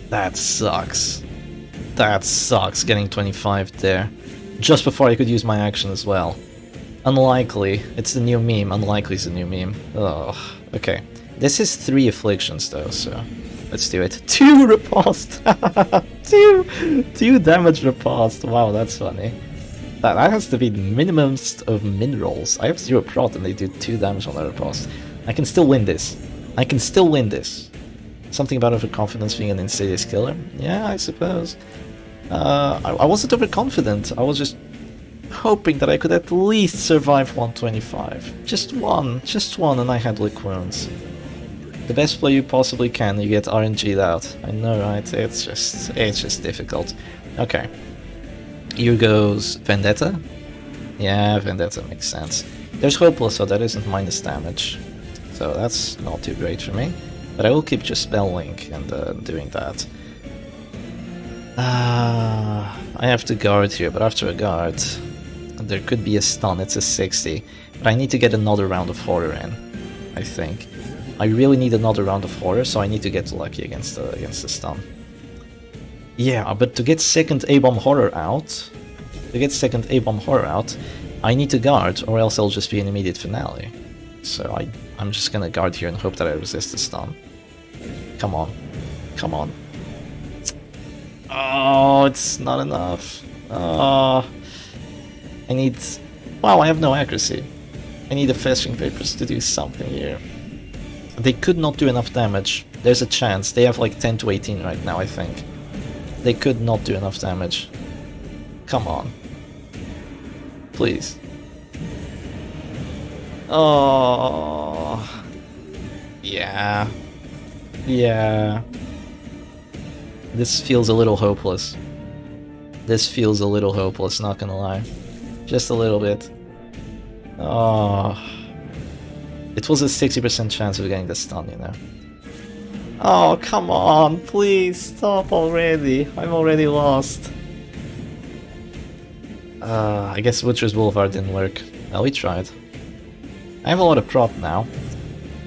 That sucks. That sucks, getting 25 there. Just before I could use my action as well. Unlikely. It's the new meme. Unlikely is the new meme. Ugh. Okay. This is 3 afflictions though, so let's do it. 2 riposte! 2 damage riposte. Wow, that's funny. That has to be the minimumst of min rolls. I have 0 prot and they do 2 damage on that riposte. I can still win this. I can still win this. Something about overconfidence being an insidious killer? Yeah, I suppose. I wasn't overconfident. I was just hoping that I could at least survive 125. Just one, and I had lick wounds. The best play you possibly can, you get RNG'd out. I know, right? It's just difficult. Okay. Here goes Vendetta. Yeah, Vendetta makes sense. There's Hopeless, so that isn't minus damage. So that's not too great for me. But I will keep just Spell Link and doing that. I have to guard here, but after a guard, there could be a stun. It's a 60. But I need to get another round of horror in, I think. I really need another round of horror, so I need to get lucky against the stun. Yeah, but to get second A-Bomb horror out, I need to guard, or else it'll just be an immediate finale. So I'm just gonna guard here and hope that I resist the stun. Come on. Come on. Oh, it's not enough. Oh, I need... Wow, I have no accuracy. I need the Fast Ring Vapors to do something here. They could not do enough damage. There's a chance. They have like 10 to 18 right now, I think. They could not do enough damage. Come on. Please. Oh. Yeah. Yeah. This feels a little hopeless. This feels a little hopeless, not gonna lie. Just a little bit. Oh. It was a 60% chance of getting the stun, you know. Oh, come on, please stop already. I'm already lost. I guess Butcher's Boulevard didn't work. Well, we tried. I have a lot of prop now.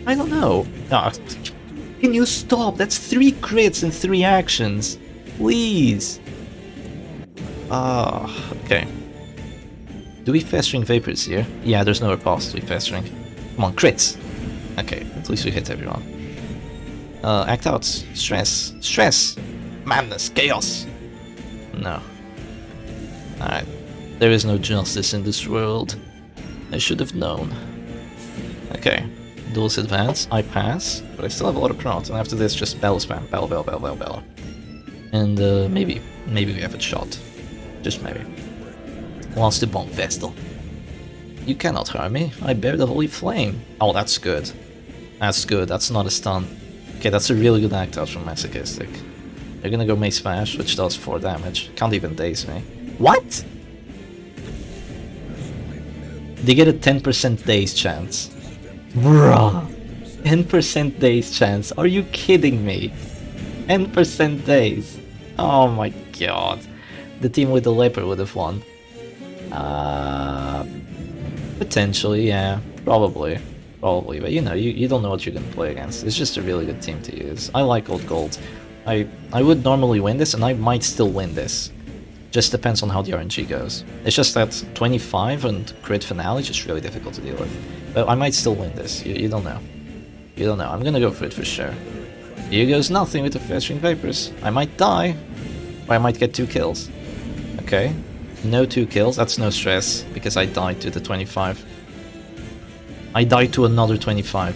I don't know. Ah, can you stop? That's 3 crits in 3 actions. Please. Ah, okay. Do we festering vapors here? Yeah, there's nowhere past we festering. Come on, crits. Okay, at least we hit everyone. Act out. Stress. Stress! Madness. Chaos! No. Alright. There is no justice in this world. I should have known. Okay. Duelist advance. I pass. But I still have a lot of prot. And after this, just bell spam. Bell, bell, bell, bell, bell. And maybe we have a shot. Just maybe. Wants to bomb Vestal. You cannot harm me. I bear the holy flame. Oh, that's good. That's good. That's not a stun. Okay, that's a really good act out from Masochistic. They're gonna go Mace Smash, which does 4 damage. Can't even daze me. What? They get a 10% daze chance. Bruh. 10% daze chance. Are you kidding me? 10% daze. Oh my god. The team with the leper would have won. Potentially, yeah. Probably. Probably, but you know, you don't know what you're gonna play against. It's just a really good team to use. I like old gold. I would normally win this, and I might still win this. Just depends on how the RNG goes. It's just that 25 and crit finale is just really difficult to deal with. But I might still win this. You don't know. You don't know. I'm gonna go for it for sure. Here goes nothing with the festering vapors. I might die, or I might get 2 kills. Okay. No 2 kills. That's no stress, because I died to the 25. I died to another 25.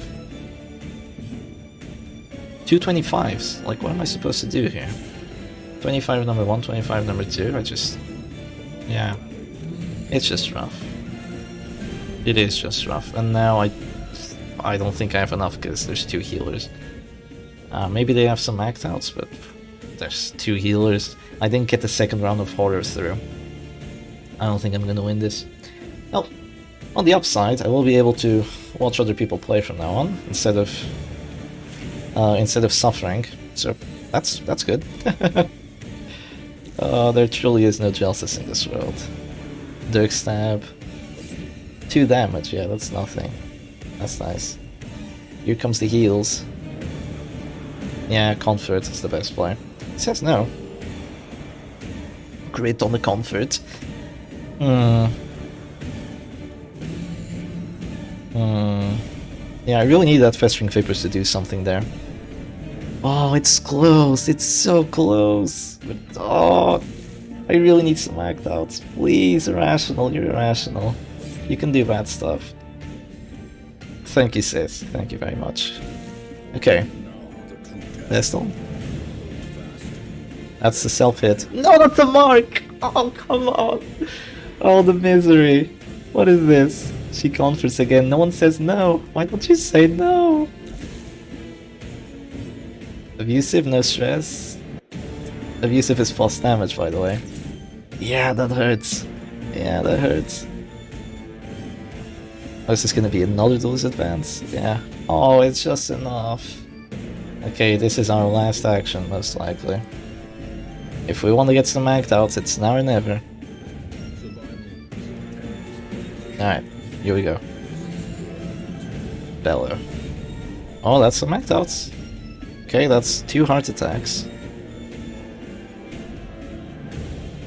2 25s. Like, what am I supposed to do here? 25 number 1, 25 number 2. I just... yeah. It's just rough. It is just rough. And now I don't think I have enough because there's 2 healers. Maybe they have some act outs, but there's 2 healers. I didn't get the second round of horror through. I don't think I'm gonna win this. Well, on the upside, I will be able to watch other people play from now on instead of suffering. So that's good. There truly is no justice in this world. Dirk stab, 2 damage. Yeah, that's nothing. That's nice. Here comes the heals. Yeah, comfort is the best play. It says no. Crit on the comfort. Yeah, I really need that festering vapors to do something there. Oh, it's close. It's so close. But, oh, I really need some act outs. Please, irrational. You're irrational. You can do bad stuff. Thank you, sis. Thank you very much. Okay. Vestal. That's the self-hit. No, that's a mark! Oh, come on! Oh, the misery. What is this? She comforts again. No one says no. Why don't you say no? Abusive, no stress. Abusive is false damage, by the way. Yeah, that hurts. Yeah, that hurts. Oh, is this gonna be another duelist advance? Yeah. Oh, it's just enough. Okay, this is our last action, most likely. If we want to get some act outs, it's now or never. Alright, here we go. Bellow. Oh, that's some act outs. Okay, that's 2 heart attacks.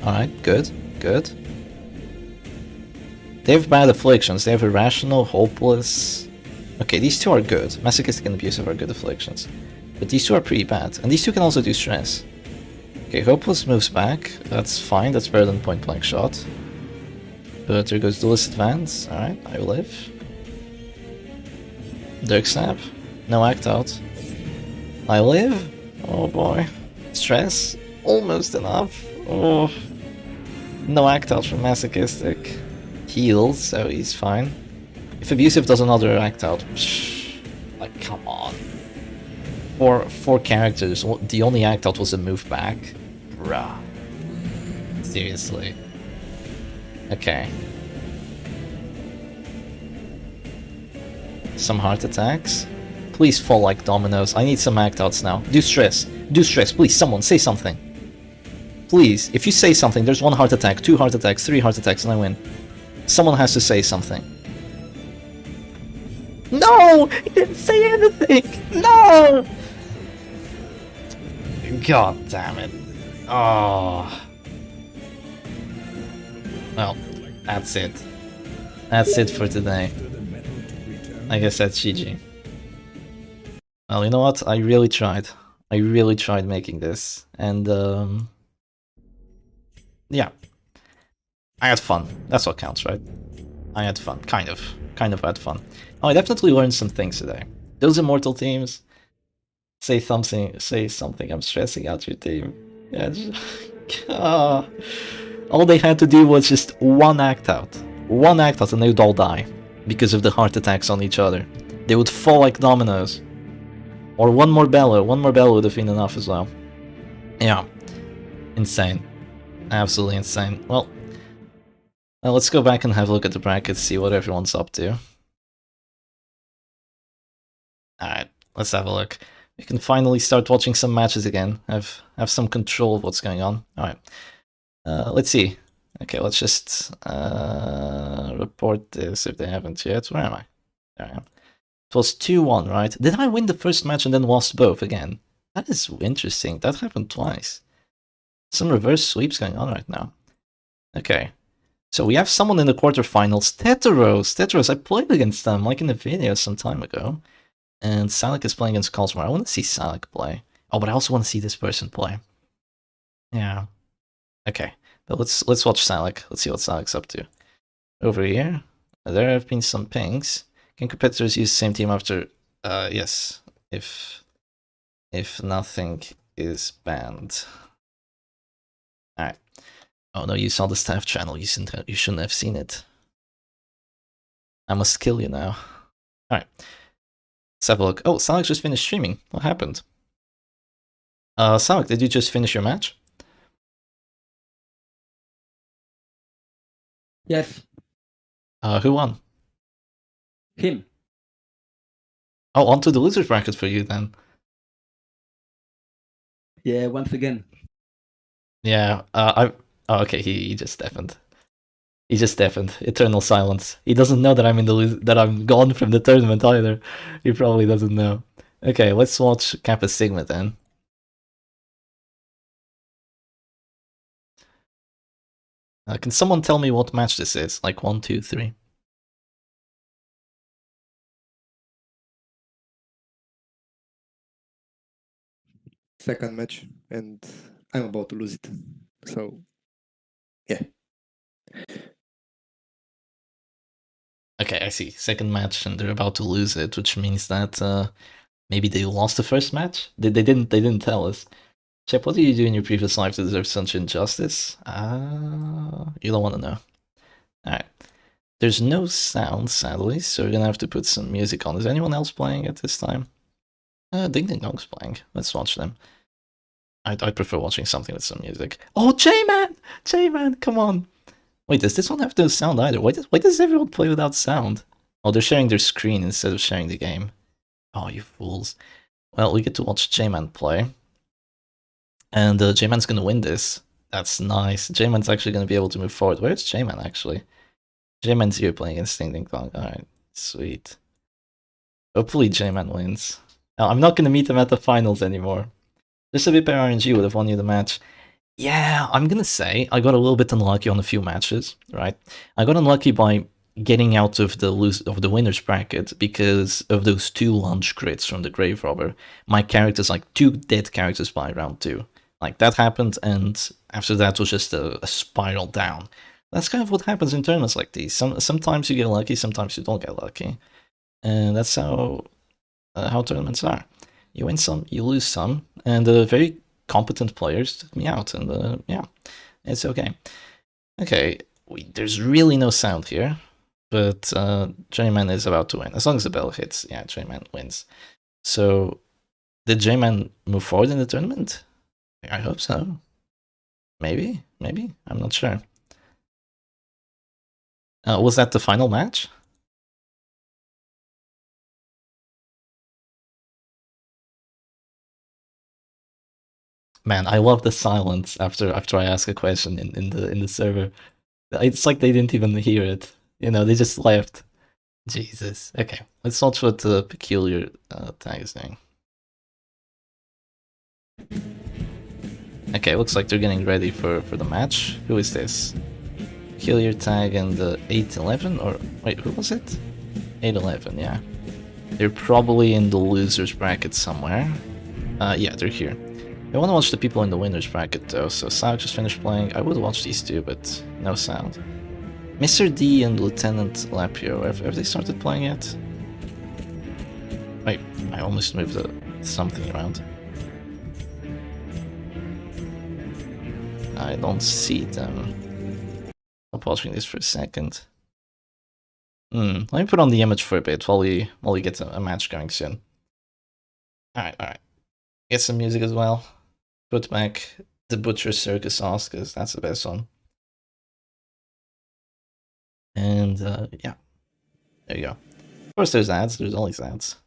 Alright, good, good. They have bad afflictions. They have irrational, hopeless. Okay, these 2 are good. Masochistic and abusive are good afflictions. But these 2 are pretty bad. And these 2 can also do stress. Okay, hopeless moves back. That's fine. That's better than point blank shot. But there goes duelist advance. Alright, I live. Dirk snap. No act out. I live. Oh boy. Stress. Almost enough. Oh. No act out from masochistic. Heals, so he's fine. If abusive does another act out, like come on. For 4 characters, the only act out was a move back. Bruh. Seriously. Okay. Some heart attacks. Please fall like dominoes. I need some act outs now. Do stress. Do stress. Please, someone say something. Please, if you say something, there's 1 heart attack, 2 heart attacks, 3 heart attacks, and I win. Someone has to say something. No! He didn't say anything! No! God damn it. Oh. Well, that's it. That's it for today. I guess that's GG. Well, you know what? I really tried. I really tried making this. And, yeah. I had fun. That's what counts, right? I had fun. Kind of. Kind of had fun. Oh, I definitely learned some things today. Those immortal teams. Say something. I'm stressing out your team. Yeah. All they had to do was just one act out. One act out and they would all die. Because of the heart attacks on each other. They would fall like dominoes. Or one more bellow would have been enough as well. Yeah. Insane. Absolutely insane. Well, let's go back and have a look at the brackets, see what everyone's up to. Alright, let's have a look. We can finally start watching some matches again. Have some control of what's going on. Alright. Let's see. Okay, let's just report this if they haven't yet. Where am I? There I am. It was 2-1, right? Did I win the first match and then lost both again? That is interesting. That happened twice. Some reverse sweeps going on right now. Okay. So we have someone in the quarterfinals. Teteros, I played against them, like in a video some time ago. And Salik is playing against Cosmore. I want to see Salik play. Oh, but I also want to see this person play. Yeah. Okay. But let's watch Salik. Let's see what Salik's up to. Over here, there have been some pings. Can competitors use the same team after? Yes. If nothing is banned. Alright. Oh no, you saw the staff channel. You shouldn't have seen it. I must kill you now. Alright. Let's have a look. Oh, Salik just finished streaming. What happened? Salik, did you just finish your match? Yes. Who won? Him. Oh, onto the losers bracket for you then. Yeah, once again. Yeah, oh, okay, he just deafened. He just deafened. Eternal silence. He doesn't know that I'm in the that I'm gone from the tournament either. He probably doesn't know. Okay, let's watch Kappa Sigma then. Can someone tell me what match this is? Like 1, 2, 3. Second match, and I'm about to lose it. So, yeah. Okay, I see. Second match, and they're about to lose it, which means that maybe they lost the first match. They didn't tell us. Chep, what did you do in your previous life to deserve such injustice? You don't want to know. Alright. There's no sound, sadly, so we're gonna have to put some music on. Is anyone else playing at this time? Ding Ding Dong's playing. Let's watch them. I'd prefer watching something with some music. Oh, J-Man! J-Man, come on! Wait, does this one have no sound either? Why does everyone play without sound? Oh, they're sharing their screen instead of sharing the game. Oh, you fools. Well, we get to watch J-Man play. And J-Man's gonna win this. That's nice. J-Man's actually gonna be able to move forward. Where's J-Man, actually? J-Man's here playing against Ding Ding Dong. Alright, sweet. Hopefully J-Man wins. Now, I'm not gonna meet him at the finals anymore. Just a bit better RNG would have won you the match. Yeah, I'm gonna say I got a little bit unlucky on a few matches, right? I got unlucky by getting out of the winner's bracket because of those 2 lunge crits from the Grave Robber. My characters, like 2 dead characters by round 2. Like, that happened, and after that was just a spiral down. That's kind of what happens in tournaments like these. Sometimes you get lucky, sometimes you don't get lucky. And that's how tournaments are. You win some, you lose some, and very competent players took me out, and yeah, it's okay. Okay, there's really no sound here, but J-Man is about to win. As long as the bell hits, yeah, J-Man wins. So, did J-Man move forward in the tournament? I hope so. Maybe, I'm not sure. Was that the final match? Man, I love the silence after I ask a question in the server. It's like they didn't even hear it. You know, they just left. Jesus. Okay, let's watch what the peculiar tag is doing. Okay, looks like they're getting ready for the match. Who is this? Peculiar tag and the 8-11? Or wait, who was it? 8-11, yeah. They're probably in the losers bracket somewhere. Yeah, they're here. I want to watch the people in the winners bracket though, so Sao just finished playing. I would watch these two, but no sound. Mr. D and Lieutenant Lapio, have they started playing yet? Wait, I almost moved something around. I don't see them. I'm pausing this for a second. Let me put on the image for a bit while we get a match going soon. Alright. Get some music as well. Put back the Butcher Circus sauce, because that's the best one. And yeah, there you go. Of course there's ads, there's always ads.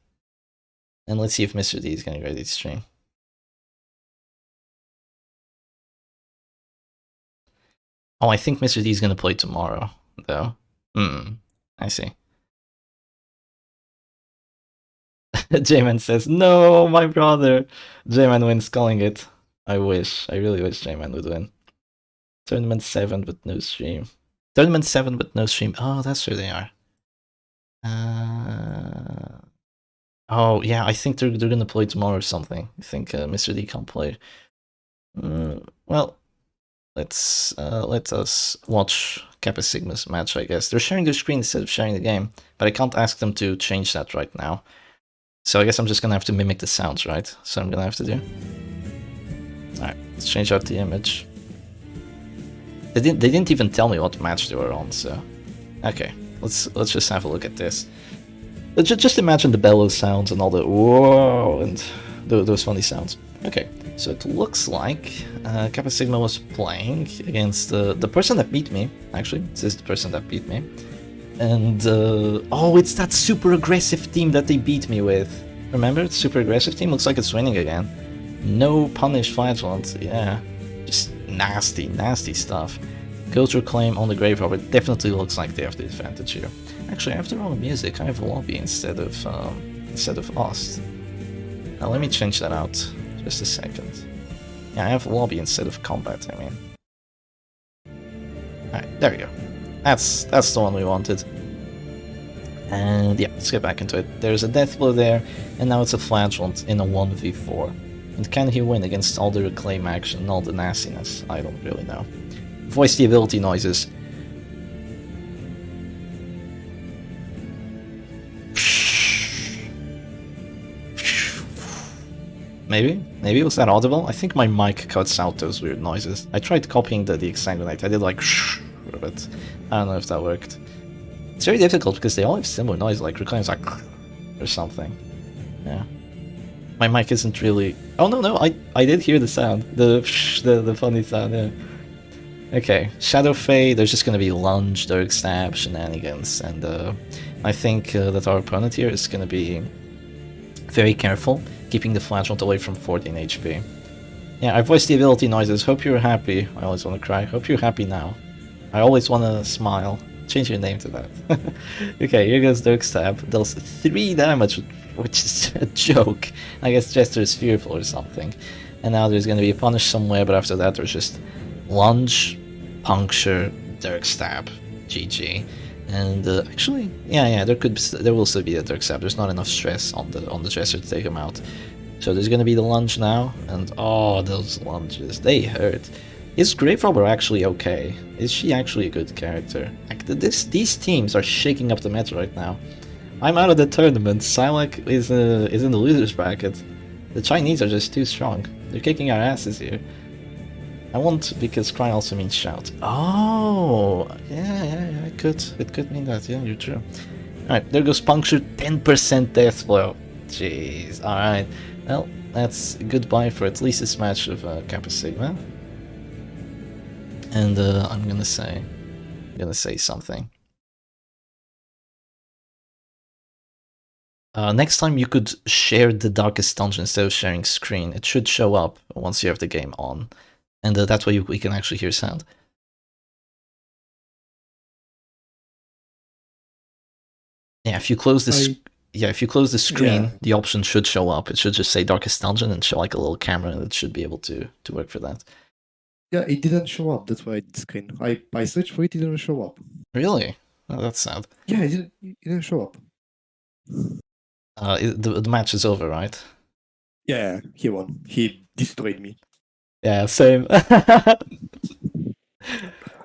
And let's see if Mr. D is getting ready to stream. Oh, I think Mr. D is going to play tomorrow, though. I see. J-Man says, no, my brother. J-Man wins calling it. I really wish J-Man would win. Tournament 7 but no stream. Tournament 7 but no stream. Oh, that's where they are. Oh, yeah, I think they're gonna play tomorrow or something. I think Mr. D can't play. Well, let us watch Kappa Sigma's match, I guess. They're sharing their screen instead of sharing the game, but I can't ask them to change that right now. So I guess I'm just gonna have to mimic the sounds, right? So I'm gonna have to do. Alright, let's change out the image. They didn't even tell me what match they were on, so okay, let's just have a look at this. Just imagine the bellow sounds and all the whoa and those funny sounds. Okay, so it looks like Kappa Sigma was playing against the person that beat me. Actually, this is the person that beat me. And oh, it's that super aggressive team that they beat me with. Remember, it's super aggressive team. Looks like it's winning again. No punish flagellant. Yeah, just nasty stuff. Culture claim on the grave robber. Definitely looks like they have the advantage here. Actually, I have the wrong music. I have lobby instead of Ost. Now let me change that out. Just a second. Yeah, I have lobby instead of combat. I mean. Alright, there we go. That's the one we wanted. And yeah, let's get back into it. There's a death blow there, and now it's a flagellant in a 1v4. And can he win against all the reclaim action and all the nastiness? I don't really know. Voice the ability noises. Maybe was that audible? I think my mic cuts out those weird noises. I tried copying the exsanguinate. I did like but I don't know if that worked. It's very difficult because they all have similar noise, like reclaims like or something. Yeah. My mic isn't really. Oh no, I did hear the sound, the funny sound. Yeah. Okay, Shadow Fade. There's just gonna be lunge, dark stab, shenanigans, and I think that our opponent here is gonna be very careful, keeping the flagellant away from 14 HP. Yeah, I voiced the ability noises. Hope you're happy. I always want to cry. Hope you're happy now. I always want to smile. Change your name to that. Okay, here goes Dark Stab. Deals 3 damage, which is a joke. I guess Jester is fearful or something. And now there's going to be a punish somewhere, but after that there's just lunge, puncture, Dark Stab, GG. And actually, yeah, there will still be a Dark Stab. There's not enough stress on the Jester to take him out. So there's going to be the lunge now, and oh, those lunges, they hurt. Is Grave Robber actually okay? Is she actually a good character? Like these teams are shaking up the meta right now. I'm out of the tournament. Silek is in the losers bracket. The Chinese are just too strong. They're kicking our asses here. I want because cry also means shout. Oh, yeah, it could mean that. Yeah, you're true. All right, there goes puncture. 10% death blow. Jeez. All right. Well, that's goodbye for at least this match of Kappa Sigma. And I'm gonna say something. Next time you could share the darkest dungeon instead of sharing screen. It should show up once you have the game on, and that way we can actually hear sound. Yeah, if you close the if you close the screen, Yeah. the option should show up. It should just say Darkest Dungeon and show like a little camera, and it should be able to work for that. Yeah, it didn't show up. That's why I did screen. I searched for it. It didn't show up. Really? Oh, that's sad. Yeah, it didn't show up. The match is over, right? Yeah, he won. He destroyed me. Yeah, same.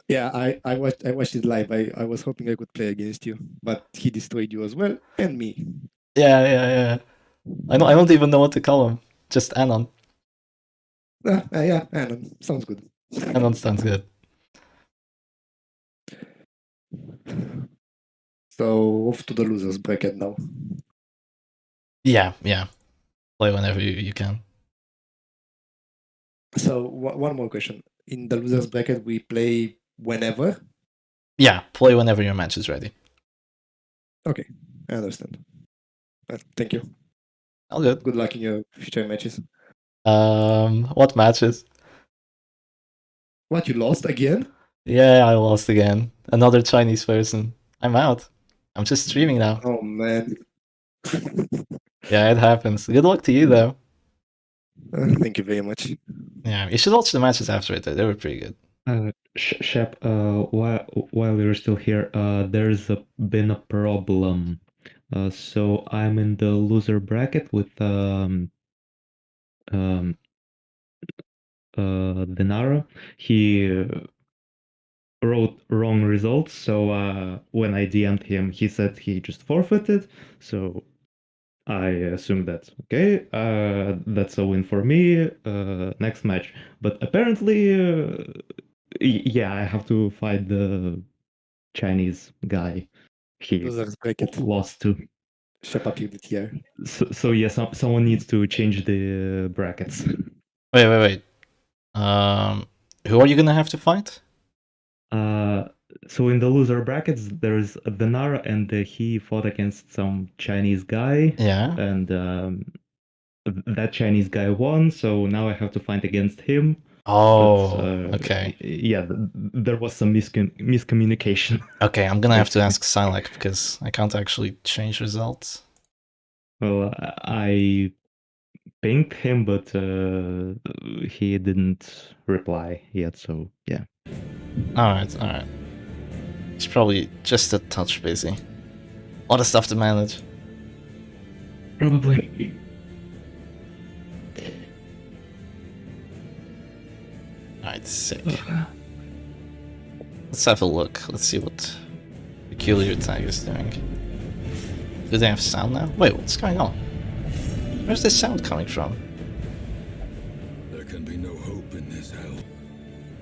Yeah, I watched it live. I was hoping I could play against you, but he destroyed you as well and me. Yeah. I don't even know what to call him. Just Anon. Yeah, and sounds good. Anon sounds good. So off to the losers bracket now. Yeah. Play whenever you can. So one more question. In the losers bracket, we play whenever. Yeah, play whenever your match is ready. Okay, I understand. Thank you. All good. Good luck in your future matches. What matches? What, you lost again? Yeah, I lost again. Another Chinese person. I'm out. I'm just streaming now. Oh man. Yeah, it happens. Good luck to you though. Thank you very much. Yeah, you should watch the matches after it. They were pretty good. Shep, while you're still here, there's been a problem. So I'm in the loser bracket with Denaro. He wrote wrong results, so when I DM'd him, he said he just forfeited. So I assumed that okay, that's a win for me. Next match, but apparently, yeah, I have to fight the Chinese guy. He Losers bracket. lost to. Shut up, you here. So yeah, someone needs to change the brackets. Wait. Who are you gonna have to fight? So in the loser brackets, there's Denara, and he fought against some Chinese guy. Yeah. And that Chinese guy won, so now I have to fight against him. Oh, But, okay. Yeah, there was some miscommunication. Okay, I'm gonna have to ask Silak because I can't actually change results. Well, I pinged him, but he didn't reply yet, so yeah. Alright. He's probably just a touch busy. A lot of stuff to manage. Probably. Alright, sick. Let's have a look. Let's see what Peculiar Tag is doing. Do they have sound now? Wait, what's going on? Where's this sound coming from? There can be no hope in this hell.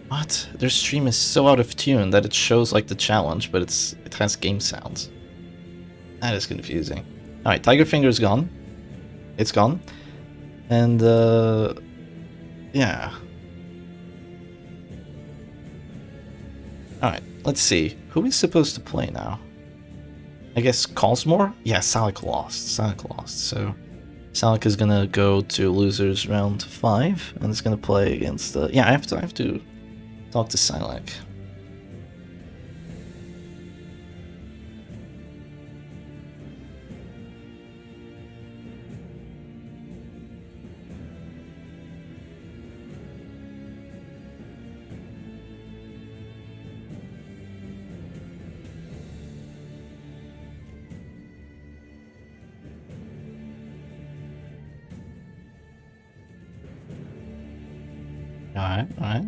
What? Their stream is so out of tune that it shows like the challenge, but it has game sounds. That is confusing. Alright, Tiger Finger is gone. It's gone. And yeah. Alright, let's see. Who is supposed to play now? I guess Cosmore? Yeah, Salik lost. So Salik is gonna go to losers round 5 and is gonna play against yeah, I have to talk to Salik. Alright.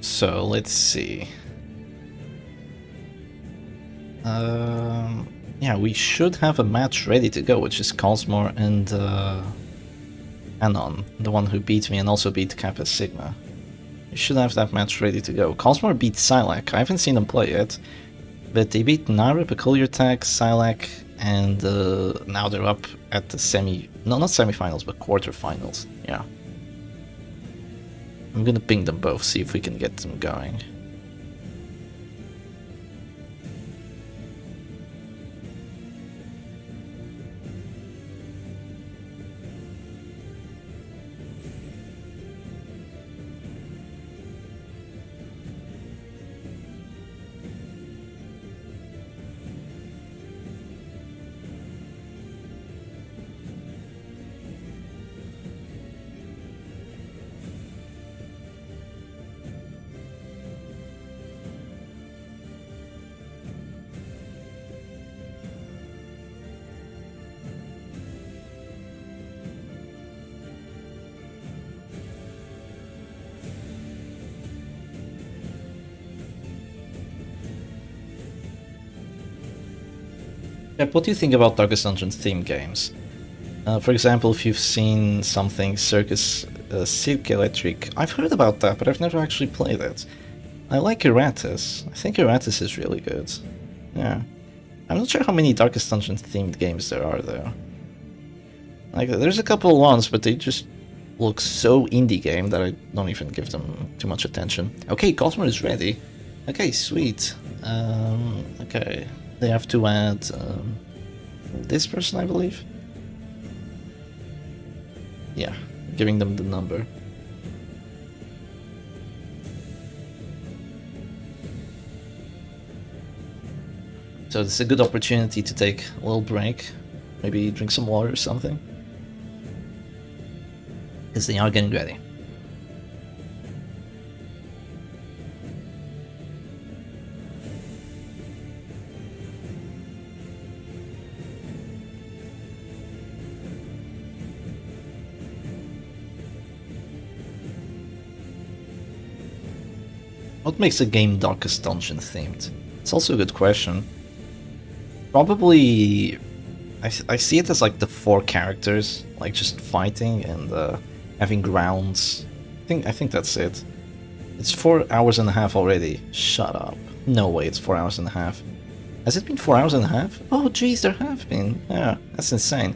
So let's see. Yeah, we should have a match ready to go, which is Cosmore and Anon, the one who beat me and also beat Kappa Sigma. We should have that match ready to go. Cosmore beat Silak. I haven't seen them play yet, but they beat Nara, Peculiar Tag, Silak, and now they're up at the not semifinals, but quarterfinals. Yeah. I'm gonna ping them both, see if we can get them going. Pep, what do you think about Darkest Dungeon theme games? For example, if you've seen something Circus Cirque Electric, I've heard about that, but I've never actually played it. I like Erratus. I think Erratus is really good. Yeah. I'm not sure how many Darkest Dungeon themed games there are, though. Like, there's a couple of ones, but they just look so indie game that I don't even give them too much attention. Okay, Cosmo is ready. Okay, sweet. Okay, they have to add this person, I believe. Yeah, giving them the number. So it's a good opportunity to take a little break, maybe drink some water or something. Because they are getting ready. What makes a game Darkest Dungeon themed? It's also a good question. Probably, I see it as like the 4 characters, like just fighting and having rounds. I think that's it. It's 4 hours and a half already. Shut up. No way, it's 4 hours and a half. Has it been 4 hours and a half? Oh jeez, there have been. Yeah, that's insane.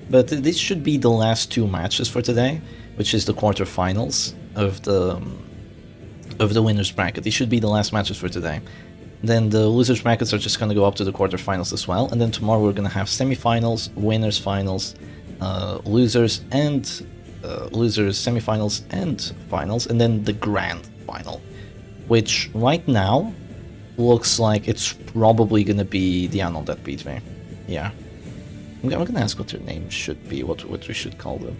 But this should be the last 2 matches for today, which is the quarterfinals of the winners bracket. These should be the last matches for today. Then the losers brackets are just going to go up to the quarterfinals as well, and then tomorrow we're going to have semifinals, winners finals, losers and losers, semifinals and finals, and then the grand final, which right now looks like it's probably going to be the Anon that beat me. Yeah, I'm going to ask what their name should be, what we should call them.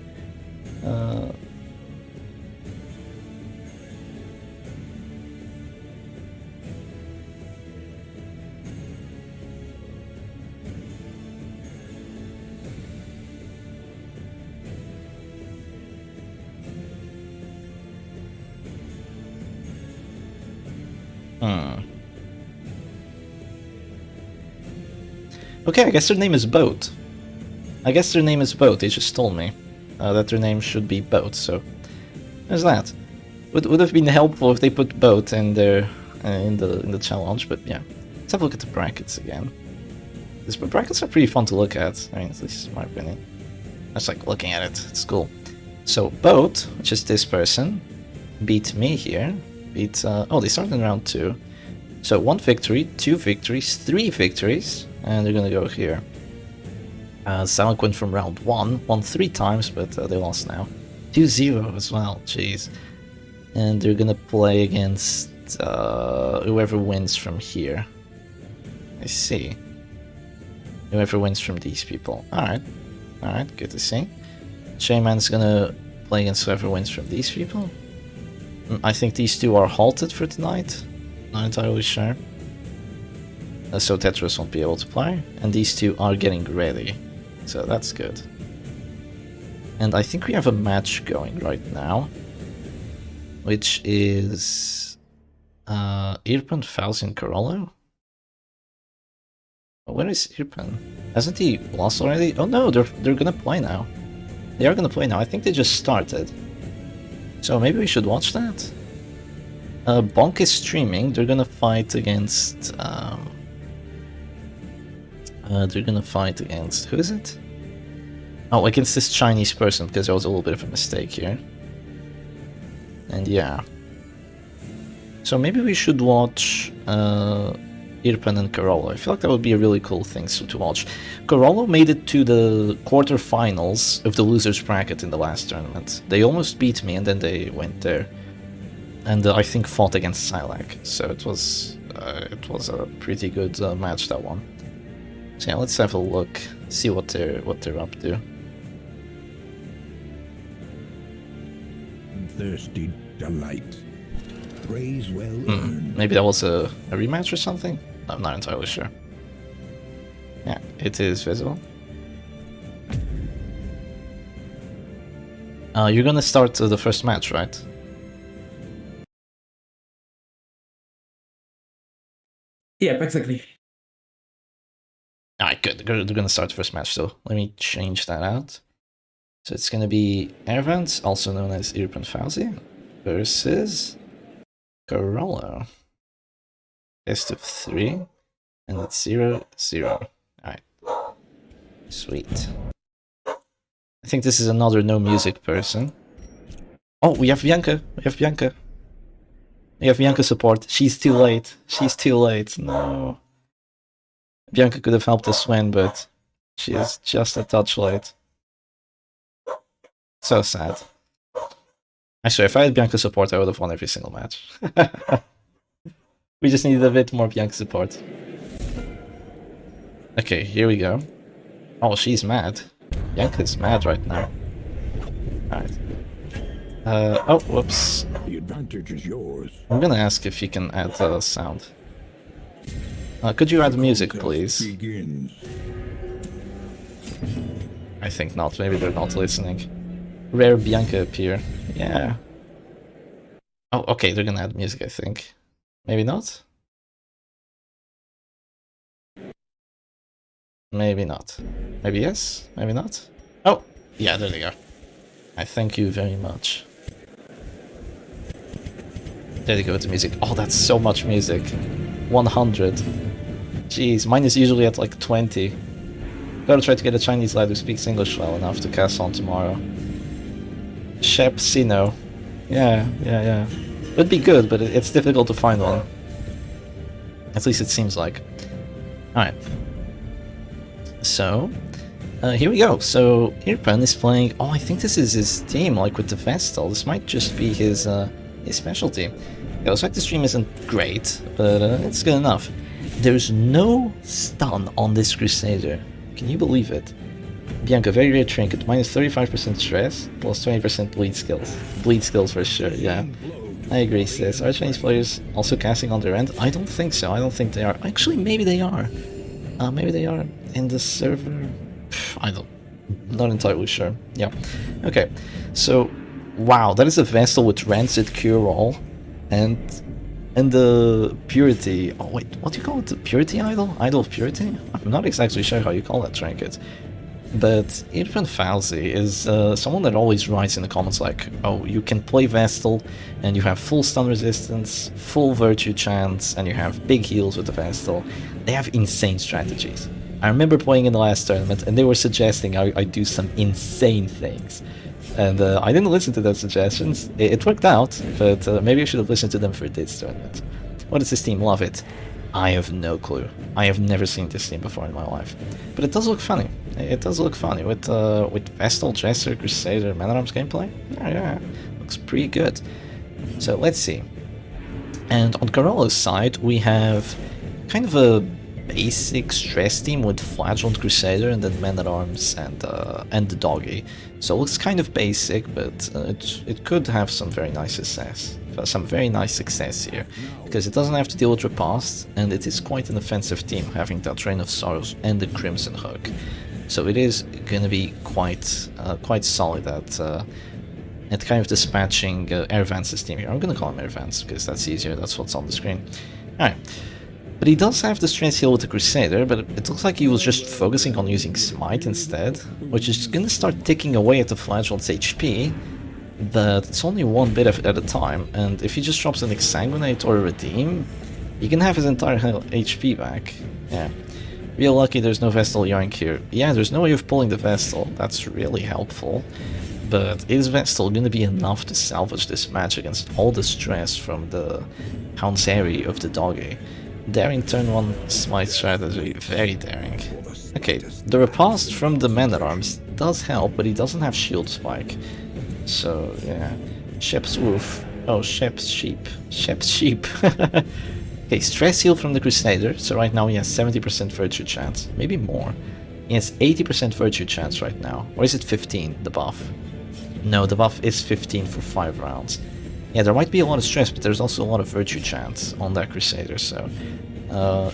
Okay, I guess their name is Boat. They just told me that their name should be Boat, so there's that. Would have been helpful if they put Boat in their in the challenge, but yeah. Let's have a look at the brackets again. These brackets are pretty fun to look at. I mean, at least in my opinion. I just like looking at it. It's cool. So Boat, which is this person, beat me here. Oh, they started in round 2. So 1 victory, 2 victories, 3 victories, and they're gonna go here. Salak went from round 1, won 3 times, but they lost now. 2-0 as well, jeez. And they're gonna play against whoever wins from here. I see. Whoever wins from these people. Alright, good to see. Shayman's gonna play against whoever wins from these people. I think these 2 are halted for tonight. Not entirely sure. So Tetris won't be able to play. And these 2 are getting ready. So that's good. And I think we have a match going right now. Which is... Irpan, Faust, Carollo? Where is Irpan? Hasn't he lost already? Oh no, they're gonna play now. They are gonna play now. I think they just started. So maybe we should watch that? Bonk is streaming. They're gonna fight against... who is it? Oh, against this Chinese person, because there was a little bit of a mistake here. And yeah. So maybe we should watch Irpan and Carollo. I feel like that would be a really cool thing to watch. Carollo made it to the quarterfinals of the losers bracket in the last tournament. They almost beat me and then they went there. And I think fought against Silak. So it was a pretty good match, that one. So yeah, let's have a look, see what they're up to. Thirsty delight. Praise well earned. Maybe that was a rematch or something? I'm not entirely sure. Yeah, it is visible. You're gonna start the first match, right? Yeah, exactly. Alright, Alright, good. They're gonna start the first match, so let me change that out. So it's gonna be Ervans, also known as Irpen Fauzi, versus Corollo. Best of 3, and it's 0-0. Alright. Sweet. I think this is another no music person. Oh, we have Bianca. We have Bianca. We have Bianca support. She's too late. She's too late. No. Bianca could have helped us win, but she is just a touch late. So sad. Actually, if I had Bianca support, I would have won every single match. We just needed a bit more Bianca support. Okay, here we go. Oh, she's mad. Bianca's mad right now. Alright. Oh, whoops. The advantage is yours. I'm gonna ask if you can add sound. Could you add music, please? Begins. I think not. Maybe they're not listening. Rare Bianca appear. Yeah. Oh, okay, they're gonna add music, I think. Maybe not? Maybe not. Maybe yes? Maybe not? Oh! Yeah, there they are. I thank you very much. There they go with the music. Oh, that's so much music. 100. Jeez, mine is usually at like 20. Gotta try to get a Chinese lad who speaks English well enough to cast on tomorrow. Shep Sino. Yeah. Would be good, but it's difficult to find one. At least it seems like. Alright. So, here we go. So, Irpen is playing... Oh, I think this is his team, like with the Vestal. This might just be his specialty. Yeah, looks like the stream isn't great, but it's good enough. There's no stun on this Crusader. Can you believe it? Bianca, very rare trinket, minus 35% stress, plus 20% bleed skills. Bleed skills for sure, yeah. I agree, sis. Are Chinese players also casting on their end? I don't think so. I don't think they are. Actually, maybe they are. Maybe they are in the server. I don't. Not entirely sure. Yeah. Okay. So, wow, that is a Vestal with Rancid Cure All, and the Purity. Oh wait, what do you call it? The Purity Idol? Idol of Purity? I'm not exactly sure how you call that trinket. But Irpen Fauzi is someone that always writes in the comments like, oh, you can play Vestal, and you have full stun resistance, full virtue chance, and you have big heals with the Vestal. They have insane strategies. I remember playing in the last tournament, and they were suggesting I do some insane things. And I didn't listen to those suggestions. It worked out, but maybe I should have listened to them for this tournament. What does this team love it? I have no clue. I have never seen this team before in my life. But it does look funny. It does look funny with Vestal, Jester, Crusader, Man-at-Arms gameplay. Yeah, looks pretty good. So let's see. And on Corollo's side, we have kind of a basic stress team with Flagellant Crusader and then Man-at-Arms and the Doggy. So it looks kind of basic, but it could have some very nice success here, because it doesn't have to deal with Repast, and it is quite an offensive team, having that Reign of Sorrows and the Crimson Hook. So it is going to be quite solid at kind of dispatching Ervans's team here. I'm going to call him Ervans because that's easier. That's what's on the screen. Alright. But he does have the stress heal with the Crusader, but it looks like he was just focusing on using Smite instead, which is going to start ticking away at the Flagellant's HP, but it's only one bit at a time, and if he just drops an Exsanguinate or a Redeem, he can have his entire HP back. Yeah. Real lucky there's no Vestal Yoink here. Yeah, there's no way of pulling the Vestal, that's really helpful, but is Vestal going to be enough to salvage this match against all the stress from the Houndsary of the Doggy? Daring turn 1 Smite strategy, very daring. Okay, the Repast from the Man-at-Arms does help, but he doesn't have Shield Spike. So, yeah. Shep's Wolf. Oh, Shep's Sheep. Shep's Sheep. Okay, Stress Heal from the Crusader, so right now he has 70% Virtue Chance. Maybe more. He has 80% Virtue Chance right now. Or is it 15, the buff? No, the buff is 15 for 5 rounds. Yeah, there might be a lot of stress, but there's also a lot of virtue chance on that Crusader, so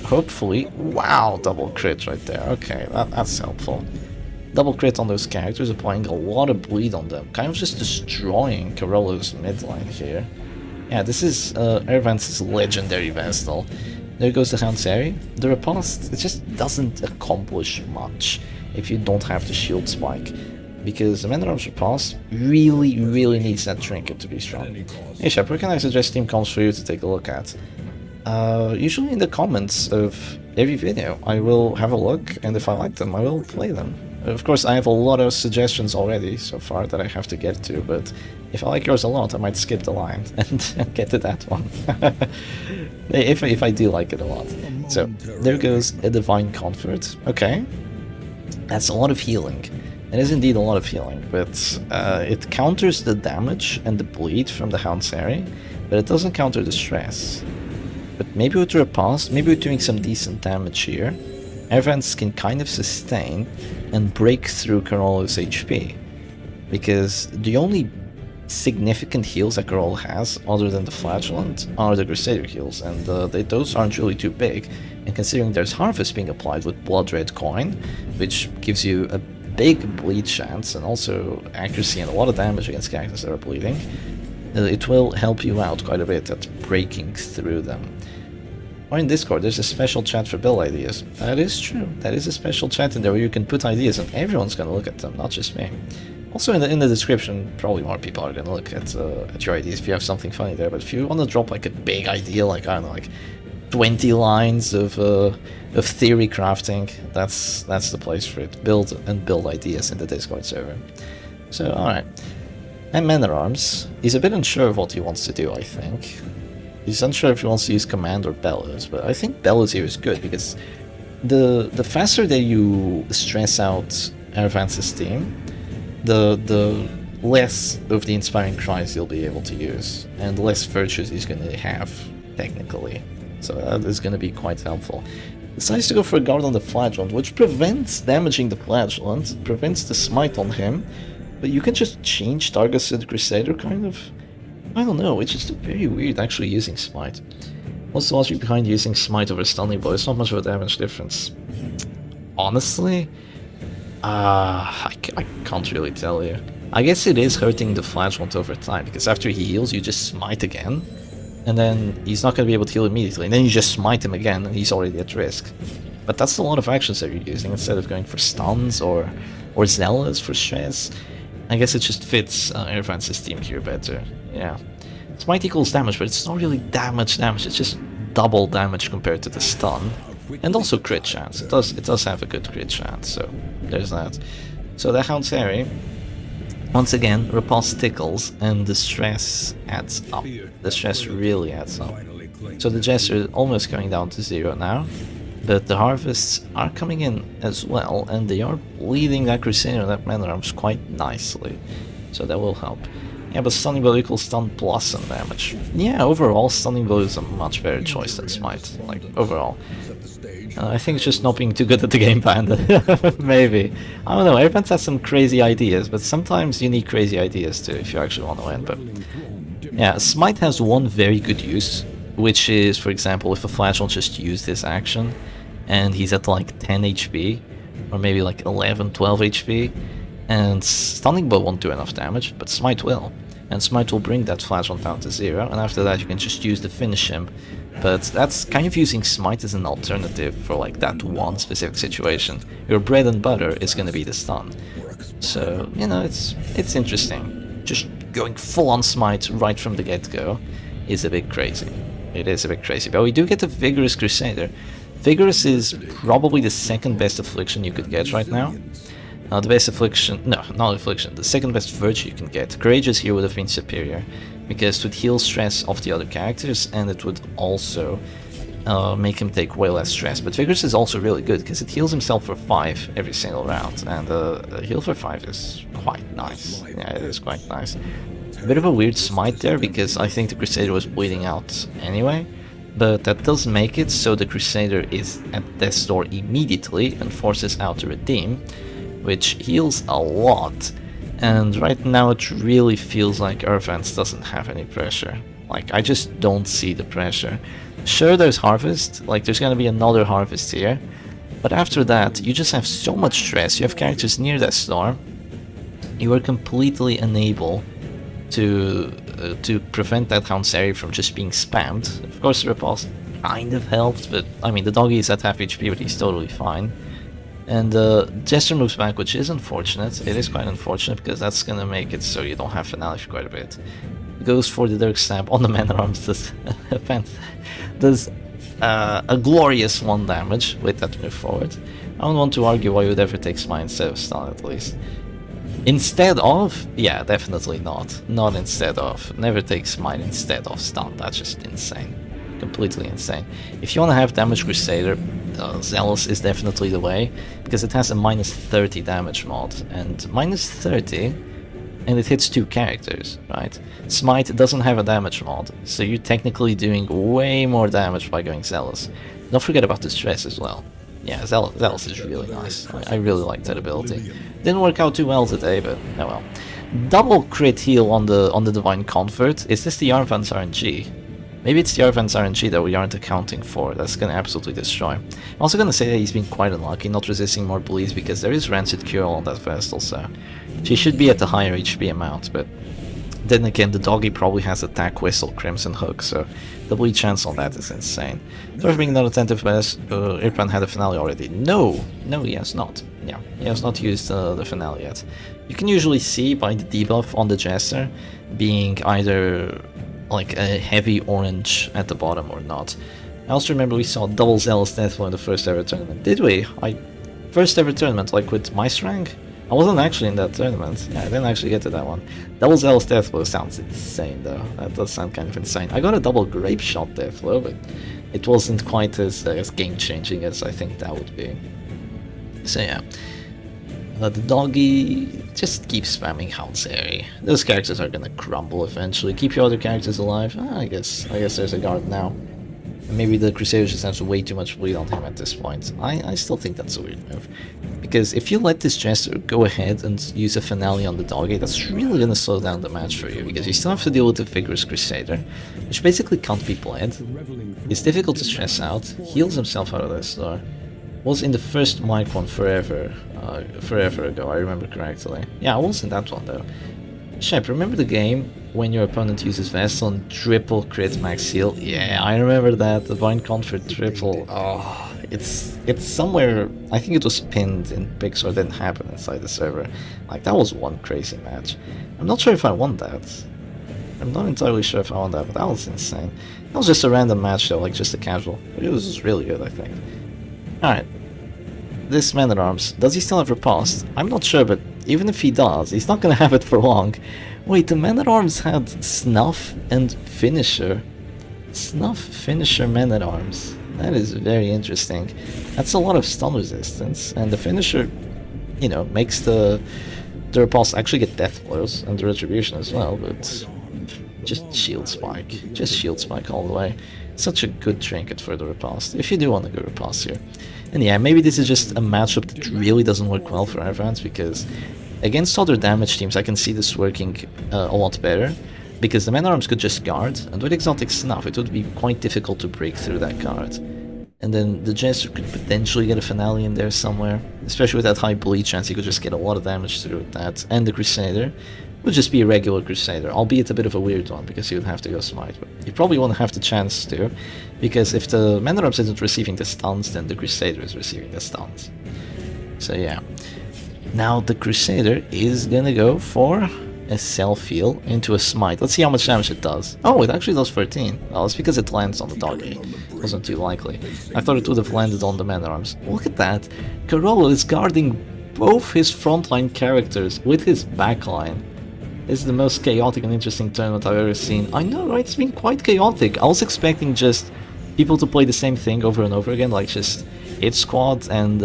hopefully... Wow, double crit right there. Okay, that's helpful. Double crit on those characters, applying a lot of bleed on them, kind of just destroying Corollo's midline here. Yeah, this is Ervans's legendary Vestal. There goes the Hanseri. The Riposte, it just doesn't accomplish much if you don't have the shield spike. Because the Man-at-Arms Riposte really needs that trinket to be strong. Hey Shep, where can I suggest team comps for you to take a look at? Usually in the comments of every video. I will have a look, and if I like them, I will play them. Of course, I have a lot of suggestions already so far that I have to get to, but if I like yours a lot, I might skip the line and get to that one. if I do like it a lot. So, there goes a Divine Comfort. Okay. That's a lot of healing. It is indeed a lot of healing, but it counters the damage and the bleed from the Hanseri, but it doesn't counter the stress. But maybe with Riposte, maybe we're doing some decent damage here. Evans can kind of sustain and break through Carolo's HP. Because the only significant heals that Carol has, other than the Flagellant, are the Crusader heals, and those aren't really too big. And considering there's Harvest being applied with Blood Red Coin, which gives you a big bleed chance and also accuracy and a lot of damage against characters that are bleeding, it will help you out quite a bit at breaking through them. Or in Discord, there's a special chat for build ideas. That is true. That is a special chat in there where you can put ideas and everyone's gonna look at them, not just me. Also in the description, probably more people are gonna look at your ideas if you have something funny there. But if you want to drop like a big idea, like I don't know, like 20 lines of theory crafting, that's the place for it. Build ideas in the Discord server. So alright. And Man-at-Arms, he's a bit unsure of what he wants to do, I think. He's unsure if he wants to use Command or Bellows, but I think Bellows here is good, because the faster that you stress out Aravance's team, the less of the Inspiring Cries you'll be able to use, and the less virtues he's going to have, technically. So that is going to be quite helpful. Decides to go for a Guard on the Flagellant, which prevents damaging the Flagellant, prevents the Smite on him, but you can just change targets to the Crusader, kind of. I don't know, it's just very weird actually using Smite. What's the logic behind using Smite over Stunning Blow? It's not much of a damage difference. Honestly, I can't really tell you. I guess it is hurting the Flagellant over time, because after he heals, you just Smite again, and then he's not going to be able to heal immediately, and then you just Smite him again, and he's already at risk. But that's a lot of actions that you're using, instead of going for stuns or Zealots for stress. I guess it just fits Eravance's team here better. Yeah. Smite equals damage, but it's not really damage, it's just double damage compared to the stun. And also crit chance. It does have a good crit chance, so there's that. So the Hanseri, once again, Riposte tickles, and the stress adds up. The stress really adds up. So the Jester is almost going down to 0 now. But the Harvests are coming in as well, and they are bleeding that Crusader and that Man-at-Arms quite nicely. So that will help. Yeah, but Stunning Blow equals stun plus some damage. Yeah, overall, Stunning Blow is a much better choice than Smite, like, overall. I think it's just not being too good at the game plan. Maybe. I don't know, everyone has some crazy ideas, but sometimes you need crazy ideas too if you actually want to win. But yeah, Smite has one very good use, which is, for example, if a Flash will just use this action, and he's at like 10 HP, or maybe like 11, 12 HP, and Stunning Blow won't do enough damage, but Smite will. And Smite will bring that Flash on down to 0, and after that you can just use the finish him. But that's kind of using Smite as an alternative for like that one specific situation. Your bread and butter is going to be the stun. So, you know, it's interesting. Just going full on Smite right from the get-go is a bit crazy. It is a bit crazy, but we do get a Vigorous Crusader. Vigorous is probably the second best affliction you could get right now. The best affliction, no, not affliction, the second best virtue you can get. Courageous here would have been superior, because it would heal stress off the other characters, and it would also make him take way less stress. But Vigorous is also really good, because it heals himself for 5 every single round, and a heal for 5 is quite nice. Yeah, it is quite nice. A bit of a weird Smite there, because I think the Crusader was bleeding out anyway. But that does make it so the Crusader is at death's door immediately and forces out to redeem, which heals a lot. And right now it really feels like Ervance doesn't have any pressure. Like, I just don't see the pressure. Sure, there's Harvest, like there's gonna be another Harvest here, but after that you just have so much stress. You have characters near death's door. You are completely unable to prevent that Hanseri from just being spammed. Of course, Riposte kind of helped, but I mean, the doggy is at half HP, but he's totally fine. And Jester moves back, which is unfortunate. It is quite unfortunate because that's gonna make it so you don't have finale for quite a bit. Goes for the Dirk Stab on the man-at-arms. Does a glorious 1 damage with that move forward. I don't want to argue why you would ever take Smite instead of Stun at least. Instead of? Yeah, definitely not. Not instead of. Never take Smite instead of Stun. That's just insane. Completely insane. If you want to have Damage Crusader, Zealous is definitely the way, because it has a minus 30 damage mod, and minus 30, and it hits 2 characters, right? Smite doesn't have a damage mod, so you're technically doing way more damage by going Zealous. Don't forget about the stress as well. Yeah, Zealous is really nice. I really like that ability. Didn't work out too well today, but oh well. Double crit heal on the Divine Comfort. Is this the Yarvan's RNG? Maybe it's the Yarvan's RNG that we aren't accounting for. That's gonna absolutely destroy. I'm also gonna say that he's been quite unlucky not resisting more bleeds because there is Rancid Cure on that Vestal, so she should be at the higher HP amount, but then again, the doggy probably has Attack Whistle, Crimson Hook, so the bleed chance on that is insane. Sorry for being not attentive, but Irpan had a finale already. No, he has not. Yeah, he has not used the finale yet. You can usually see by the debuff on the Jester being either like a heavy orange at the bottom or not. I also remember we saw double Zealous Deathflow in the first ever tournament. Did we? First ever tournament, like with Maestrank? I wasn't actually in that tournament. Yeah, I didn't actually get to that one. Double Zealous Deathflow sounds insane though. That does sound kind of insane. I got a double Grape Shot Deathflow, but it wasn't quite as game-changing as I think that would be. So yeah. The doggy just keeps spamming Houndsary. Those characters are gonna crumble eventually. Keep your other characters alive. I guess there's a guard now. And maybe the Crusader just has way too much bleed on him at this point. I still think that's a weird move. Because if you let this Jester go ahead and use a finale on the doggy, that's really gonna slow down the match for you. Because you still have to deal with the Vigorous Crusader, which basically can't be bled. It's difficult to stress out. Heals himself out of this door. Was in the first mic one forever ago, I remember correctly. Yeah, I was in that one though. Shep, remember the game when your opponent uses Vestal and triple crit max heal? Yeah, I remember that. Divine Comfort triple. Oh, it's somewhere. I think it was pinned in pics or didn't happen inside the server. Like, that was one crazy match. I'm not sure if I won that. I'm not entirely sure if I won that, but that was insane. That was just a random match though, like just a casual. It was really good, I think. Alright. This Man-at-Arms, does he still have Riposte? I'm not sure, but even if he does, he's not gonna have it for long. Wait, the Man-at-Arms had Snuff and Finisher. Snuff, Finisher, Man-at-Arms. That is very interesting. That's a lot of stun resistance, and the Finisher, you know, makes the Riposte actually get death blows, and the Retribution as well, but just Shield Spike. Just Shield Spike all the way. Such a good trinket for the Riposte, if you do want to go Riposte here. And yeah, maybe this is just a matchup that really doesn't work well for Irvans, because against other damage teams I can see this working a lot better, because the Man-at-Arms could just guard, and with Exotic Snuff it would be quite difficult to break through that guard. And then the Jester could potentially get a finale in there somewhere, especially with that high bleed chance. He could just get a lot of damage through that, and the Crusader would just be a regular Crusader, albeit a bit of a weird one, because he would have to go Smite, but you probably won't have the chance to, because if the Man-at-Arms isn't receiving the stuns, then the Crusader is receiving the stuns. So yeah. Now the Crusader is gonna go for a self-heal into a Smite. Let's see how much damage it does. Oh, it actually does 13. Well, it's because it lands on the doggy. Wasn't too likely. I thought it would have landed on the Man-at-Arms. Look at that! Carolo is guarding both his frontline characters with his backline. This is the most chaotic and interesting tournament I've ever seen. I know, right? It's been quite chaotic. I was expecting just people to play the same thing over and over again, like just hit squad and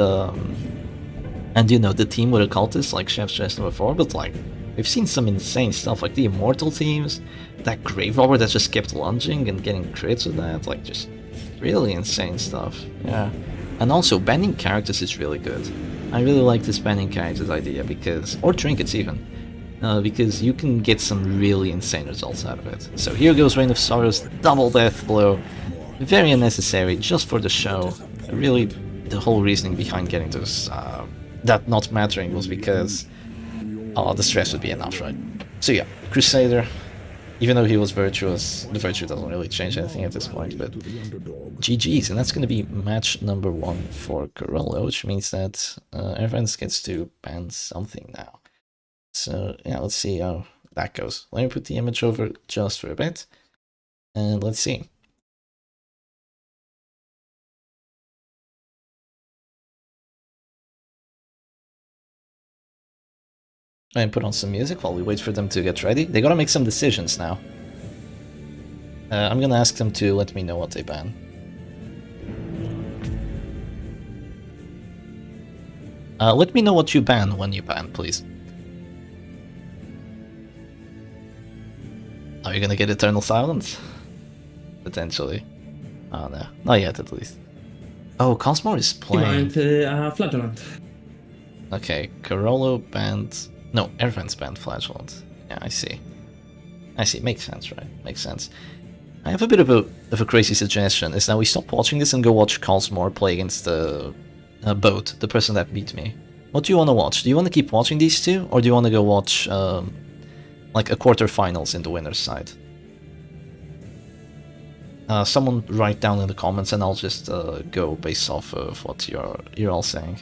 you know, the team with occultists like Chef's Chestnut before, but like we've seen some insane stuff, like the Immortal teams, that Grave Robber that just kept lunging and getting crits with that, like just really insane stuff. Yeah. And also banning characters is really good. I really like this banning characters idea because, or trinkets even. Because you can get some really insane results out of it. So here goes Reign of Sorrows, double death blow. Very unnecessary, just for the show. Really, the whole reasoning behind getting those, that not mattering was because the stress would be enough, right? So yeah, Crusader, Even though he was virtuous, the virtue doesn't really change anything at this point, but GG's, and that's going to be match number 1 for Corolla, which means that Evans gets to ban something now. So yeah, let's see how that goes. Let me put the image over just for a bit, and let's see. And put on some music while we wait for them to get ready. They gotta make some decisions now. I'm gonna ask them to let me know what they ban. Let me know what you ban when you ban, please. Are you gonna get Eternal Silence? Potentially. Oh no, not yet at least. Oh, Cosmore is playing. Flagellant. Okay, Carollo banned... No, Ervan's banned Flagellant. Yeah, I see. I see, makes sense, right? Makes sense. I have a bit of a crazy suggestion, is that we stop watching this and go watch Cosmore play against the Boat, the person that beat me. What do you want to watch? Do you want to keep watching these two, or do you want to go watch like a quarterfinals in the winner's side? Someone write down in the comments and I'll just go based off of what you're all saying.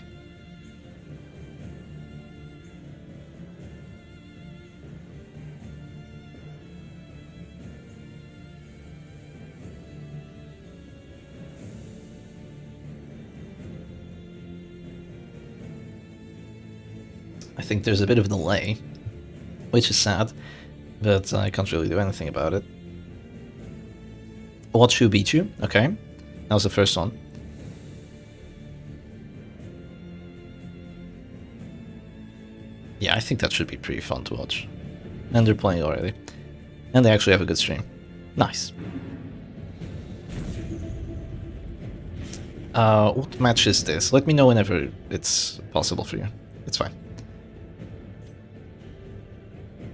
I think there's a bit of a delay, which is sad, but I can't really do anything about it. Watch who beat you, okay. That was the first one. Yeah, I think that should be pretty fun to watch. And they're playing already. And they actually have a good stream. Nice. What match is this? Let me know whenever it's possible for you. It's fine.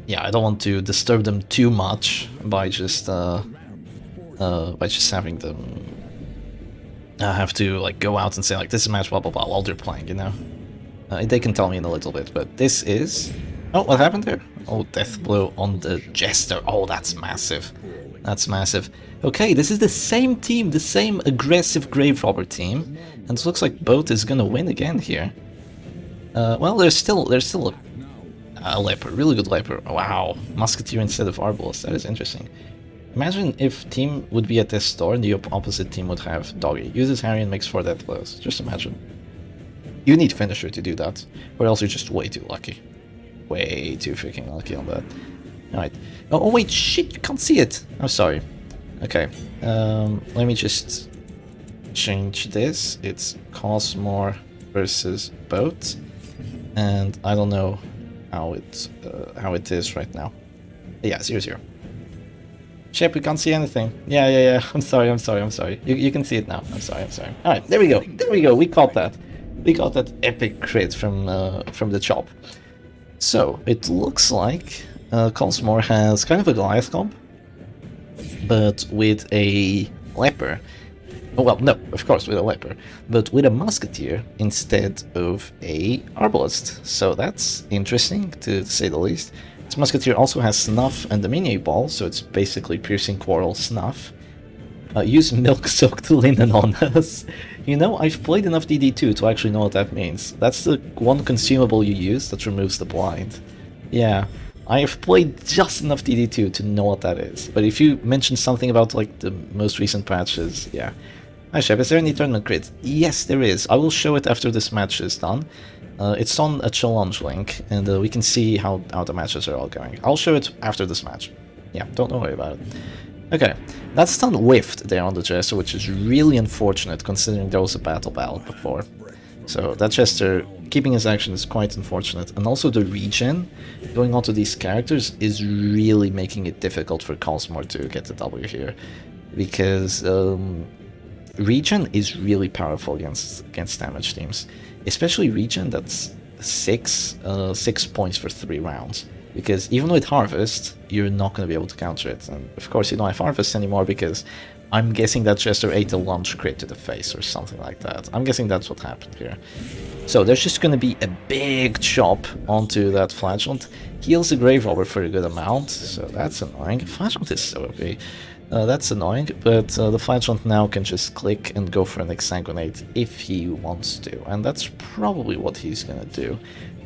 Yeah, I don't want to disturb them too much by just having them have to like go out and say like this is a match blah blah blah while they're playing, you know. They can tell me in a little bit, but this is... Oh, what happened there? Oh, death blow on the Jester. Oh, that's massive. That's massive. Okay, this is the same team, the same aggressive Grave Robber team, and it looks like Boat is gonna win again here. Well, there's still a leper, really good leper. Wow, Musketeer instead of Arbalest, that is interesting. Imagine if team would be at this store and the opposite team would have Doggy. Uses Harry and makes 4 death blows. Just imagine. You need Finisher to do that, or else you're just way too lucky. Way too freaking lucky on that. Alright. Oh wait, shit, you can't see it! I'm sorry. Okay, let me just change this. It's Cosmore versus Boat, and I don't know how it is right now. Yeah, 0-0. Shit, we can't see anything. Yeah. I'm sorry. You can see it now. I'm sorry. Alright, there we go. We caught that. We got that epic crit from the chop. So it looks like Cosmore has kind of a Goliath comp, but with a leper. Well, no, of course with a leper, but with a musketeer instead of a arbalest. So that's interesting to say the least. This musketeer also has snuff and the mini ball, so it's basically piercing quarrel snuff. Use milk-soaked linen on us. You know, I've played enough DD2 to actually know what that means. That's the one consumable you use that removes the blind. Yeah, I have played just enough DD2 to know what that is. But if you mention something about, like, the most recent patches, yeah. Hi, Chef, is there any tournament crit? Yes, there is. I will show it after this match is done. It's on a challenge link, and we can see how the matches are all going. I'll show it after this match. Yeah, don't worry about it. Okay, that stun whiffed there on the Jester, which is really unfortunate considering there was a battle before. So that Jester keeping his action is quite unfortunate, and also the regen going onto these characters is really making it difficult for Cosmore to get the W here, because regen is really powerful against damage teams, especially regen that's 6 points for 3 rounds. because even with Harvest, you're not going to be able to counter it. And of course, you don't have Harvest anymore because I'm guessing that Jester ate a launch crit to the face or something like that. I'm guessing that's what happened here. So there's just going to be a big chop onto that Flagellant. Heals the Grave Robber for a good amount, so that's annoying. Flagellant is so OP. That's annoying, but the Flagellant now can just click and go for an Exsanguinate if he wants to, and that's probably what he's gonna do.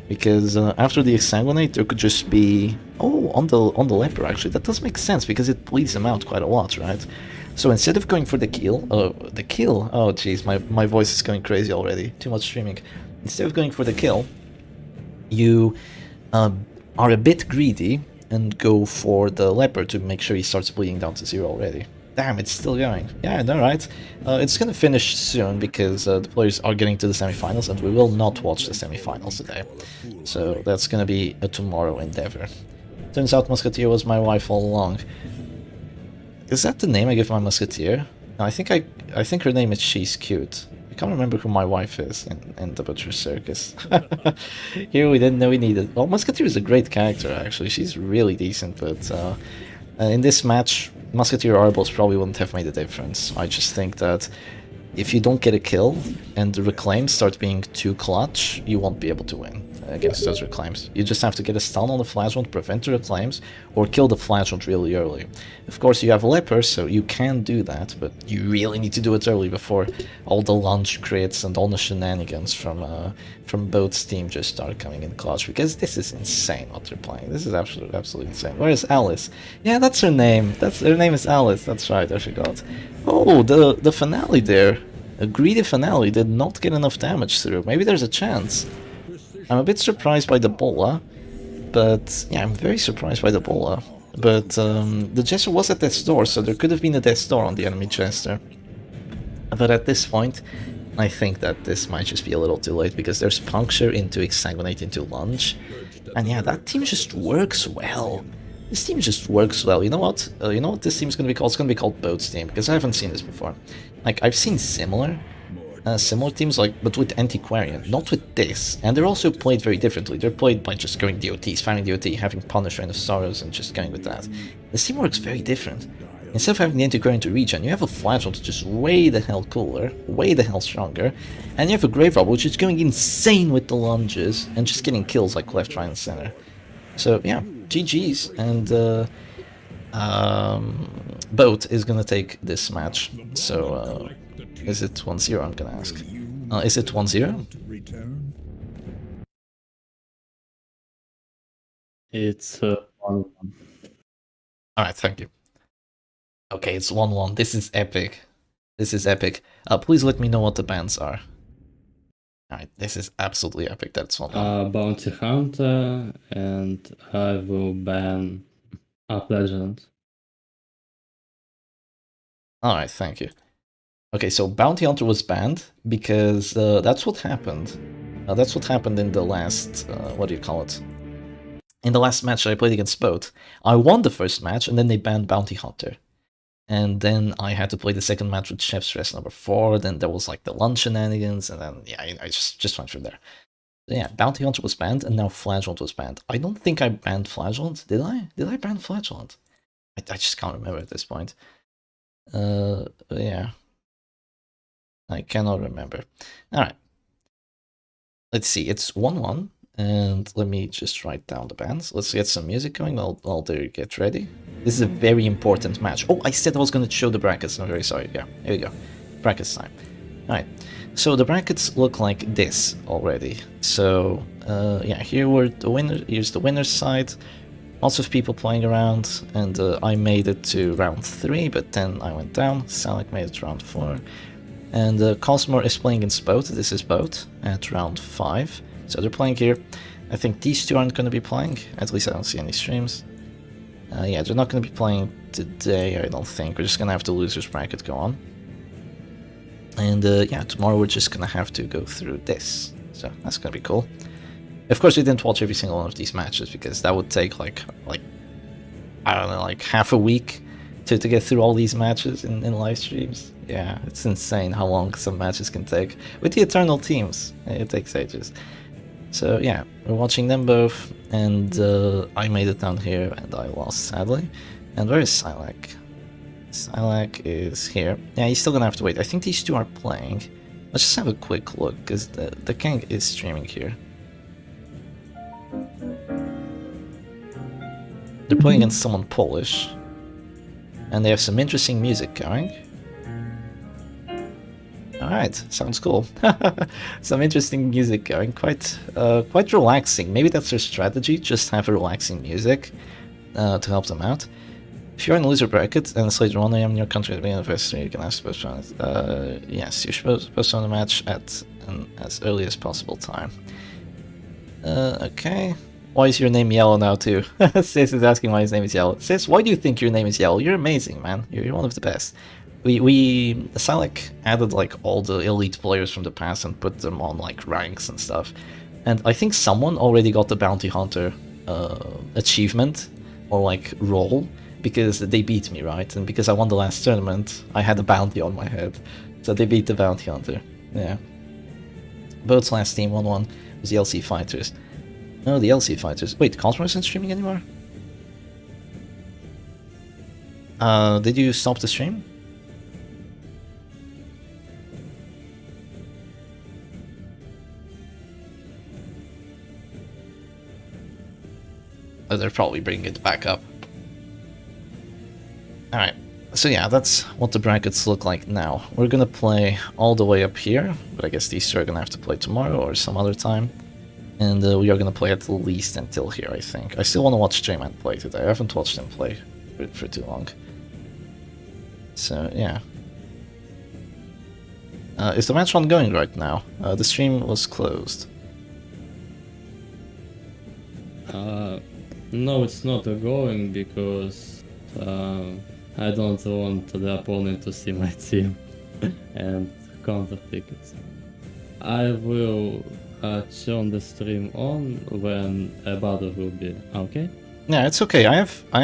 Because after the Exsanguinate, there could just be... Oh, on the Leper, actually, that does make sense, because it bleeds him out quite a lot, right? So instead of going for the kill... Oh jeez, my voice is going crazy already. Too much streaming. Instead of going for the kill, you are a bit greedy and go for the Leper to make sure he starts bleeding down to 0 already. Damn, it's still going. Yeah, no, right. It's gonna finish soon because the players are getting to the semifinals, and we will not watch the semifinals today. So that's gonna be a tomorrow endeavor. Turns out Musketeer was my wife all along. Is that the name I give my Musketeer? No, I think her name is She's Cute. I can't remember who my wife is in the Butcher Circus. Here we didn't know we needed. Well, Musketeer is a great character actually. She's really decent, but in this match, Musketeer Arballs probably wouldn't have made a difference. I just think that if you don't get a kill and the reclaims start being too clutch, you won't be able to win against those reclaims. You just have to get a stun on the Flagellant, prevent the reclaims, or kill the Flagellant really early. Of course, you have a Leper, so you can do that, but you really need to do it early before all the launch crits and all the shenanigans from Boat's team just start coming in clutch, because this is insane what they're playing. This is absolutely insane. Where is Alice? Yeah, that's her name. Her name is Alice. That's right, I forgot. Oh, the finale there. A greedy finale did not get enough damage through. Maybe there's a chance. I'm a bit surprised by the Bola, but yeah, I'm very surprised by the Bola. But the Jester was at death's door, so there could have been a death's door on the enemy Jester. But at this point, I think that this might just be a little too late, because there's Puncture into Exsanguinate into Lunge. And yeah, that team just works well. This team just works well. You know what? You know what this team is going to be called? It's going to be called Boat's team, because I haven't seen this before. Like, I've seen similar teams, like, but with Antiquarian, not with this. And they're also played very differently. They're played by just going DOT, spamming DOT, having Punish, Reign of Sorrows, and just going with that. This team works very different. Instead of having the Antiquarian to regen, you have a Flagellant just way the hell cooler, way the hell stronger, and you have a Grave Robber which is going insane with the lunges and just getting kills like left, right, and center. So yeah, GG's, and Boat is gonna take this match. So is it 1-0? I'm gonna ask. Is it 1-0? It's 1-1. Alright, thank you. Okay, it's 1-1. This is epic. This is epic. Please let me know what the bans are. Alright, this is absolutely epic. That's 1-1. Bounty Hunter, and I will ban Up Legend. Alright, thank you. Okay, so Bounty Hunter was banned because that's what happened. That's what happened in the last, what do you call it? In the last match that I played against Boat. I won the first match, and then they banned Bounty Hunter. And then I had to play the second match with Chef's Rest number 4, then there was like the lunch shenanigans, and then, yeah, I just went from there. So, yeah, Bounty Hunter was banned, and now Flagellant was banned. I don't think I banned Flagellant, did I? Did I ban Flagellant? I just can't remember at this point. Yeah. I cannot remember. Alright. Let's see, it's 1-1, and let me just write down the bans. Let's get some music going while they get ready. This is a very important match. Oh, I said I was going to show the brackets. I'm very sorry. Yeah, here we go. Brackets time. Alright, so the brackets look like this already. So, yeah, here's the winner's side. Lots of people playing around, and I made it to round 3, but then I went down. Salak made it to round 4. And Cosmore is playing against Boat. This is Boat at round 5. So they're playing here. I think these two aren't going to be playing. At least I don't see any streams. Yeah, they're not going to be playing today, I don't think. We're just going to have the losers bracket go on. And yeah, tomorrow we're just going to have to go through this. So that's going to be cool. Of course, we didn't watch every single one of these matches, because that would take like I don't know, like half a week to get through all these matches in live streams. Yeah, it's insane how long some matches can take. With the Eternal teams, it takes ages. So yeah, we're watching them both, and I made it down here and I lost sadly. And where is Silak? Silak is here. Yeah, he's still gonna have to wait. I think these two are playing. Let's just have a quick look, because the king is streaming here. They're playing against someone Polish. And they have some interesting music going. Alright, sounds cool. Some interesting music going, quite relaxing. Maybe that's their strategy, just have relaxing music to help them out. If you're in the loser bracket and it's later 1 AM in your country at the anniversary, you can ask to postpone it. Yes, you should postpone the match at as early as possible time. Okay. Why is your name yellow now too? Sis is asking why his name is yellow. Sis, why do you think your name is yellow? You're amazing, man. You're one of the best. Silak added like all the elite players from the past and put them on like ranks and stuff. And I think someone already got the bounty hunter achievement or like role because they beat me, right? And because I won the last tournament, I had a bounty on my head. So they beat the bounty hunter. Yeah. Boat's last team 1-1 was the LC Fighters. No, the LC Fighters. Wait, Cosmo isn't streaming anymore? Did you stop the stream? Oh, they're probably bringing it back up. Alright, so yeah, that's what the brackets look like now. We're gonna play all the way up here, but I guess these two are gonna have to play tomorrow or some other time. And we are gonna play at least until here, I think. I still want to watch J-Man play today. I haven't watched him play for too long. So, yeah. Is the match ongoing right now? The stream was closed. No, it's not going because I don't want the opponent to see my team and counter tickets. I will turn the stream on when a battle will be okay. Yeah, it's okay. I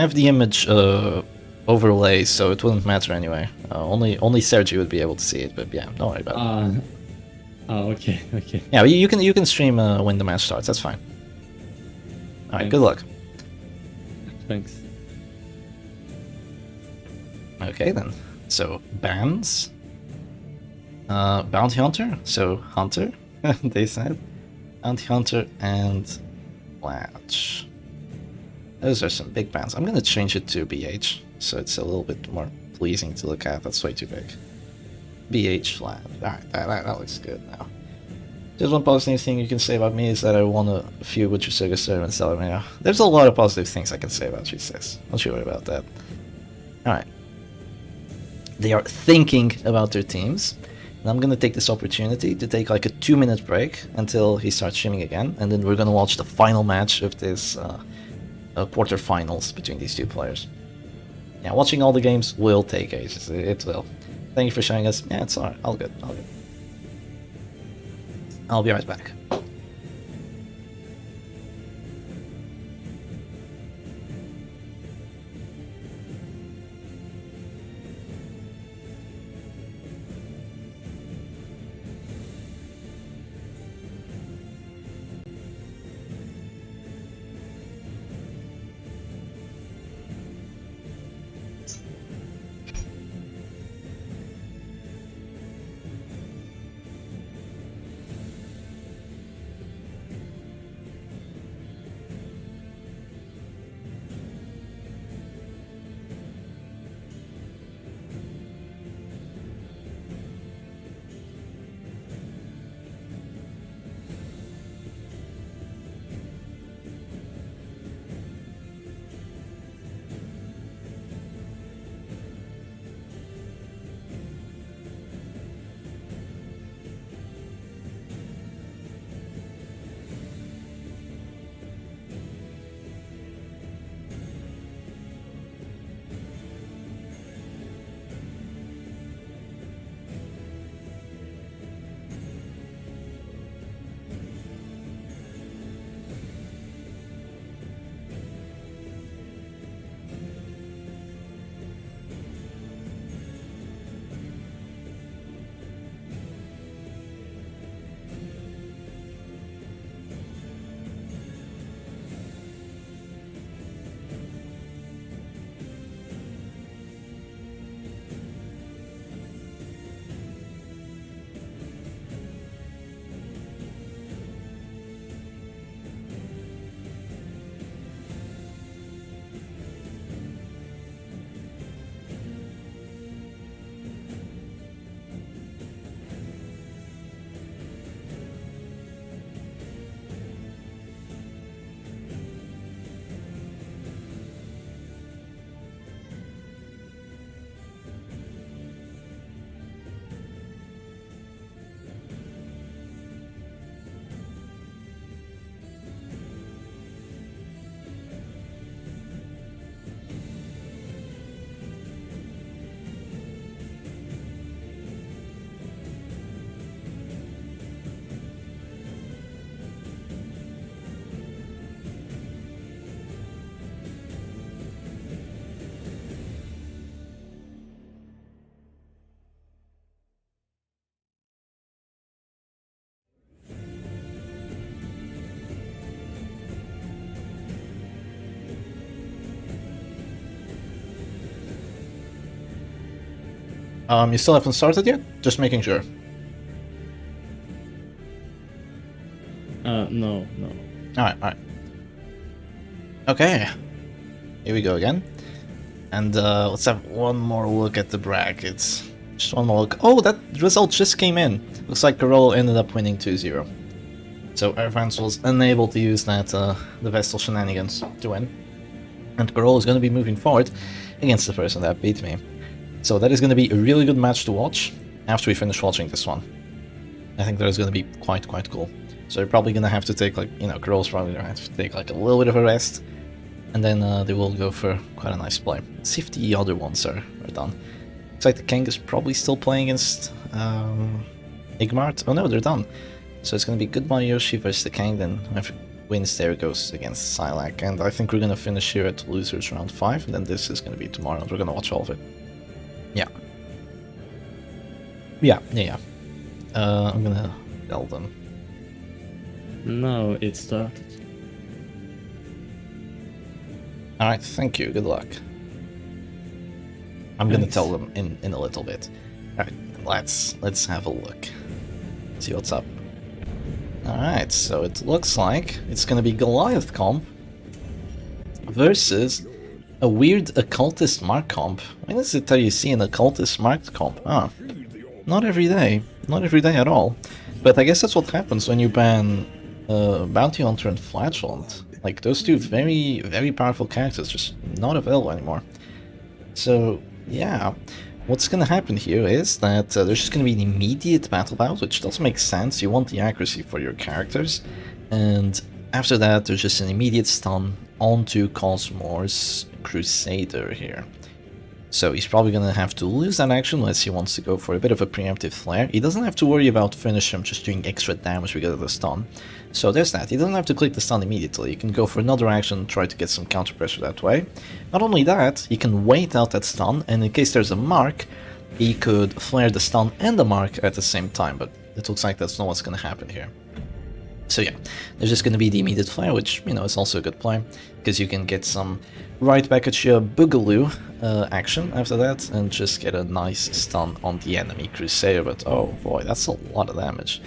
have the image overlay, so it wouldn't matter anyway. Only Sergi would be able to see it, but yeah, don't worry about it. Okay, okay. Yeah, you can stream when the match starts. That's fine. All right, good luck. Thanks. Okay then. So bands. Bounty Hunter. So Hunter. They said. Bounty Hunter and Latch. Those are some big bands. I'm gonna change it to BH, so it's a little bit more pleasing to look at. That's way too big. BH flat. Alright, that looks good now. Just one positive thing you can say about me is that I won a feud with your Circus server and Salamea. There's a lot of positive things I can say about you, sis. Don't you worry about that. Alright. They are thinking about their teams. And I'm gonna take this opportunity to take like a 2-minute break until he starts streaming again. And then we're gonna watch the final match of this quarterfinals between these two players. Yeah, watching all the games will take ages. It will. Thank you for showing us. Yeah, it's alright. All good. All good. I'll be right back. You still haven't started yet? Just making sure. No. Alright. Okay. Here we go again. And let's have one more look at the brackets. Just one more look. Oh, that result just came in. Looks like Carol ended up winning 2-0. So Airfans was unable to use that the Vestal shenanigans to win. And Carol is going to be moving forward against the person that beat me. So that is going to be a really good match to watch after we finish watching this one. I think that is going to be quite cool. So you're probably going to have to take, like, you know, Carol's probably going to have to take like a little bit of a rest. And then they will go for quite a nice play. Let's see if the other ones are done. Looks like the King is probably still playing against Igmart. Oh no, they're done. So it's going to be Goodbye Yoshi versus the King, then whoever wins there goes against Silac. And I think we're going to finish here at Losers round 5, and then this is going to be tomorrow. We're going to watch all of it. Yeah. I'm going to tell them. Now it started. Alright, thank you, good luck. I'm gonna Thanks. tell them in a little bit. Alright, let's have a look. See what's up. Alright, so it looks like it's gonna be Goliath comp versus a weird occultist mark comp. When is it that you see an occultist marked comp? Ah, not every day. Not every day at all. But I guess that's what happens when you ban Bounty Hunter and Flatulent. Like, those two very powerful characters just not available anymore. So, yeah. What's gonna happen here is that there's just gonna be an immediate battle bout, which does make sense. You want the accuracy for your characters. And after that, there's just an immediate stun onto Cosmore's Crusader here. So he's probably gonna have to lose that action unless he wants to go for a bit of a preemptive flare. He doesn't have to worry about finish him just doing extra damage because of the stun. So there's that. He doesn't have to click the stun immediately. He can go for another action and try to get some counter pressure that way. Not only that, he can wait out that stun, and in case there's a mark, he could flare the stun and the mark at the same time, but it looks like that's not what's gonna happen here. So yeah, there's just gonna be the immediate flare, which, you know, is also a good play, because you can get some right back at your Boogaloo action after that, and just get a nice stun on the enemy Crusader, but oh boy, that's a lot of damage.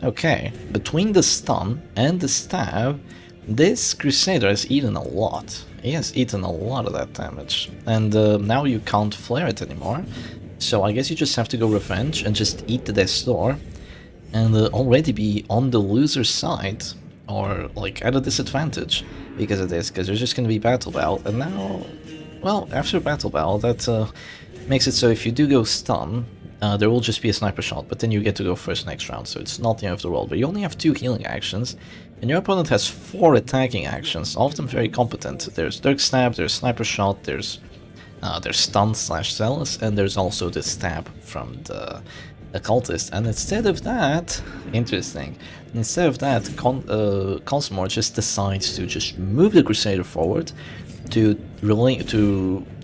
Okay, between the stun and the stab, this Crusader has eaten a lot. He has eaten a lot of that damage, and now you can't flare it anymore, so I guess you just have to go Revenge and just eat the Death's Door, and already be on the loser's side, or like at a disadvantage because of this, because there's just going to be Battle Bell, and now, well, after Battle Bell, that makes it so if you do go stun, there will just be a sniper shot, but then you get to go first next round, so it's not the end of the world. But you only have 2 healing actions, and your opponent has 4 attacking actions, all of them very competent. There's Dirk Stab, there's Sniper Shot, there's Stun / Zealous, and there's also the Stab from the Occultist. And instead of that, interesting, instead of that, Cosmore just decides to just move the Crusader forward to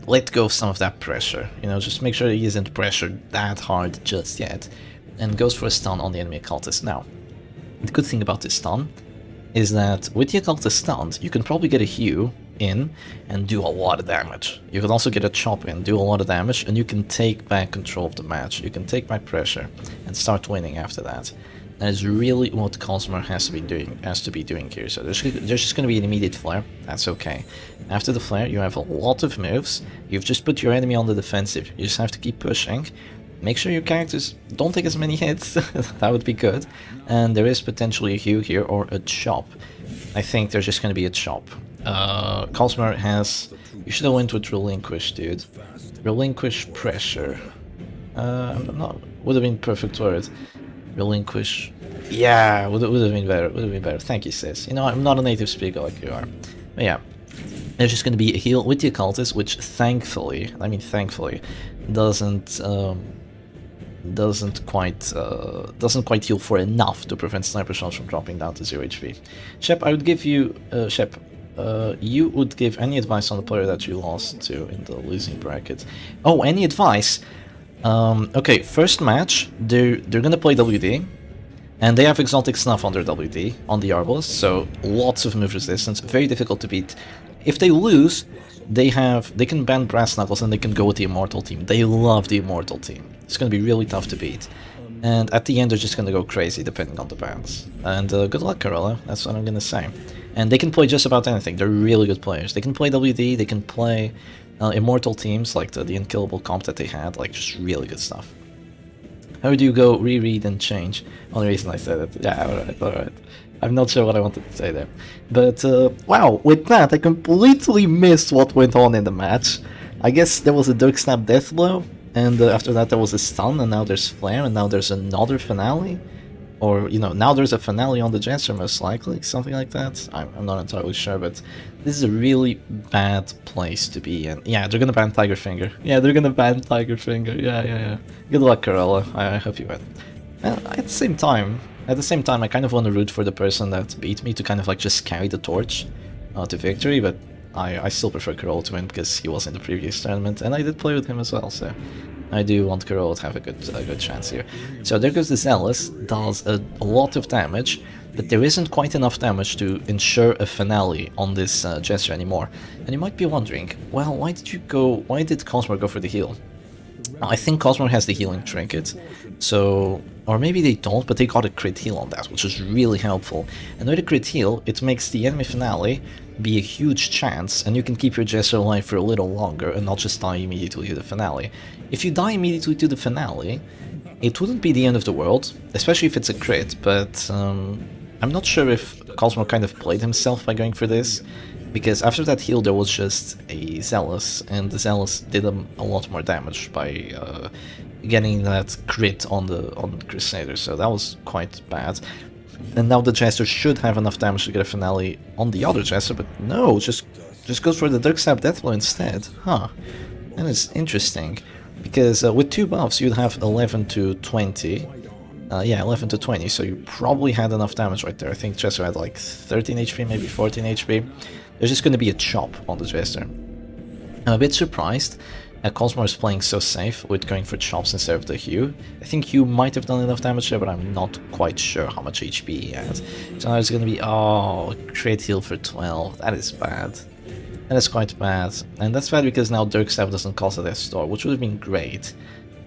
let go of some of that pressure, you know, just make sure he isn't pressured that hard just yet, and goes for a stun on the enemy Occultist. Now, the good thing about this stun is that with the Occultist stunned, you can probably get a Hue in and do a lot of damage. You can also get a Chop in, do a lot of damage, and you can take back control of the match. You can take back pressure and start winning after that. That is really what Cosmore has to be doing here. So there's just going to be an immediate flare. That's okay. After the flare, you have a lot of moves. You've just put your enemy on the defensive. You just have to keep pushing. Make sure your characters don't take as many hits. That would be good. And there is potentially a Hue here or a Chop. I think there's just going to be a Chop. Cosmore has... You should have went with Relinquish, dude. Relinquish pressure. Would have been perfect word. Relinquish. Yeah, would have been better. Would have been better. Thank you, sis. You know, I'm not a native speaker like you are. But yeah, there's just going to be a heal with the Occultist, which thankfully, doesn't quite heal for enough to prevent Sniper Shots from dropping down to 0 HP. Shep, I would give you, you would give any advice on the player that you lost to in the losing bracket? Oh, any advice? Okay, first match, they're gonna play WD, and they have Exotic Snuff on their WD, on the Arbalest, so lots of move resistance, very difficult to beat. If they lose, they can ban Brass Knuckles and they can go with the Immortal team. They love the Immortal team. It's going to be really tough to beat. And at the end, they're just going to go crazy depending on the bans. And good luck, Corolla. That's what I'm going to say. And they can play just about anything. They're really good players. They can play WD, they can play immortal teams like the unkillable comp that they had, like just really good stuff. How do you go reread and change? Only reason I said it. Yeah, alright. I'm not sure what I wanted to say there. But, wow, with that, I completely missed what went on in the match. I guess there was a Dirk Snap death blow, and after that there was a stun, and now there's Flare, and now there's another finale? Or, you know, now there's a finale on the Jester, most likely, something like that. I'm not entirely sure, but this is a really bad place to be in. Yeah, they're gonna ban Tiger Finger. Yeah, they're gonna ban Tiger Finger. Yeah. Good luck, Corolla. I hope you win. At the same time, I kind of want to root for the person that beat me to kind of like just carry the torch to victory, but I still prefer Corolla to win because he was in the previous tournament, and I did play with him as well, so I do want Corolla to have a good chance here. So there goes the Zealous, does a lot of damage, but there isn't quite enough damage to ensure a finale on this Jester anymore. And you might be wondering, well, why did Cosmore go for the heal? I think Cosmore has the healing trinket, so, or maybe they don't, but they got a crit heal on that, which is really helpful. And with a crit heal, it makes the enemy finale be a huge chance, and you can keep your Jester alive for a little longer and not just die immediately to the finale. If you die immediately to the finale, it wouldn't be the end of the world, especially if it's a crit, but I'm not sure if Cosmore kind of played himself by going for this, because after that heal there was just a Zealous, and the Zealous did a lot more damage by getting that crit on the Crusader, so that was quite bad. And now the Jester should have enough damage to get a finale on the other Jester, but no, just goes for the Dirk Stab Deathblow instead. Huh, that is interesting, because with 2 buffs you'd have 11 to 20. Yeah, 11 to 20, so you probably had enough damage right there. I think Jester had like 13 HP, maybe 14 HP. There's just going to be a chop on the Jester. I'm a bit surprised Cosmore is playing so safe with going for chops instead of the Hugh. I think Hugh might have done enough damage there, but I'm not quite sure how much HP he has. So now it's going to be, oh, crit heal for 12. That is bad. That is quite bad. And that's bad because now Dirk Stab doesn't cause a death store, which would have been great.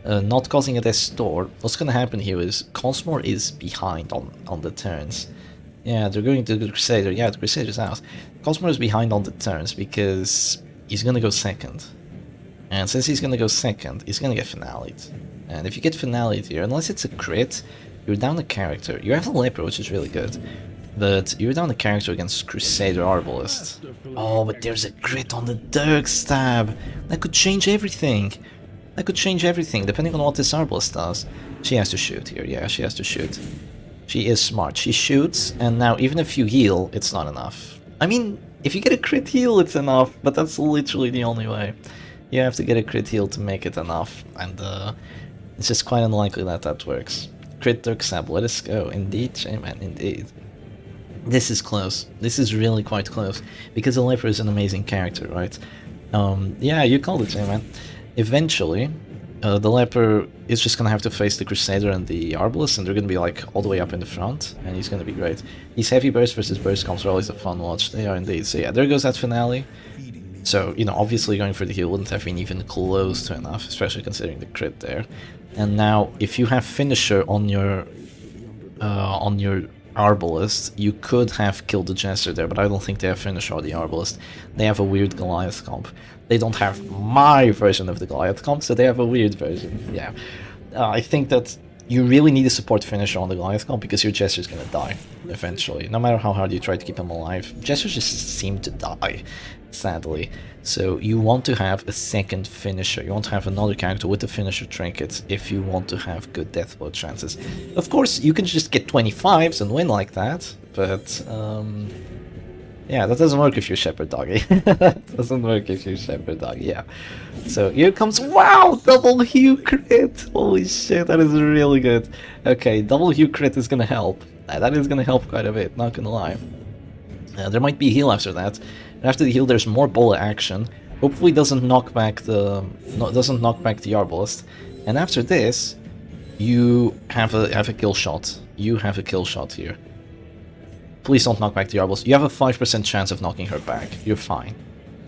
Not causing a death store, what's going to happen here is Cosmore is behind on the turns. Yeah, they're going to the Crusader. Yeah, the Crusader's out. Cosmore is behind on the turns because he's going to go second. And since he's going to go second, he's going to get finaled. And if you get finaled here, unless it's a crit, you're down a character. You have a Leper, which is really good. But you're down a character against Crusader Arbalist. Oh, but there's a crit on the Dirk Stab. That could change everything. That could change everything, depending on what this Arbalist does. She has to shoot here. Yeah, she has to shoot. She is smart. She shoots, and now even if you heal, it's not enough. I mean, if you get a crit heal, it's enough, but that's literally the only way. You have to get a crit heal to make it enough, and it's just quite unlikely that that works. Crit Dirk Stab, let us go. Indeed, J-Man, indeed. This is close. This is really quite close, because the Leper is an amazing character, right? Yeah, you called it, J-Man. Eventually, the Leper is just gonna have to face the Crusader and the Arbalist, and they're gonna be like all the way up in the front, and he's gonna be great. These heavy burst versus burst comps are always a fun watch. They are indeed. So yeah, there goes that finale. So, you know, obviously going for the heal wouldn't have been even close to enough, especially considering the crit there. And now, if you have finisher on your Arbalist, you could have killed the Jester there, but I don't think they have finisher on the Arbalist. They have a weird Goliath comp. They don't have my version of the Goliath comp, so they have a weird version. Yeah, I think that you really need a support finisher on the Goliath comp because your Jester's gonna die eventually. No matter how hard you try to keep him alive, Jesters just seem to die, sadly. So you want to have a second finisher. You want to have another character with a finisher trinket if you want to have good death blow chances. Of course, you can just get 25s and win like that, but yeah, that doesn't work if you're Shepherd Doggy. That doesn't work if you're Shepherd Doggy, yeah. So here comes, wow, double Hue crit! Holy shit, that is really good. Okay, double Hue crit is gonna help. That is gonna help quite a bit, not gonna lie. There might be a heal after that. And after the heal, there's more bullet action. Hopefully, doesn't knock back the Arbalist. And after this, you have a kill shot. You have a kill shot here. Please don't knock back the Arbalist. You have a 5% chance of knocking her back. You're fine.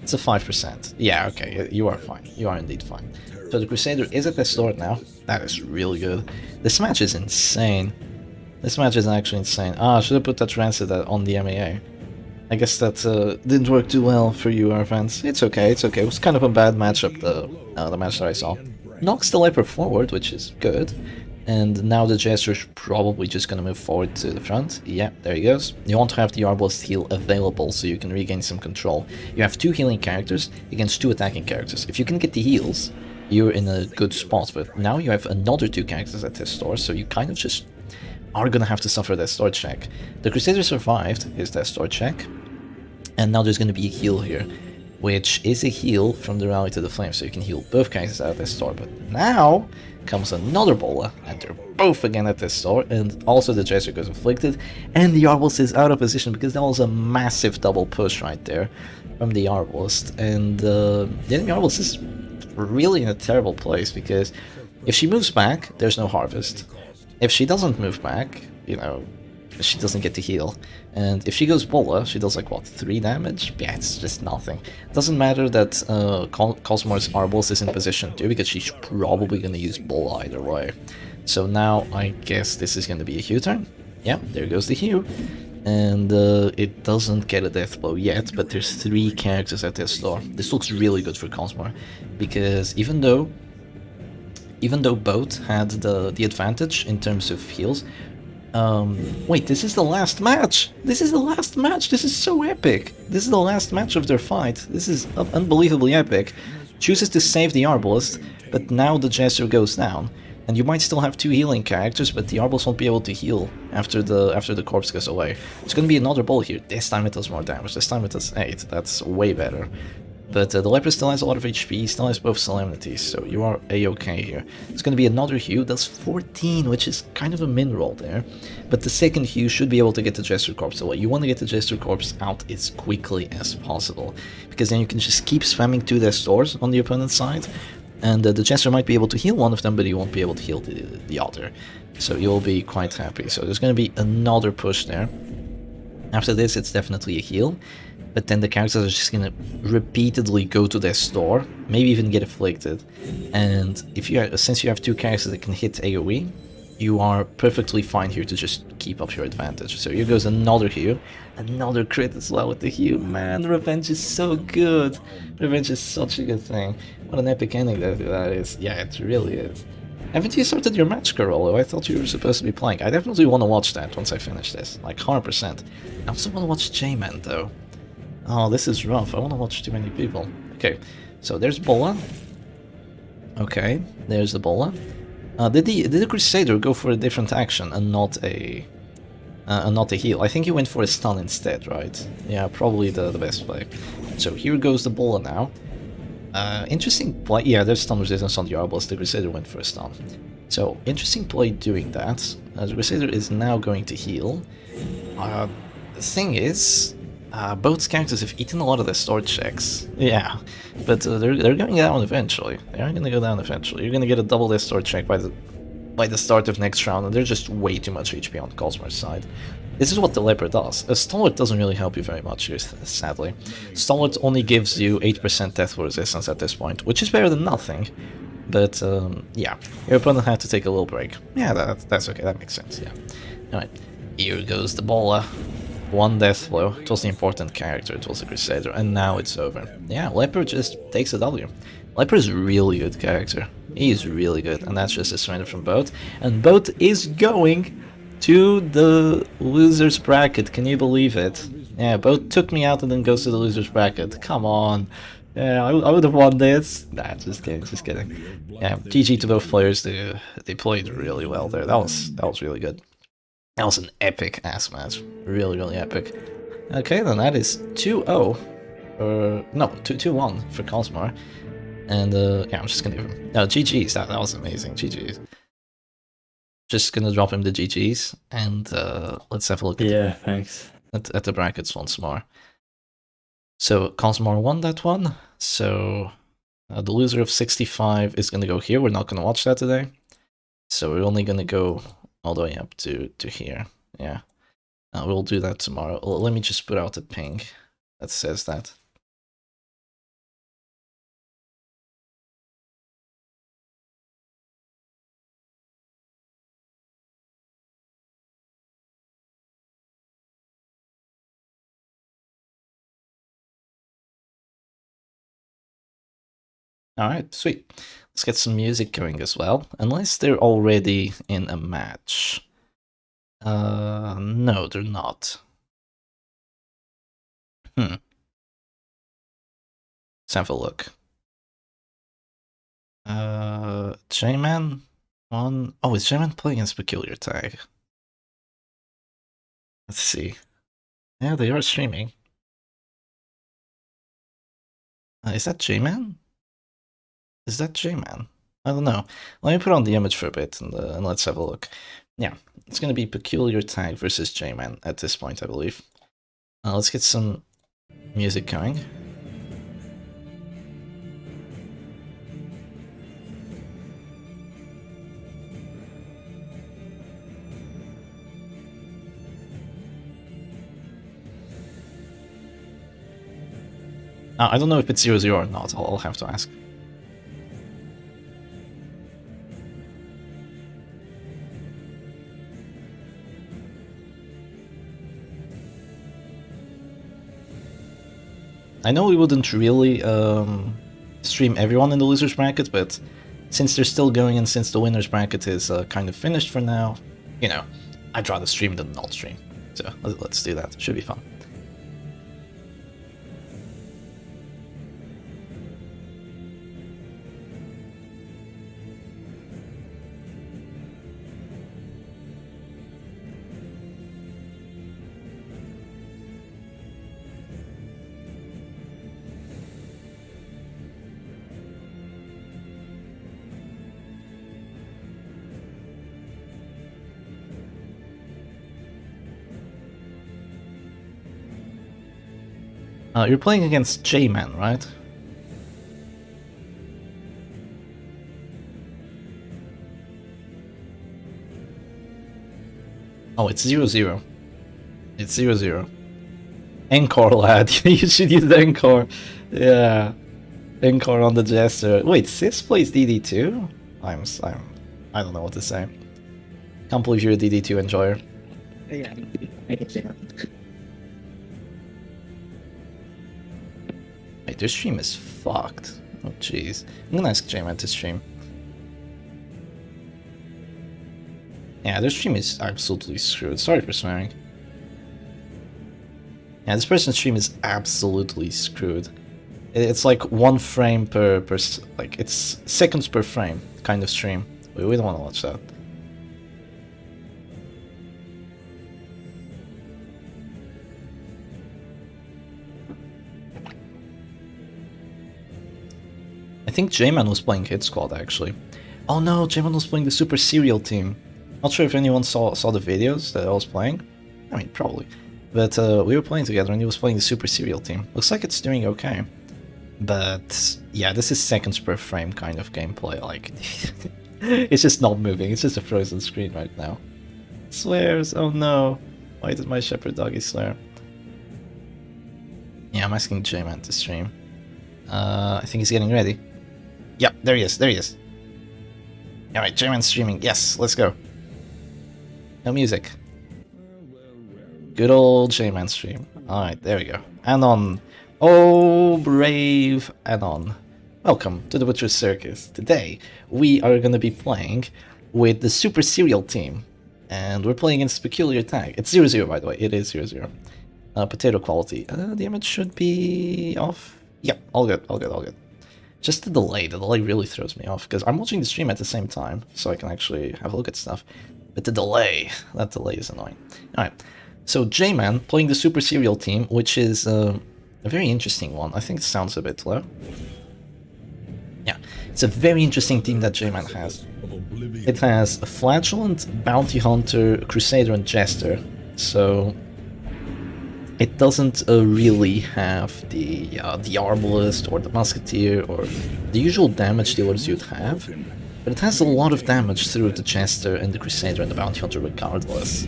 It's a 5%. Yeah, okay, you are fine. You are indeed fine. So the Crusader is at the start now. That is really good. This match is insane. This match is actually insane. Ah, I should have put that Rancid on the MAA. I guess that didn't work too well for you, our fans. It's okay, it's okay. It was kind of a bad matchup, the match that I saw. Knocks the Leper forward, which is good. And now the Jester's probably just gonna move forward to the front. Yeah, there he goes. You want to have the Arbalest heal available so you can regain some control. You have 2 healing characters against 2 attacking characters. If you can get the heals, you're in a good spot. But now you have another 2 characters at this store, so you kind of just are gonna have to suffer that store check. The Crusader survived his death store check, and now there's gonna be a heal here, which is a heal from the Rally to the Flame, so you can heal both characters out of this store. But now comes another Bola, and they're both again at this store, and also the Jester goes Afflicted, and the Arbalest is out of position because that was a massive double push right there from the Arbalest, and the enemy Arbalest is really in a terrible place because if she moves back, there's no Harvest. If she doesn't move back, you know, she doesn't get to heal. And if she goes Bola, she does like, what, 3 damage? Yeah, it's just nothing. It doesn't matter that Cosmore's Arbalest is in position too, because she's probably going to use Bola either way. So now I guess this is going to be a Hugh turn. Yeah, there goes the Hugh. And it doesn't get a death blow yet, but there's 3 characters at this store. This looks really good for Cosmore, because even though both had the advantage in terms of heals, wait, this is the last match! This is the last match! This is so epic! This is the last match of their fight. This is unbelievably epic. Chooses to save the Arbalest, but now the Jester goes down. And you might still have 2 healing characters, but the Arbalest won't be able to heal after the corpse goes away. It's gonna be another ball here. This time it does more damage. This time it does 8. That's way better. But the Leper still has a lot of HP, still has both Solemnities, so you are a-okay here. It's going to be another Hugh, that's 14, which is kind of a min roll there. But the second Hugh should be able to get the Jester Corpse away. You want to get the Jester Corpse out as quickly as possible, because then you can just keep spamming 2 death stores on the opponent's side, and the Jester might be able to heal one of them, but he won't be able to heal the other. So you'll be quite happy. So there's going to be another push there. After this, it's definitely a heal. But then the characters are just gonna repeatedly go to their store, maybe even get afflicted. And if you since you have 2 characters that can hit AoE, you are perfectly fine here to just keep up your advantage. So here goes another Hugh, another crit as well with the Hugh. Man, Revenge is so good. Revenge is such a good thing. What an epic ending that is. Yeah, it really is. Haven't you started your match, Carolo? I thought you were supposed to be playing. I definitely want to watch that once I finish this, like 100%. I also want to watch J-Man though. Oh, this is rough. I want to watch too many people. Okay, so there's Bola. Okay, there's the Bola. Did the Crusader go for a different action and not a heal? I think he went for a stun instead, right? Yeah, probably the best play. So here goes the Bola now. Interesting play. Yeah, there's stun resistance on the Arbalest. The Crusader went for a stun. So interesting play doing that. The Crusader is now going to heal. The thing is, both characters have eaten a lot of their store checks. Yeah, but they're going down eventually. They are going to go down eventually. You're going to get a double their store check by the start of next round, and there's just way too much HP on Cosmore's side. This is what the Leper does. A Stalwart doesn't really help you very much here, sadly. Stalwart only gives you 8% death resistance at this point, which is better than nothing. But yeah, your opponent had to take a little break. Yeah, that's okay, that makes sense, yeah. Alright, here goes the Bola. 1 death blow. It was the important character, it was the Crusader, and now it's over. Yeah, Leper just takes a W. Leper is a really good character. He's really good, and that's just a surrender from Boat. And Boat is going to the loser's bracket, can you believe it? Yeah, Boat took me out and then goes to the loser's bracket. Come on. Yeah, I would have won this. Nah, just kidding, just kidding. Yeah, GG to both players, they played really well there. That was really good. That was an epic ass match. Really, really epic. Okay, then that is 2-0. No, 2-1 for Cosmore. And yeah, I'm just gonna give him. No, GG's. That was amazing. GG's. Just gonna drop him the GG's, and let's have a look at the brackets once more. So Cosmore won that one. So the loser of 65 is gonna go here. We're not gonna watch that today. So we're only gonna go all the way up to here. Yeah, we'll do that tomorrow. Let me just put out a ping that says that. Alright, sweet. Let's get some music going as well. Unless they're already in a match. No, they're not. Let's have a look. J-Man? Oh, is J-Man playing against Peculiar Tag? Let's see. Yeah, they are streaming. Is that J-Man? Is that J-Man? I don't know. Let me put on the image for a bit and let's have a look. Yeah, it's gonna be Peculiar Tag versus J-Man at this point, I believe. Let's get some music going. I don't know if it's 0-0 or not, I'll have to ask. I know we wouldn't really stream everyone in the loser's bracket, but since they're still going and since the winner's bracket is kind of finished for now, you know, I'd rather stream than not stream. So let's do that, should be fun. You're playing against J-Man, right? Oh, it's 0-0. It's 0-0. Encore, lad. You should use the Encore. Yeah. Encore on the Jester. Wait, Sis plays DD2? I don't know what to say. Can't believe you're a DD2 enjoyer. Yeah. Wait, their stream is fucked. Oh jeez. I'm gonna ask J-Man to stream. Yeah, their stream is absolutely screwed. Sorry for swearing. Yeah, this person's stream is absolutely screwed. It's like 1 frame per like, it's seconds per frame kind of stream. We don't want to watch that. I think J-Man was playing Hit Squad actually. Oh no, J-Man was playing the Super Serial team. Not sure if anyone saw the videos that I was playing. I mean, probably. But we were playing together and he was playing the Super Serial team. Looks like it's doing okay. But yeah, this is seconds per frame kind of gameplay. Like, it's just not moving. It's just a frozen screen right now. Swears, oh no. Why did my shepherd doggy swear? Yeah, I'm asking J-Man to stream. I think he's getting ready. Yep, there he is, there he is. Alright, J-Man's streaming. Yes, let's go. No music. Good old J-Man stream. Alright, there we go. Anon. Oh, brave Anon. Welcome to the Butcher's Circus. Today, we are going to be playing with the Super Serial team. And we're playing against Peculiar Tag. It's 0-0, by the way. It is 0-0. Potato quality. The image should be off. Yep, all good, all good, all good. Just the delay really throws me off, because I'm watching the stream at the same time, so I can actually have a look at stuff. But the delay, that delay is annoying. Alright, so J-Man playing the Super Serial team, which is a very interesting one. I think it sounds a bit low. Yeah, it's a very interesting team that J-Man has. It has a Flatulent, Bounty Hunter, Crusader, and Jester, so it doesn't really have the Arbalist or the Musketeer or the usual damage dealers you'd have, but it has a lot of damage through the Jester and the Crusader and the Bounty Hunter regardless.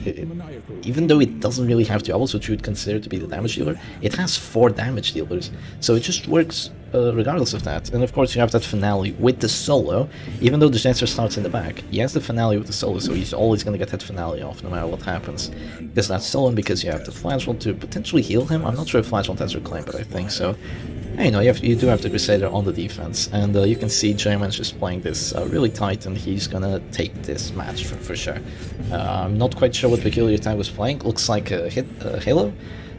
Even though it doesn't really have Diablos, which you would consider to be the damage dealer, it has 4 damage dealers, so it just works regardless of that. And of course you have that finale with the solo, even though the Jester starts in the back. He has the finale with the solo, so he's always going to get that finale off no matter what happens. Because that's stolen, because you have the Flashball to potentially heal him. I'm not sure if Flashball has reclaim, but I think so. And, you know, you do have the Crusader on the defense, and you can see J-Man's just playing this really tight, and he's gonna take this match for sure. I'm not quite sure what Peculiar Tag was playing. Looks like a Halo,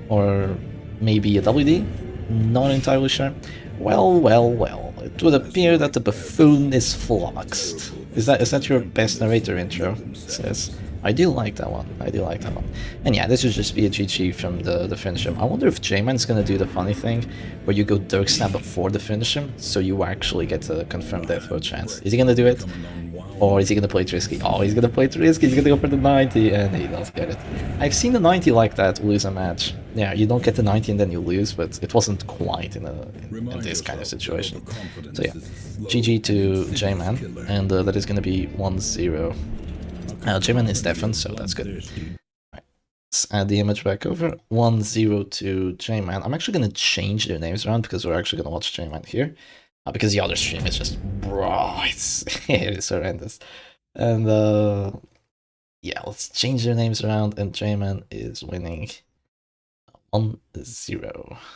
or maybe a WD. Not entirely sure. Well. It would appear that the buffoon is flummoxed. Is that your best narrator intro? It says. I do like that one. And yeah, this would just be a GG from the finish him. I wonder if J-Man's gonna do the funny thing where you go Dirk Stab before the finish him, so you actually get a confirmed death row chance. Is he gonna do it? Or is he gonna play it risky? Oh, he's gonna play it risky. He's gonna go for the 90, and he does get it. I've seen the 90 like that lose a match. Yeah, you don't get the 90 and then you lose, but it wasn't quite in this kind of situation. So yeah, GG to J-Man, and that is gonna be 1-0. J-Man is deafened, so that's good. Right. Let's add the image back over. 1-0 to J-Man. I'm actually going to change their names around because we're actually going to watch J-Man here. Because the other stream is just... Bro, it is horrendous. And yeah, let's change their names around, and J-Man is winning 1-0.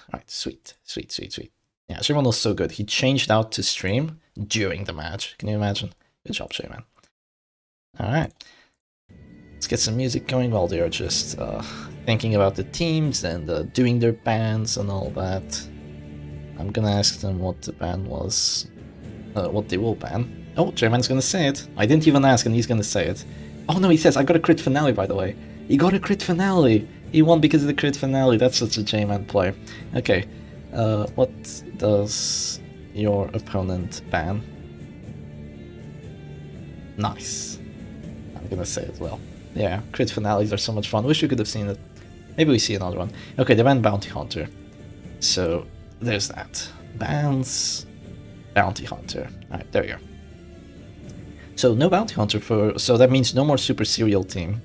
Alright, sweet. Yeah, J-Man was so good. He changed out to stream during the match. Can you imagine? Good job, J-Man. Alright, let's get some music going while they're just thinking about the teams and doing their bans and all that. I'm gonna ask them what the ban was, what they will ban. Oh, J-Man's gonna say it. I didn't even ask and he's gonna say it. Oh no, he says, I got a crit finale, by the way. He got a crit finale! He won because of the crit finale. That's such a J-Man play. Okay, what does your opponent ban? Nice. I'm gonna say as well. Yeah, crit finales are so much fun. Wish we could have seen it. Maybe we see another one. Okay, they banned Bounty Hunter. So, there's that. Bans Bounty Hunter. Alright, there we go. So, no Bounty Hunter for... So that means no more Super Serial Team.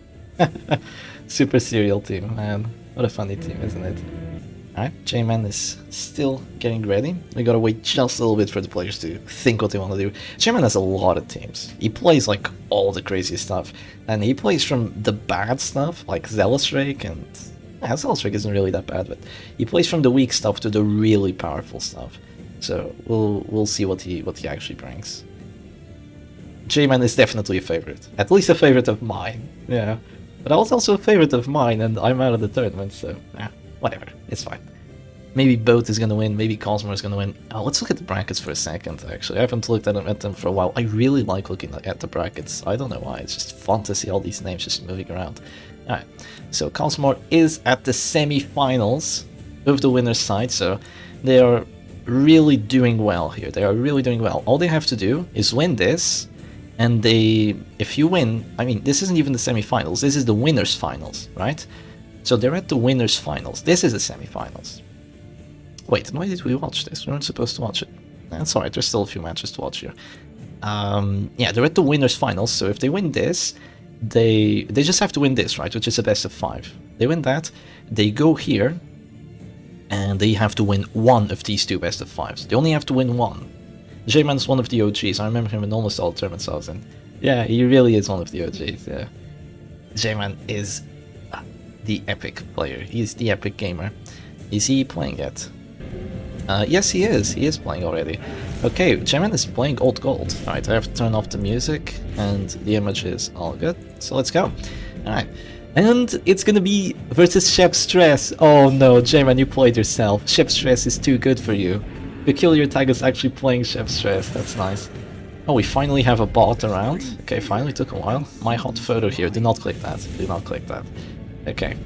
Super Serial Team, man. What a funny team, isn't it? Alright, J-Man is still getting ready. We gotta wait just a little bit for the players to think what they want to do. J-Man has a lot of teams. He plays like all the crazy stuff. And he plays from the bad stuff, like Zealous Rake, and... Yeah, Zealous Rake isn't really that bad, but he plays from the weak stuff to the really powerful stuff. So we'll see what he actually brings. J-Man is definitely a favorite. At least a favorite of mine. Yeah. But I was also a favorite of mine, and I'm out of the tournament, so... Yeah. Whatever, it's fine. Maybe Boat is gonna win, maybe Cosmore is gonna win. Oh, let's look at the brackets for a second, actually. I haven't looked at them for a while. I really like looking at the brackets. I don't know why, it's just fun to see all these names just moving around. Alright, so Cosmore is at the semi-finals of the winner's side, so they are really doing well here. They are really doing well. All they have to do is win this, and if you win, I mean, this isn't even the semi-finals, this is the winner's finals, right? So they're at the winner's finals. This is the semi-finals. Wait, why did we watch this? We weren't supposed to watch it. That's alright, there's still a few matches to watch here. Yeah, they're at the winner's finals, so if they win this, they just have to win this, right? Which is a best of 5. They win that, they go here, and they have to win one of these two best of 5s. They only have to win one. J-Man's one of the OGs. I remember him in almost all the tournaments I was in. Yeah, he really is one of the OGs, yeah. J-Man is the epic player. He's the epic gamer. Is he playing yet? Yes, he is. He is playing already. Okay, J-Man is playing Old Gold. Alright, I have to turn off the music, and the image is all good. So let's go. Alright. And it's gonna be versus Chef Stress. Oh no, J-Man, you played yourself. Chef Stress is too good for you. Peculiar Tag is actually playing Chef Stress. That's nice. Oh, we finally have a bot around. Okay, finally took a while. My hot photo here. Do not click that. Do not click that. Okay.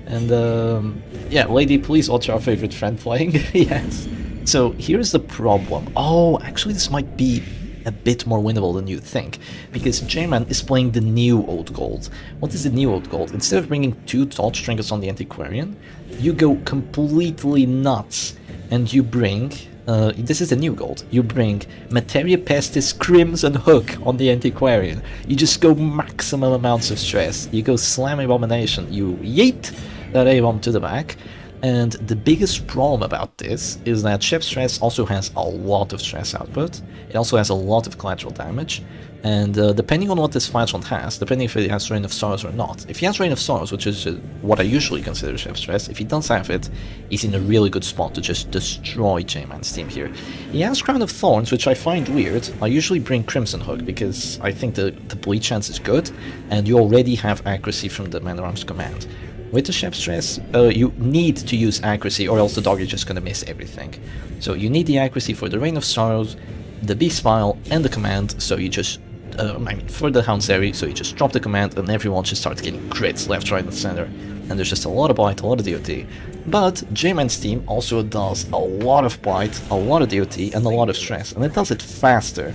And, yeah, lady, please watch our favorite friend playing. Yes. So, here's the problem. Oh, actually, this might be a bit more winnable than you think, because J-Man is playing the new Old Gold. What is the new Old Gold? Instead of bringing 2 Thought Trinkets on the Antiquarian, you go completely nuts, and you bring... this is the new gold. You bring Materia Pestis, Crimson Hook on the Antiquarian. You just go maximum amounts of stress. You go Slam Abomination. You yeet that A-bomb to the back. And the biggest problem about this is that Chef Stress also has a lot of stress output, it also has a lot of collateral damage, and depending on what this Flagellant has, depending if it has Reign of Sorrows or not, if he has Reign of Sorrows, which is what I usually consider Chef Stress, if he does have it, he's in a really good spot to just destroy J-Man's team here. He has Crown of Thorns, which I find weird. I usually bring Crimson Hook because I think the bleed chance is good, and you already have accuracy from the Man-at-Arms command. With the Chef Stress, you need to use accuracy or else the dog is just gonna miss everything. So you need the accuracy for the Reign of Sorrows, the Beast Smile, and the command, so you just, for the Houndsary, so you just drop the command and everyone just starts getting crits left, right, and center. And there's just a lot of bite, a lot of DOT. But J-Man's team also does a lot of bite, a lot of DOT, and a lot of stress, and it does it faster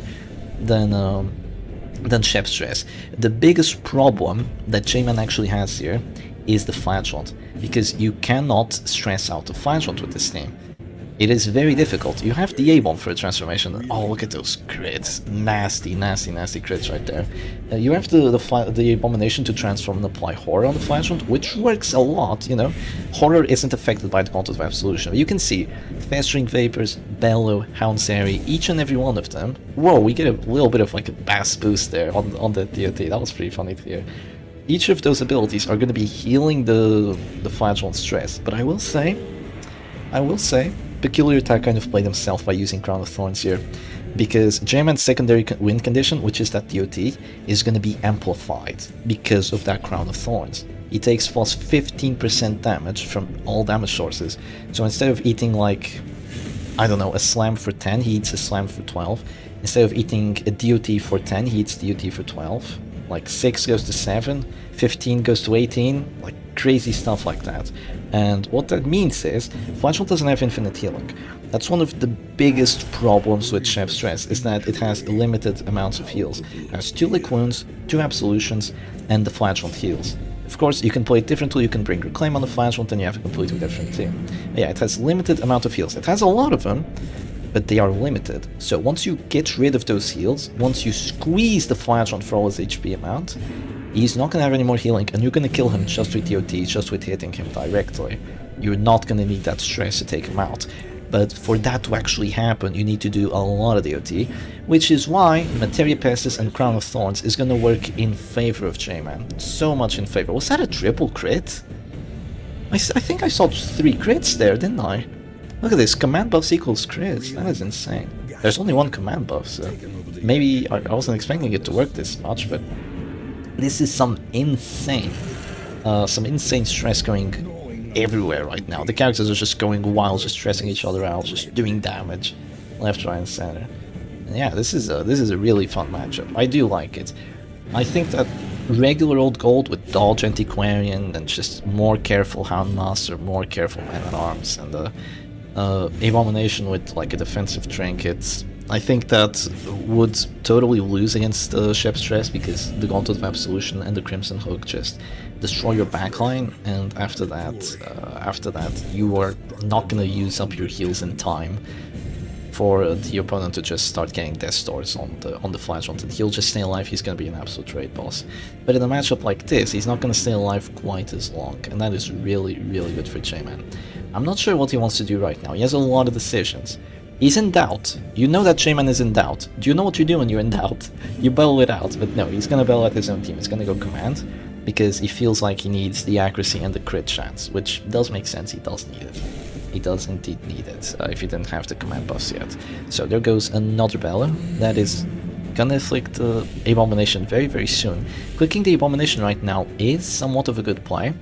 than Chef Stress. The biggest problem that J-Man actually has here is the Flagellant, because you cannot stress out the Flagellant with this team. It is very difficult. You have the A-bomb for a transformation. Oh, look at those crits. Nasty, nasty, nasty crits right there. You have the Abomination to transform and apply Horror on the Flagellant, which works a lot, you know. Horror isn't affected by the Gauntlet of Absolution. You can see Festering Vapors, Bellow, Houndsary, each and every one of them. Whoa, we get a little bit of like a bass boost there on the DOT. That was pretty funny to hear. Each of those abilities are going to be healing the Flagellant stress, but I will say, Peculiar Attack kind of played himself by using Crown of Thorns here, because J-Man's secondary win condition, which is that DOT, is going to be amplified because of that Crown of Thorns. He takes plus 15% damage from all damage sources, so instead of eating like, I don't know, a slam for 10, he eats a slam for 12. Instead of eating a DOT for 10, he eats DOT for 12. Like 6 goes to 7, 15 goes to 18, like crazy stuff like that. And what that means is, Flagellant doesn't have infinite healing. That's one of the biggest problems with Chef Stress, is that it has limited amounts of heals. It has 2 Lick Wounds, 2 Absolutions, and the Flagellant heals. Of course, you can play it differently, you can bring Reclaim on the Flagellant and you have a completely different team. But yeah, it has limited amount of heals. It has a lot of them, but they are limited. So once you get rid of those heals, once you squeeze the Flagellant for all his HP amount, he's not going to have any more healing, and you're going to kill him just with DOT, just with hitting him directly. You're not going to need that stress to take him out. But for that to actually happen, you need to do a lot of DOT, which is why Materia Pestis and Crown of Thorns is going to work in favor of J-Man. So much in favor. Was that a triple crit? I think I saw 3 crits there, didn't I? Look at this, command buffs equals crits. That is insane. There's only 1 command buff, so maybe I wasn't expecting it to work this much, but this is some insane stress going everywhere right now. The characters are just going wild, just stressing each other out, just doing damage left, right, and center. And yeah, this is a really fun matchup. I do like it. I think that regular old gold with Dodge Antiquarian and just more careful Houndmaster, more careful Man-at-Arms, and the Abomination with like a defensive trinket, I think that would totally lose against Chef Stress, because the Gauntlet of Absolution and the Crimson Hook just destroy your backline, and after that you are not gonna use up your heals in time for the opponent to just start getting Death Stores on the Flagellant, and he'll just stay alive. He's gonna be an absolute raid boss. But in a matchup like this, he's not gonna stay alive quite as long, and that is really, really good for J-Man. I'm not sure what he wants to do right now. He has a lot of decisions. He's in doubt. You know that J-Man is in doubt. Do you know what you do when you're in doubt? You bail it out, but no, he's gonna bail out his own team. He's gonna go command, because he feels like he needs the accuracy and the crit chance, which does make sense. He does need it. He does indeed need it, if he didn't have the command buffs yet. So there goes another Bellow. That is gonna inflict the Abomination very, very soon. Clicking the Abomination right now is somewhat of a good play,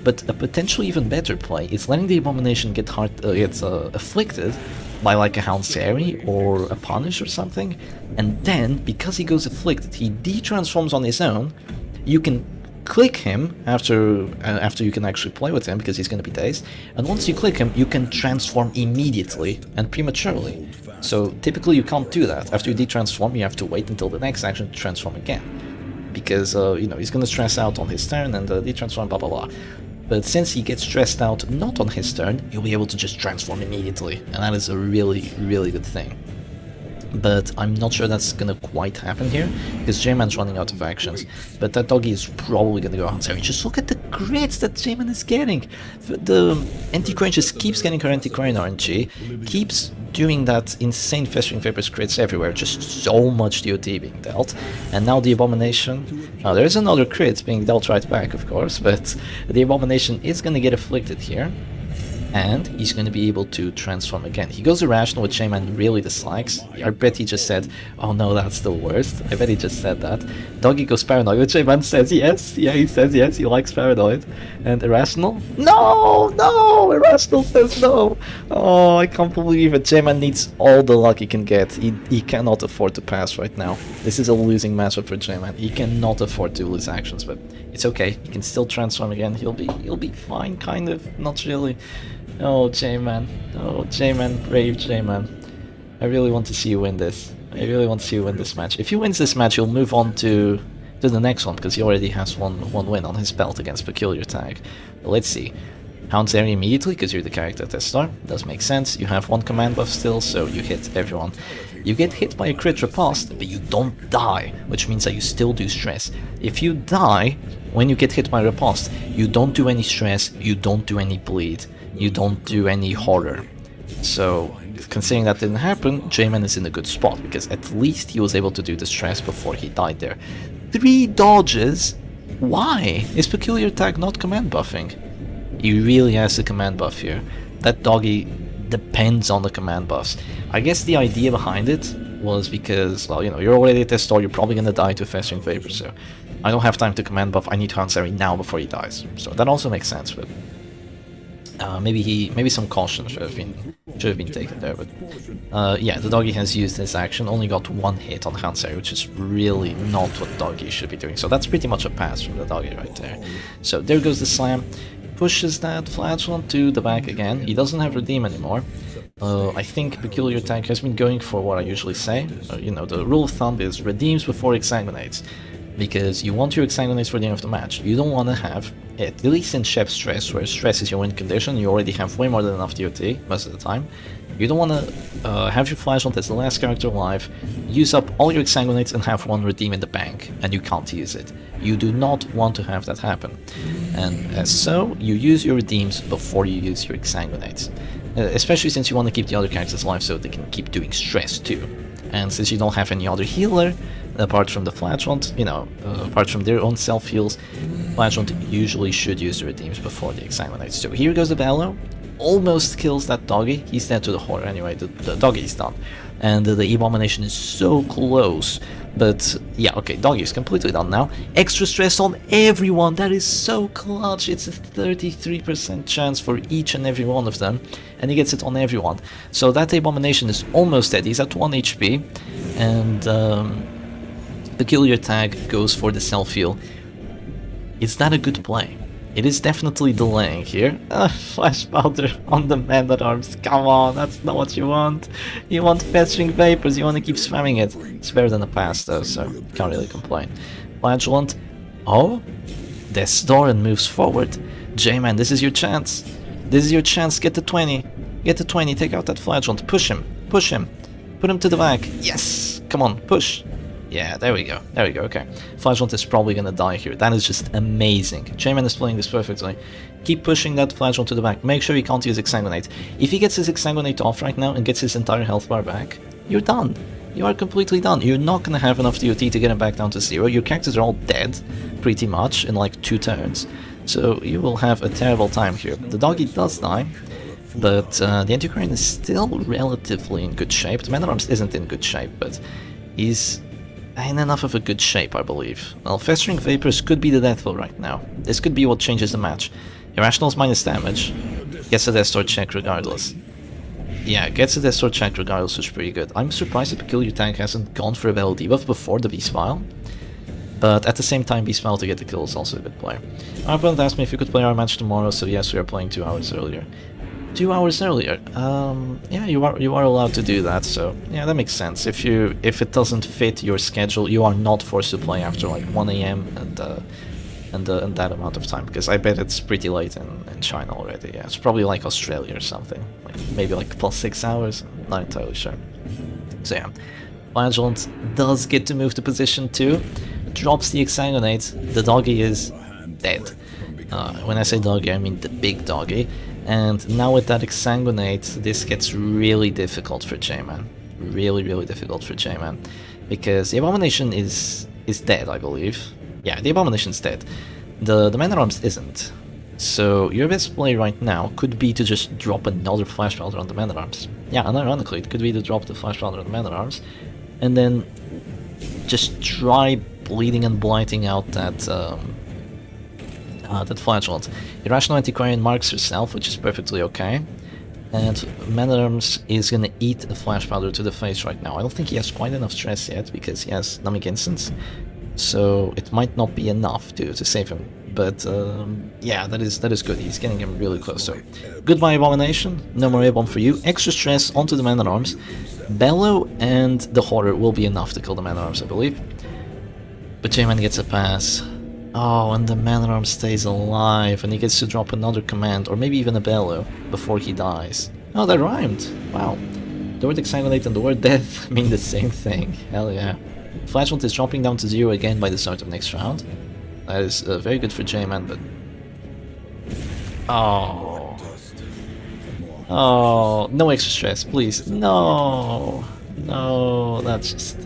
but a potentially even better play is letting the Abomination get afflicted by like a Houndsary or a Punish or something, and then, because he goes afflicted, he de-transforms on his own. You can click him after you can actually play with him, because he's going to be dazed, and once you click him, you can transform immediately and prematurely. So typically you can't do that. After you de-transform, you have to wait until the next action to transform again, because you know, he's going to stress out on his turn and de-transform, blah blah blah. But since he gets stressed out not on his turn, he'll be able to just transform immediately, and that is a really, really good thing. but I'm not sure that's gonna quite happen here, because J-Man's running out of actions. But that doggy is probably gonna go on Harry. Just look at the crits that J-Man is getting! The Anti-Crane just keeps getting her Anti-Crane RNG, keeps doing that insane Festering Vapors crits everywhere, just so much DOT being dealt. And now the Abomination, there's another crit being dealt right back, of course, but the Abomination is gonna get afflicted here. And he's going to be able to transform again. He goes irrational, which J-Man really dislikes. I bet he just said, oh no, that's the worst. I bet he just said that. Doggy goes paranoid, which J-Man says yes. Yeah, he says yes, he likes paranoid. And irrational? No! No! Irrational says no! Oh, I can't believe it. J-Man needs all the luck he can get. He cannot afford to pass right now. This is a losing matchup for J-Man. He cannot afford to lose actions, but it's okay. He can still transform again. He'll be fine, kind of. Not really. Oh, J-Man. Oh, J-Man. Brave J-Man. I really want to see you win this. I really want to see you win this match. If he wins this match, he'll move on to the next one, because he already has one win on his belt against Peculiar Tag. But let's see. Hounds Area immediately, because you're the character test star. Does make sense. You have one command buff still, so you hit everyone. You get hit by a crit riposte, but you don't die, which means that you still do stress. If you die, when you get hit by riposte, you don't do any stress, you don't do any bleed. You don't do any horror. So, considering that didn't happen, J-Man is in a good spot, because at least he was able to do the stress before he died there. 3 dodges? Why? Is Peculiar Tag not command buffing? He really has a command buff here. That doggy depends on the command buffs. I guess the idea behind it was because, well, you know, you're already at this store, you're probably gonna die to Festering Vapor, so I don't have time to command buff, I need to Hansari now before he dies. So that also makes sense, but maybe some caution should have been taken there, but yeah, the doggy has used his action, only got 1 hit on Hansari, which is really not what doggy should be doing. So that's pretty much a pass from the doggy right there. So there goes the slam, pushes that flagellant to the back again. He doesn't have redeem anymore. I think Peculiar Tag has been going for what I usually say. You know, the rule of thumb is redeems before exsanguinates, because you want your exsanguinates for the end of the match. You don't want to have, at least in Chef Stress, where stress is your win condition, you already have way more than enough DOT most of the time. You don't want to have your flagellant as the last character alive, use up all your exsanguinates and have 1 redeem in the bank, and you can't use it. You do not want to have that happen. And as so, you use your redeems before you use your exsanguinates. Especially since you want to keep the other characters alive so they can keep doing stress too. And since you don't have any other healer, apart from the flagellant, you know, apart from their own self-heals, flagellant usually should use the redeems before the exsanguinates. So here goes the Bellow, almost kills that doggy. He's dead to the horror anyway, the doggy is done. And the Abomination is so close, but yeah, okay, doggy is completely done now. Extra stress on everyone, that is so clutch. It's a 33% chance for each and every one of them, and he gets it on everyone. So that Abomination is almost dead, he's at 1 HP, and Peculiar Tag goes for the self-heal. Is that a good play? It is definitely delaying here. Flash powder on the Man-at-Arms. Come on, that's not what you want. You want Festering Vapors, you want to keep spamming it. It's better than the past though, so can't really complain. Flagellant. Oh, Death's Door and moves forward. J-Man, this is your chance. This is your chance. Get to 20. Get to 20. Take out that Flagellant. Push him. Push him. Put him to the back. Yes. Come on. Push. Yeah, there we go. There we go. Okay. Flagellant is probably gonna die here. That is just amazing. J-Man is playing this perfectly. Keep pushing that Flagellant to the back. Make sure he can't use Exsanguinate. If he gets his Exsanguinate off right now and gets his entire health bar back, you're done. You are completely done. You're not gonna have enough DOT to get him back down to 0. Your characters are all dead, pretty much, in like 2 turns. So you will have a terrible time here. The doggy does die, but the Antiquarian is still relatively in good shape. The Man-at-Arms isn't in good shape, but he's in enough of a good shape, I believe. Well, Festering Vapors could be the death blow right now. This could be what changes the match. Irrational's minus damage. Gets a Death Store check regardless. Yeah, gets a Death Store check regardless, which is pretty good. I'm surprised that Peculiar Tank hasn't gone for a battle debuff before the Beast File. But at the same time, Beast File to get the kill is also a good play. Our opponent asked me if we could play our match tomorrow, so yes, we are playing 2 hours earlier. 2 hours earlier? Yeah, you are allowed to do that, so yeah, that makes sense. If it doesn't fit your schedule, you are not forced to play after like 1 AM and that amount of time, because I bet it's pretty late in China already. Yeah, it's probably like Australia or something, like maybe like +6 hours. I'm not entirely sure. So yeah, Flagellant does get to move to position 2, drops the Exsanguinate, the doggy is dead. When I say doggy, I mean the big doggy. And now with that Exsanguinate, this gets really difficult for J-Man. Really, really difficult for J-Man. Because the Abomination is dead, I believe. Yeah, the Abomination's dead. The Man-at-Arms isn't. So your best play right now could be to just drop another Flash Powder on the Man-at-Arms. Yeah, and ironically, it could be to drop the Flash Powder on the Man-at-Arms, and then just try bleeding and blighting out that that Flagellant. Irrational Antiquarian marks herself, which is perfectly okay. And Man-at-Arms is gonna eat a Flash Powder to the face right now. I don't think he has quite enough stress yet, because he has Numbing Instance. So it might not be enough to save him. But yeah, that is good. He's getting him really close. So goodbye Abomination. No more A-bomb for you. Extra stress onto the Man-at-Arms. Bellow and the Horror will be enough to kill the Man-at-Arms, I believe. But J-Man gets a pass. Oh, and the Man-at-Arms stays alive, and he gets to drop another command, or maybe even a Bellow, before he dies. Oh, that rhymed! Wow. The word Exsanguinate and the word Death mean the same thing. Hell yeah. Flagellant is dropping down to 0 again by the start of next round. That is very good for J-Man, but... Oh... Oh, no extra stress, please. No! No, that's just...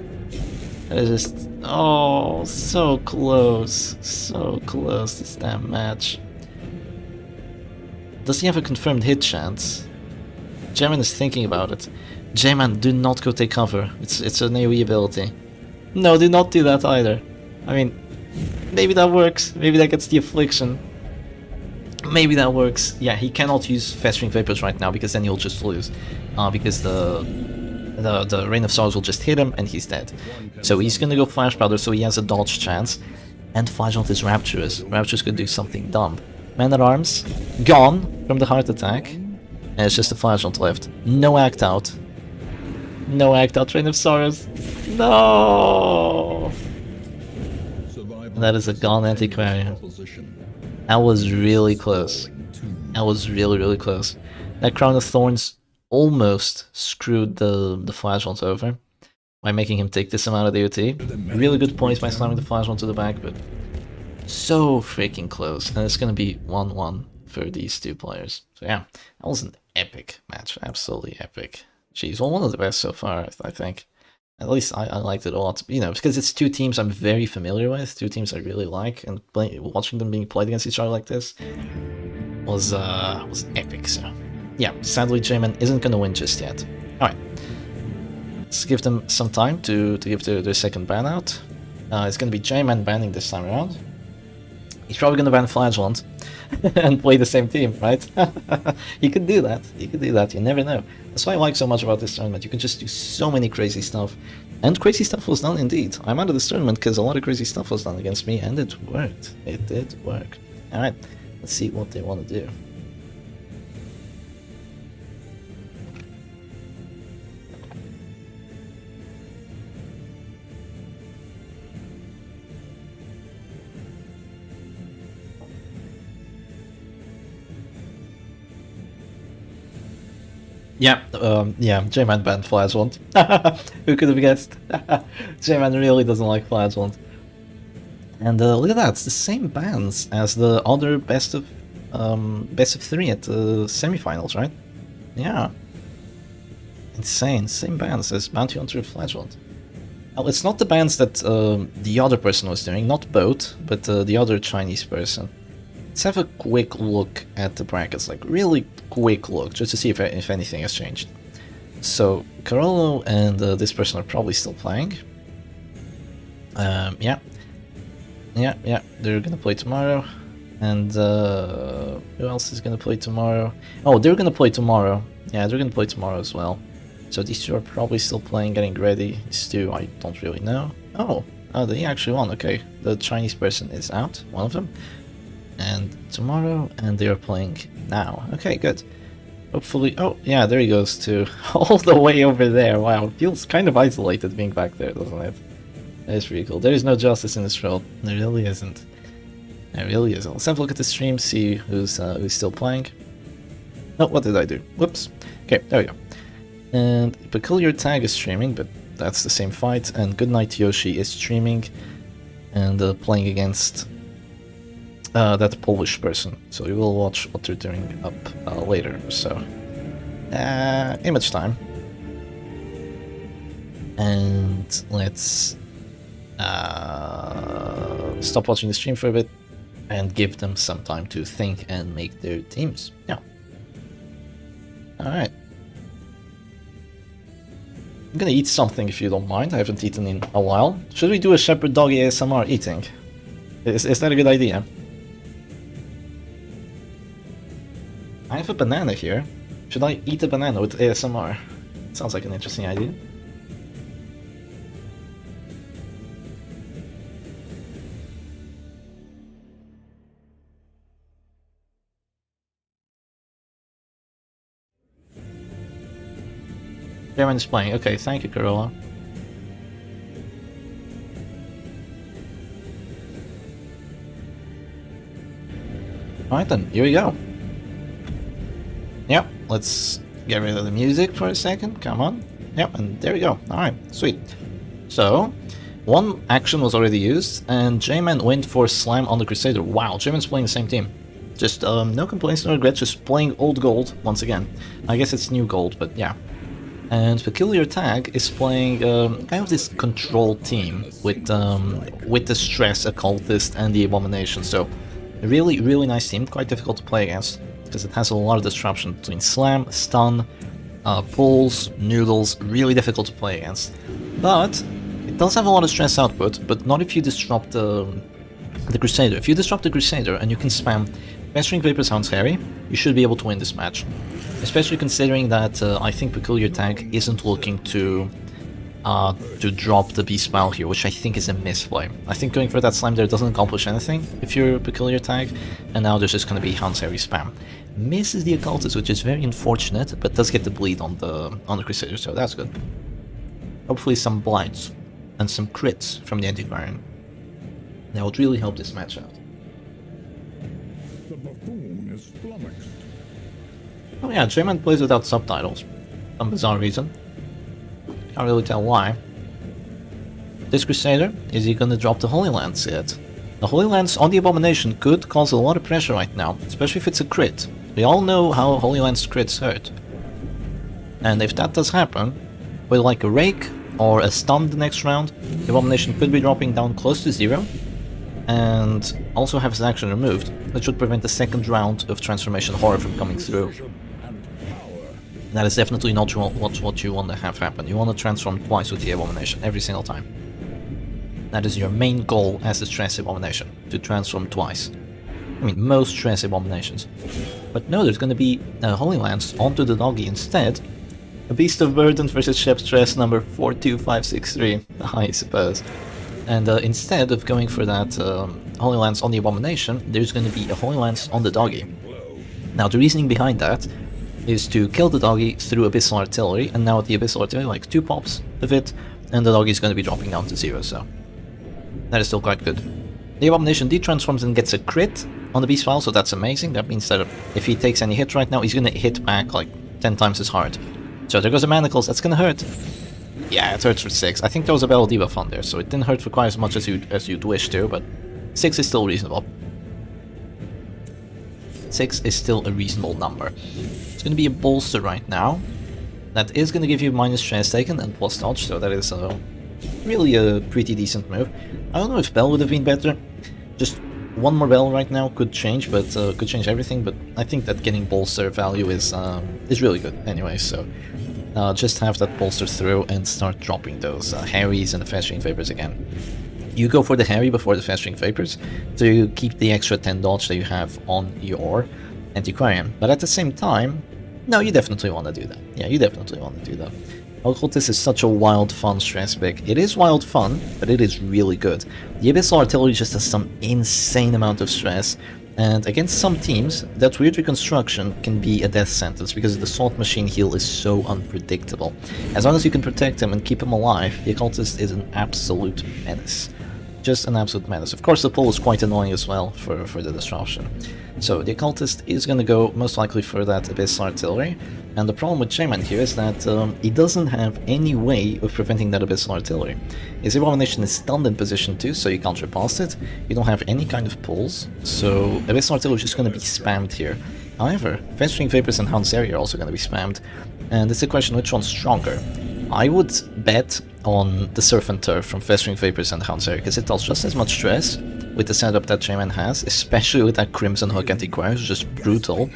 That is just... Oh, so close. So close, this damn match. Does he have a confirmed hit chance? J-Man is thinking about it. J-Man, do not go take cover. It's an AoE ability. No, do not do that either. I mean, maybe that works. Maybe that gets the Affliction. Maybe that works. Yeah, he cannot use Festering Vapors right now, because then he'll just lose. Because the Rain of Sorrows will just hit him and he's dead. So he's gonna go Flash Powder, so he has a dodge chance. And Flagellant is Rapturous. Rapturous could do something dumb. Man-at-Arms, gone from the heart attack. And it's just a Flagellant left. No Act Out. No Act Out, Rain of Sorrows. No! That is a gone Antiquarian. That was really close. That was really, really close. That Crown of Thorns almost screwed the Flagellant over by making him take this amount of DOT. Really good points by slamming the Flagellant to the back, but so freaking close. And it's gonna be 1-1 for these two players. So yeah, that was an epic match. Absolutely epic. Jeez, well, one of the best so far, I think. At least I liked it a lot, you know, because it's two teams I'm very familiar with, two teams I really like, and watching them being played against each other like this was epic. So yeah, sadly J-Man isn't gonna win just yet. Alright, let's give them some time to give their second ban out. It's gonna be J-Man banning this time around. He's probably gonna ban Flagellant and play the same team, right? He could do that. He could do that. You never know. That's why I like so much about this tournament. You can just do so many crazy stuff. And crazy stuff was done indeed. I'm out of this tournament because a lot of crazy stuff was done against me, and it worked. It did work. Alright, let's see what they want to do. Yeah, J-Man banned Flagellant. Who could have guessed? J-Man really doesn't like Flagellant. And look at that, it's the same bans as the other best of 3 at the semifinals, right? Yeah. Insane, same bans as Bounty Hunter and Flagellant. Well, it's not the bans that the other person was doing, not both, but the other Chinese person. Let's have a quick look at the brackets, like really quick look, just to see if anything has changed. So, Carolo and this person are probably still playing. Yeah, they're gonna play tomorrow. And who else is gonna play tomorrow? Oh, they're gonna play tomorrow. Yeah, they're gonna play tomorrow as well. So these two are probably still playing, getting ready. These two, I don't really know. Oh, they actually won. Okay, the Chinese person is out, one of them. And tomorrow, and they are playing now. Okay, good. Hopefully, oh yeah, there he goes too, all the way over there. Wow, feels kind of isolated being back there, doesn't it? That is pretty cool. There is no justice in this world. There really isn't. There really isn't. Let's have a look at the stream, see who's still playing. Oh, what did I do? Whoops. Okay, there we go. And Peculiar Tag is streaming, but that's the same fight. And Goodnight Yoshi is streaming and playing against that Polish person. So we will watch what they're doing up later. So, image time. And let's stop watching the stream for a bit and give them some time to think and make their teams. Yeah. Alright. I'm gonna eat something if you don't mind. I haven't eaten in a while. Should we do a shepherd doggy ASMR eating? Is that a good idea? I have a banana here. Should I eat a banana with ASMR? Sounds like an interesting idea. Everyone is playing. Okay, thank you, Corolla. Alright then, here we go. Yep, let's get rid of the music for a second. Come on. Yep, and there we go. Alright, sweet. So, one action was already used, and J-Man went for Slam on the Crusader. Wow, J-Man's playing the same team. Just no complaints, no regrets, just playing old gold once again. I guess it's new gold, but yeah. And Peculiar Tag is playing kind of this control team with the Stress, Occultist, and the Abomination. So, a really, really nice team, quite difficult to play against, because it has a lot of disruption between Slam, Stun, Pulls, Noodles, really difficult to play against. But, it does have a lot of Stress output, but not if you disrupt the Crusader. If you disrupt the Crusader and you can spam Festering Vapor Sounds Harry, you should be able to win this match. Especially considering that I think Peculiar Tag isn't looking to drop the Beast Smile here, which I think is a misplay. I think going for that Slime there doesn't accomplish anything if you're Peculiar Tag, and now there's just going to be Hans Harry spam. Misses the Occultist, which is very unfortunate, but does get the bleed on the Crusader, so that's good. Hopefully some blights and some crits from the Antiquarian. That would really help this match out. The buffoon is flummoxed. Oh yeah, J-Man plays without subtitles. Some bizarre reason. Can't really tell why. This Crusader, is he gonna drop the Holy Lance yet? The Holy Lance on the Abomination could cause a lot of pressure right now, especially if it's a crit. We all know how Holy Lance crits hurt. And if that does happen, with like a Rake or a Stun the next round, the Abomination could be dropping down close to 0. And also have his action removed, that should prevent the second round of Transformation Horror from coming through. That is definitely not what you want to have happen. You want to transform twice with the Abomination, every single time. That is your main goal as a Stress Abomination, to transform twice. I mean, most Stress Abominations. But no, there's going to be a Holy Lance onto the doggy instead. A Beast of Burden versus Shep Stress number 42563, I suppose. And instead of going for that Holy Lance on the Abomination, there's going to be a Holy Lance on the doggy. Now, the reasoning behind that is to kill the doggy through Abyssal Artillery, and now with the Abyssal Artillery, like 2 pops of it, and the doggy is going to be dropping down to 0, so that is still quite good. The Abomination detransforms and gets a crit on the Beast File, so that's amazing. That means that if he takes any hit right now, he's going to hit back like 10 times as hard. So there goes the Manacles, that's going to hurt. Yeah, it hurts for 6. I think there was a Battle Debuff on there, so it didn't hurt for quite as much as you'd wish to, but 6 is still reasonable. 6 is still a reasonable number. It's going to be a bolster right now. That is going to give you minus stress taken and plus dodge, so that is really a pretty decent move. I don't know if Bell would have been better. Just one more Bell right now could change, but could change everything. But I think that getting bolster value is really good anyway. So just have that bolster through and start dropping those Harrys and the Festering Vapors again. You go for the Harry before the Festering Vapors to keep the extra 10 dodge that you have on your Antiquarian. But at the same time, no, you definitely want to do that. Yeah, you definitely want to do that. Occultist is such a wild, fun stress pick. It is wild fun, but it is really good. The Abyssal Artillery just has some insane amount of stress, and against some teams, that weird reconstruction can be a death sentence because the Salt Machine heal is so unpredictable. As long as you can protect him and keep him alive, the Occultist is an absolute menace. Just an absolute menace. Of course, the pull is quite annoying as well for the disruption. So the occultist is going to go most likely for that abyssal artillery, and the problem with J-Man here is that he doesn't have any way of preventing that abyssal artillery. His abomination is stunned in position 2, so you can't repulse it. You don't have any kind of pulls, so abyssal artillery is just going to be spammed here. However, Festering Vapors and Hound's Area are also going to be spammed, and it's a question which one's stronger. I would bet on the Surf and Turf from Festering Vapors and Hound's Area, because it does just as much stress with the setup that J-Man has, especially with that Crimson Hook Antiquarius, just brutal,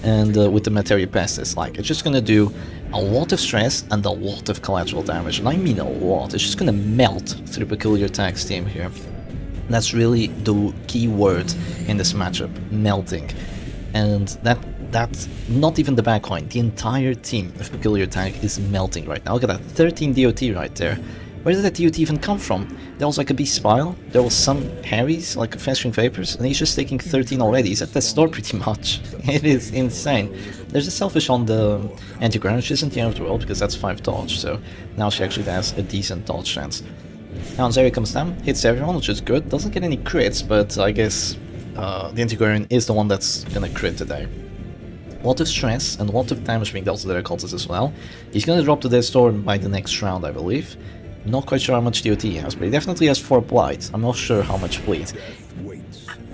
and with the Materia Pestis. Like, it's just gonna do a lot of stress and a lot of collateral damage, and I mean a lot. It's just gonna melt through Peculiar Attack's team here. That's really the key word in this matchup, melting. And that's not even the backline, the entire team of Peculiar Attack is melting right now. Look at that, 13 DOT right there. Where did that DOT even come from? There was like a Beast Spile, there was some Harrys, like Festering Vapors, and he's just taking 13 already. He's at the store pretty much. It is insane. There's a Selfish on the Anti-Ground, which isn't the end of the world because that's 5 dodge, so now she actually has a decent dodge chance. Now Zeri comes down, hits everyone, which is good. Doesn't get any crits, but I guess the Antiquarian is the one that's gonna crit today. A lot of stress and a lot of damage being dealt to the occultist as well. He's gonna drop to Death's Door by the next round, I believe. Not quite sure how much DOT he has, but he definitely has 4 Blight. I'm not sure how much Bleed.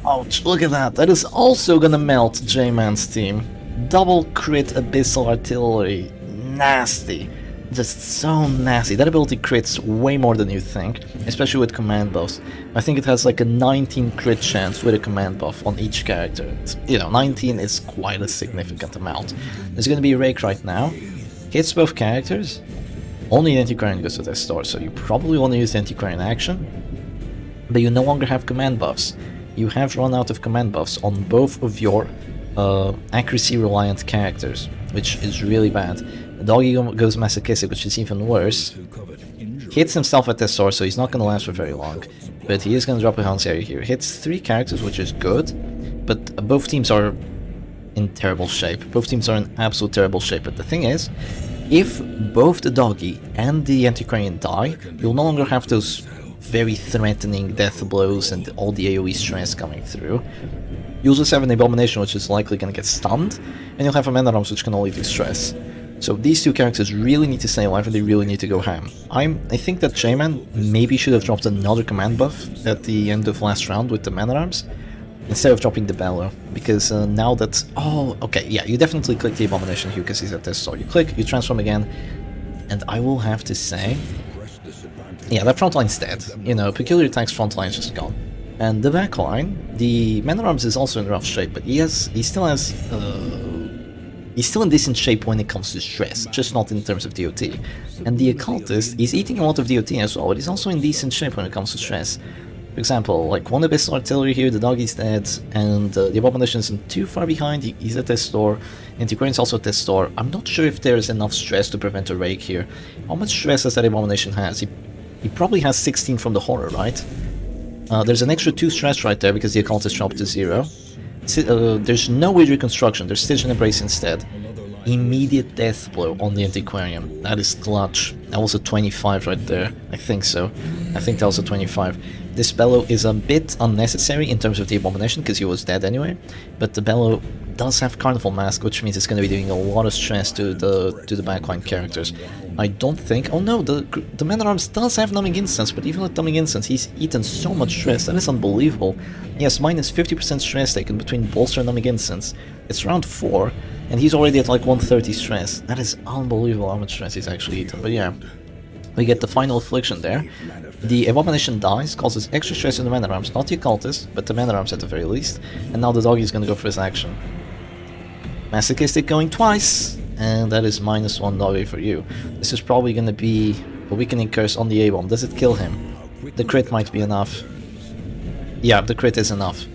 Ouch, look at that. That is also gonna melt J-Man's team. Double crit Abyssal Artillery. Nasty. Just so nasty. That ability crits way more than you think, especially with command buffs. I think it has like a 19 crit chance with a command buff on each character. It's, you know, 19 is quite a significant amount. There's gonna be a Rake right now. Hits both characters. Only the Antiquarian goes to Death's Door, so you probably want to use the Antiquarian action. But you no longer have command buffs. You have run out of command buffs on both of your accuracy reliant characters, which is really bad. The doggy goes masochistic, which is even worse. Hits himself at Death's Door, so he's not going to last for very long. But he is going to drop a Hound's Area here. Hits 3 characters, which is good. But both teams are in terrible shape. Both teams are in absolute terrible shape. But the thing is, if both the doggy and the Antiquarian die, you'll no longer have those very threatening death blows and all the AoE stress coming through. You'll just have an Abomination which is likely going to get stunned, and you'll have a Man-at-Arms which can only do stress. So these two characters really need to stay alive and they really need to go ham. I think that J-Man maybe should have dropped another command buff at the end of last round with the Man-at-Arms, instead of dropping the Bellow, because now that... Oh, okay, yeah, you definitely click the Abomination here because he's at this, so you click, you transform again, and I will have to say... Yeah, that front line's dead. You know, Peculiar Attack's front line is just gone. And the back line, the Man-at-Arms is also in rough shape, but he's still in decent shape when it comes to stress, just not in terms of DOT. And the Occultist, he's eating a lot of DOT as well, but he's also in decent shape when it comes to stress. For example, like one Abyssal Artillery here, the doggy's dead, and the Abomination isn't too far behind, he's at Death's Door, Antiquarian's also at Death's Door. I'm not sure if there's enough stress to prevent a Rake here. How much stress does that Abomination has? He probably has 16 from the Horror, right? There's an extra 2 stress right there because the Occultist dropped to 0. There's no weird reconstruction, there's Stitch and Embrace instead. Immediate death blow on the Antiquarian. That is clutch. That was a 25 right there. I think so. I think that was a 25. This Bellow is a bit unnecessary in terms of the Abomination because he was dead anyway, but the Bellow does have Carnival Mask, which means it's going to be doing a lot of stress to the backline characters. I don't think... Oh no, the Man-at-Arms does have Numbing Instance, but even with Numbing Instance, he's eaten so much stress. That is unbelievable. Yes, minus 50% stress taken between Bolster and Numbing Instance. It's round 4, and he's already at like 130 stress. That is unbelievable how much stress he's actually eaten. But yeah, we get the final Affliction there. The Abomination dies, causes extra stress in the Man-at-Arms, not the Occultist, but the Man-at-Arms at the very least. And now the doggy is going to go for his action. Masochistic going twice, and that is -1 doggy for you. This is probably going to be a Weakening Curse on the A-Bomb. Does it kill him? The crit might be enough. Yeah, the crit is enough.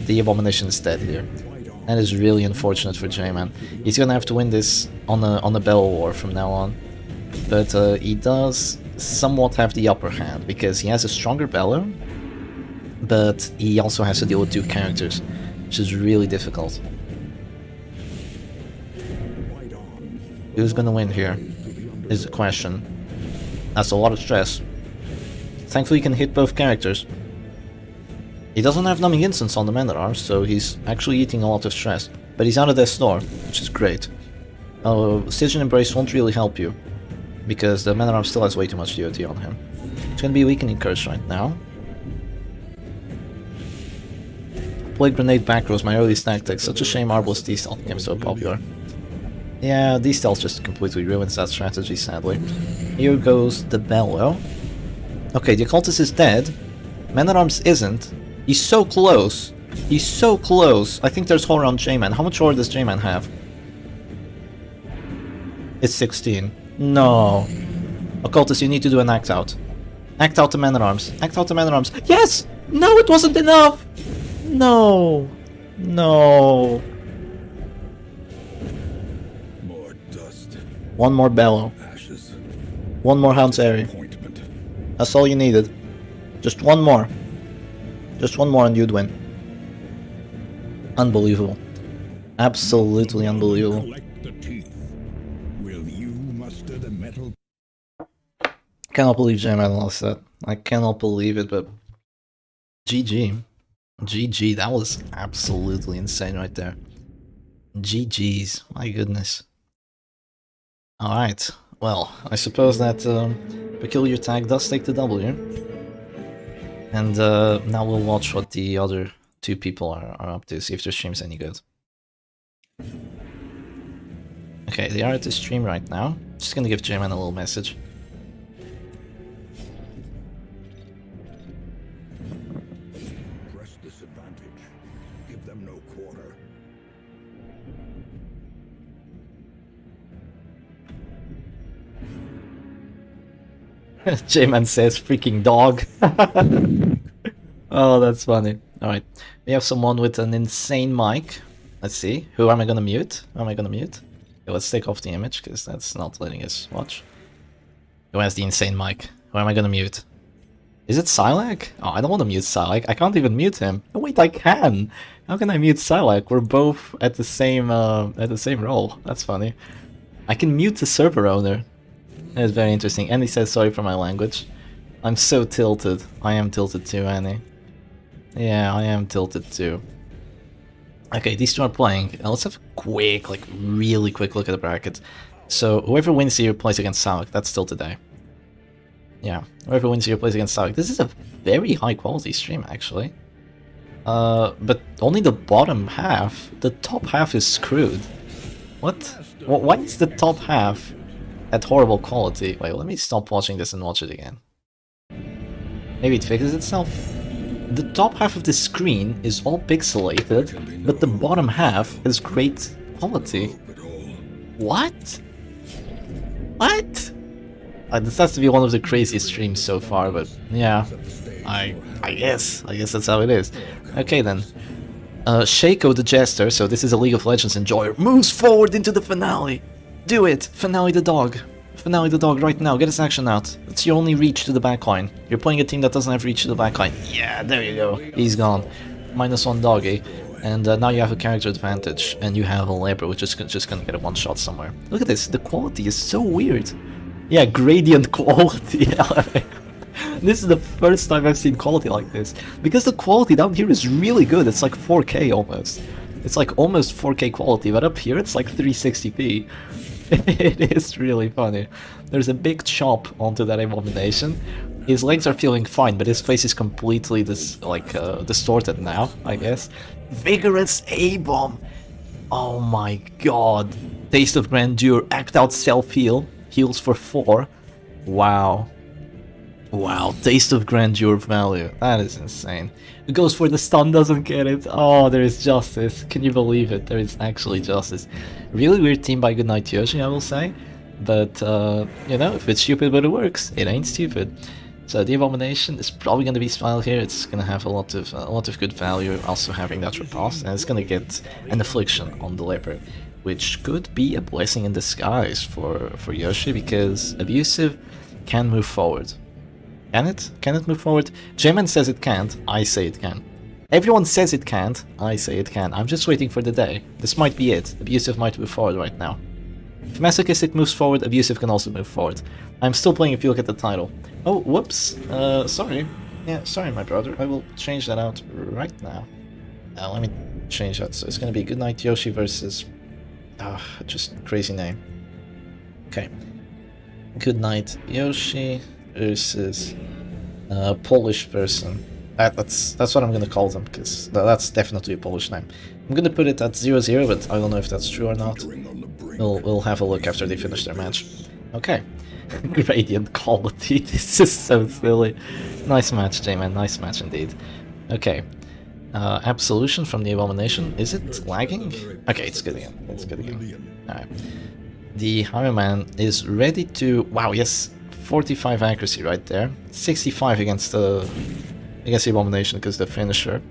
The Abomination is dead here. That is really unfortunate for J-Man. He's going to have to win this on a Bell War from now on. But he does somewhat have the upper hand, because he has a stronger Bellow, but he also has to deal with 2 characters, which is really difficult. Who's gonna win here is the question. That's a lot of stress. Thankfully you can hit both characters, He doesn't have numbing instance on the Man at Arms, so he's actually eating a lot of stress. But he's out of death's door, which is great. Stygian Embrace won't really help you, because the Man at Arms still has way too much DOT on him. It's gonna be a weakening curse right now. Plague Grenade back rows, my early tactics. Such a shame Arbalest D-Stealth became so popular. Yeah, D-Stealth just completely ruins that strategy, sadly. Here goes the Bellow. Okay, the Occultist is dead. Man-at-Arms isn't. He's so close. He's so close. I think there's horror on J-Man. How much horror does J-Man have? It's 16. No. Occultist, you need to do an act out. Act out the Man-at-Arms. Act out the Man-at-Arms. Yes! No, it wasn't enough! No. No. More dust, One more Bellow. ashes, One more Hound's Airy. appointment. That's all you needed. Just one more. Just one more and you'd win. Unbelievable. Absolutely unbelievable. Collect the teeth. Will you muster the metal? Cannot believe J-Man lost that. I cannot believe it, but GG. GG, that was absolutely insane right there. GG's, my goodness. Alright, well, I suppose that Peculiar Tag does take the W. And now we'll watch what the other two people are up to, see if their stream's any good. Okay, they are at the stream right now. Just gonna give J-Man a little message. Press disadvantage. Give them no quarter. J-Man says freaking dog. Oh, that's funny. Alright, we have someone with an insane mic. Let's see, who am I gonna mute? Who am I gonna mute? Okay, let's take off the image, because that's not letting us watch. Who has the insane mic? Who am I gonna mute? Is it Silac? Oh, I don't want to mute Silac. I can't even mute him. Oh, wait, I can! How can I mute Silac? We're both at the same role. That's funny. I can mute the server owner. That's very interesting. Annie says sorry for my language. I'm so tilted. I am tilted too, Annie. Yeah, I am tilted too. Okay, these two are playing. Let's have a quick, like, really quick look at the bracket. So, whoever wins here plays against Silac. That's still today. Yeah, whoever wins here plays against Silac. This is a very high quality stream, actually. But only the bottom half. The top half is screwed. What? Why is the top half at horrible quality? Wait, let me stop watching this and watch it again. Maybe it fixes itself? The top half of the screen is all pixelated, but the bottom half is great quality. What? What? This has to be one of the craziest streams so far, but yeah, I guess that's how it is. Okay then. Shaco the Jester, so this is a League of Legends enjoyer, moves forward into the finale. Do it! Finale the dog. Finale the dog right now, get his action out. It's your only reach to the backline. You're playing a team that doesn't have reach to the backline. Yeah, there you go. He's gone. -1 doggy. And now you have a character advantage, and you have a Leper, which is just gonna get a one-shot somewhere. Look at this, the quality is so weird. Yeah, gradient quality. This is the first time I've seen quality like this. Because the quality down here is really good, it's like 4K almost. It's like almost 4K quality, but up here it's like 360p. It is really funny. There's a big chop onto that abomination. His legs are feeling fine, but his face is completely distorted now, I guess. Vigorous A-bomb! Oh my god. Taste of Grandeur, act out self-heal. Heals for 4. Wow. Wow, Taste of Grandeur value. That is insane. It goes for the stun, doesn't get it. Oh, there is justice. Can you believe it? There is actually justice. Really weird team by Goodnight Yoshi, I will say. But, you know, if it's stupid but it works, it ain't stupid. So the Abomination is probably going to be Smile here. It's going to have a lot of good value, also having that Repulse, and it's going to get an Affliction on the Leper, which could be a blessing in disguise for Yoshi, because Abusive can move forward. Can it? Can it move forward? J-Man says it can't, I say it can. Everyone says it can't, I say it can. I'm just waiting for the day. This might be it. Abusive might move forward right now. If Masochistic moves forward, Abusive can also move forward. I'm still playing if you look at the title. Oh, whoops. Sorry. Yeah, sorry, my brother. I will change that out right now. Let me change that. So it's gonna be Goodnight Yoshi versus... just crazy name. Okay. Goodnight Yoshi versus... Polish person. That's what I'm gonna call them, because that's definitely a Polish name. I'm gonna put it at 0-0, but I don't know if that's true or not. We'll have a look after they finish their match. Okay. Gradient quality, this is so silly. Nice match, J-Man, nice match indeed. Okay. Absolution from the Abomination. Is it lagging? Okay, it's good again. It's good again. Alright. The Highwayman is ready to... Wow, yes. 45 accuracy right there. 65 against the Abomination because the finisher.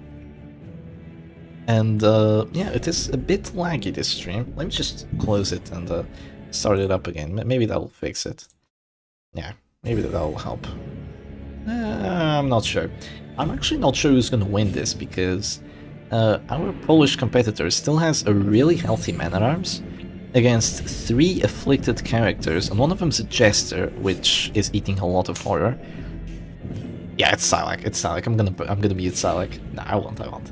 And yeah, it is a bit laggy this stream. Let me just close it and start it up again. Maybe that will fix it. Yeah, maybe that will help. I'm not sure. I'm actually not sure who's gonna win this because our Polish competitor still has a really healthy Man-at-Arms against 3 afflicted characters, and one of them's a Jester, which is eating a lot of horror. Yeah, it's Silac. It's Silac. I'm gonna mute Silac. Nah, I won't.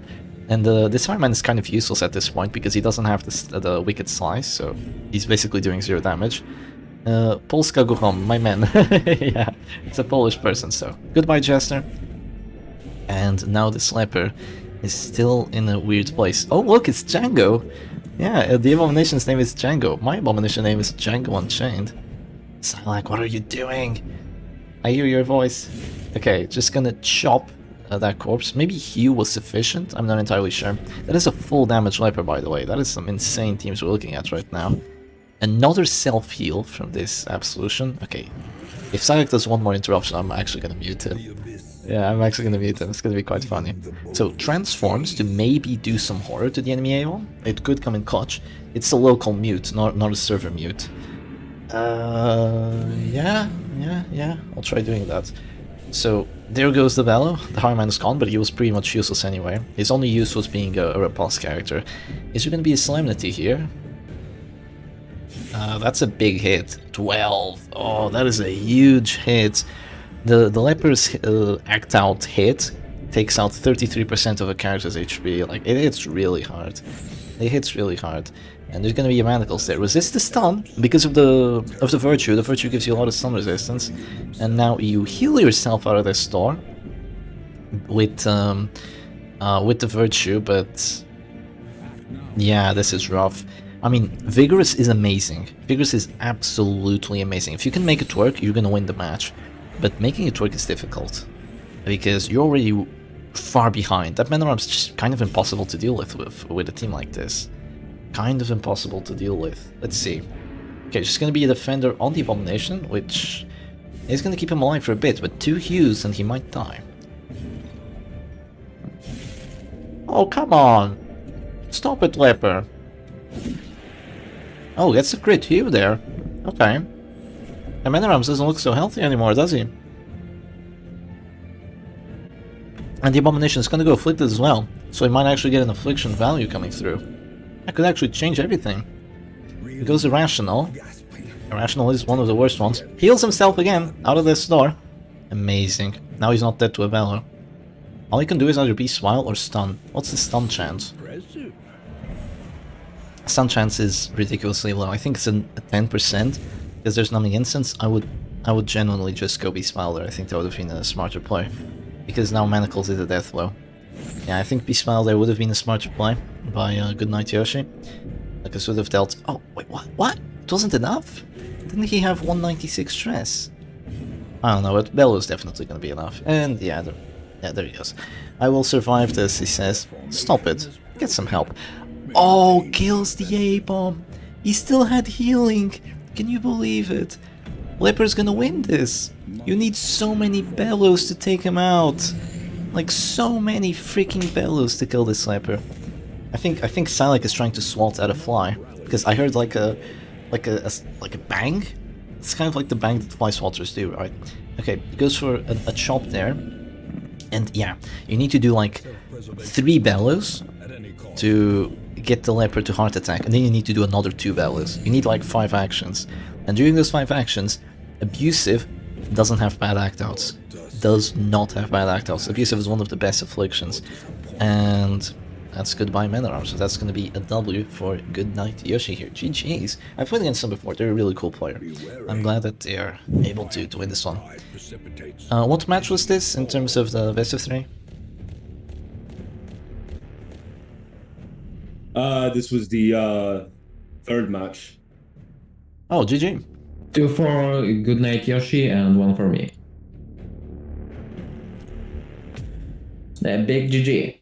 And this Fireman is kind of useless at this point because he doesn't have the Wicked Slice, so he's basically doing 0 damage. Polska Guchom, my man. Yeah, it's a Polish person, so goodbye, Jester. And now the Slapper is still in a weird place. Oh, look, it's Django. Yeah, the Abomination's name is Django. My Abomination name is Django Unchained. Silac, what are you doing? I hear your voice. Okay, just gonna chop that corpse. Maybe Hugh was sufficient, I'm not entirely sure. That is a full damage leper, by the way. That is some insane teams we're looking at right now. Another self-heal from this Absolution. Okay, if Silac does one more interruption, I'm actually gonna mute him. Yeah, I'm actually gonna mute him. It's gonna be quite funny. So, transforms to maybe do some horror to the enemy AO. It could come in clutch. It's a local mute, not a server mute. Yeah. I'll try doing that. So, there goes the Velo. The Highwayman is gone, but he was pretty much useless anyway. His only use was being a repulse character. Is there gonna be a Solemnity here? That's a big hit. 12. Oh, that is a huge hit. The Leper's Act Out hit takes out 33% of a character's HP. Like, it hits really hard. It hits really hard. And there's gonna be a Manacles there. Resist the stun because of the Virtue. The Virtue gives you a lot of stun resistance. And now you heal yourself out of this store with the Virtue, but yeah, this is rough. I mean, Vigorous is amazing. Vigorous is absolutely amazing. If you can make it work, you're gonna win the match. But making it work is difficult, because you're already far behind. That Man-at-Arms is just kind of impossible to deal with a team like this. Kind of impossible to deal with. Let's see. Okay, just gonna be a defender on the Abomination, which is gonna keep him alive for a bit, but 2 Hues and he might die. Oh, come on! Stop it, Leper! Oh, that's a crit Hue there. Okay. And Man-at-Arms doesn't look so healthy anymore, does he? And the Abomination is gonna go Afflicted as well, so he might actually get an Affliction value coming through. That could actually change everything. It goes Irrational. Irrational is one of the worst ones. Heals himself again, out of this door. Amazing. Now he's not dead to a Valor. All he can do is either be Smile or Stun. What's the Stun chance? Stun chance is ridiculously low. I think it's a 10%. Because there's numbing instance, I would genuinely just go be Smile there. I think that would have been a smarter play. Because now Manacles is a death blow. Yeah, I think be Smile there would have been a smarter play by Goodnight Yoshi. Because would have dealt... Oh, wait, what? It wasn't enough? Didn't he have 196 stress? I don't know, but Bellow is definitely going to be enough. And yeah, there he goes. I will survive this, he says. Stop it. Get some help. Oh, kills the A-bomb. He still had healing. Can you believe it? Leper's gonna win this. You need so many bellows to take him out. Like, so many freaking bellows to kill this Leper. I think Silac is trying to swat at a fly, because I heard like a bang. It's kind of like the bang that fly swatters do, right? Okay, it goes for a chop there, and yeah, you need to do like 3 bellows to get the Leper to heart attack, and then you need to do another 2 bellows. You need like 5 actions, and during those 5 actions, Abusive doesn't have bad act outs. does not have bad actals. Abusive is one of the best afflictions. And that's goodbye Menarm, so that's going to be a W for Goodnight Yoshi here. GG's. I've played against them before, they're a really cool player. I'm glad that they are able to win this one. What match was this in terms of the best of 3? This was the third match. Oh, GG. 2 for Goodnight Yoshi and 1 for me. The big GG.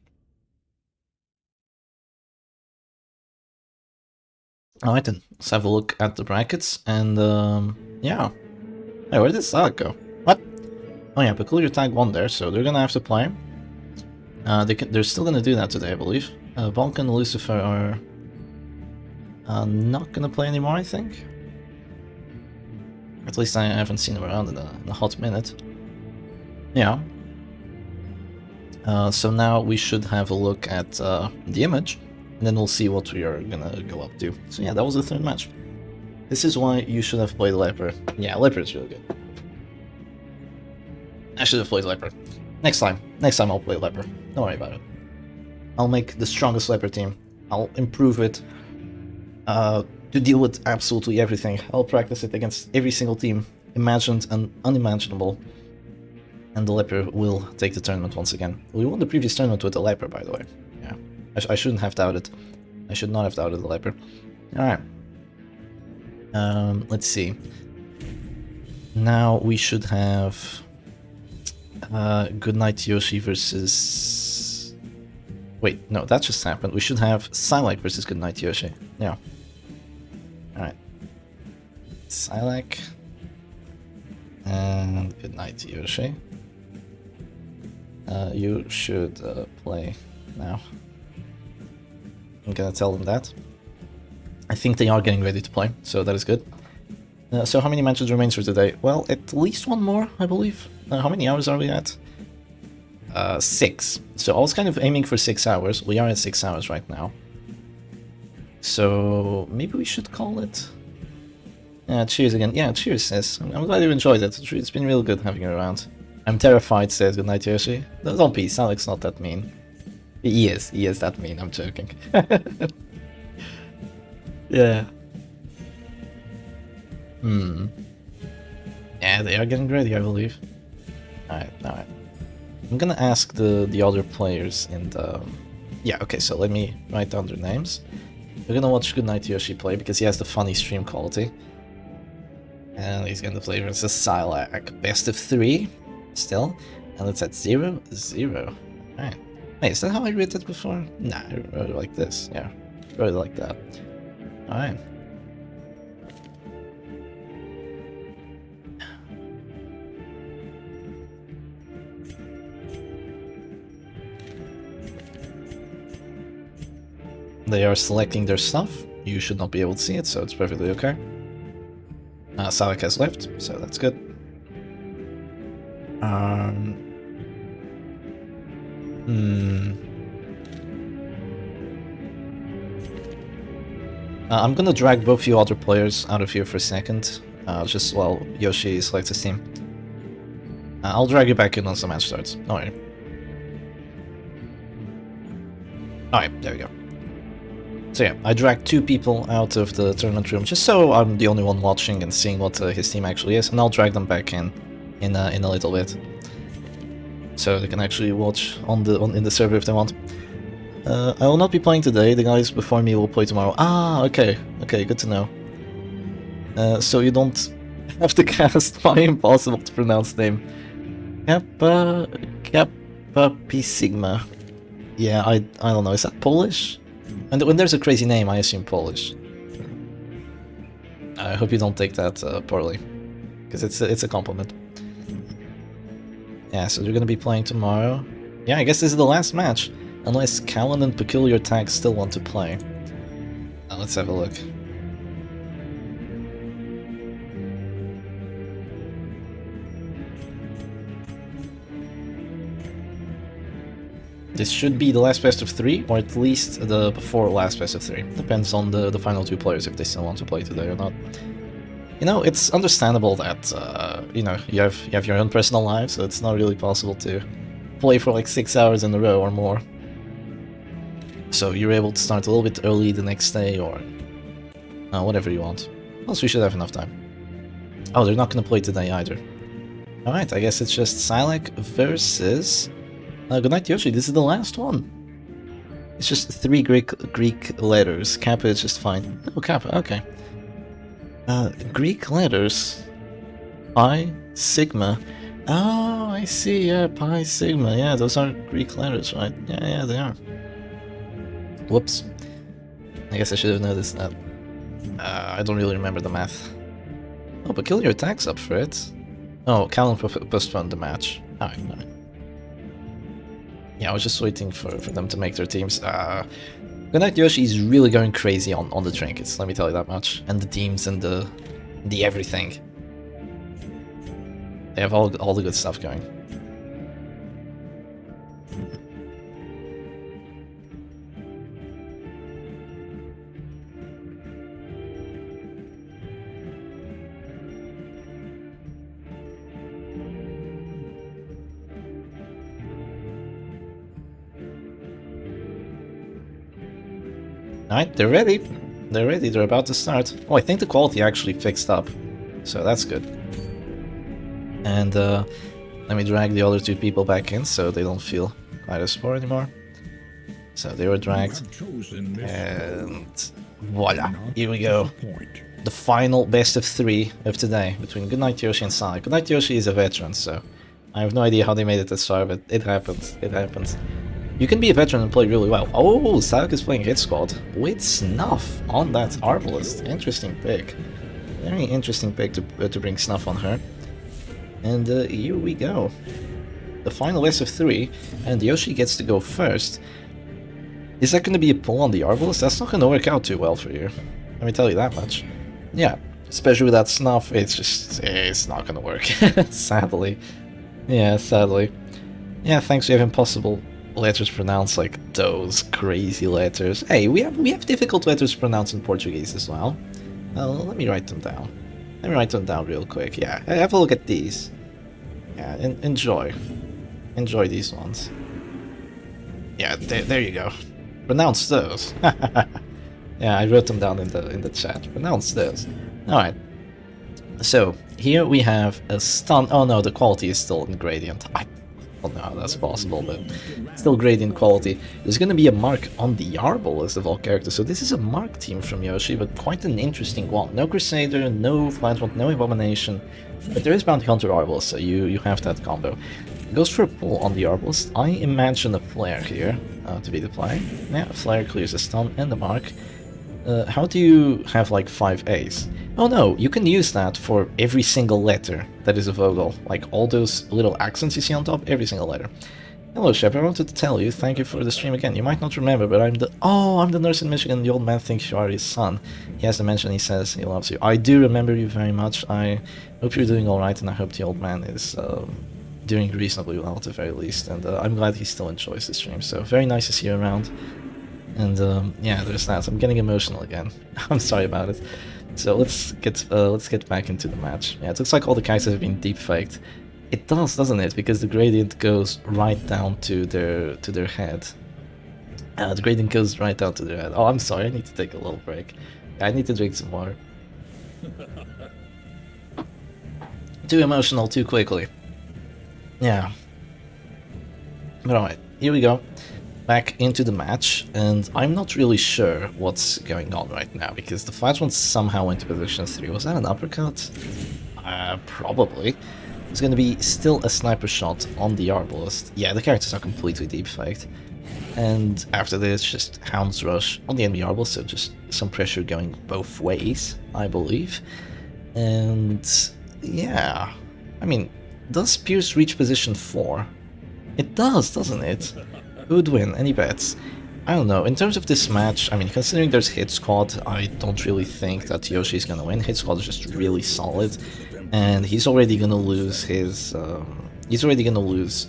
Alright then, let's have a look at the brackets, and yeah. Hey, where did Salak go? What? Oh yeah, Peculiar Tag won there, so they're gonna have to play. They're still gonna do that today, I believe. Vulcan and Lucifer are not gonna play anymore, I think. At least I haven't seen them around in a hot minute. Yeah. So now we should have a look at the image, and then we'll see what we are gonna go up to. So yeah, that was the third match. This is why you should have played Leper. Yeah, Leper is really good. I should have played Leper. Next time I'll play Leper. Don't worry about it. I'll make the strongest Leper team. I'll improve it to deal with absolutely everything. I'll practice it against every single team, imagined and unimaginable. And the Leper will take the tournament once again. We won the previous tournament with the Leper, by the way. Yeah, I shouldn't have doubted. I should not have doubted the Leper. Alright. Let's see. Now we should have Goodnight Yoshi versus... Wait, no, that just happened. We should have Silak versus Goodnight Yoshi. Yeah. Alright. Silak and Goodnight Yoshi. You should play now. I'm gonna tell them that. I think they are getting ready to play, so that is good. So how many matches remains for today? Well, at least one more, I believe. How many hours are we at? 6. So I was kind of aiming for 6 hours. We are at 6 hours right now. So maybe we should call it... cheers again. Yeah, cheers, sis. I'm glad you enjoyed it. It's been real good having you around. I'm terrified, says Goodnight Yoshi. Don't be, Salik's not that mean. He is that mean, I'm joking. Yeah. Yeah, they are getting ready, I believe. Alright. I'm gonna ask the other players in the... Yeah, okay, so let me write down their names. We're gonna watch Goodnight Yoshi play because he has the funny stream quality. And he's gonna play versus Silak. Best of 3, still. And it's at 0-0. Alright. Hey, is that how I read it before? Nah, I wrote it like this. Yeah, wrote it like that. Alright. They are selecting their stuff. You should not be able to see it, so it's perfectly okay. Savik has left, so that's good. I'm gonna drag both you other players out of here for a second, just while Yoshi selects his team. I'll drag you back in once the match starts. Don't worry. Alright, there we go. So yeah, I dragged 2 people out of the tournament room just so I'm the only one watching and seeing what his team actually is, and I'll drag them back in a little bit, so they can actually watch in the server if they want. I will not be playing today. The guys before me will play tomorrow. Ah, okay, good to know. So you don't have to cast my impossible to pronounce name. Kappa P Sigma. Yeah, I don't know. Is that Polish? And when there's a crazy name, I assume Polish. I hope you don't take that poorly, because it's a compliment. Yeah, so they're gonna be playing tomorrow. Yeah, I guess this is the last match, unless Callan and Peculiar Tag still want to play. Let's have a look. This should be the last best of 3, or at least the before last best of 3. Depends on the final 2 players if they still want to play today or not. You know, it's understandable that, you know, you have your own personal life, so it's not really possible to play for like 6 hours in a row or more. So you're able to start a little bit early the next day, or whatever you want. Plus, we should have enough time. Oh, they're not going to play today either. Alright, I guess it's just Silek versus... good night, Yoshi, this is the last one. It's just 3 Greek letters. Kappa is just fine. Oh, Kappa, okay. Greek letters. Pi, Sigma. Oh, I see, yeah, Pi, Sigma. Yeah, those are Greek letters, right? Yeah, they are. Whoops. I guess I should have noticed that. I don't really remember the math. Oh, but kill your attacks up for it. Oh, Callan postponed the match. Alright. Yeah, I was just waiting for them to make their teams. Good night, Yoshi is really going crazy on the trinkets, let me tell you that much. And the teams and the everything. They have all the good stuff going. Alright, they're ready. They're ready, they're about to start. Oh, I think the quality actually fixed up. So that's good. And let me drag the other 2 people back in so they don't feel quite as poor anymore. So they were dragged. And voila, here we go. The final best of 3 of today between Goodnight Yoshi and Sonic. Goodnight Yoshi is a veteran, so I have no idea how they made it this far, but it happens. It happens. You can be a veteran and play really well. Oh, Circus is playing Hit Squad with Snuff on that Arbalist. Interesting pick. Very interesting pick to bring Snuff on her. And here we go. The final best of 3, and Yoshi gets to go first. Is that going to be a pull on the Arbalist? That's not going to work out too well for you. Let me tell you that much. Yeah, especially with that Snuff, it's not going to work. Sadly. Yeah, sadly. Yeah, thanks, we have impossible letters pronounced, like those crazy letters. Hey, we have difficult letters to pronounce in Portuguese as well. Let me write them down. Let me write them down real quick. Yeah, have a look at these. Yeah, enjoy these ones. Yeah, there you go. Pronounce those. Yeah, I wrote them down in the chat. Pronounce those. All right. So here we have a stun. Oh no, the quality is still in gradient. I don't know how that's possible, but still gradient quality. There's going to be a mark on the Arbalist of all characters, so this is a mark team from Yoshi, but quite an interesting one. No Crusader, no Flatwood, no Abomination, but there is Bounty Hunter Arbalist, so you have that combo. Goes for a pull on the Arbalist. I imagine a Flare here to be the play. Yeah, Flare clears a stun and the mark. How do you have like 5 A's? Oh no, you can use that for every single letter that is a vowel. Like all those little accents you see on top, every single letter. Hello Shep, I wanted to tell you, thank you for the stream again. You might not remember, but I'm the nurse in Michigan. The old man thinks you are his son. He has to mention, he says he loves you. I do remember you very much. I hope you're doing alright, and I hope the old man is doing reasonably well at the very least. And I'm glad he still enjoys the stream, so very nice to see you around. And yeah, there's that. I'm getting emotional again. I'm sorry about it. So let's get back into the match. Yeah, it looks like all the characters have been deep faked. It does, doesn't it? Because the gradient goes right down to their head. The gradient goes right down to their head. Oh, I'm sorry. I need to take a little break. I need to drink some water. Too emotional too quickly. Yeah. But alright, here we go. Back into the match, and I'm not really sure what's going on right now, because the flat one somehow went to position 3. Was that an uppercut? Probably. There's going to be still a sniper shot on the Arbalist. Yeah, the characters are completely deep faked. And after this, just Hound's Rush on the enemy Arbalist, so just some pressure going both ways, I believe. And yeah, I mean, does Pierce reach position 4? It does, doesn't it? Who would win? Any bets? I don't know. In terms of this match, I mean, considering there's Hit Squad, I don't really think that Yoshi's gonna win. Hit Squad is just really solid, and he's already gonna lose his. He's already gonna lose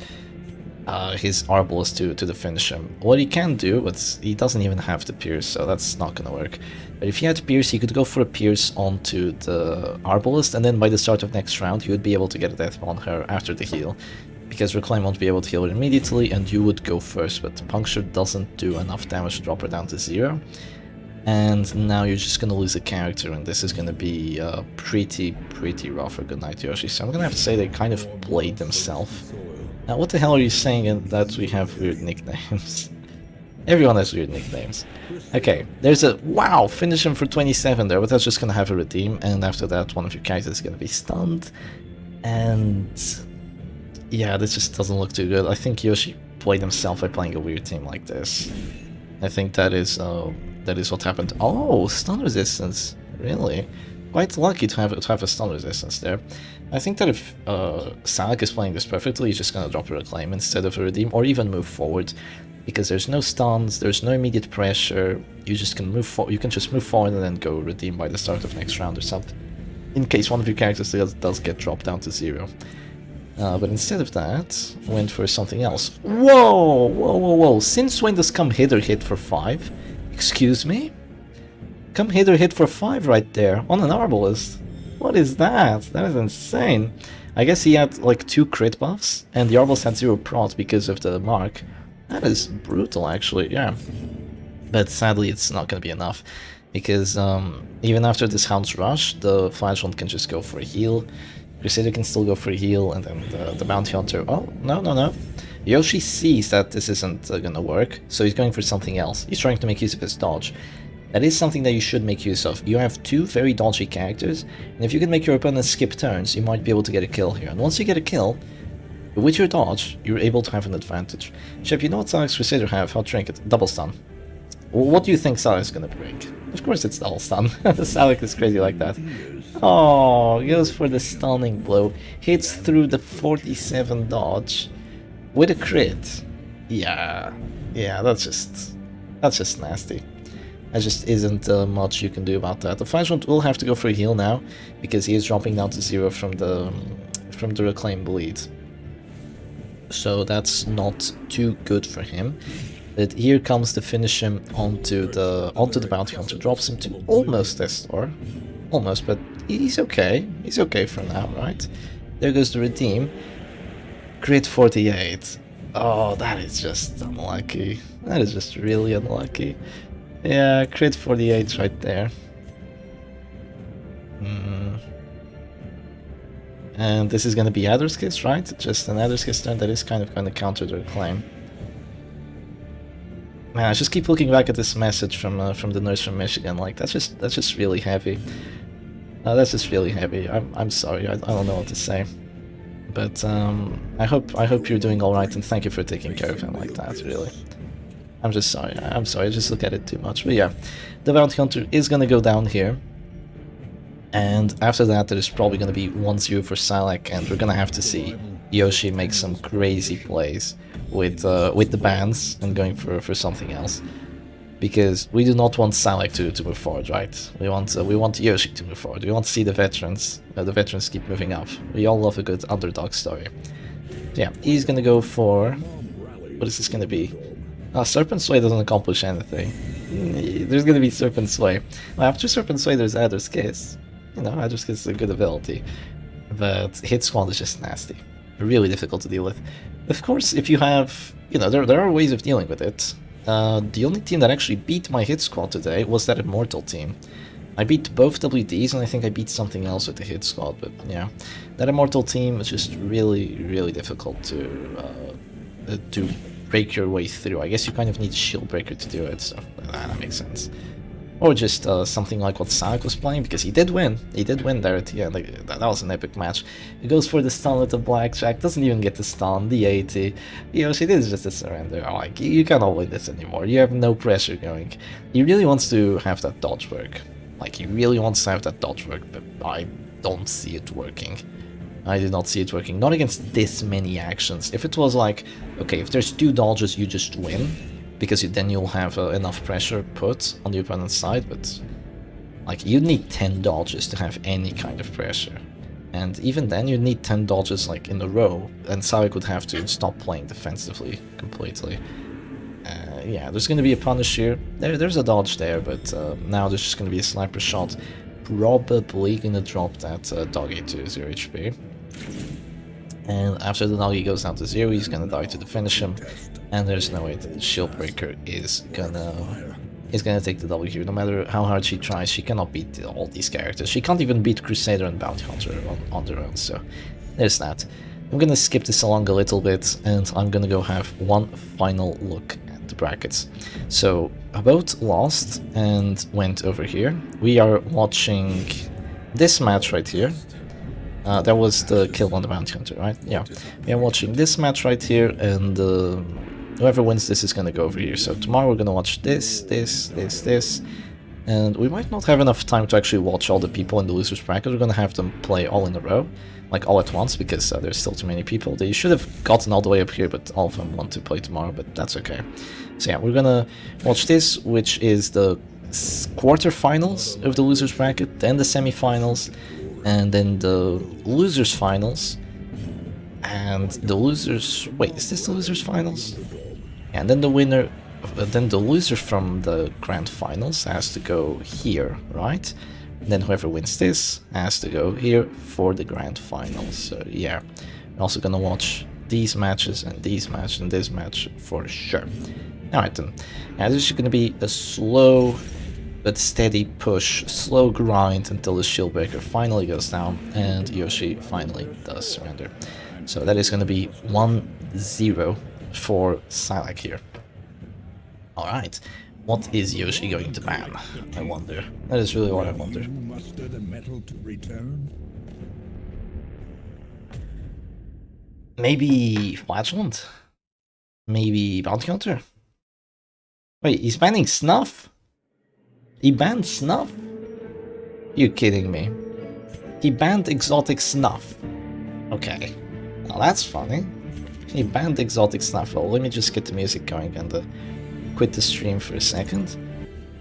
his Arbalest to finish him. What he can do, but he doesn't even have the Pierce, so that's not gonna work. But if he had Pierce, he could go for a Pierce onto the Arbalest, and then by the start of next round, he would be able to get a death on her after the heal. Because Reclaim won't be able to heal her immediately, and you would go first, but Puncture doesn't do enough damage to drop her down to 0. And now you're just gonna lose a character, and this is gonna be pretty rough for Goodnight Yoshi. So I'm gonna have to say they kind of played themselves. Now, what the hell are you saying in that we have weird nicknames? Everyone has weird nicknames. Okay, there's a... Wow! Finish him for 27 there, but that's just gonna have a redeem, and after that one of your characters is gonna be stunned. And... yeah, this just doesn't look too good. I think Yoshi played himself by playing a weird team like this. I think that is what happened. Oh, stun resistance. Really? Quite lucky to have a stun resistance there. I think that if Salic is playing this perfectly, he's just gonna drop a Reclaim instead of a redeem, or even move forward, because there's no stuns, there's no immediate pressure. You just can move you can just move forward and then go redeem by the start of next round or something, in case one of your characters does get dropped down to 0. But instead of that, went for something else. Whoa! Since when does come hither hit for 5? Excuse me? Come hither hit for 5 right there, on an Arbalest. What is that? That is insane. I guess he had like 2 crit buffs, and the Arbalest had 0 prot because of the mark. That is brutal actually, yeah. But sadly it's not gonna be enough, because even after this Hound's Rush, the Flagellant can just go for a heal. Crusader can still go for a heal, and then the Bounty Hunter... Oh, no. Yoshi sees that this isn't gonna work, so he's going for something else. He's trying to make use of his dodge. That is something that you should make use of. You have 2 very dodgy characters, and if you can make your opponent skip turns, you might be able to get a kill here. And once you get a kill, with your dodge, you're able to have an advantage. Shep, you know what Salic's Crusader have? How Trinket? Double stun. What do you think Salic's gonna break? Of course it's double stun. Salic is crazy like that. Oh, goes for the stunning blow. Hits through the 47 dodge with a crit. Yeah, that's just nasty. There just isn't much you can do about that. The Flashpoint will have to go for a heal now, because he is dropping down to 0 from the Reclaim bleed. So that's not too good for him. But here comes to finish him onto the Bounty Hunter. Drops him to almost S-Star. Almost, but he's okay. He's okay for now, right? There goes the redeem. Crit 48. Oh, that is just unlucky. That is just really unlucky. Yeah, crit 48 right there. And this is gonna be Adder's Kiss, right? Just an Adder's Kiss turn that is kind of gonna counter the Reclaim. Man, I just keep looking back at this message from the nurse from Michigan. Like that's just really heavy. That's just really heavy. I'm sorry. I don't know what to say. But I hope you're doing all right, and thank you for taking care of him like that. Really, I'm just sorry. I'm sorry. I just look at it too much. But yeah, the Bounty Hunter is gonna go down here. And after that, there's probably gonna be 1-0 for Salak, and we're gonna have to see Yoshi make some crazy plays with the bans and going for something else, because we do not want Salak to move forward, right? We want Yoshi to move forward. We want to see the veterans keep moving up. We all love a good underdog story. So yeah, he's gonna go for, what is this gonna be? Serpent Sway doesn't accomplish anything. There's gonna be Serpent Sway. Well, after Serpent Sway, there's Adder's Kiss. You know, Adder's Kiss is a good ability, but Hit Squad is just nasty. Really difficult to deal with. Of course, if you have, you know, there are ways of dealing with it. The only team that actually beat my Hit Squad today was that Immortal team. I beat both WDs, and I think I beat something else with the Hit Squad, but yeah. That Immortal team was just really difficult to break your way through. I guess you kind of need Shield Breaker to do it, so that makes sense. Or just something like what Sonic was playing, because he did win. He did win there at the end. Like, that was an epic match. He goes for the stun with the blackjack, doesn't even get the stun, the 80. Yoshi, this is just a surrender. Like, you cannot win this anymore. You have no pressure going. He really wants to have that dodge work. Like, he really wants to have that dodge work, but I don't see it working. I did not see it working. Not against this many actions. If it was like, okay, if there's 2 dodges, you just win, because then you'll have enough pressure put on the opponent's side, but like you need 10 dodges to have any kind of pressure. And even then, you need 10 dodges like in a row, and Savik would have to stop playing defensively completely. Yeah, there's going to be a punish here. There's a dodge there, but now there's just going to be a sniper shot. Probably going to drop that doggy to 0 HP. And after the doggy goes down to 0, he's going to die to finish him. And there's no way that the shield breaker is gonna take the W here. No matter how hard she tries, she cannot beat all these characters. She can't even beat Crusader and Bounty Hunter on their own, so there's that. I'm gonna skip this along a little bit, and I'm gonna go have one final look at the brackets. So, both lost and went over here. We are watching this match right here. That was the kill on the Bounty Hunter, right? Yeah. We are watching this match right here, and whoever wins this is gonna go over here. So tomorrow we're gonna watch this, and we might not have enough time to actually watch all the people in the losers bracket. We're gonna have them play all in a row, like all at once, because there's still too many people. They should have gotten all the way up here, but all of them want to play tomorrow, but that's okay. So yeah, we're gonna watch this, which is the quarterfinals of the losers bracket, then the semifinals, and then the losers finals, and the losers... Wait, is this the losers finals? And then the winner, then the loser from the grand finals has to go here, right? And then whoever wins this has to go here for the grand finals. So yeah, we're also gonna watch these matches and these matches and this match for sure. Alright then, now this is gonna be a slow but steady push, slow grind until the shield breaker finally goes down and Yoshi finally does surrender. So that is gonna be 1-0 for Silak here. Alright, what is Yoshi going to ban? I wonder. That is really what I wonder. Muster the metal to return. Maybe Flagellant? Maybe Bounty Hunter? Wait, he's banning Snuff? He banned Snuff? You kidding me? He banned exotic Snuff. Okay, now that's funny. He banned exotic Snuff. Well, let me just get the music going and quit the stream for a second.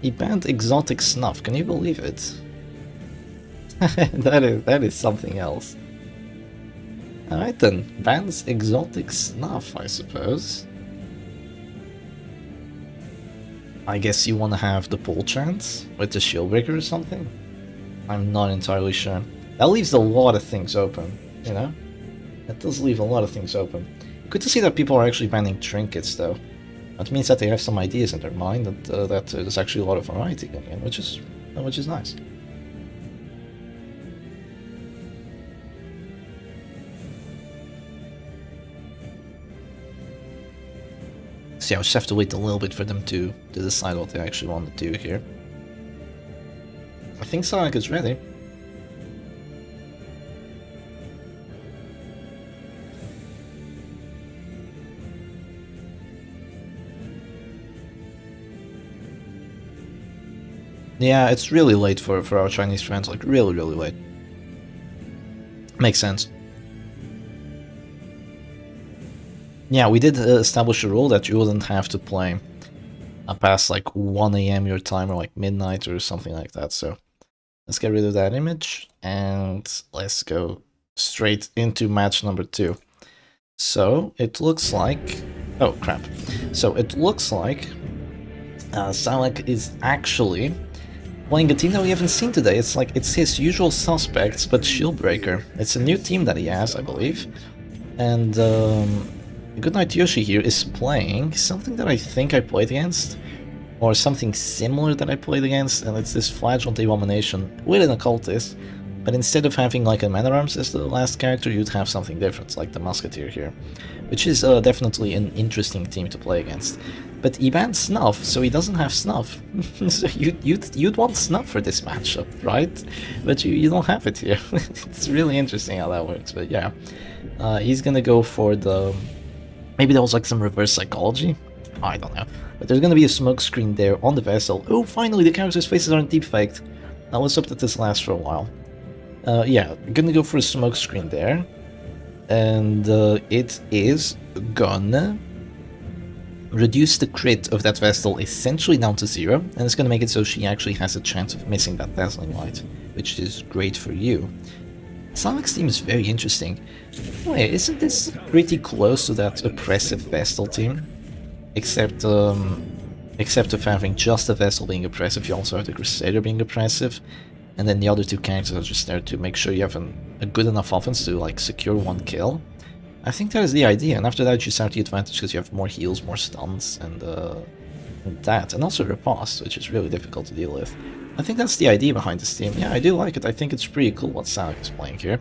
He banned exotic Snuff. Can you believe it? that is something else. Alright then, bans exotic Snuff, I suppose. I guess you want to have the pull chance with the shield breaker or something? I'm not entirely sure. That leaves a lot of things open, you know? That does leave a lot of things open. Good to see that people are actually banning trinkets, though. That means that they have some ideas in their mind, and that there's actually a lot of variety going in, which is nice. So yeah, I'll just have to wait a little bit for them to decide what they actually want to do here. I think Sonic is ready. Yeah, it's really late for our Chinese friends, like really late. Makes sense. Yeah, we did establish a rule that you wouldn't have to play past like 1 AM your time or like midnight or something like that, so let's get rid of that image and let's go straight into match number 2. So it looks like... oh crap. So it looks like Salak is actually playing a team that we haven't seen today. It's like, it's his usual suspects, but Shieldbreaker. It's a new team that he has, I believe. And Goodnight Yoshi here is playing something that I think I played against, or something similar that I played against, and it's this Flagellant Abomination with an Occultist, but instead of having like a Man at Arms as the last character, you'd have something different, like the Musketeer here, which is definitely an interesting team to play against. But he banned Snuff, so he doesn't have Snuff. So you'd want Snuff for this matchup, right? But you don't have it here. It's really interesting how that works, but yeah. He's gonna go for the... maybe there was like some reverse psychology? I don't know. But there's gonna be a smoke screen there on the vessel. Oh, finally, the characters' faces aren't deepfaked. Now let's hope that this lasts for a while. Yeah, gonna go for a smoke screen there. And it is gonna reduce the crit of that Vestal essentially down to 0, and it's gonna make it so she actually has a chance of missing that Dazzling Light, which is great for you. Salak's team is very interesting. Wait, isn't this pretty close to that oppressive Vestal team? Except of having just the Vestal being oppressive, you also have the Crusader being oppressive, and then the other two characters are just there to make sure you have a good enough offense to like secure one kill. I think that is the idea, and after that you start the advantage because you have more heals, more stuns, and that, and also riposte, which is really difficult to deal with. I think that's the idea behind this team. Yeah, I do like it. I think it's pretty cool what Salak is playing here.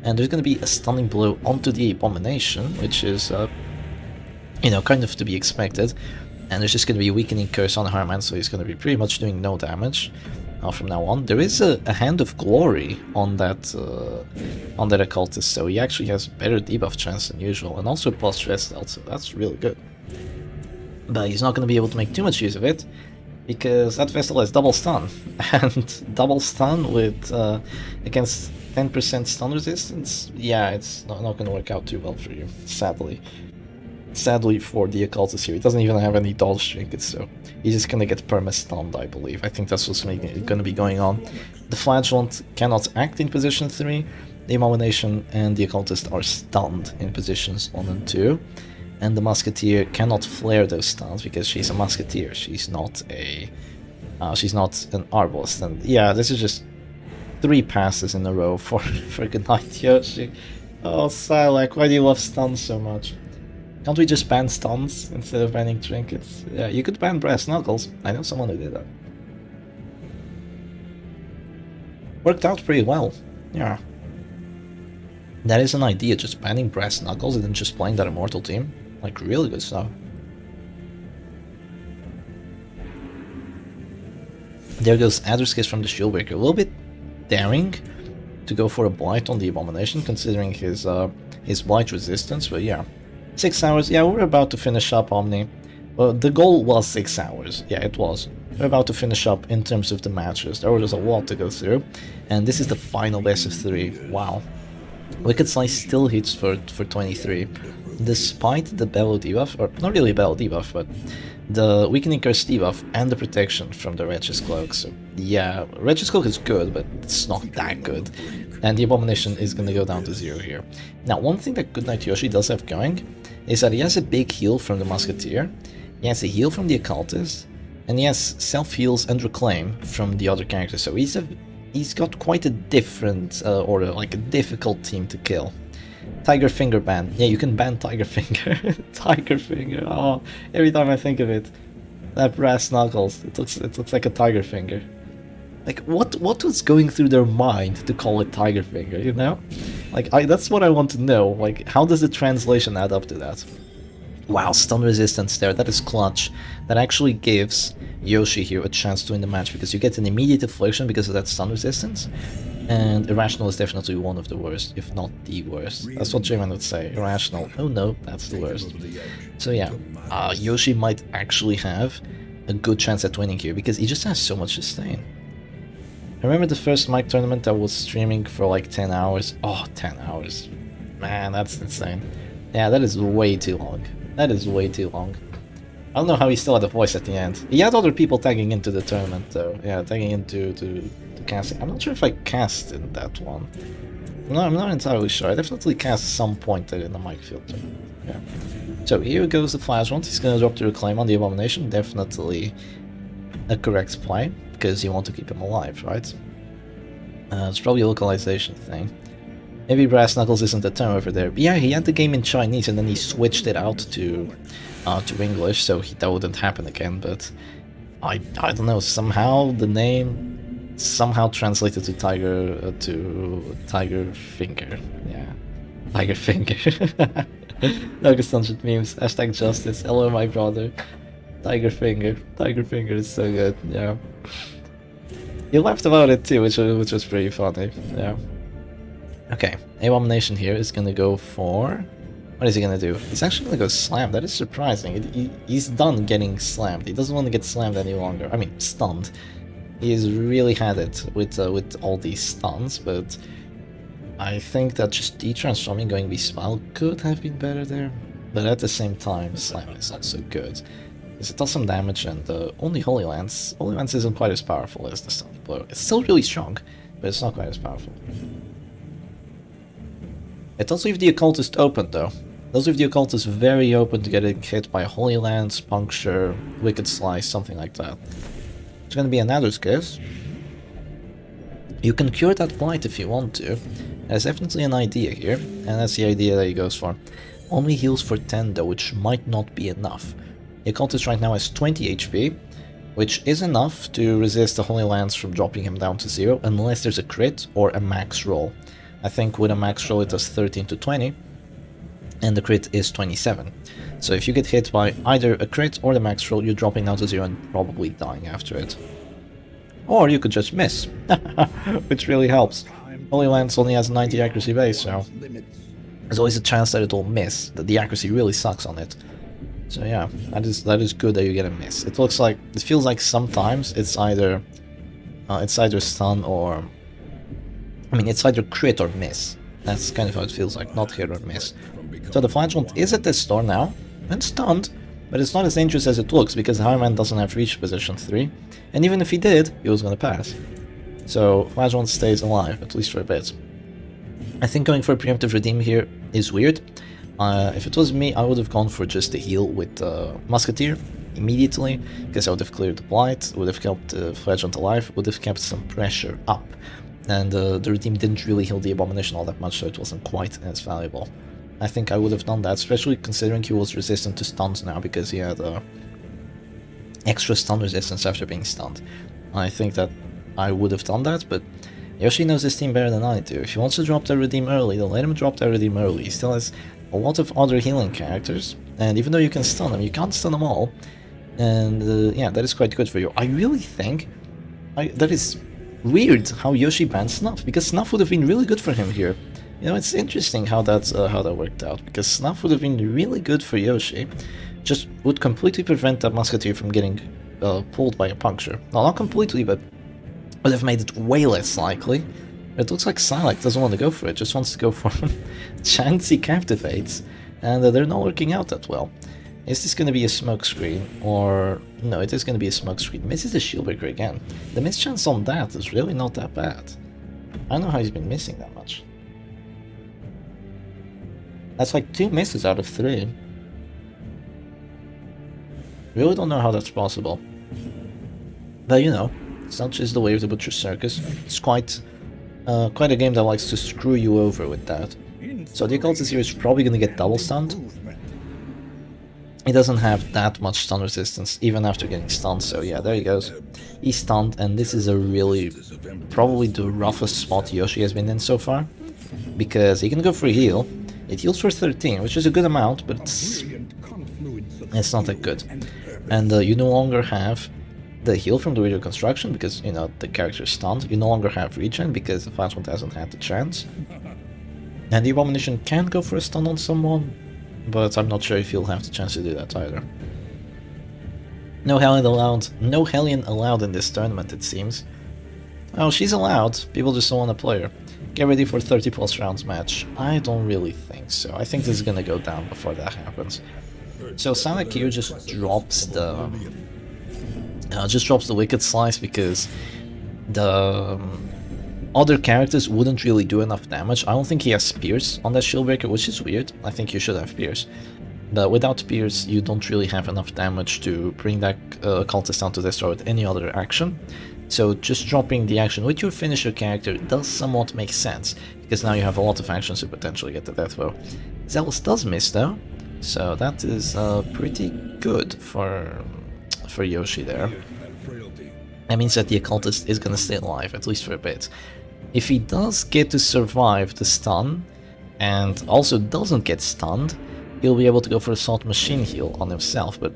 And there's going to be a stunning blow onto the Abomination, which is, you know, kind of to be expected. And there's just going to be a weakening curse on Harman, so he's going to be pretty much doing no damage from now on. There is a Hand of Glory on that occultist, so he actually has better debuff chance than usual, and also plus stress health, so that's really good. But he's not going to be able to make too much use of it, because that Vestal has double stun, and double stun with against 10% stun resistance, yeah, it's not going to work out too well for you, sadly. Sadly for the occultist here, he doesn't even have any dodge trinkets, so he's just going to get perma-stunned, I believe. I think that's what's going to be going on. The Flagellant cannot act in position 3, the Abomination and the occultist are stunned in positions 1 and 2. And the Musketeer cannot flare those stuns because she's a Musketeer. She's not an Arbalist. And yeah, this is just 3 passes in a row for Goodnight Yoshi. Oh, Salak, why do you love stuns so much? Can't we just ban stuns instead of banning trinkets? Yeah, you could ban Brass Knuckles. I know someone who did that. Worked out pretty well. Yeah. That is an idea, just banning Brass Knuckles and then just playing that Immortal team. Like, really good stuff. There goes Adderskiss from the Shieldbreaker. A little bit daring to go for a Blight on the Abomination, considering his Blight resistance, but yeah. 6 hours, yeah, we're about to finish up Omni. Well, the goal was 6 hours, yeah, it was. We're about to finish up in terms of the matches. There was a lot to go through, and this is the final best of 3. Wow. Wicked Slice still hits for 23. Despite the Bellow debuff, or not really Bellow debuff, but the Weakening Curse debuff and the protection from the Wretch's Cloak. So yeah, Wretch's Cloak is good, but it's not that good. And the Abomination is going to go down to 0 here. Now, one thing that Goodnight Yoshi does have going is that he has a big heal from the Musketeer, he has a heal from the Occultist, and he has self-heals and Reclaim from the other characters. So he's got quite a different, or like a difficult team to kill. Tiger Finger ban. Yeah, you can ban Tiger Finger. Tiger Finger. Oh, every time I think of it, that Brass Knuckles. It looks like a Tiger Finger. Like, what was going through their mind to call it Tiger Finger? You know, like that's what I want to know. Like, how does the translation add up to that? Wow, stun resistance there. That is clutch. That actually gives Yoshi here a chance to win the match because you get an immediate affliction because of that stun resistance. And Irrational is definitely one of the worst, if not the worst. That's what J-Man would say. Irrational. Oh no, that's the worst. So yeah, Yoshi might actually have a good chance at winning here because he just has so much sustain. I remember the first mic tournament I was streaming for like 10 hours. Oh, 10 hours. Man, that's insane. Yeah, that is way too long. That is way too long. I don't know how he still had a voice at the end. He had other people tagging into the tournament though. Yeah, tagging into to casting. I'm not sure if I cast in that one. No, I'm not entirely sure. I definitely cast some point in the mic filter. Yeah. So here goes the Flagellant. He's gonna drop the Reclaim on the Abomination. Definitely a correct play, because you want to keep him alive, right? It's probably a localization thing. Maybe Brass Knuckles isn't the term over there. But yeah, he had the game in Chinese and then he switched it out to English, so that wouldn't happen again, but I don't know, somehow the name somehow translated to Tiger Finger. Yeah. Tiger Finger. August 100 memes. Hashtag justice. Hello my brother. Tiger Finger. Tiger Finger is so good, yeah. He laughed about it too, which was pretty funny, yeah. Okay, Abomination here is gonna go for... What is he gonna do? He's actually gonna go slam. That is surprising. He's done getting slammed. He doesn't want to get slammed any longer. I mean, stunned. He has really had it with all these stuns, but I think that just detransforming going V-Smile could have been better there. But at the same time, slam is also good. Because it does some damage, and only Holy Lance isn't quite as powerful as the Stunning Blow. It's still really strong, but it's not quite as powerful. It does leave the Occultist open though. It does leave the Occultist very open to getting hit by Holy Lance, Puncture, Wicked Slice, something like that. It's gonna be another Circus. You can cure that blight if you want to. There's definitely an idea here, and that's the idea that he goes for. Only heals for 10 though, which might not be enough. The Occultist right now has 20 HP, which is enough to resist the Holy Lance from dropping him down to 0, unless there's a crit or a max roll. I think with a max roll it does 13 to 20, and the crit is 27. So if you get hit by either a crit or the max roll, you're dropping down to 0 and probably dying after it. Or you could just miss, which really helps. Holy Lance only has 90 accuracy base, so there's always a chance that it will miss, that the accuracy really sucks on it. So yeah, that is good that you get a miss. It feels like sometimes it's either stun or, I mean, it's either crit or miss. That's kind of how it feels like, not hit or miss. So the Flagellant is at this store now, and stunned, but it's not as dangerous as it looks because Highman doesn't have reach position 3, and even if he did, he was gonna pass. So Flagellant stays alive, at least for a bit. I think going for a preemptive redeem here is weird. If it was me, I would have gone for just a heal with Musketeer immediately, because I would have cleared the Blight, would have kept Flagellant alive, would have kept some pressure up. And the redeem didn't really heal the Abomination all that much, so it wasn't quite as valuable. I think I would have done that, especially considering he was resistant to stuns now, because he had extra stun resistance after being stunned. I think that I would have done that, but Yoshi knows his team better than I do. If he wants to drop that redeem early, then let him drop that redeem early. He still has a lot of other healing characters, and even though you can stun them, you can't stun them all. And yeah, that is quite good for you. I really think that is weird how Yoshi banned Snuff, because Snuff would have been really good for him here. You know, it's interesting how that worked out, because Snuff would have been really good for Yoshi. Just would completely prevent that Musketeer from getting pulled by a Puncture. No, not completely, but would have made it way less likely. It looks like Psylocke doesn't want to go for it, just wants to go for Chansey Captivates, and they're not working out that well. Is this going to be a smokescreen, or... No, it is going to be a smokescreen. Misses the Shieldbreaker again. The miss chance on that is really not that bad. I don't know how he's been missing that much. That's like 2 misses out of 3. Really don't know how that's possible. But you know, such is the way of the Butcher Circus. It's quite a game that likes to screw you over with that. So the Occultist here is probably going to get double stunned. He doesn't have that much stun resistance even after getting stunned, so yeah, there he goes. He's stunned, and this is a really, probably the roughest spot Yoshi has been in so far. Because he can go for a heal. It heals for 13, which is a good amount, but it's not that good. And you no longer have the heal from the reconstruction because, you know, the character is stunned. You no longer have regen because the Flagellant hasn't had the chance. And the Abomination can go for a stun on someone, but I'm not sure if he'll have the chance to do that either. No Hellion allowed. No Hellion allowed in this tournament, it seems. Oh, she's allowed. People just don't want to play her. Get ready for 30 plus rounds match. I don't really think so. I think this is gonna go down before that happens. So Sonic here just drops the Wicked Slice because the other characters wouldn't really do enough damage. I don't think he has Spears on that Shieldbreaker, which is weird. I think you should have Spears. But without Spears, you don't really have enough damage to bring that Cultist down to destroy with any other action. So just dropping the action with your finisher character does somewhat make sense, because now you have a lot of actions to potentially get the death blow. Zealous does miss though, so that is pretty good for Yoshi there. That means that the Occultist is gonna stay alive, at least for a bit. If he does get to survive the stun, and also doesn't get stunned, he'll be able to go for a Salt Machine heal on himself, but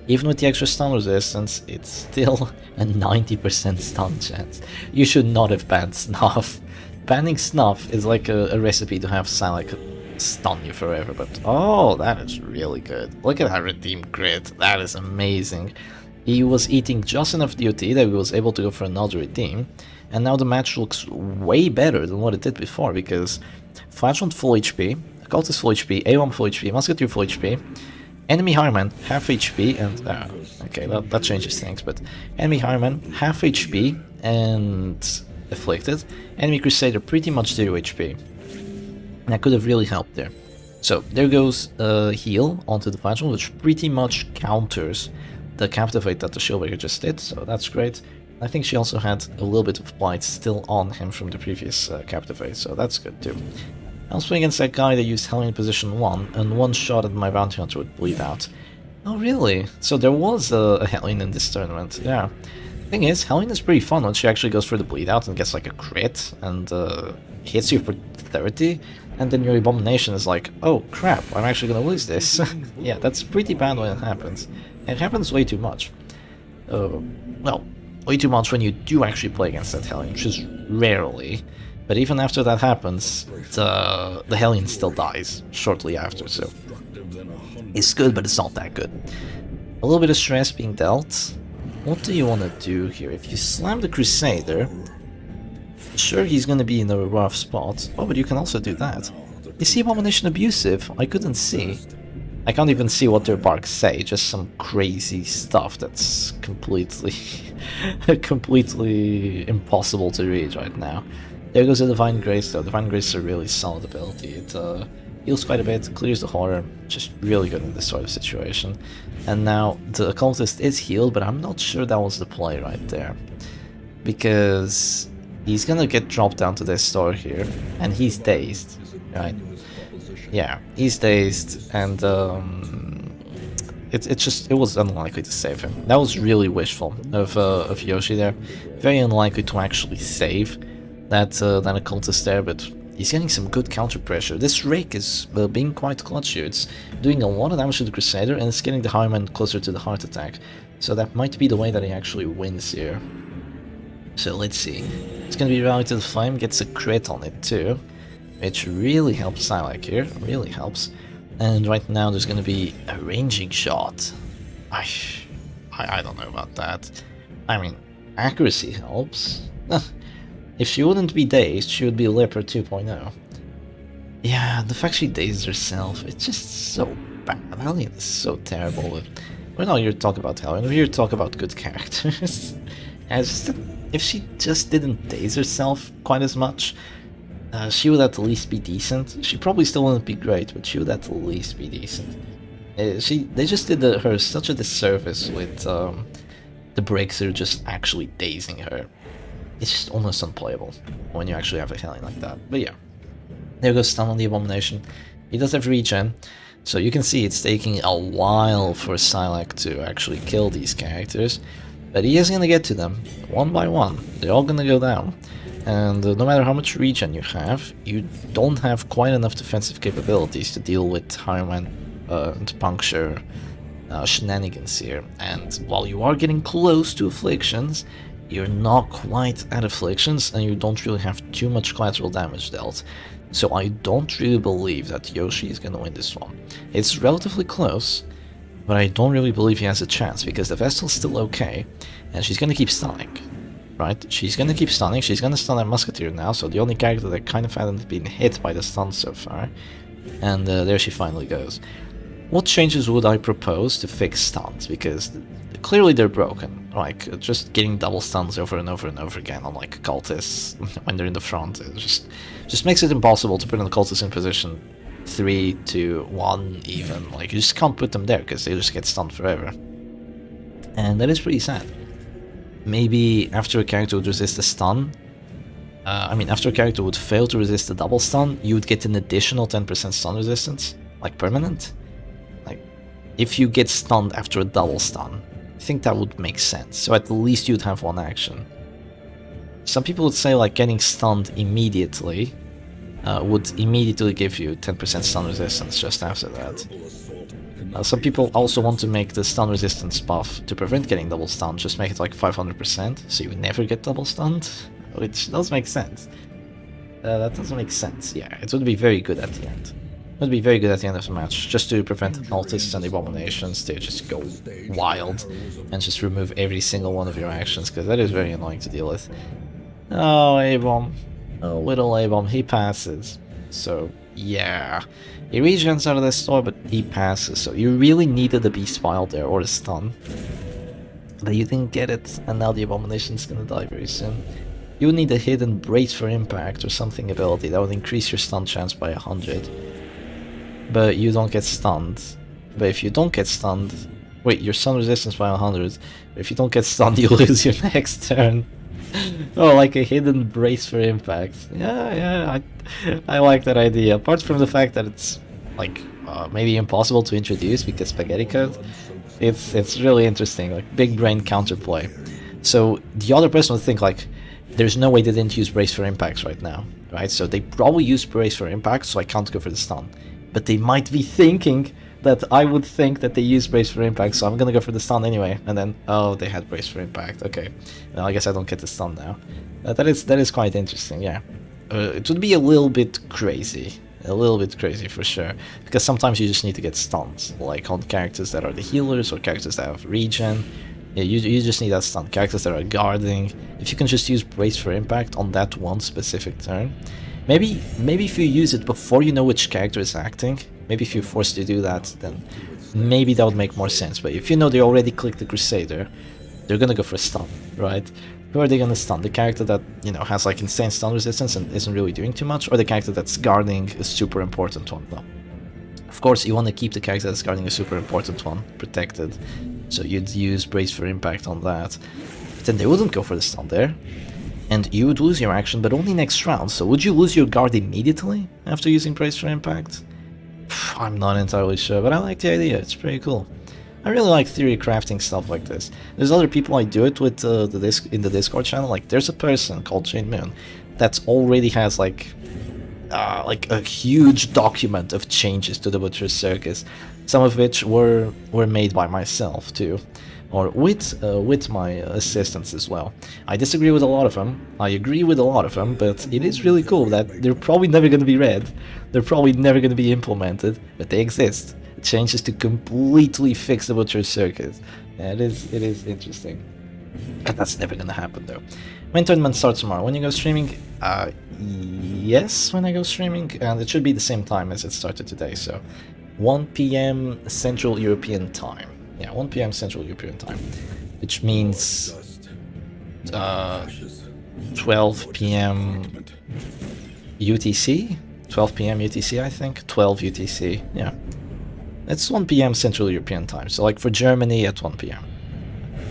even with the extra stun resistance, it's still a 90% stun chance. You should not have banned Snuff. Banning Snuff is like a recipe to have Psylocke stun you forever, but oh, that is really good. Look at that redeem crit, that is amazing. He was eating just enough DOT that he was able to go for another redeem, and now the match looks way better than what it did before, because Flagellant full HP, Occultist full HP, A1 full HP, Musketeer full HP, Enemy Highman, half HP, and okay, that changes things, but Enemy Highman, half HP, and Afflicted. Enemy Crusader, pretty much 0 HP. That could have really helped there. So there goes heal onto the flagell, which pretty much counters the captivate that the Shieldbreaker just did, so that's great. I think she also had a little bit of blight still on him from the previous captivate, so that's good too. I was playing against that guy that used Hellion in position 1, and one shot at my Bounty Hunter would bleed out. Oh really? So there was a Hellion in this tournament, yeah. Thing is, Hellion is pretty fun when she actually goes for the bleed out and gets like a crit and hits you for 30, and then your Abomination is like, oh crap, I'm actually gonna lose this. Yeah, that's pretty bad when it happens. It happens way too much. Well, way too much when you do actually play against that Hellion, which is rarely. But even after that happens, the Hellion still dies shortly after, so it's good, but it's not that good. A little bit of stress being dealt. What do you want to do here? If you slam the Crusader, sure he's going to be in a rough spot. Oh, but you can also do that. Is the Abomination abusive? I couldn't see. I can't even see what their barks say, just some crazy stuff that's completely completely impossible to read right now. There goes the Divine Grace though. Divine Grace is a really solid ability. It heals quite a bit, clears the horror, just really good in this sort of situation. And now the Occultist is healed, but I'm not sure that was the play right there. Because he's gonna get dropped down to this store here, and he's dazed, right? Yeah, he's dazed, and it was unlikely to save him. That was really wishful of Yoshi there. Very unlikely to actually save that Occultist there, but he's getting some good counter pressure. This Rake is being quite clutch here. It's doing a lot of damage to the Crusader, and it's getting the Highman closer to the heart attack. So that might be the way that he actually wins here. So let's see. It's gonna be Rally to the Flame, gets a crit on it too, which really helps Silac here, really helps. And right now there's gonna be a ranging shot. I don't know about that. I mean, accuracy helps. If she wouldn't be dazed, she would be Leper 2.0. Yeah, the fact she dazes herself, it's just so bad. Hellion is so terrible. We're not here to talk about Hellion, we're here to talk about good characters. If she just didn't daze herself quite as much, she would at least be decent. She probably still wouldn't be great, but she would at least be decent. They just did her such a disservice with the breakthrough just actually dazing her. It's just almost unplayable when you actually have a Hellion like that. But yeah, there goes stun on the Abomination. He does have regen, so you can see it's taking a while for Silac to actually kill these characters. But he is going to get to them, one by one. They're all going to go down. And no matter how much regen you have, you don't have quite enough defensive capabilities to deal with Highman and Puncture shenanigans here. And while you are getting close to Afflictions, you're not quite at Afflictions, and you don't really have too much collateral damage dealt. So I don't really believe that Yoshi is going to win this one. It's relatively close, but I don't really believe he has a chance, because the Vestal's still okay, and she's going to keep stunning, right? She's going to keep stunning, she's going to stun that Musketeer now, so the only character that kind of hadn't been hit by the stun so far. And there she finally goes. What changes would I propose to fix stuns? Because clearly they're broken. Like, just getting double stuns over and over and over again on like cultists when they're in the front, it just makes it impossible to put an cultist in position 3 to 1 even. Like, you just can't put them there because they just get stunned forever. And that is pretty sad. Maybe after a character would resist a stun, after a character would fail to resist a double stun, you would get an additional 10% stun resistance, like permanent. Like, if you get stunned after a double stun, I think that would make sense. So at least you'd have one action. Some people would say like getting stunned immediately would immediately give you 10% stun resistance just after that. Some people also want to make the stun resistance buff to prevent getting double stunned, just make it like 500%, so you would never get double stunned, which does make sense. That does make sense, yeah, it would be very good at the end. It would be very good at the end of the match, just to prevent cultists and abominations to just go wild and just remove every single one of your actions, because that is very annoying to deal with. Oh, A-bomb. Oh, little A-bomb, he passes. So, yeah. He regens out of the store, but he passes. So you really needed the Beast Wild there, or the stun. But you didn't get it, and now the Abomination's gonna die very soon. you would need a hidden brace for impact or something ability that would increase your stun chance by 100. But you don't get stunned. But if you don't get stunned... Wait, your stun resistance by 100. But if you don't get stunned, you lose your next turn. Oh, like a hidden brace for impact. Yeah, I like that idea. Apart from the fact that it's, like, maybe impossible to introduce because spaghetti code, it's really interesting, like, big brain counterplay. So the other person would think, like, there's no way they didn't use brace for impacts right now, right? So they probably used brace for impact, so I can't go for the stun. But they might be thinking that I would think that they used brace for impact, so I'm gonna go for the stun anyway. And then, oh, they had brace for impact. Okay, well, I guess I don't get the stun now. That is quite interesting. Yeah, it would be a little bit crazy for sure, because sometimes you just need to get stuns, like on characters that are the healers or characters that have regen. Yeah, you just need that stun. Characters that are guarding. If you can just use brace for impact on that one specific turn. Maybe if you use it before you know which character is acting, maybe if you're forced to do that, then maybe that would make more sense. But if you know they already clicked the Crusader, they're gonna go for a stun, right? Who are they gonna stun? The character that, you know, has like insane stun resistance and isn't really doing too much, or the character that's guarding a super important one? Well, of course you want to keep the character that's guarding a super important one protected, so you'd use brace for impact on that. But then they wouldn't go for the stun there. And you would lose your action, but only next round. So would you lose your guard immediately after using brace for impact? I'm not entirely sure, but I like the idea. It's pretty cool. I really like theory crafting stuff like this. There's other people I do it with in the Discord channel. Like, there's a person called Jane Moon that already has like a huge document of changes to the Butcher's Circus, some of which were made by myself too. Or with my assistants as well. I disagree with a lot of them, I agree with a lot of them, but it is really cool that they're probably never going to be read, they're probably never going to be implemented, but they exist. Changes to completely fix the Butcher's Circus. Yeah, it is interesting. But that's never going to happen though. When tournament starts tomorrow? When you go streaming? Yes, when I go streaming, and it should be the same time as it started today, so 1 PM Central European Time. Yeah, 1 PM Central European Time, which means 12 PM UTC? 12 PM UTC, I think? 12 UTC, yeah. It's 1 PM Central European Time, so like for Germany at 1 PM.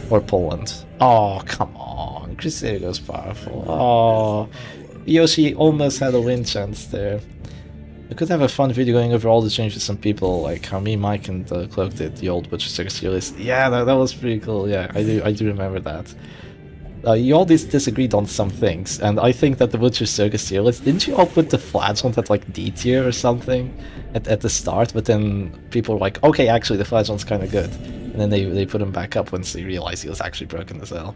Or Poland. Oh, come on, Crusader's powerful. Oh, Yoshi almost had a win chance there. I could have a fun video going over all the changes some people, like how me, Mike, and Cloak did the old Butcher Circus tier list. Yeah, that was pretty cool. Yeah, I do remember that. You all disagreed on some things, and I think that the Butcher Circus tier list, didn't you all put the Flagellant at like D tier or something at the start? But then people were like, okay, actually the Flagellant's kind of good, and then they put him back up once they realized he was actually broken as hell.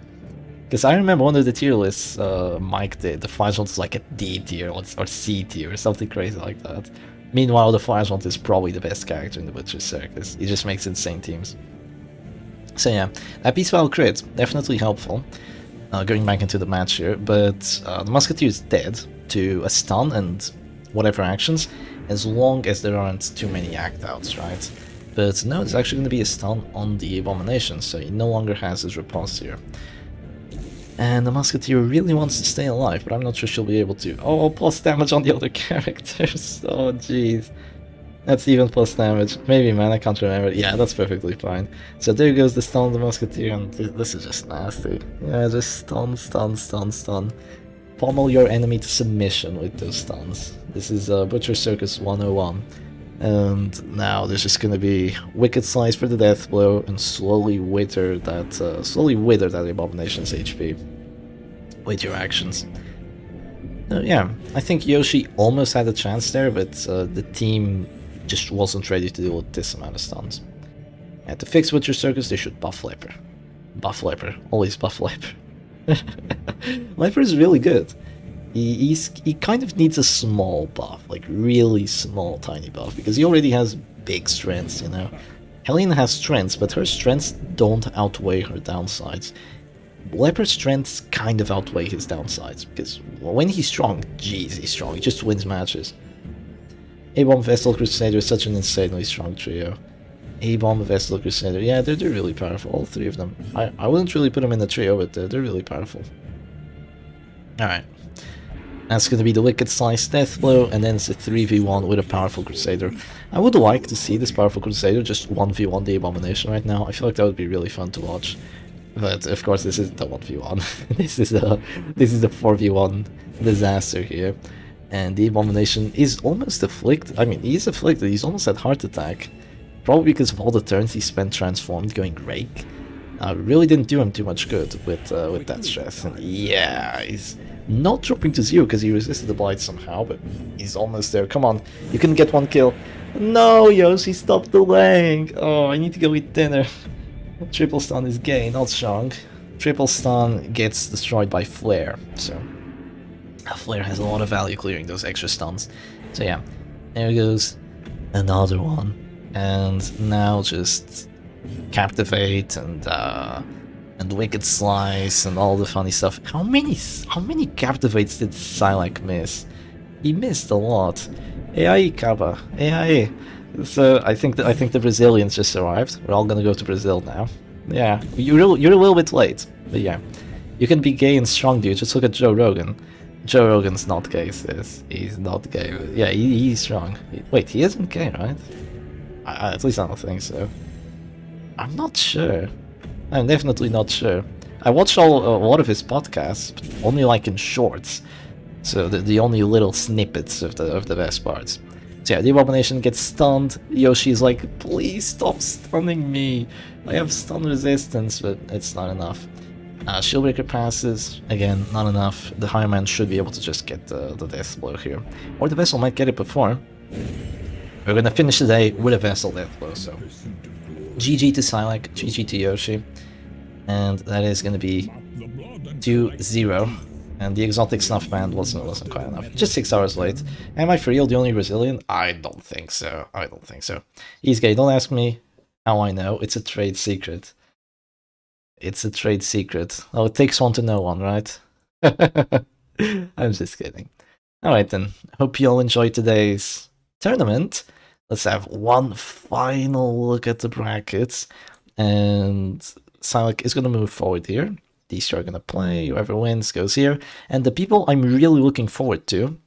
Because I remember one of the tier lists Mike did, the Flagellant was like a D tier or C tier or something crazy like that. Meanwhile, the Flagellant is probably the best character in the Butcher's Circus. He just makes insane teams. So yeah, that Peace File crit, definitely helpful. Going back into the match here, but the Musketeer is dead to a stun and whatever actions, as long as there aren't too many act outs, right? But no, there's actually going to be a stun on the Abomination, so he no longer has his riposte here. And the Musketeer really wants to stay alive, but I'm not sure she'll be able to. Oh, plus damage on the other characters. Oh, jeez. That's even plus damage. Maybe, man, I can't remember. Yeah, that's perfectly fine. So there goes the stun on the Musketeer, and this is just nasty. Yeah, just stun, stun, stun, stun. Pommel your enemy to submission with those stuns. This is Butcher Circus 101. And now there's just gonna be Wicked Slice for the death blow and slowly wither that Abomination's HP with your actions. Yeah, I think Yoshi almost had a chance there, but the team just wasn't ready to deal with this amount of stuns. And to fix Butcher Circus, they should buff Leper. Buff Leper, always buff Leper. Leper is really good. He kind of needs a small buff, like really small tiny buff, because he already has big strengths, you know. Helena has strengths, but her strengths don't outweigh her downsides. Leper's strengths kind of outweigh his downsides, because when he's strong, jeez, he's strong, he just wins matches. A-Bomb, Vestal, Crusader is such an insanely strong trio. A-Bomb, Vestal, Crusader, yeah, they're really powerful, all three of them. I wouldn't really put them in the trio, but they're really powerful. Alright. That's going to be the Wicked Slice Death Blow, and then it's a 3v1 with a Powerful Crusader. I would like to see this Powerful Crusader just 1v1 the Abomination right now. I feel like that would be really fun to watch. But of course this isn't a 1v1. this is a 4v1 disaster here. And the Abomination is almost afflicted. I mean, he's afflicted, he's almost at heart attack. Probably because of all the turns he spent transformed going Rake. Really didn't do him too much good with that stress. And yeah, he's not dropping to 0 because he resisted the blight somehow, but he's almost there. Come on, you can get one kill. No, Yoshi, stop delaying. Oh, I need to go eat dinner. Triple stun is gay, not strong. Triple stun gets destroyed by Flare, so Flare has a lot of value clearing those extra stuns. So yeah, there goes another one. And now just Captivate and Wicked Slice and all the funny stuff. How many Captivates did Silac miss? He missed a lot. AI Kaba, AI. So I think the Brazilians just arrived. We're all gonna go to Brazil now. Yeah, you're a little bit late, but yeah, you can be gay and strong, dude. Just look at Joe Rogan. Joe Rogan's not gay, sis. He's not gay. Yeah, he's strong. Wait, he isn't gay, right? At least I don't think so. I'm not sure. I'm definitely not sure. I watched a lot of his podcasts, but only like in shorts. So the only little snippets of the best parts. So yeah, the Abomination gets stunned. Yoshi's like, please stop stunning me. I have stun resistance, but it's not enough. Shieldbreaker passes. Again, not enough. The High Man should be able to just get the Death Blow here. Or the Vessel might get it before. We're gonna finish the day with a Vessel Death Blow, so... GG to Silac, GG to Yoshi. And that is gonna be 2-0. And the Exotic Snuff Band wasn't quite enough. Just 6 hours late. Am I for real the only Brazilian? I don't think so. I don't think so. He's gay. Don't ask me how I know. It's a trade secret. It's a trade secret. Oh, it takes one to know one, right? I'm just kidding. Alright then. Hope you all enjoyed today's tournament. Let's have one final look at the brackets. And Silac is going to move forward here. These two are going to play. Whoever wins goes here. And the people I'm really looking forward to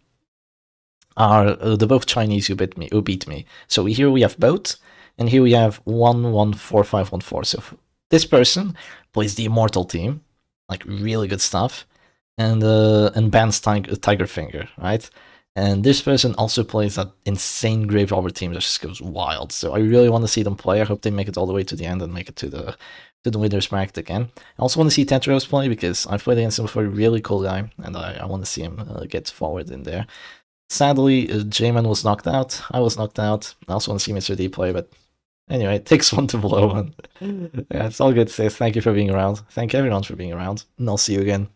are the both Chinese who beat me. So here we have Boat, and here we have 1-1-4-5-1-4. So this person plays the Immortal team, like really good stuff, and bans Tiger Finger, right? And this person also plays that insane Grave Robber team that just goes wild. So I really want to see them play. I hope they make it all the way to the end and make it to the winner's bracket again. I also want to see Tetros play because I've played against him before. Really cool guy, and I want to see him get forward in there. Sadly, J-Man was knocked out. I was knocked out. I also want to see Mr. D play, but anyway, it takes one to blow one. Yeah, it's all good, sis. Thank you for being around. Thank everyone for being around, and I'll see you again